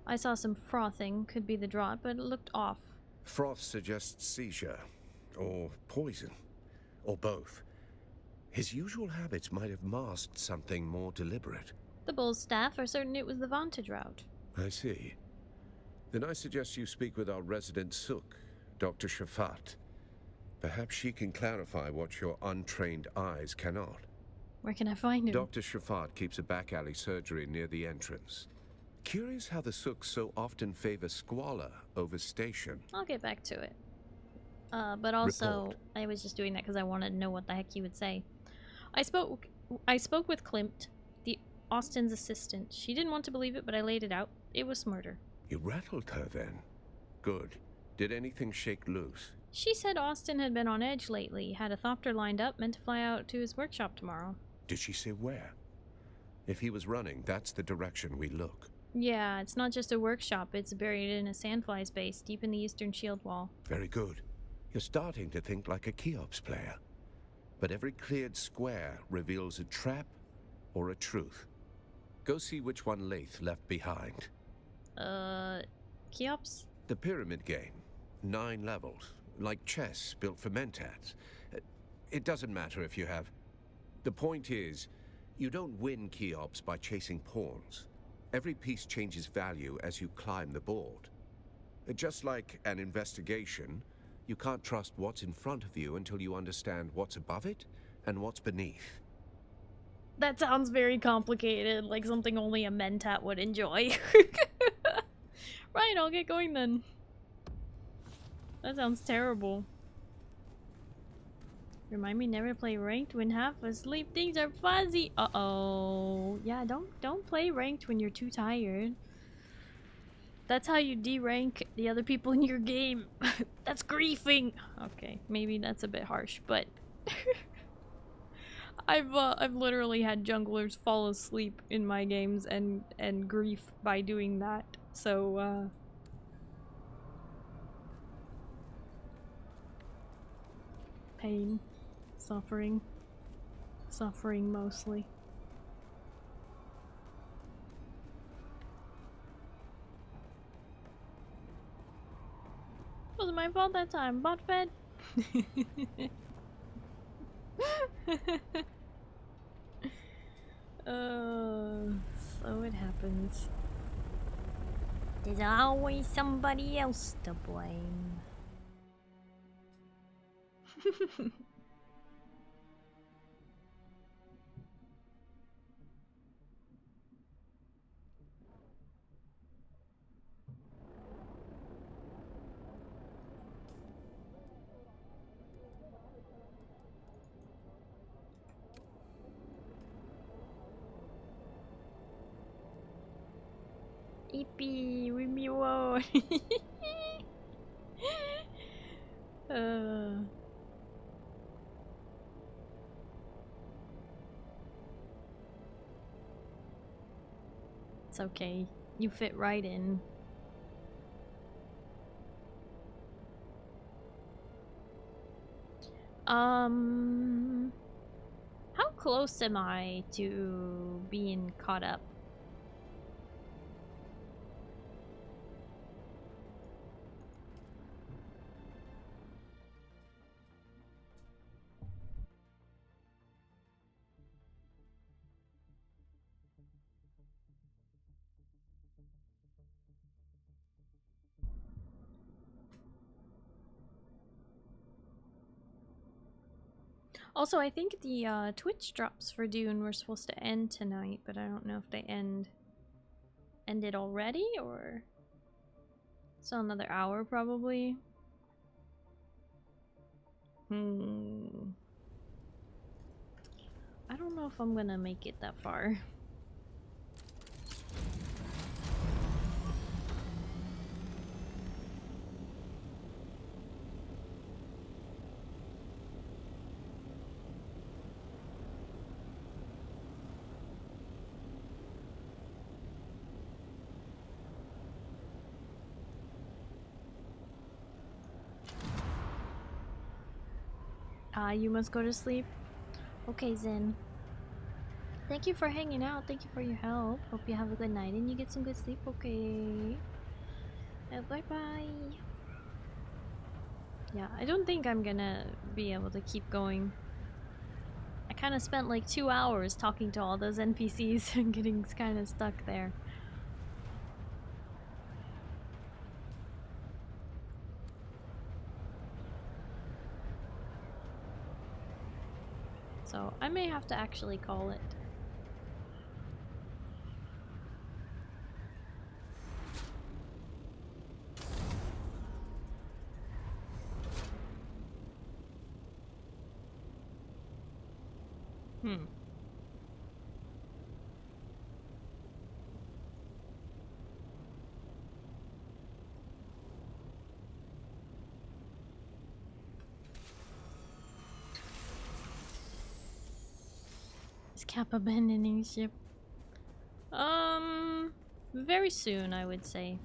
I saw some frothing, could be the draught, but it looked off. Froth suggests seizure, or poison, or both. His usual habits might have masked something more deliberate. The bull's staff are certain it was the Vantage route. I see. Then I suggest you speak with our resident Sook, Dr. Shafat. Perhaps she can clarify what your untrained eyes cannot. Where can I find him? Dr. Shafat keeps a back alley surgery near the entrance. Curious how the Sooks so often favor squalor over station. I'll get back to it. But also, Report. I was just doing that because I wanted to know what the heck he would say. I spoke with Klimt, the Austin's assistant. She didn't want to believe it, but I laid it out. It was murder. You rattled her then? Good. Did anything shake loose? She said Austin had been on edge lately, had a thopter lined up, meant to fly out to his workshop tomorrow. Did she say where? If he was running, that's the direction we look. Yeah, it's not just a workshop, it's buried in a sandfly's base deep in the eastern shield wall. Very good. You're starting to think like a Cheops player. But every cleared square reveals a trap or a truth. Go see which one Lath left behind. Cheops? The pyramid game. 9 levels. Like chess built for mentats. It doesn't matter if you have. The point is, you don't win Cheops by chasing pawns. Every piece changes value as you climb the board. Just like an investigation, you can't trust what's in front of you until you understand what's above it and what's beneath. That sounds very complicated, like something only a mentat would enjoy. Right, I'll get going then. That sounds terrible. Remind me never to play ranked when half asleep. Things are fuzzy. Uh-oh. Yeah, don't play ranked when you're too tired. That's how you de-rank the other people in your game. That's griefing. Okay, maybe that's a bit harsh, but I've literally had junglers fall asleep in my games and grief by doing that. So pain, suffering mostly. Wasn't my fault that time. Bot fed. So it happens. There's always somebody else to blame. Ippy, with me whoa. It's okay. You fit right in. How close am I to being caught up? Also, I think the Twitch drops for Dune were supposed to end tonight, but I don't know if they ended already or still another hour probably. I don't know if I'm gonna make it that far. You must go to sleep. Okay, Zen. Thank you for hanging out. Thank you for your help. Hope you have a good night and you get some good sleep. Okay. Bye bye. Yeah, I don't think I'm gonna be able to keep going. I kind of spent like 2 hours talking to all those NPCs and getting kind of stuck there. So I may have to actually call it. Is Cap abandoning ship? Very soon, I would say.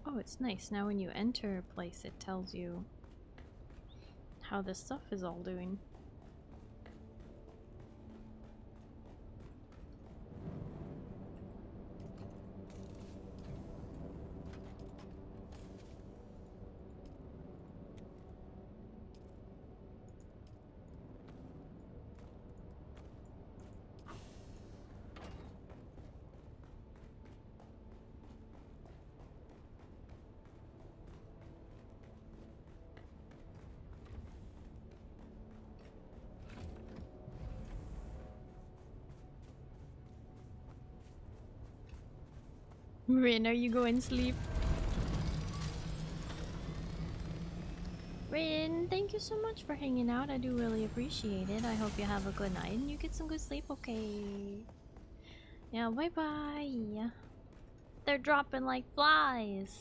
Oh, it's nice. Now when you enter a place, it tells you how this stuff is all doing. Rin, are you going to sleep? Rin, thank you so much for hanging out. I do really appreciate it. I hope you have a good night and you get some good sleep, okay? Yeah, bye-bye. They're dropping like flies.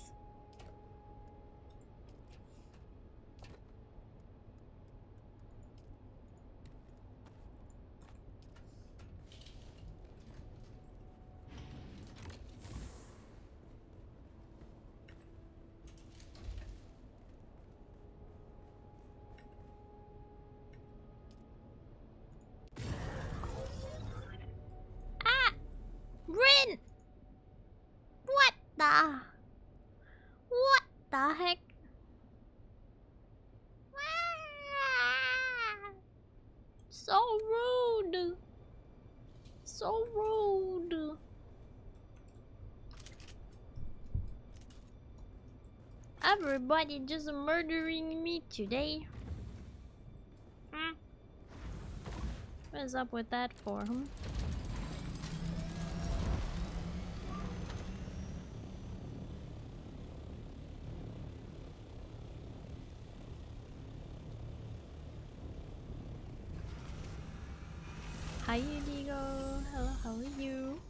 Rin! What the heck? So rude! So rude! Everybody just murdering me today. What is up with that for, huh? Hi, Indigo. Hello, how are you?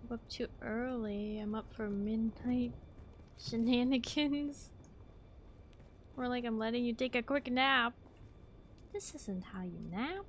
I'm up too early. I'm up for midnight shenanigans. More like I'm letting you take a quick nap. This isn't how you nap.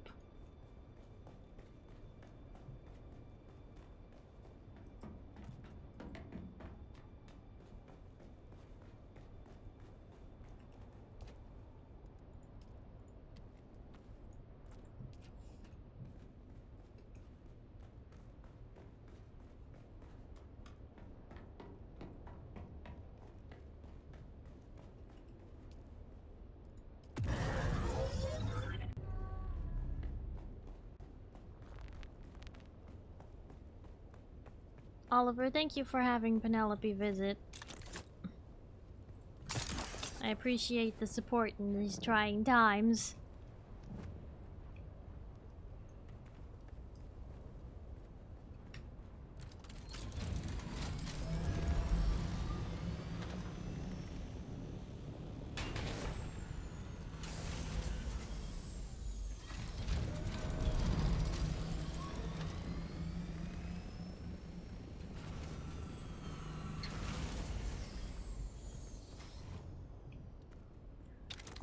Oliver, thank you for having Penelope visit. I appreciate the support in these trying times.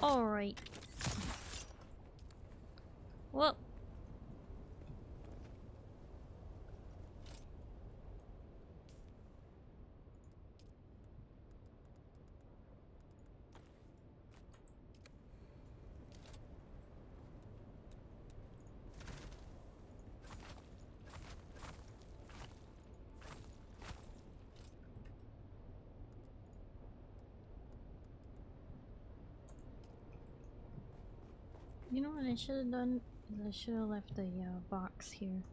Alright. Whoa. You know what I should have done? Is I should have left the box here.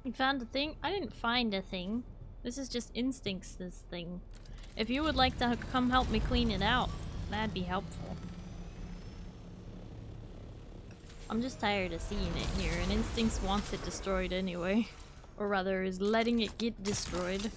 You found a thing? I didn't find a thing. This is just instincts, this thing. If you would like to come help me clean it out, that'd be helpful. I'm just tired of seeing it here, and Instincts wants it destroyed anyway. Or rather, is letting it get destroyed.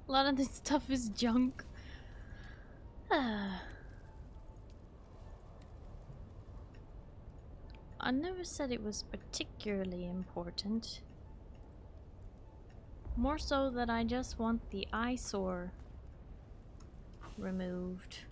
A lot of this stuff is junk. I never said it was particularly important. More so that I just want the eyesore removed.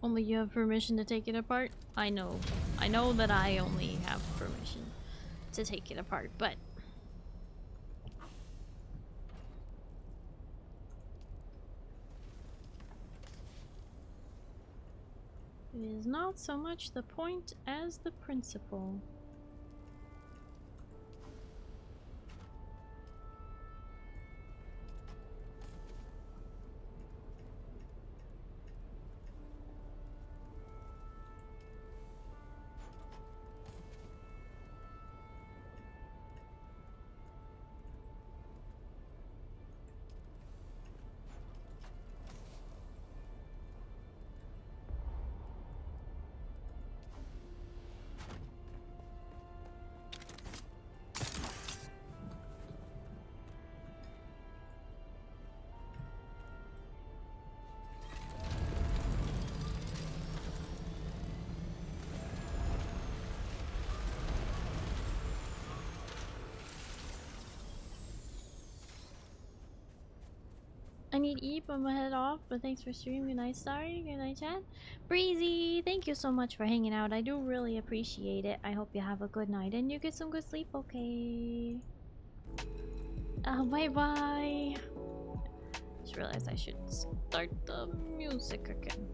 Only you have permission to take it apart? I know that I only have permission to take it apart, but it is not so much the point as the principle. I need Eep, I'm gonna head off, but thanks for streaming. Good night, Starry. Good night, chat. Breezy, thank you so much for hanging out. I do really appreciate it. I hope you have a good night and you get some good sleep, okay? Bye bye. Just realized I should start the music again.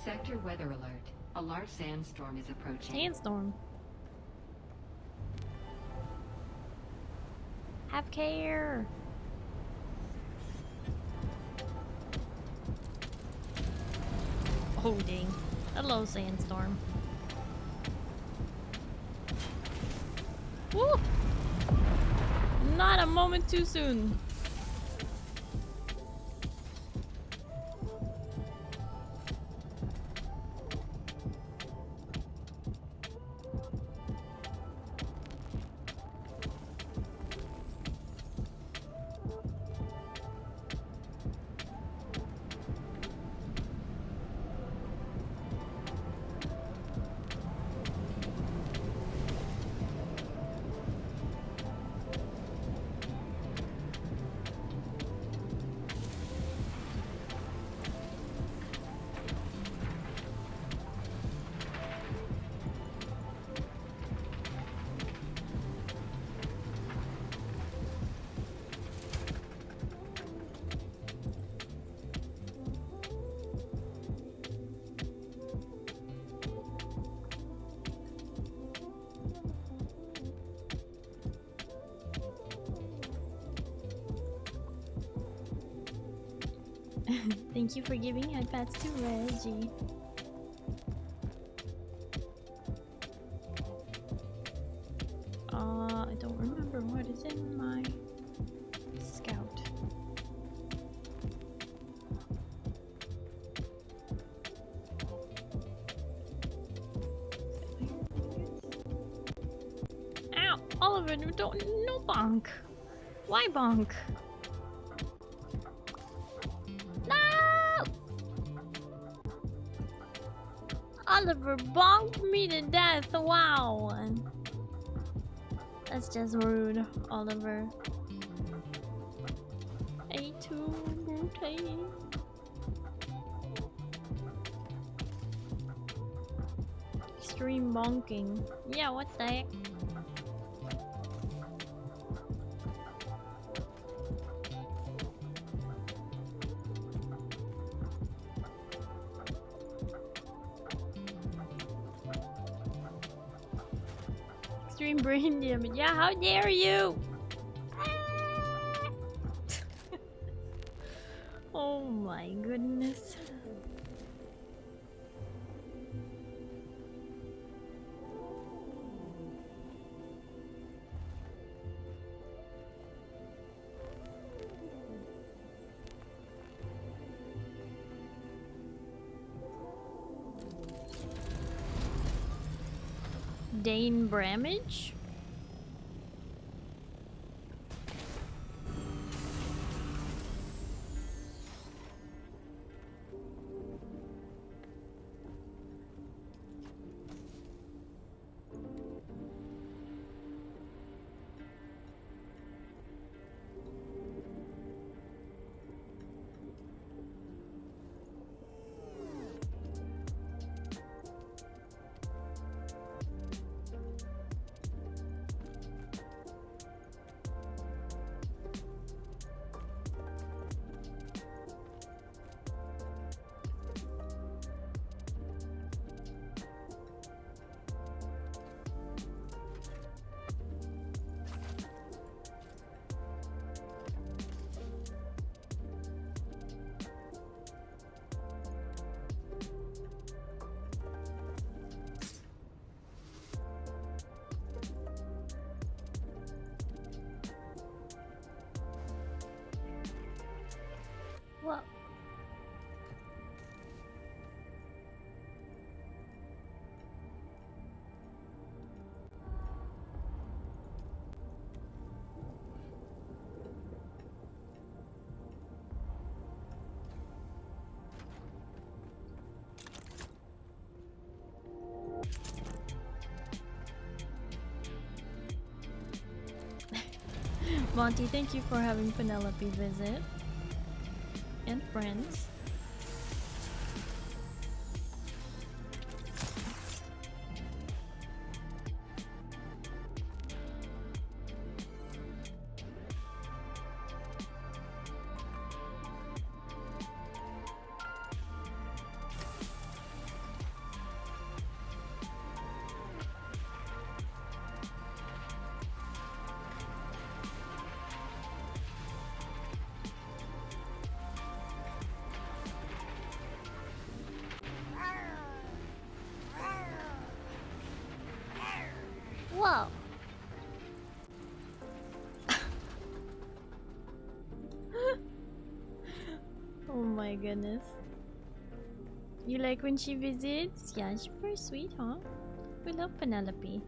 Sector weather alert. A large sandstorm is approaching. Sandstorm. Have care. Oh dang. Hello, sandstorm. Woo! Not a moment too soon. Thank you for giving iPads to Reggie. I don't remember what is in my scout. Ow! Oliver, no bonk. Why bonk? Oliver bonked me to death. Wow. That's just rude, Oliver. A2 brute. Extreme bonking. Yeah, what the heck? Brain damage. Yeah, how dare you? Oh my goodness. Dane Bramage? Monty, thank you for having Penelope visit. And friends. Whoa. Oh my goodness. You like when she visits? Yeah, she's very sweet, huh? We love Penelope.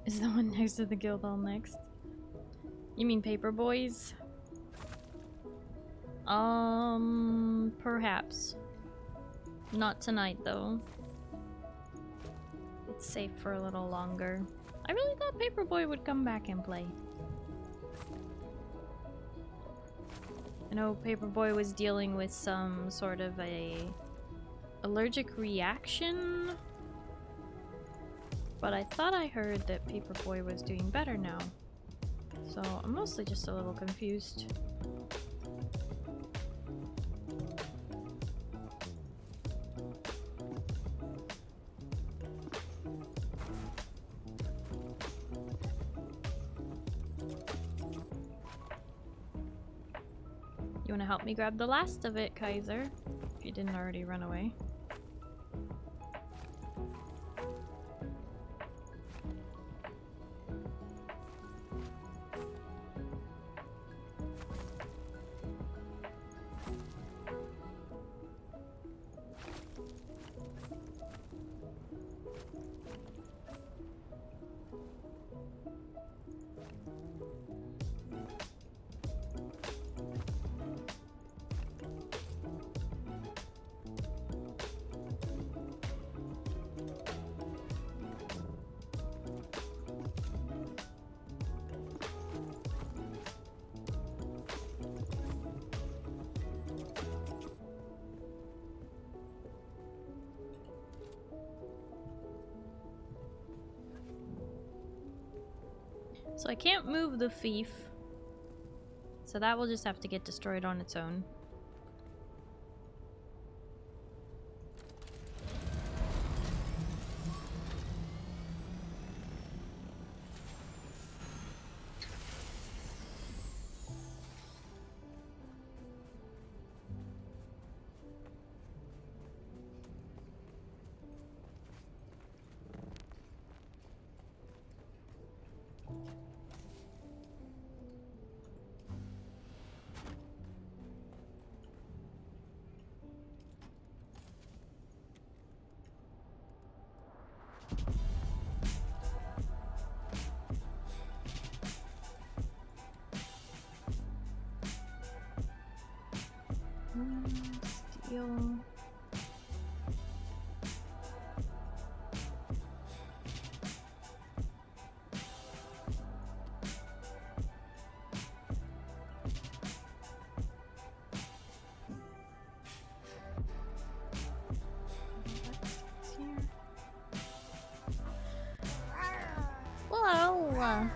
Is the one next to the guild hall next? You mean paper boys? Perhaps. Not tonight, though. It's safe for a little longer. I really thought Paperboy would come back and play. I know Paperboy was dealing with some sort of a allergic reaction, but I thought I heard that Paperboy was doing better now. So I'm mostly just a little confused. You wanna help me grab the last of it, Kaiser? If you didn't already run away. So I can't move the thief, so that will just have to get destroyed on its own. Steel. Hello.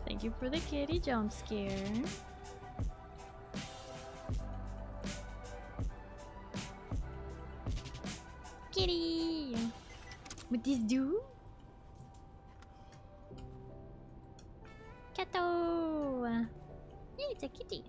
Thank you for the kitty jump scare. Kitty! What this do? Kato! Yeah, it's a kitty.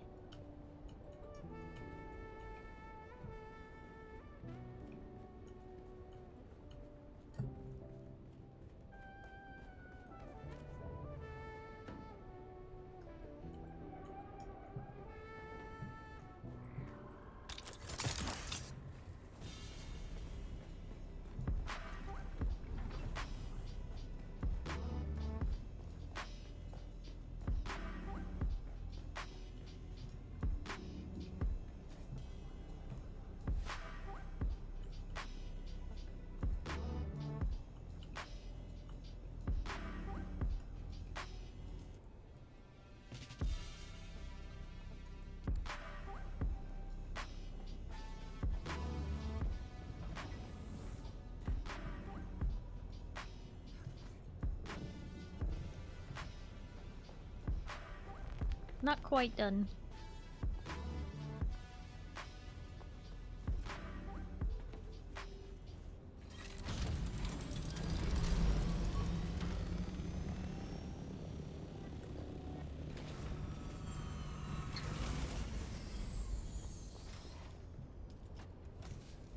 Not quite done.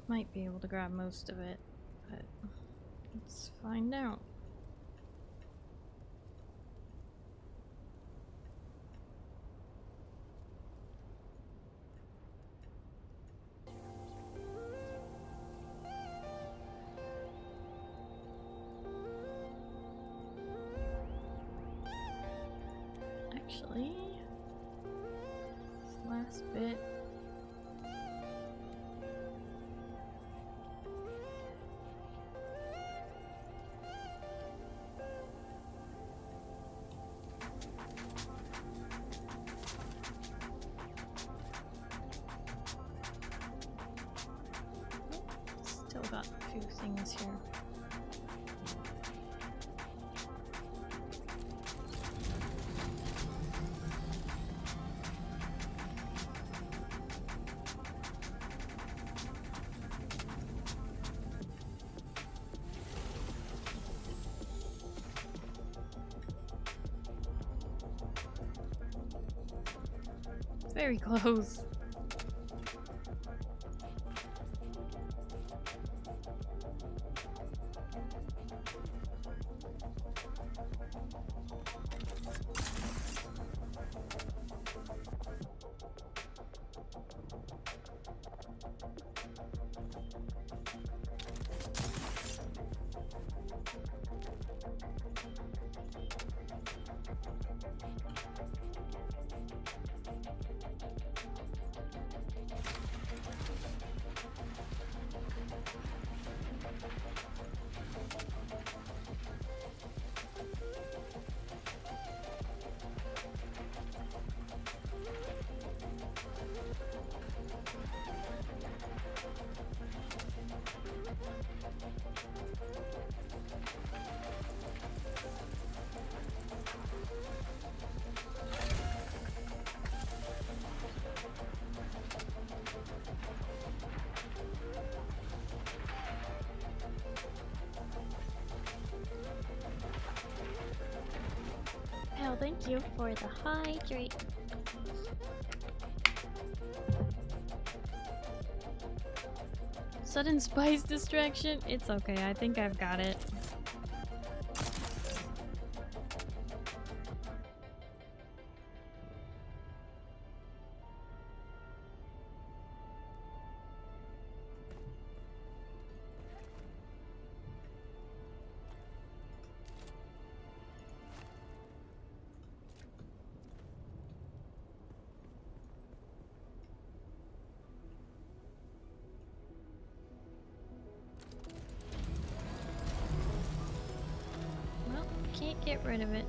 Might be able to grab most of it, but let's find out. actually. This last bit. Still got a few things here. Very close. Hell, thank you for the hydrate. Sudden spice distraction? It's okay, I think I've got it. Can't get rid of it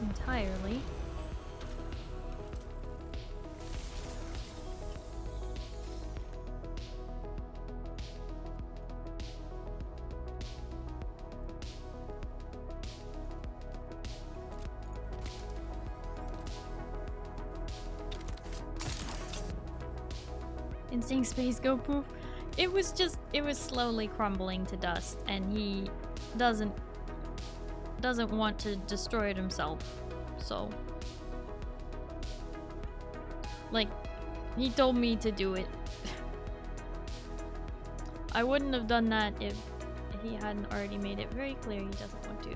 entirely. And seeing space go poof, it was slowly crumbling to dust, and he doesn't want to destroy it himself, so like he told me to do it. I wouldn't have done that if he hadn't already made it very clear he doesn't want to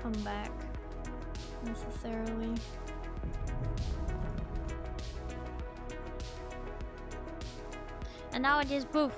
come back necessarily. And now it is poof.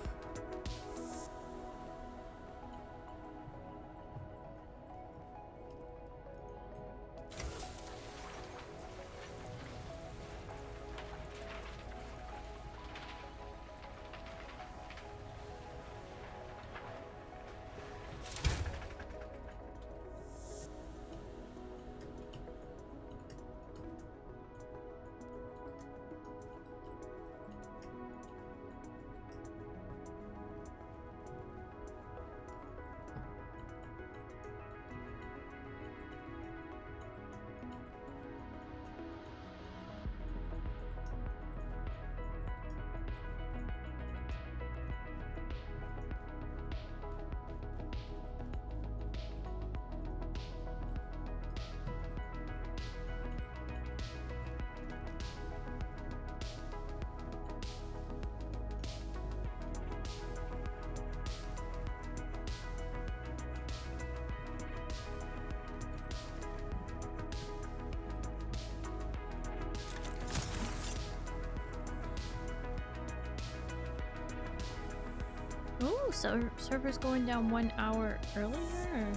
Ooh, so server's going down 1 hour earlier?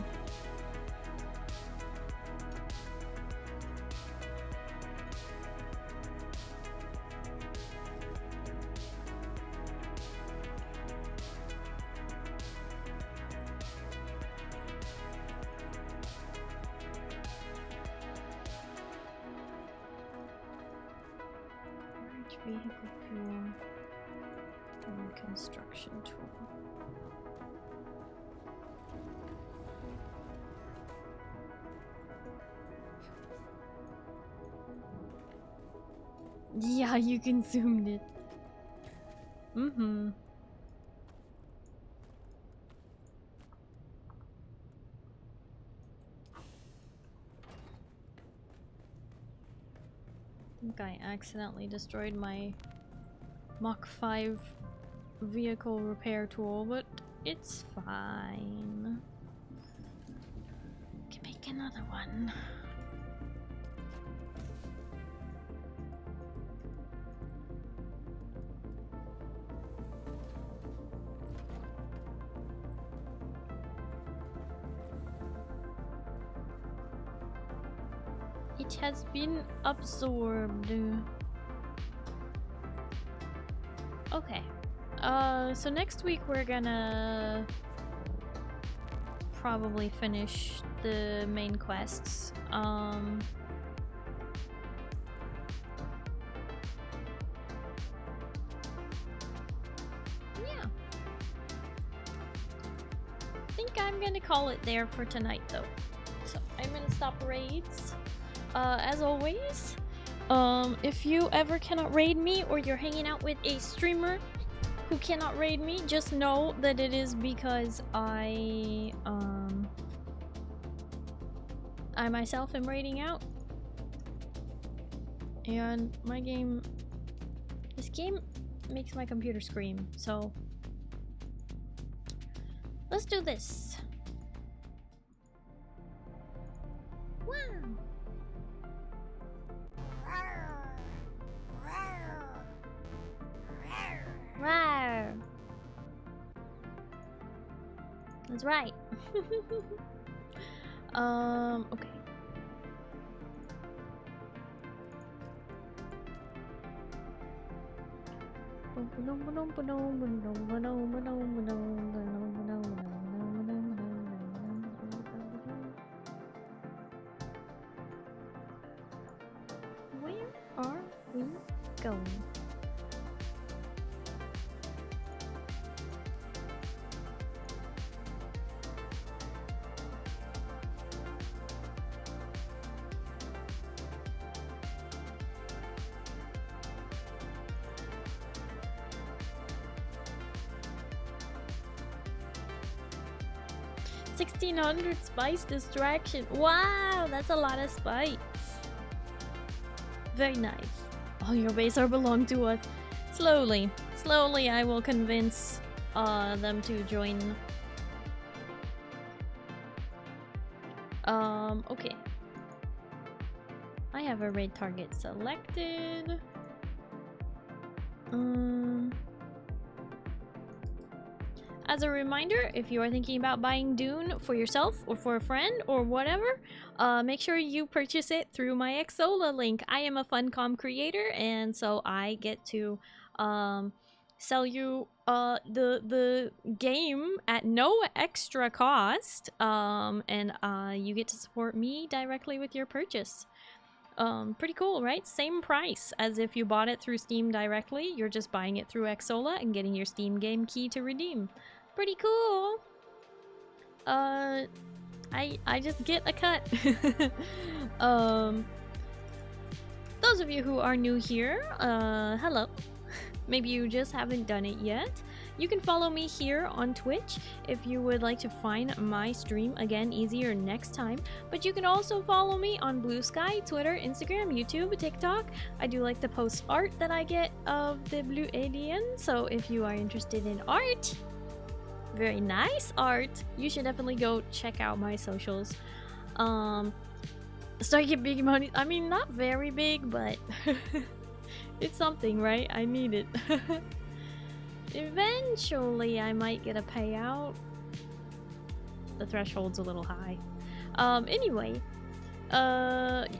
Vehicle fuel and construction tool. Yeah, you consumed it. Mm-hmm. I think I accidentally destroyed my Mach 5 vehicle repair tool, but it's fine. Can make another one. It has been absorbed. Okay. So next week we're gonna probably finish the main quests. Yeah. I think I'm gonna call it there for tonight though. So I'm gonna stop raids. As always, if you ever cannot raid me or you're hanging out with a streamer who cannot raid me, just know that it is because I myself am raiding out. And this game makes my computer scream, so let's do this. Wow. Rawr. That's right. Okay. Where are we going? $1,600 spice distraction. Wow, that's a lot of spice. Very nice. All your base are belong to us. Slowly, I will convince them to join. Okay. I have a raid target selected. As a reminder, if you are thinking about buying Dune for yourself or for a friend or whatever, make sure you purchase it through my Xsola link. I am a Funcom creator, and so I get to sell you the game at no extra cost, and you get to support me directly with your purchase. Pretty cool, right? Same price as if you bought it through Steam directly. You're just buying it through Xsola and getting your Steam game key to redeem. Pretty cool. I just get a cut. Those of you who are new here, hello. Maybe you just haven't done it yet. You can follow me here on Twitch if you would like to find my stream again easier next time. But you can also follow me on Blue Sky, Twitter, Instagram, YouTube, TikTok. I do like to post art that I get of the blue alien. So if you are interested in art, very nice art, you should definitely go check out my socials. Start get big money. I mean, not very big, but it's something, right? I need it. Eventually, I might get a payout. The threshold's a little high. Anyway,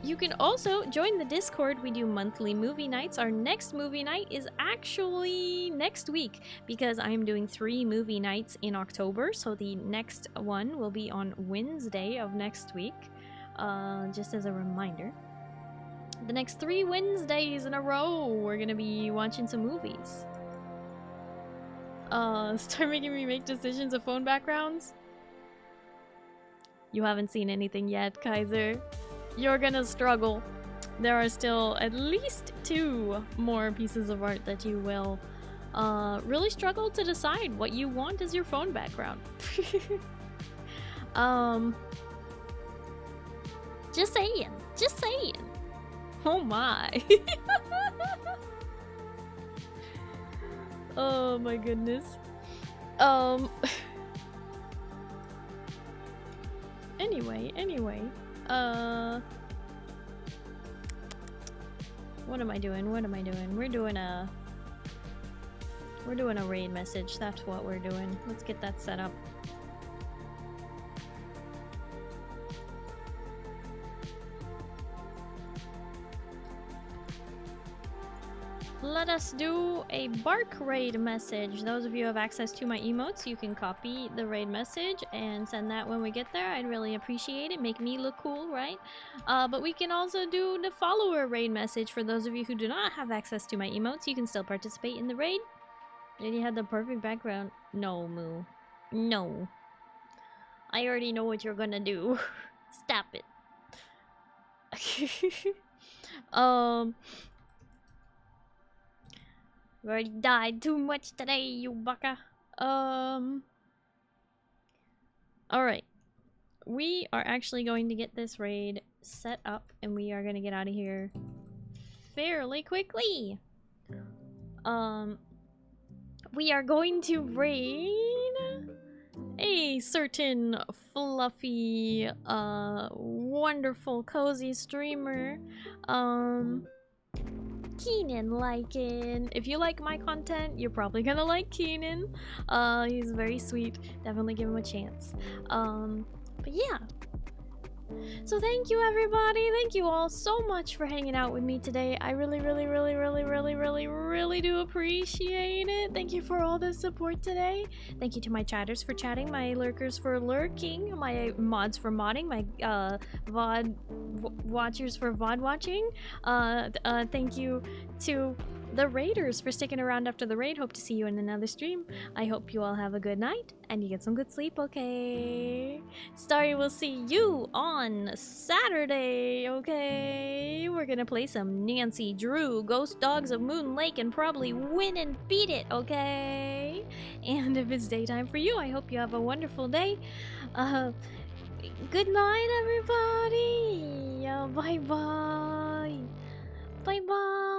you can also join the Discord. We do monthly movie nights. Our next movie night is actually next week because I'm doing 3 movie nights in October. So the next one will be on Wednesday of next week, just as a reminder. The next 3 Wednesdays in a row, we're gonna be watching some movies. Start making me make decisions of phone backgrounds. You haven't seen anything yet, Kaiser. You're gonna struggle. There are still at least 2 more pieces of art that you will really struggle to decide what you want as your phone background. Just saying. Just saying. Oh my. Oh my goodness. Anyway. What am I doing? We're doing a raid message. That's what we're doing. Let's get that set up. Let us do a bark raid message. Those of you who have access to my emotes, you can copy the raid message and send that when we get there. I'd really appreciate it. Make me look cool, right? But we can also do the follower raid message. For those of you who do not have access to my emotes, you can still participate in the raid. Did you have the perfect background? No, Moo. No. I already know what you're gonna do. Stop it. You already died too much today, you baka. Alright. We are actually going to get this raid set up and we are gonna get out of here fairly quickly. We are going to raid a certain fluffy, wonderful, cozy streamer. Keenan Lycan. If you like my content, you're probably gonna like Keenan. He's very sweet. Definitely give him a chance. But yeah. So thank you everybody. Thank you all so much for hanging out with me today. I really do appreciate it. Thank you for all the support today. Thank you to my chatters for chatting, my lurkers for lurking, my mods for modding, my VOD watchers for VOD watching. Thank you to the raiders for sticking around after the raid. Hope to see you in another stream. I hope you all have a good night and you get some good sleep, okay? Starry will see you on Saturday, okay? We're gonna play some Nancy Drew, Ghost Dogs of Moon Lake, and probably win and beat it, okay? And if it's daytime for you, I hope you have a wonderful day. Good night, everybody. Bye-bye. Bye-bye.